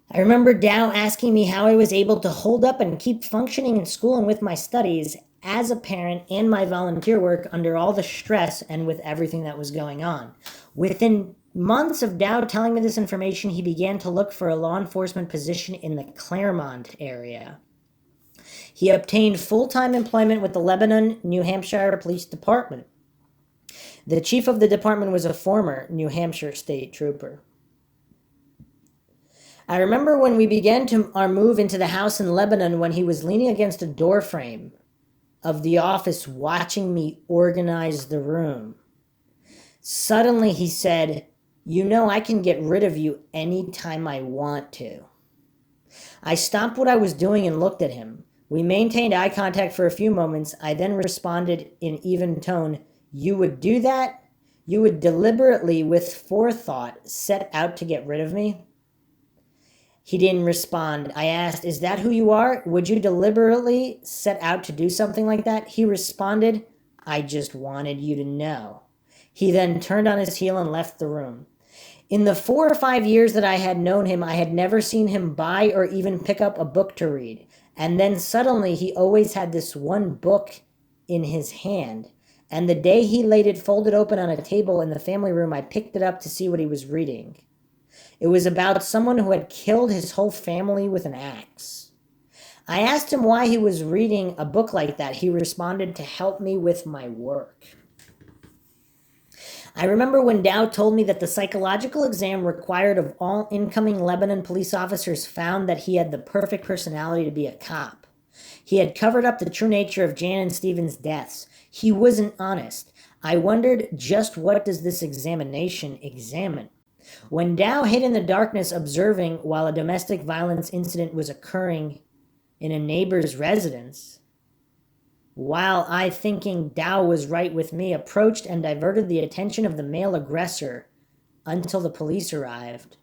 Speaker 1: I remember Dow asking me how I was able to hold up and keep functioning in school and with my studies as a parent and my volunteer work under all the stress and with everything that was going on. Within months of Dow telling me this information, he began to look for a law enforcement position in the Claremont area. He obtained full-time employment with the Lebanon, New Hampshire Police Department. The chief of the department was a former New Hampshire state trooper. I remember when we began our move into the house in Lebanon when he was leaning against a doorframe of the office watching me organize the room. Suddenly he said, "You know I can get rid of you anytime I want to." I stopped what I was doing and looked at him. We maintained eye contact for a few moments. I then responded in even tone, "You would do that? You would deliberately, with forethought, set out to get rid of me?" He didn't respond. I asked, "Is that who you are? Would you deliberately set out to do something like that?" He responded, "I just wanted you to know." He then turned on his heel and left the room. In the 4 or 5 years that I had known him, I had never seen him buy or even pick up a book to read. And then suddenly he always had this one book in his hand. And the day he laid it folded open on a table in the family room, I picked it up to see what he was reading. It was about someone who had killed his whole family with an axe. I asked him why he was reading a book like that. He responded, "To help me with my work." I remember when Dow told me that the psychological exam required of all incoming Lebanon police officers found that he had the perfect personality to be a cop. He had covered up the true nature of Jan and Stephen's deaths. He wasn't honest. I wondered, just what does this examination examine? When Dow hid in the darkness observing while a domestic violence incident was occurring in a neighbor's residence, while I, thinking Dow was right with me, approached and diverted the attention of the male aggressor until the police arrived.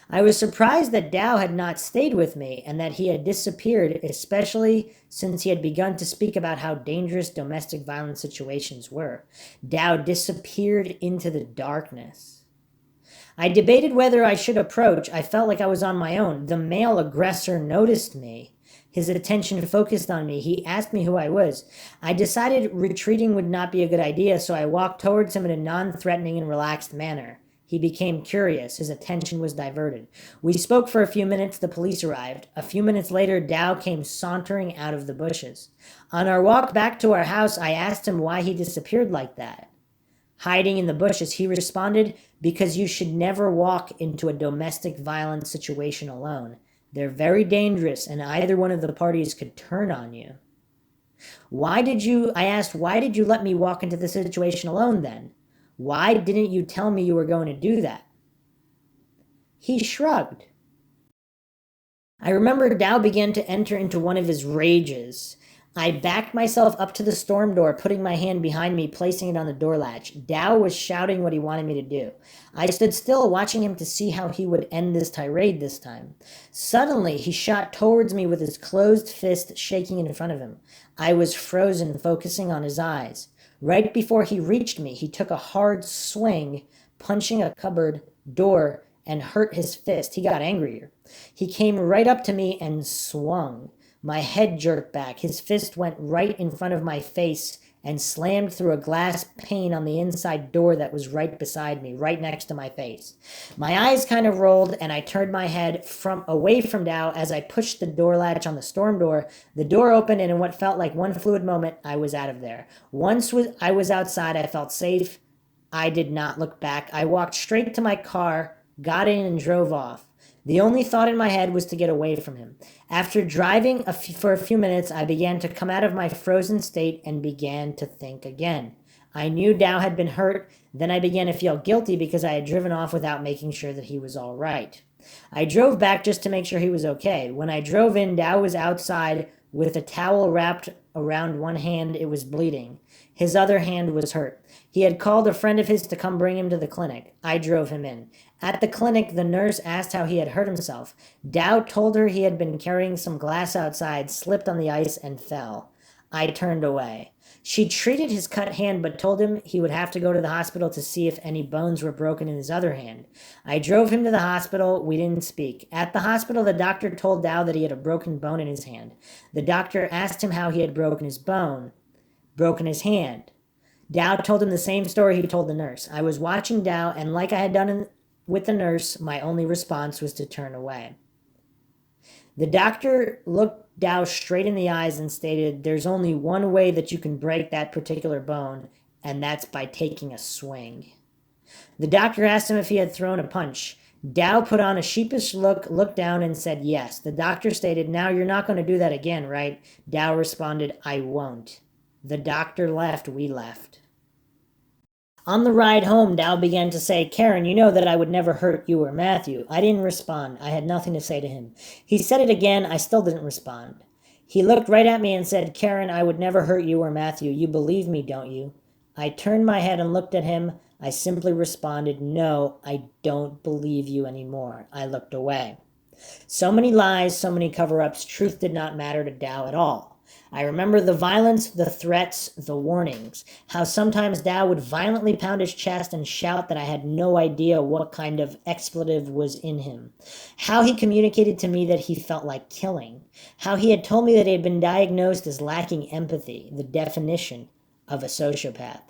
Speaker 1: I was surprised that Dow had not stayed with me and that he had disappeared, especially since he had begun to speak about how dangerous domestic violence situations were. Dow disappeared into the darkness. I debated whether I should approach. I felt like I was on my own. The male aggressor noticed me. His attention focused on me. He asked me who I was. I decided retreating would not be a good idea, so I walked towards him in a non-threatening and relaxed manner. He became curious. His attention was diverted. We spoke for a few minutes. The police arrived. A few minutes later, Dow came sauntering out of the bushes. On our walk back to our house, I asked him why he disappeared like that. Hiding in the bushes, he responded, because you should never walk into a domestic violence situation alone. They're very dangerous, and either one of the parties could turn on you. I asked, why did you let me walk into the situation alone then? Why didn't you tell me you were going to do that? He shrugged. I remember Dow began to enter into one of his rages. I backed myself up to the storm door, putting my hand behind me, placing it on the door latch. Dow was shouting what he wanted me to do. I stood still, watching him to see how he would end this tirade this time. Suddenly, he shot towards me with his closed fist shaking in front of him. I was frozen, focusing on his eyes. Right before he reached me, he took a hard swing, punching a cupboard door, and hurt his fist. He got angrier. He came right up to me and swung. My head jerked back. His fist went right in front of my face and slammed through a glass pane on the inside door that was right beside me, right next to my face. My eyes kind of rolled, and I turned my head away from Dow as I pushed the door latch on the storm door. The door opened, and in what felt like one fluid moment, I was out of there. Once I was outside, I felt safe. I did not look back. I walked straight to my car, got in, and drove off. The only thought in my head was to get away from him. After driving for a few minutes, I began to come out of my frozen state and began to think again. I knew Dow had been hurt. Then I began to feel guilty because I had driven off without making sure that he was all right. I drove back just to make sure he was okay. When I drove in, Dow was outside with a towel wrapped around one hand. It was bleeding. His other hand was hurt. He had called a friend of his to come bring him to the clinic. I drove him in. At the clinic, the nurse asked how he had hurt himself. Dow told her he had been carrying some glass outside, slipped on the ice, and fell. I turned away. She treated his cut hand but told him he would have to go to the hospital to see if any bones were broken in his other hand. I drove him to the hospital. We didn't speak. At the hospital, the doctor told Dow that he had a broken bone in his hand. The doctor asked him how he had broken his hand. Dow told him the same story he told the nurse. I was watching Dow, and like I had done with the nurse, my only response was to turn away. The doctor looked Dow straight in the eyes and stated, "There's only one way that you can break that particular bone, and that's by taking a swing." The doctor asked him if he had thrown a punch. Dow put on a sheepish look, looked down, and said yes. The doctor stated, "Now you're not going to do that again, right?" Dow responded, "I won't." The doctor left. We left. On the ride home, Dow began to say, "Karen, you know that I would never hurt you or Matthew." I didn't respond. I had nothing to say to him. He said it again. I still didn't respond. He looked right at me and said, "Karen, I would never hurt you or Matthew. You believe me, don't you?" I turned my head and looked at him. I simply responded, "No, I don't believe you anymore." I looked away. So many lies, so many cover-ups. Truth did not matter to Dow at all. I remember the violence, the threats, the warnings. How sometimes Dow would violently pound his chest and shout that I had no idea what kind of expletive was in him. How he communicated to me that he felt like killing. How he had told me that he had been diagnosed as lacking empathy, the definition of a sociopath.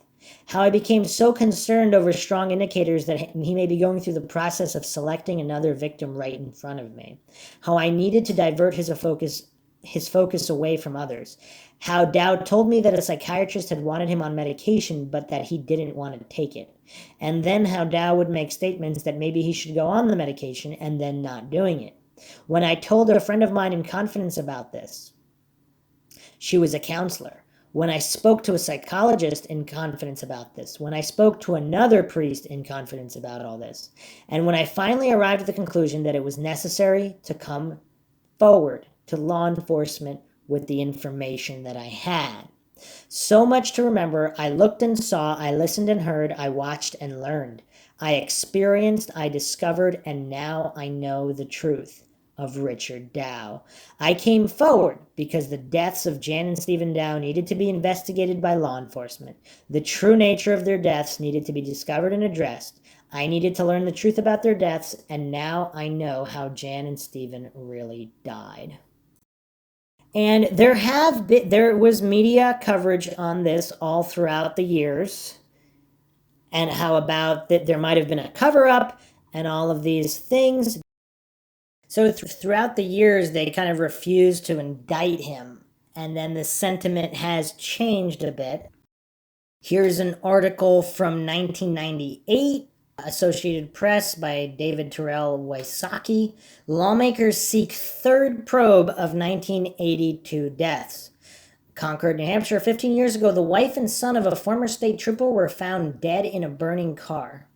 Speaker 1: How I became so concerned over strong indicators that he may be going through the process of selecting another victim right in front of me. How I needed to divert his focus his focus away from others. How Dow told me that a psychiatrist had wanted him on medication, but that he didn't want to take it. And then how Dow would make statements that maybe he should go on the medication and then not doing it. When I told a friend of mine in confidence about this, she was a counselor. When I spoke to a psychologist in confidence about this, when I spoke to another priest in confidence about all this, and when I finally arrived at the conclusion that it was necessary to come forward to law enforcement with the information that I had. So much to remember. I looked and saw, I listened and heard, I watched and learned. I experienced, I discovered, and now I know the truth of Richard Dow. I came forward because the deaths of Jan and Stephen Dow needed to be investigated by law enforcement. The true nature of their deaths needed to be discovered and addressed. I needed to learn the truth about their deaths, and now I know how Jan and Stephen really died. And there was media coverage on this all throughout the years, and how about that there might have been a cover-up and all of these things. So throughout the years, they kind of refused to indict him, and then the sentiment has changed a bit. Here's an article from 1998, Associated Press by David Terrell Wysocki. Lawmakers seek third probe of 1982 deaths. Concord, New Hampshire. 15 years ago, the wife and son of a former state trooper were found dead in a burning car.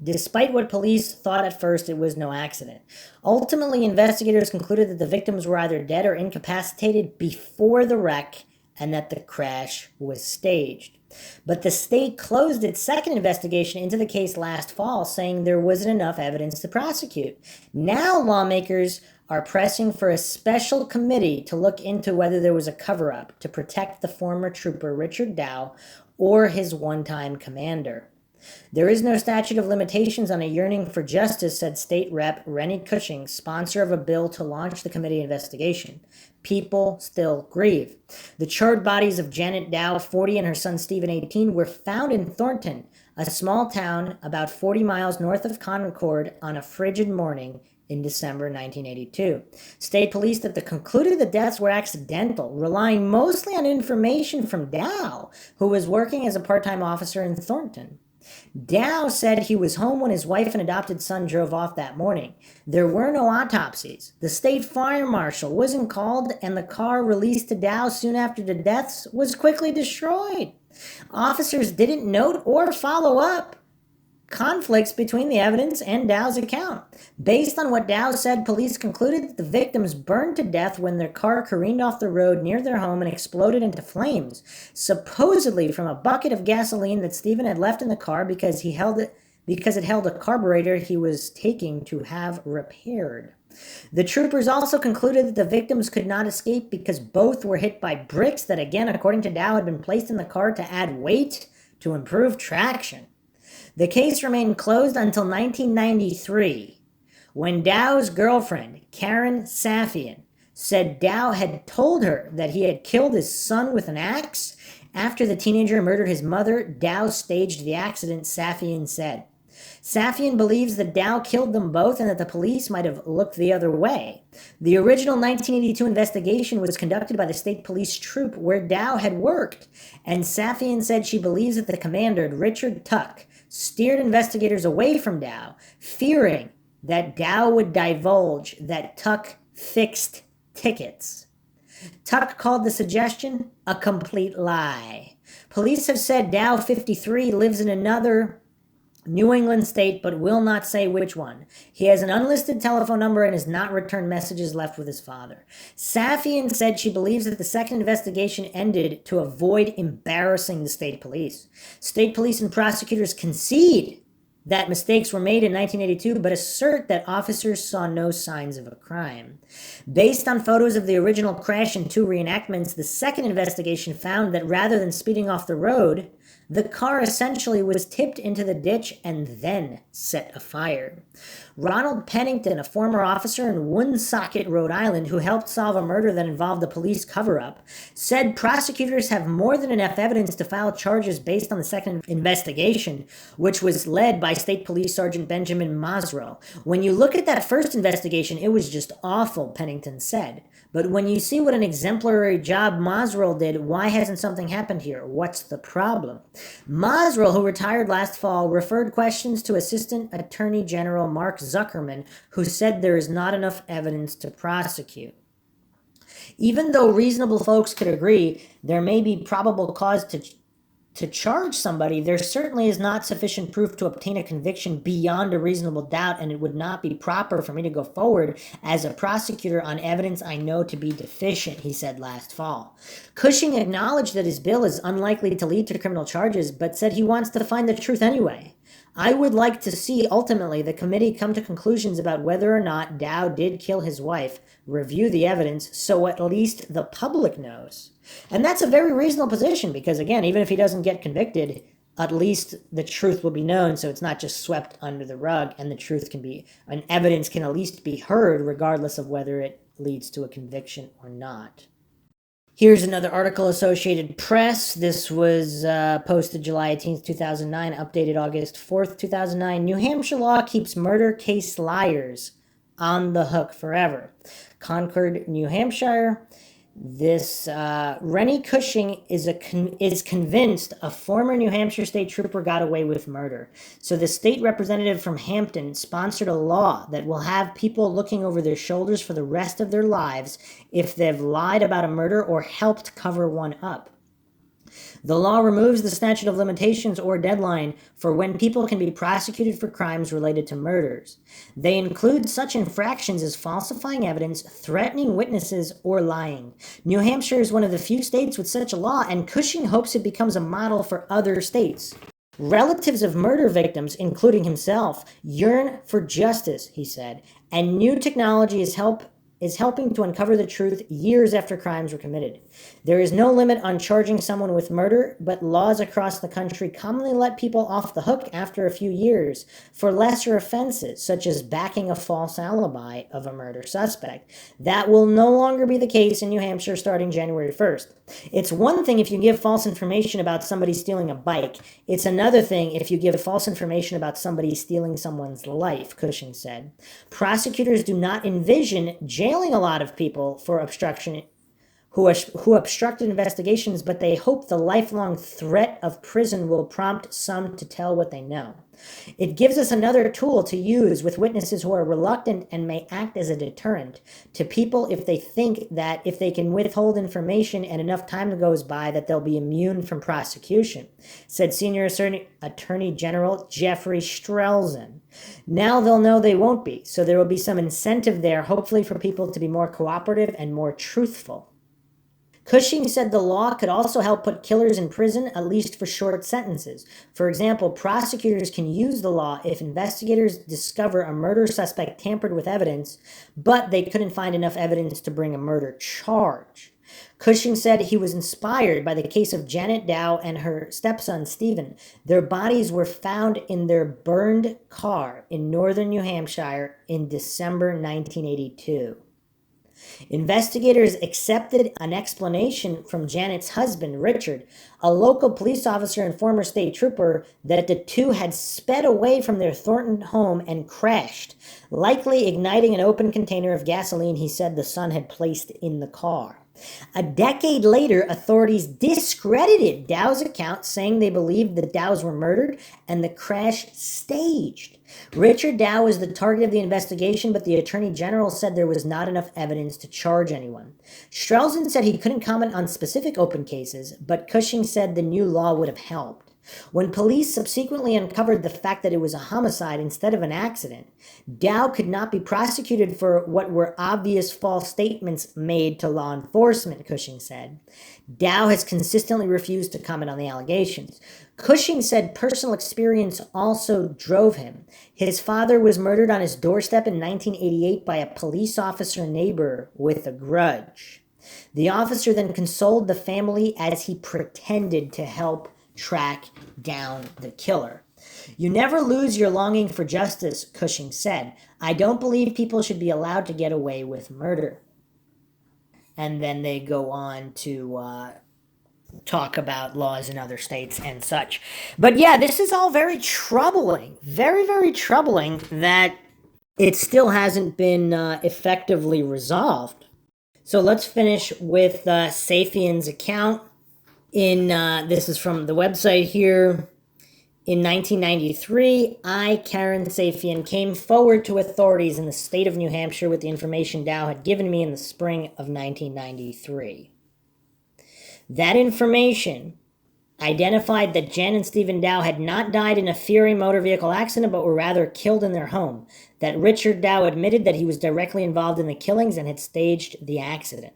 Speaker 1: Despite what police thought at first, it was no accident. Ultimately, investigators concluded that the victims were either dead or incapacitated before the wreck and that the crash was staged. But the state closed its second investigation into the case last fall, saying there wasn't enough evidence to prosecute. Now lawmakers are pressing for a special committee to look into whether there was a cover-up to protect the former trooper Richard Dow or his one-time commander. There is no statute of limitations on a yearning for justice, said State Rep. Rennie Cushing, sponsor of a bill to launch the committee investigation. People still grieve. The charred bodies of Janet Dow, 40, and her son Stephen, 18, were found in Thornton, a small town about 40 miles north of Concord, on a frigid morning in December 1982. State police concluded the deaths were accidental, relying mostly on information from Dow, who was working as a part-time officer in Thornton. Dow said he was home when his wife and adopted son drove off that morning. There were no autopsies. The state fire marshal wasn't called, and the car released to Dow soon after the deaths was quickly destroyed. Officers didn't note or follow up conflicts between the evidence and Dow's account. Based on what Dow said, police concluded that the victims burned to death when their car careened off the road near their home and exploded into flames, supposedly from a bucket of gasoline that Stephen had left in the car because it held a carburetor he was taking to have repaired. The troopers also concluded that the victims could not escape because both were hit by bricks that, again, according to Dow, had been placed in the car to add weight to improve traction. The case remained closed until 1993, when Dow's girlfriend, Karen Safian, said Dow had told her that he had killed his son with an axe. After the teenager murdered his mother, Dow staged the accident, Safian said. Safian believes that Dow killed them both and that the police might have looked the other way. The original 1982 investigation was conducted by the state police troop where Dow had worked, and Safian said she believes that the commander, Richard Tuck, steered investigators away from Dow, fearing that Dow would divulge that Tuck fixed tickets. Tuck called the suggestion a complete lie. Police have said Dow, 53, lives in another New England state, but will not say which one. He has an unlisted telephone number and has not returned messages left with his father. Safian said she believes that the second investigation ended to avoid embarrassing the state police. State police and prosecutors concede that mistakes were made in 1982, but assert that officers saw no signs of a crime. Based on photos of the original crash and 2 reenactments, the second investigation found that rather than speeding off the road, the car essentially was tipped into the ditch and then set afire. Ronald Pennington, a former officer in Woonsocket, Rhode Island, who helped solve a murder that involved a police cover-up, said prosecutors have more than enough evidence to file charges based on the second investigation, which was led by State Police Sergeant Benjamin Masro. When you look at that first investigation, it was just awful, Pennington said. But when you see what an exemplary job Masrel did, why hasn't something happened here? What's the problem? Masrel, who retired last fall, referred questions to Assistant Attorney General Mark Zuckerman, who said there is not enough evidence to prosecute. Even though reasonable folks could agree there may be probable cause to charge somebody, there certainly is not sufficient proof to obtain a conviction beyond a reasonable doubt, and it would not be proper for me to go forward as a prosecutor on evidence I know to be deficient, he said last fall. Cushing acknowledged that his bill is unlikely to lead to criminal charges, but said he wants to find the truth anyway. I would like to see ultimately the committee come to conclusions about whether or not Dow did kill his wife, review the evidence, so at least the public knows. And that's a very reasonable position because, again, even if he doesn't get convicted, at least the truth will be known, so it's not just swept under the rug, and the truth can be, and evidence can at least be heard regardless of whether it leads to a conviction or not. Here's another article, Associated Press. This was posted July 18th, 2009, updated August 4th, 2009. New Hampshire law keeps murder case liars on the hook forever. Concord, New Hampshire. This Rennie Cushing is convinced a former New Hampshire state trooper got away with murder. So the state representative from Hampton sponsored a law that will have people looking over their shoulders for the rest of their lives if they've lied about a murder or helped cover one up. The law removes the statute of limitations or deadline for when people can be prosecuted for crimes related to murders. They include such infractions as falsifying evidence, threatening witnesses, or lying. New Hampshire is one of the few states with such a law, and Cushing hopes it becomes a model for other states. Relatives of murder victims, including himself, yearn for justice, he said, and new technology is helping to uncover the truth years after crimes were committed. There is no limit on charging someone with murder, but laws across the country commonly let people off the hook after a few years for lesser offenses, such as backing a false alibi of a murder suspect. That will no longer be the case in New Hampshire starting January 1st. It's one thing if you give false information about somebody stealing a bike. It's another thing if you give false information about somebody stealing someone's life, Cushing said. Prosecutors do not envision jailing a lot of people for obstruction who obstructed investigations, but they hope the lifelong threat of prison will prompt some to tell what they know. It gives us another tool to use with witnesses who are reluctant and may act as a deterrent to people if they think that if they can withhold information and enough time goes by that they'll be immune from prosecution, said Senior Attorney General Jeffrey Strelzin. Now they'll know they won't be, so there will be some incentive there, hopefully for people to be more cooperative and more truthful. Cushing said the law could also help put killers in prison, at least for short sentences. For example, prosecutors can use the law if investigators discover a murder suspect tampered with evidence, but they couldn't find enough evidence to bring a murder charge. Cushing said he was inspired by the case of Janet Dow and her stepson, Stephen. Their bodies were found in their burned car in northern New Hampshire in December 1982. Investigators accepted an explanation from Janet's husband, Richard, a local police officer and former state trooper, that the two had sped away from their Thornton home and crashed, likely igniting an open container of gasoline he said the son had placed in the car. A decade later, authorities discredited Dow's account, saying they believed the Dows were murdered and the crash staged. Richard Dow was the target of the investigation, but the Attorney General said there was not enough evidence to charge anyone. Strelzin said he couldn't comment on specific open cases, but Cushing said the new law would have helped. When police subsequently uncovered the fact that it was a homicide instead of an accident, Dow could not be prosecuted for what were obvious false statements made to law enforcement, Cushing said. Dow has consistently refused to comment on the allegations. Cushing said personal experience also drove him. His father was murdered on his doorstep in 1988 by a police officer neighbor with a grudge. The officer then consoled the family as he pretended to help track down the killer. You never lose your longing for justice, Cushing said. I don't believe people should be allowed to get away with murder. And then they go on to talk about laws in other states and such. But yeah, this is all very troubling. Very, very troubling that it still hasn't been effectively resolved. So let's finish with Safian's account. This is from the website here. In 1993, I, Karen Safian, came forward to authorities in the state of New Hampshire with the information Dow had given me in the spring of 1993. That information identified that Jen and Stephen Dow had not died in a Fury motor vehicle accident, but were rather killed in their home. That Richard Dow admitted that he was directly involved in the killings and had staged the accident.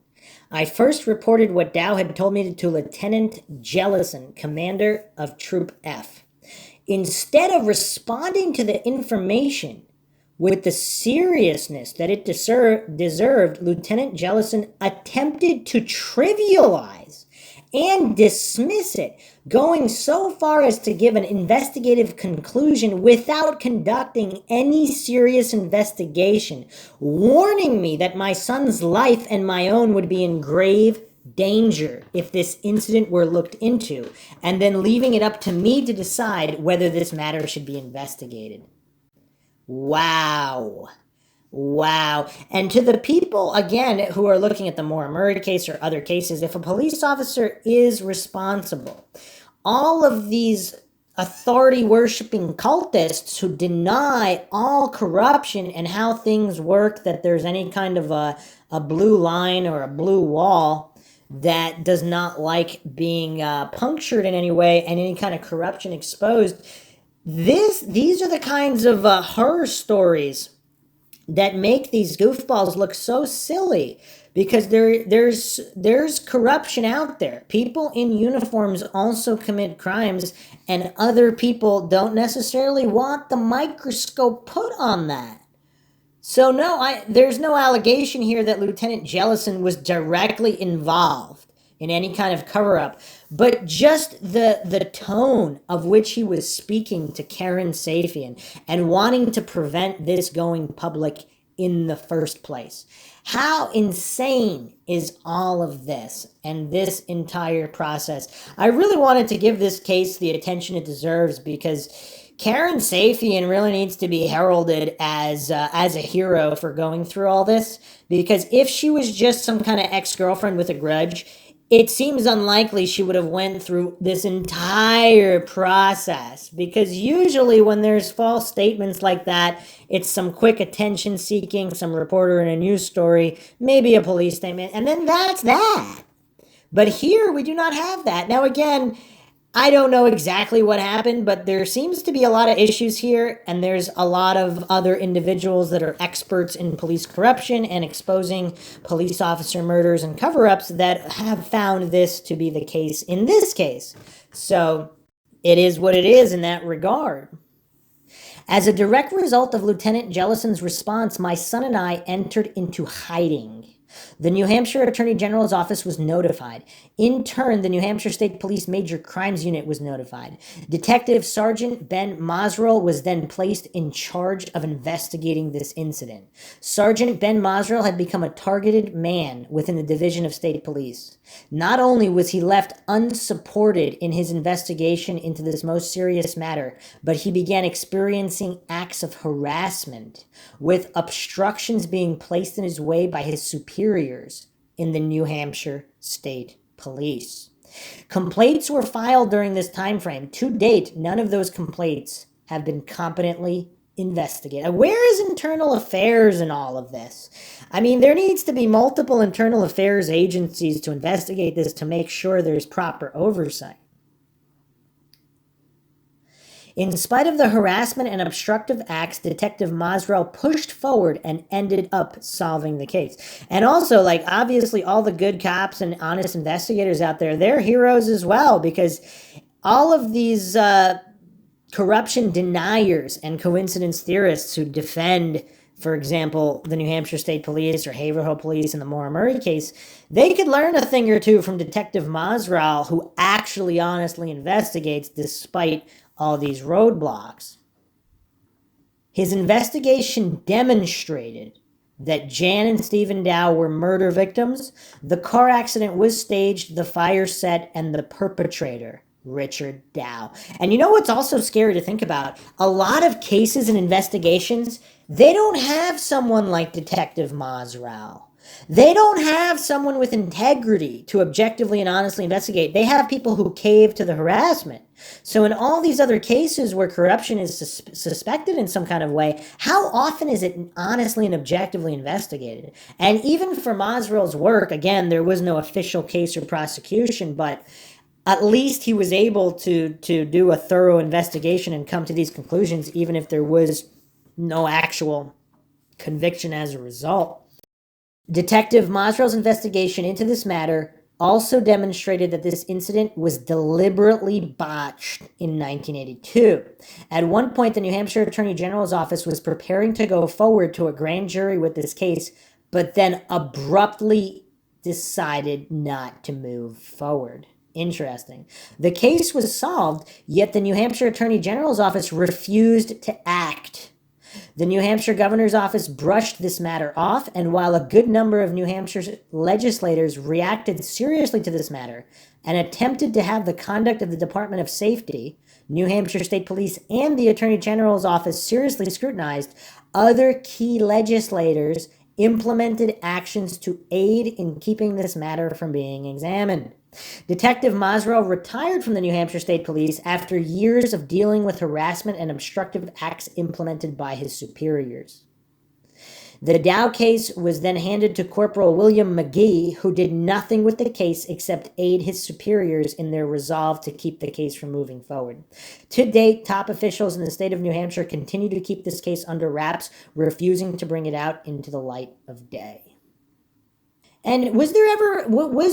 Speaker 1: I first reported what Dow had told me to Lieutenant Jellison, commander of Troop F. Instead of responding to the information with the seriousness that it deserved, Lieutenant Jellison attempted to trivialize and dismiss it, going so far as to give an investigative conclusion without conducting any serious investigation, warning me that my son's life and my own would be in grave danger if this incident were looked into, and then leaving it up to me to decide whether this matter should be investigated. Wow. Wow. And to the people, again, who are looking at the Maura Murray case or other cases, if a police officer is responsible, all of these authority-worshipping cultists who deny all corruption and how things work, that there's any kind of a blue line or a blue wall that does not like being punctured in any way and any kind of corruption exposed, these are the kinds of horror stories that make these goofballs look so silly, because there's corruption out there. People in uniforms also commit crimes, and other people don't necessarily want the microscope put on that. So no, there's no allegation here that Lieutenant Jellison was directly involved in any kind of cover-up, but just the tone of which he was speaking to Karen Safian and wanting to prevent this going public in the first place. How insane is all of this and this entire process? I really wanted to give this case the attention it deserves, because Karen Safian really needs to be heralded as a hero for going through all this, because if she was just some kind of ex-girlfriend with a grudge, it seems unlikely she would have went through this entire process, because usually when there's false statements like that, it's some quick attention seeking, some reporter in a news story, maybe a police statement, and then that's that. But here we do not have that. Now again, I don't know exactly what happened, but there seems to be a lot of issues here, and there's a lot of other individuals that are experts in police corruption and exposing police officer murders and cover-ups that have found this to be the case in this case. So it is what it is in that regard. As a direct result of Lieutenant Jellison's response, my son and I entered into hiding. The New Hampshire Attorney General's office was notified. In turn, the New Hampshire State Police Major Crimes Unit was notified. Detective Sergeant Ben Mosrell was then placed in charge of investigating this incident. Sergeant Ben Mosrell had become a targeted man within the Division of State Police. Not only was he left unsupported in his investigation into this most serious matter, but he began experiencing acts of harassment, with obstructions being placed in his way by his superiors in the New Hampshire State Police. Complaints were filed during this time frame. To date, none of those complaints have been competently investigated. Where is internal affairs in all of this? I mean, there needs to be multiple internal affairs agencies to investigate this to make sure there's proper oversight. In spite of the harassment and obstructive acts, Detective Mosrell pushed forward and ended up solving the case. And also, obviously all the good cops and honest investigators out there, they're heroes as well, because all of these corruption deniers and coincidence theorists who defend, for example, the New Hampshire State Police or Haverhill Police in the Maura Murray case, they could learn a thing or two from Detective Mosrell, who actually honestly investigates despite all these roadblocks. His investigation demonstrated that Jan and Stephen Dow were murder victims. The car accident was staged, the fire set, and the perpetrator, Richard Dow. And you know what's also scary to think about? A lot of cases and investigations, they don't have someone like Detective Mosrell. They don't have someone with integrity to objectively and honestly investigate. They have people who cave to the harassment. So, in all these other cases where corruption is suspected in some kind of way, how often is it honestly and objectively investigated? And even for Masrel's work, again, there was no official case or prosecution, but at least he was able to do a thorough investigation and come to these conclusions, even if there was no actual conviction as a result. Detective Masrel's investigation into this matter also demonstrated that this incident was deliberately botched in 1982. At one point, the New Hampshire Attorney General's office was preparing to go forward to a grand jury with this case, but then abruptly decided not to move forward. Interesting. The case was solved, yet the New Hampshire Attorney General's office refused to act. The New Hampshire governor's office brushed this matter off, and while a good number of New Hampshire legislators reacted seriously to this matter and attempted to have the conduct of the Department of Safety, New Hampshire State Police, and the Attorney General's office seriously scrutinized, other key legislators implemented actions to aid in keeping this matter from being examined. Detective Masrel retired from the New Hampshire State Police after years of dealing with harassment and obstructive acts implemented by his superiors. The Dow case was then handed to Corporal William McGee, who did nothing with the case except aid his superiors in their resolve to keep the case from moving forward. To date, top officials in the state of New Hampshire continue to keep this case under wraps, refusing to bring it out into the light of day. And was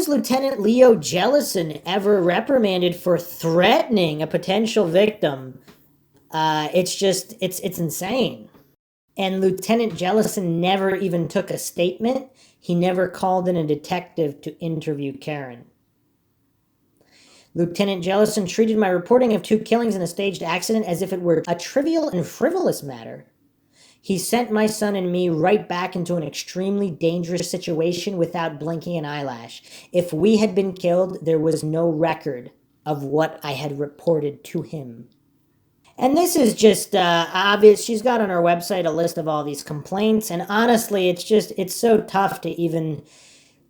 Speaker 1: Lieutenant Leo Jellison ever reprimanded for threatening a potential victim? It's insane. And Lieutenant Jellison never even took a statement. He never called in a detective to interview Karen. Lieutenant Jellison treated my reporting of 2 killings in a staged accident as if it were a trivial and frivolous matter. He sent my son and me right back into an extremely dangerous situation without blinking an eyelash. If we had been killed, there was no record of what I had reported to him. And this is just obvious. She's got on her website a list of all these complaints, and honestly, it's so tough to even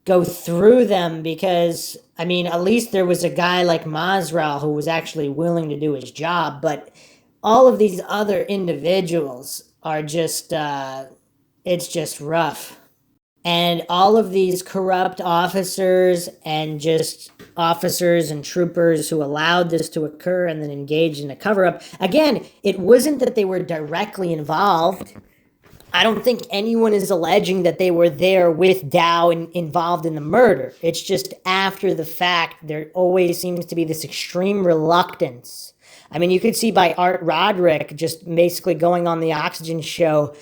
Speaker 1: go through them because, I mean, at least there was a guy like Masrel who was actually willing to do his job, but all of these other individuals are just, it's just rough. And all of these corrupt officers and just officers and troopers who allowed this to occur and then engaged in a cover-up. Again, it wasn't that they were directly involved. I don't think anyone is alleging that they were there with Dow and involved in the murder. It's just after the fact, there always seems to be this extreme reluctance. I mean, you could see by Art Roderick just basically going on the Oxygen show,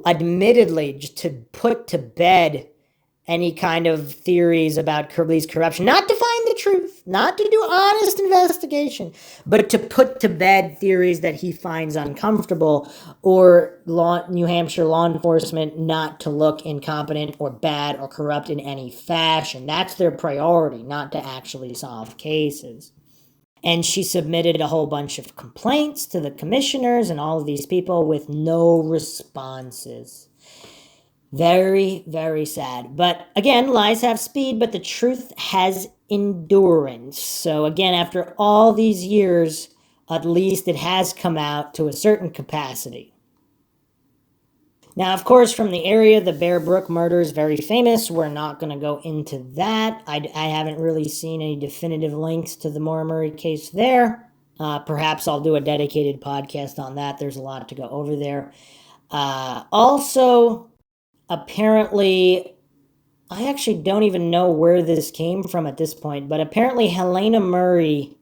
Speaker 1: admittedly, just to put to bed any kind of theories about police corruption. Not to find the truth, not to do honest investigation, but to put to bed theories that he finds uncomfortable, or New Hampshire law enforcement not to look incompetent or bad or corrupt in any fashion. That's their priority, not to actually solve cases. And she submitted a whole bunch of complaints to the commissioners and all of these people with no responses. Very, very sad. But again, lies have speed, but the truth has endurance. So again, after all these years, at least it has come out to a certain capacity. Now, of course, from the area, the Bear Brook murder is very famous. We're not going to go into that. I haven't really seen any definitive links to the Maura Murray case there. Perhaps I'll do a dedicated podcast on that. There's a lot to go over there. Also, apparently, I actually don't even know where this came from at this point, but apparently Helena Murray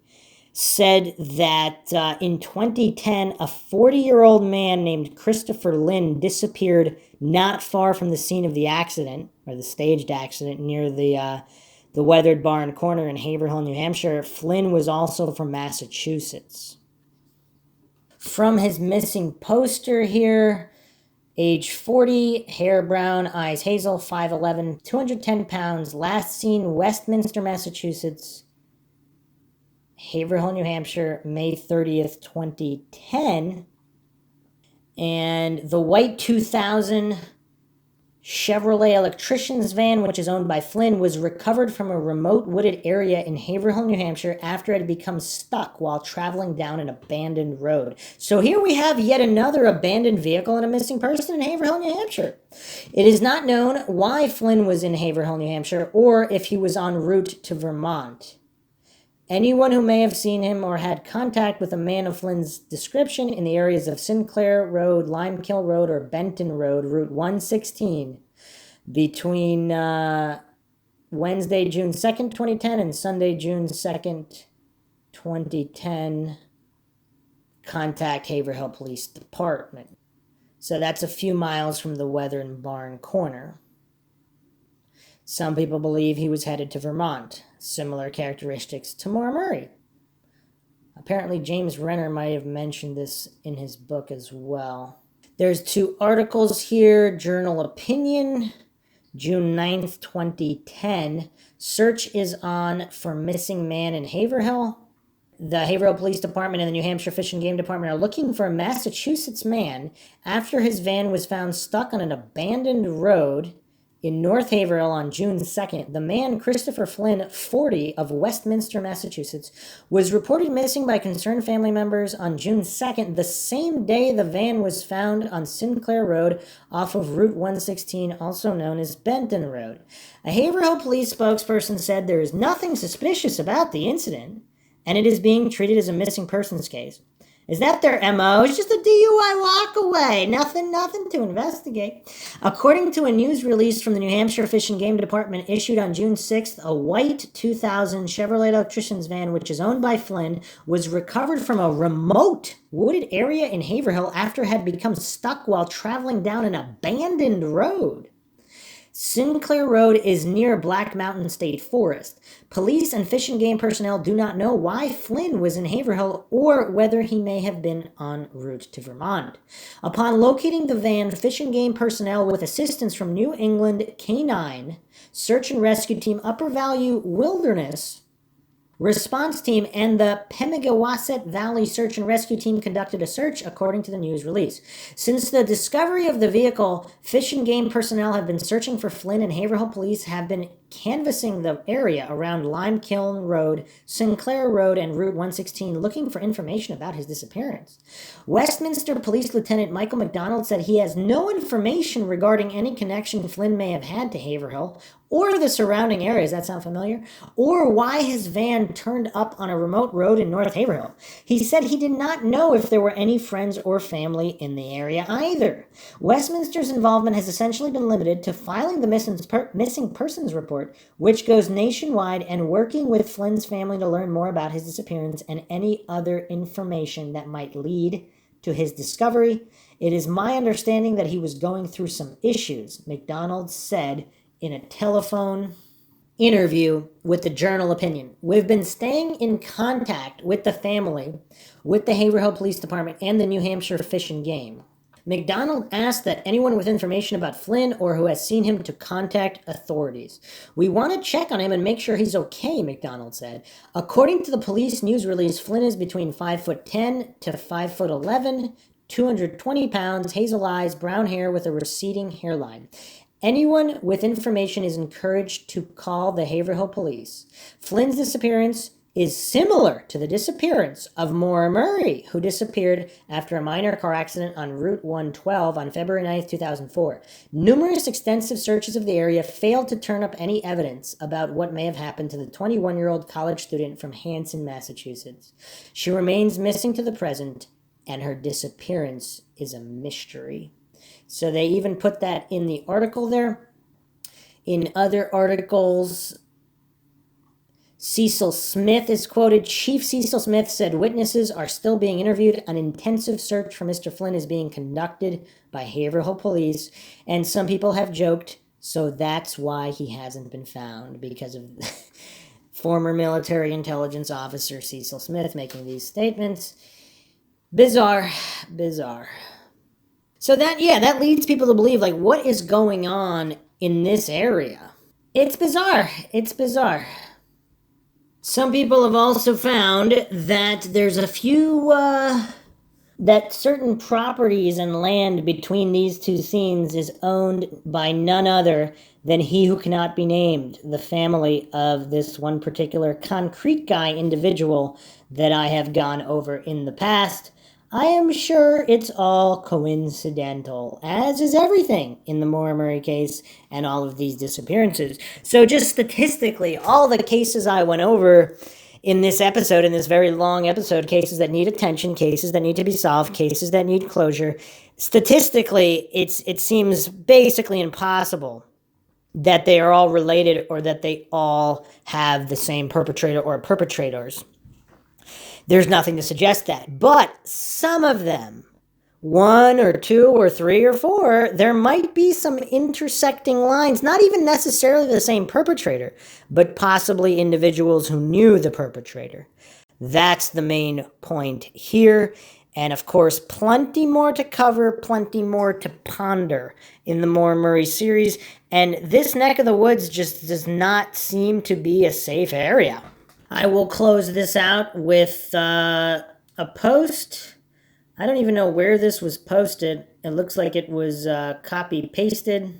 Speaker 1: said that in 2010, a 40-year-old man named Christopher Lynn disappeared not far from the scene of the accident, or the staged accident, near the Weathered Barn Corner in Haverhill, New Hampshire. Flynn was also from Massachusetts. From his missing poster here, age 40, hair brown, eyes hazel, 5'11", 210 pounds, last seen Westminster, Massachusetts, Haverhill, New Hampshire, May 30th, 2010. And the white 2000 Chevrolet electrician's van, which is owned by Flynn, was recovered from a remote wooded area in Haverhill, New Hampshire, after it had become stuck while traveling down an abandoned road. So here we have yet another abandoned vehicle and a missing person in Haverhill, New Hampshire. It is not known why Flynn was in Haverhill, New Hampshire, or if he was en route to Vermont. Anyone who may have seen him or had contact with a man of Flynn's description in the areas of Sinclair Road, Limekill Road, or Benton Road, Route 116, between Wednesday, June 2nd, 2010, and Sunday, June 2nd, 2010, contact Haverhill Police Department. So that's a few miles from the Weathern Barn Corner. Some people believe he was headed to Vermont. Similar characteristics to Maura Murray. Apparently, James Renner might have mentioned this in his book as well. There's 2 articles here. Journal Opinion, June 9th, 2010. Search is on for missing man in Haverhill. The Haverhill Police Department and the New Hampshire Fish and Game Department are looking for a Massachusetts man after his van was found stuck on an abandoned road in North Haverhill on June 2nd. The man, Christopher Flynn, 40, of Westminster, Massachusetts, was reported missing by concerned family members on June 2nd, the same day the van was found on Sinclair Road off of Route 116, also known as Benton Road. A Haverhill police spokesperson said there is nothing suspicious about the incident, and it is being treated as a missing persons case. Is that their MO? It's just a DUI walk away. Nothing to investigate. According to a news release from the New Hampshire Fish and Game Department issued on June 6th, a white 2000 Chevrolet electrician's van, which is owned by Flynn, was recovered from a remote wooded area in Haverhill after it had become stuck while traveling down an abandoned road. Sinclair Road is near Black Mountain State Forest. Police and Fish and Game personnel do not know why Flynn was in Haverhill or whether he may have been en route to Vermont. Upon locating the van, Fish and Game personnel with assistance from New England K-9 Search and Rescue Team Upper Value Wilderness Response Team and the Pemigewasset Valley Search and Rescue Team conducted a search, according to the news release. Since the discovery of the vehicle, Fish and Game personnel have been searching for Flynn, and Haverhill police have been canvassing the area around Limekill Road, Sinclair Road, and Route 116, looking for information about his disappearance. Westminster Police Lieutenant Michael McDonald said he has no information regarding any connection Flynn may have had to Haverhill or the surrounding areas, that sound familiar, or why his van turned up on a remote road in North Haverhill. He said he did not know if there were any friends or family in the area either. Westminster's involvement has essentially been limited to filing the missing persons report, which goes nationwide, and working with Flynn's family to learn more about his disappearance and any other information that might lead to his discovery. It is my understanding that he was going through some issues, McDonald said in a telephone interview with the Journal Opinion. We've been staying in contact with the family, with the Haverhill Police Department, and the New Hampshire Fish and Game. McDonald asked that anyone with information about Flynn or who has seen him to contact authorities. We want to check on him and make sure he's okay, McDonald said. According to the police news release, Flynn is between 5'10" to 5'11", 220 pounds, hazel eyes, brown hair with a receding hairline. Anyone with information is encouraged to call the Haverhill police. Flynn's disappearance is similar to the disappearance of Maura Murray, who disappeared after a minor car accident on Route 112 on February 9th, 2004. Numerous extensive searches of the area failed to turn up any evidence about what may have happened to the 21-year-old college student from Hanson, Massachusetts. She remains missing to the present, and her disappearance is a mystery. So they even put that in the article there. In other articles, Cecil Smith is quoted. Chief Cecil Smith said witnesses are still being interviewed. An intensive search for Mr. Flynn is being conducted by Haverhill police. And some people have joked, so that's why he hasn't been found, because of former military intelligence officer Cecil Smith making these statements. Bizarre. So that leads people to believe, like, what is going on in this area? It's bizarre. Some people have also found that there's a few that certain properties and land between these two scenes is owned by none other than he who cannot be named, the family of this one particular concrete guy individual that I have gone over in the past. I am sure it's all coincidental, as is everything in the Maura Murray case and all of these disappearances. So just statistically, all the cases I went over in this episode, in this very long episode, cases that need attention, cases that need to be solved, cases that need closure, statistically, it seems basically impossible that they are all related or that they all have the same perpetrator or perpetrators. There's nothing to suggest that. But some of them, one or two or three or four, there might be some intersecting lines, not even necessarily the same perpetrator, but possibly individuals who knew the perpetrator. That's the main point here. And of course, plenty more to cover, plenty more to ponder in the Maura Murray series. And this neck of the woods just does not seem to be a safe area. I will close this out with a post. I don't even know where this was posted. It looks like it was copy-pasted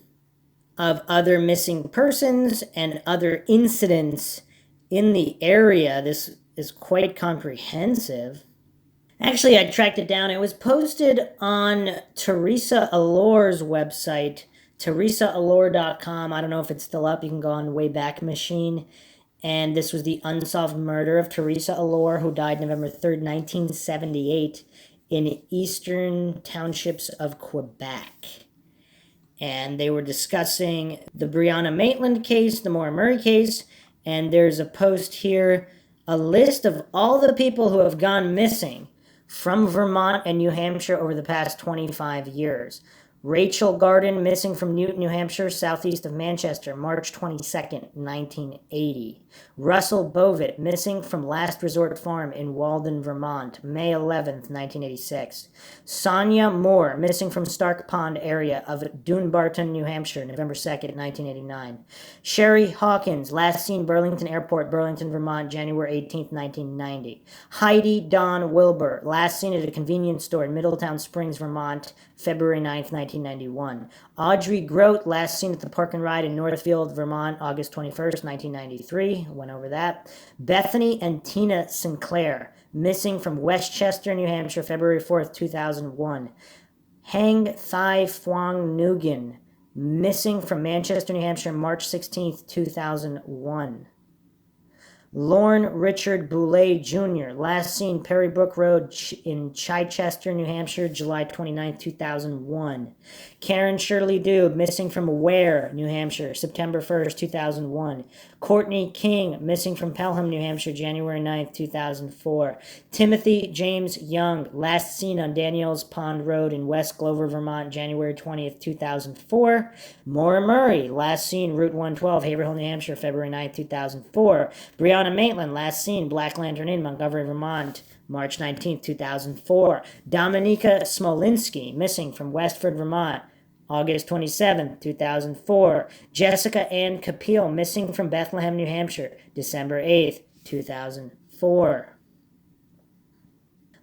Speaker 1: of other missing persons and other incidents in the area. This is quite comprehensive. Actually, I tracked it down. It was posted on Teresa Allore's website, teresaallore.com. I don't know if it's still up. You can go on Wayback Machine. And this was the unsolved murder of Teresa Allore, who died November 3rd, 1978, in eastern townships of Quebec. And they were discussing the Breonna Maitland case, the Maura Murray case, and there's a post here, a list of all the people who have gone missing from Vermont and New Hampshire over the past 25 years. Rachel Garden, missing from Newton, New Hampshire, southeast of Manchester, March 22nd, 1980. Russell Bovitt, missing from Last Resort Farm in Walden, Vermont, May 11th, 1986. Sonia Moore, missing from Stark Pond area of Dunbarton, New Hampshire, November 2nd, 1989. Sherry Hawkins, last seen Burlington Airport, Burlington, Vermont, January 18th, 1990. Heidi Dawn Wilbur, last seen at a convenience store in Middletown Springs, Vermont, February 9th, 1991. Audrey Grote, last seen at the Park and Ride in Northfield, Vermont, August 21st, 1993. Went over that. Bethany and Tina Sinclair, missing from Westchester, New Hampshire, February 4th, 2001. Hang Thai Phuong Nguyen, missing from Manchester, New Hampshire, March 16th, 2001. Lorne Richard Boulay Jr., last seen Perry Brook Road in Chichester, New Hampshire, July 29, 2001. Karen Shirley Dube, missing from Ware, New Hampshire, September 1st, 2001. Courtney King, missing from Pelham, New Hampshire, January 9th, 2004. Timothy James Young, last seen on Daniels Pond Road in West Glover, Vermont, January 20th, 2004. Maura Murray, last seen Route 112, Haverhill, New Hampshire, February 9th, 2004. Breonna Maitland, last seen Black Lantern Inn, Montgomery, Vermont, March 19th, 2004. Dominika Smolinski, missing from Westford, Vermont, August 27th, 2004. Jessica Ann Capil, missing from Bethlehem, New Hampshire, December 8th, 2004.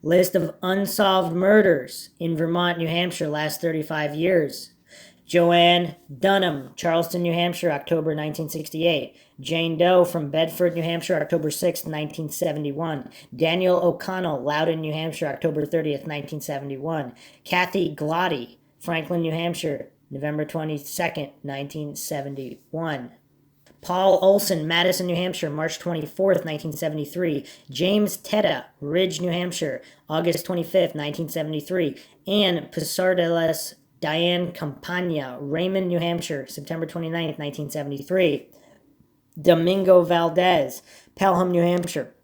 Speaker 1: List of unsolved murders in Vermont, New Hampshire, last 35 years. Joanne Dunham, Charleston, New Hampshire, October 1968. Jane Doe from Bedford, New Hampshire, October 6, 1971. Daniel O'Connell, Loudon, New Hampshire, October 30th, 1971. Kathy Glotty, Franklin, New Hampshire, November 22nd, 1971. Paul Olson, Madison, New Hampshire, March 24th, 1973. James Tetta, Ridge, New Hampshire, August 25th, 1973. Anne Pisardeles, Diane Campagna, Raymond, New Hampshire, September 29th, 1973. Domingo Valdez, Pelham, New Hampshire,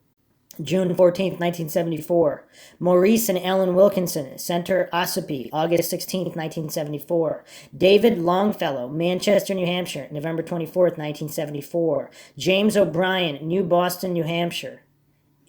Speaker 1: June 14th, 1974. Maurice and Ellen Wilkinson, Center Ossipee, August 16th, 1974. David Longfellow, Manchester, New Hampshire, November 24th, 1974. James O'Brien, New Boston, New Hampshire,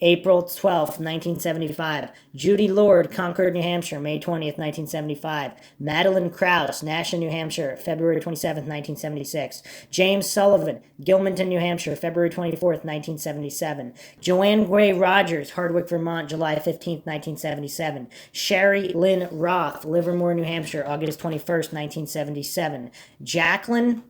Speaker 1: April 12th, 1975. Judy Lord, Concord, New Hampshire, May 20th, 1975. Madeline Krause, Nashua, New Hampshire, February 27th, 1976. James Sullivan, Gilmanton, New Hampshire, February 24th, 1977. Joanne Gray Rogers, Hardwick, Vermont, July 15th, 1977. Sherry Lynn Roth, Livermore, New Hampshire, August 21st, 1977. Jacqueline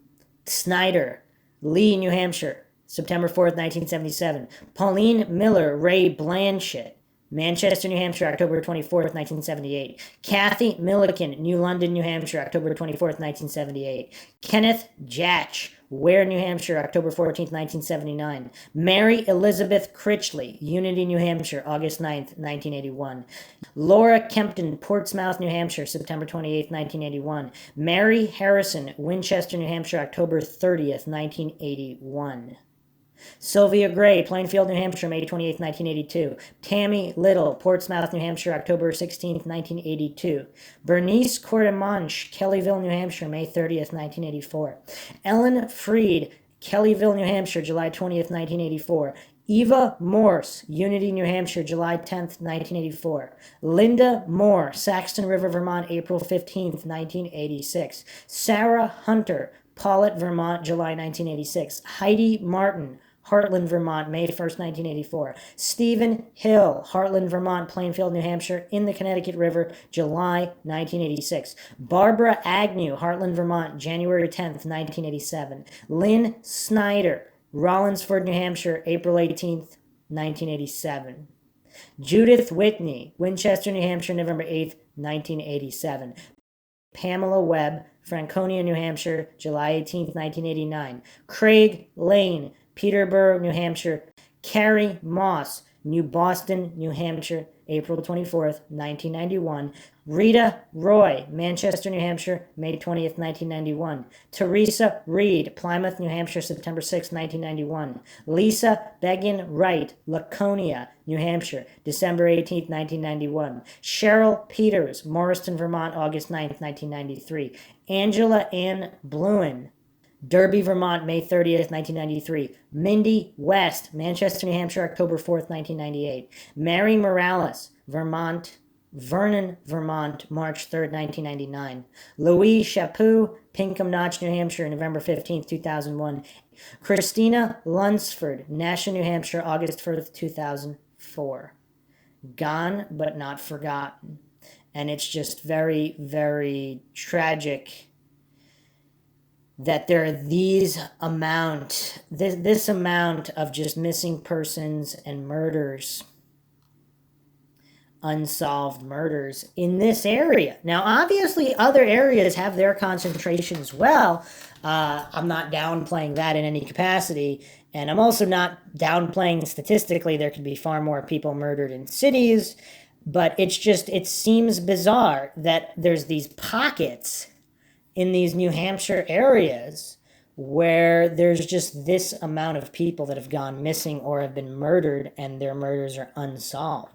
Speaker 1: Snyder, Lee, New Hampshire, September 4th, 1977. Pauline Miller Ray Blanchett, Manchester, New Hampshire, October 24th, 1978. Kathy Milliken, New London, New Hampshire, October 24th, 1978. Kenneth Jatch, Ware, New Hampshire, October 14th, 1979. Mary Elizabeth Critchley, Unity, New Hampshire, August 9th, 1981. Laura Kempton, Portsmouth, New Hampshire, September 28th, 1981. Mary Harrison, Winchester, New Hampshire, October 30th, 1981. Sylvia Gray, Plainfield, New Hampshire, May 28, 1982. Tammy Little, Portsmouth, New Hampshire, October 16, 1982. Bernice Courtemanche, Kellyville, New Hampshire, May 30th, 1984. Ellen Freed, Kellyville, New Hampshire, July 20th, 1984. Eva Morse, Unity, New Hampshire, July 10th, 1984. Linda Moore, Saxton River, Vermont, April 15th, 1986. Sarah Hunter, Paulet, Vermont, July 1986. Heidi Martin, Heartland, Vermont, May 1st, 1984. Stephen Hill, Heartland, Vermont, Plainfield, New Hampshire, in the Connecticut River, July 1986. Barbara Agnew, Heartland, Vermont, January 10th, 1987. Lynn Snyder, Rollinsford, New Hampshire, April 18th, 1987. Judith Whitney, Winchester, New Hampshire, November 8th, 1987. Pamela Webb, Franconia, New Hampshire, July 18th, 1989. Craig Lane, Peterborough, New Hampshire. Carrie Moss, New Boston, New Hampshire, April 24th, 1991. Rita Roy, Manchester, New Hampshire, May 20th, 1991. Teresa Reed, Plymouth, New Hampshire, September 6th, 1991. Lisa Beggin Wright, Laconia, New Hampshire, December 18th, 1991. Cheryl Peters, Morriston, Vermont, August 9th, 1993. Angela Ann Bluen, Derby, Vermont, May 30th, 1993. Mindy West, Manchester, New Hampshire, October 4th, 1998. Mary Morales, Vernon, Vermont, March 3rd, 1999. Louise Chaput, Pinkham Notch, New Hampshire, November 15th, 2001. Christina Lunsford, Nashua, New Hampshire, August 1st, 2004. Gone but not forgotten. And it's just very, very tragic that there are this amount of just missing persons and murders, unsolved murders in this area. Now, obviously, other areas have their concentration as well. I'm not downplaying that in any capacity, and I'm also not downplaying statistically there could be far more people murdered in cities, but it seems bizarre that there's these pockets in these New Hampshire areas where there's just this amount of people that have gone missing or have been murdered and their murders are unsolved.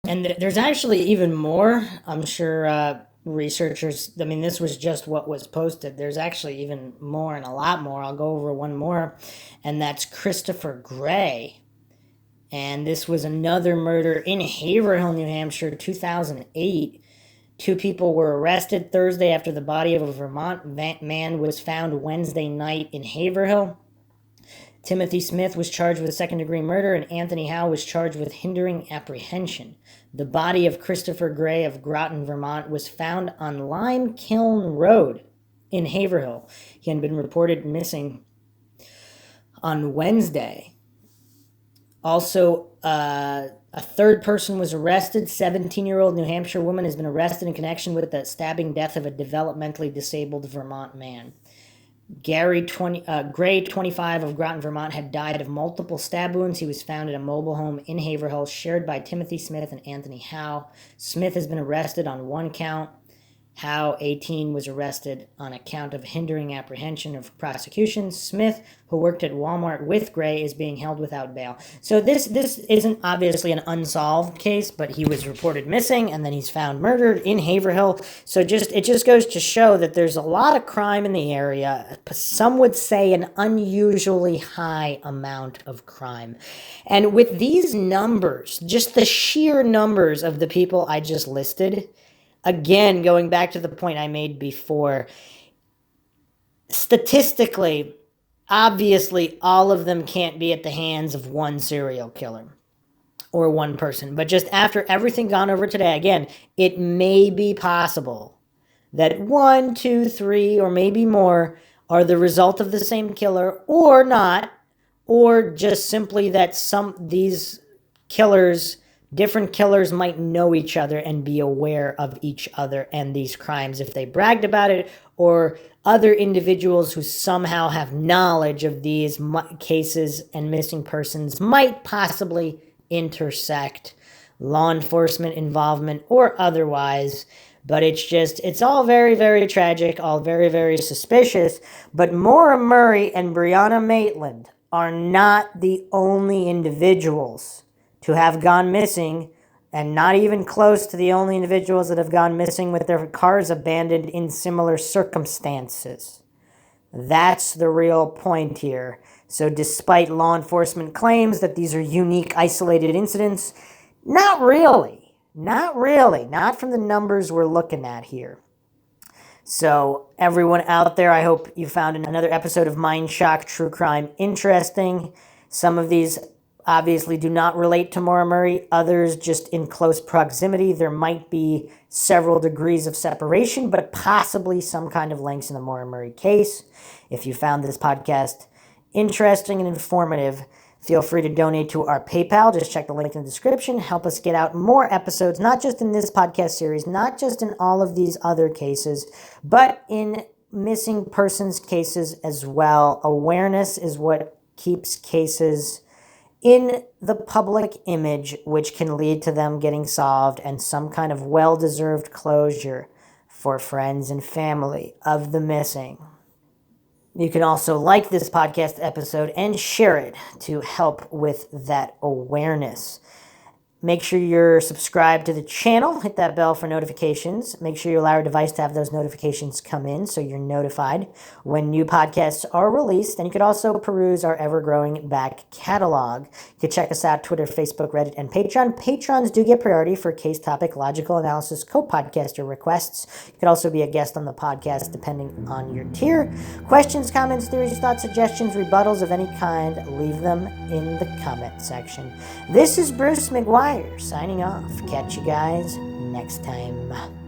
Speaker 1: And there's actually even more. I'm sure researchers, this was just what was posted. There's actually even more and a lot more. I'll go over one more, and that's Christopher Gray. And this was another murder in Haverhill, New Hampshire, 2008. 2 people were arrested Thursday after the body of a Vermont man was found Wednesday night in Haverhill. Timothy Smith was charged with second-degree murder, and Anthony Howe was charged with hindering apprehension. The body of Christopher Gray of Groton, Vermont, was found on Lime Kiln Road in Haverhill. He had been reported missing on Wednesday. Also, a third person was arrested. 17-year-old New Hampshire woman has been arrested in connection with the stabbing death of a developmentally disabled Vermont man. Gray, 25, of Groton, Vermont, had died of multiple stab wounds. He was found at a mobile home in Haverhill, shared by Timothy Smith and Anthony Howe. Smith has been arrested on 1 count. how 18 was arrested on account of hindering apprehension of prosecution. Smith, who worked at Walmart with Gray, is being held without bail. So this isn't obviously an unsolved case, but he was reported missing, and then he's found murdered in Haverhill. So it just goes to show that there's a lot of crime in the area. Some would say an unusually high amount of crime. And with these numbers, just the sheer numbers of the people I just listed, again, going back to the point I made before, statistically, obviously, all of them can't be at the hands of one serial killer or one person. But just after everything gone over today, again, it may be possible that 1, 2, 3, or maybe more are the result of the same killer or not, or just simply that these killers, different killers, might know each other and be aware of each other and these crimes if they bragged about it, or other individuals who somehow have knowledge of these cases and missing persons might possibly intersect law enforcement involvement or otherwise. But it's all very, very tragic, all very, very suspicious. But Maura Murray and Breonna Maitland are not the only individuals to have gone missing, and not even close to the only individuals that have gone missing with their cars abandoned in similar circumstances. That's the real point here. So despite law enforcement claims that these are unique, isolated incidents, not really. Not from the numbers we're looking at here. So everyone out there, I hope you found another episode of Mindshock True Crime interesting. Some of these obviously do not relate to Maura Murray, others just in close proximity. There might be several degrees of separation, but possibly some kind of links in the Maura Murray case. If you found this podcast interesting and informative, feel free to donate to our PayPal. Just check the link in the description. Help us get out more episodes, not just in this podcast series, not just in all of these other cases, but in missing persons cases as well. Awareness is what keeps cases in the public image, which can lead to them getting solved and some kind of well-deserved closure for friends and family of the missing. You can also like this podcast episode and share it to help with that awareness. Make sure you're subscribed to the channel. Hit that bell for notifications. Make sure you allow your device to have those notifications come in so you're notified when new podcasts are released. And you could also peruse our ever-growing back catalog. You can check us out Twitter, Facebook, Reddit, and Patreon. Patrons do get priority for case topic, logical analysis, co-podcaster requests. You could also be a guest on the podcast depending on your tier. Questions, comments, theories, thoughts, suggestions, rebuttals of any kind, leave them in the comment section. This is Bruce McGuire signing off. Catch you guys next time.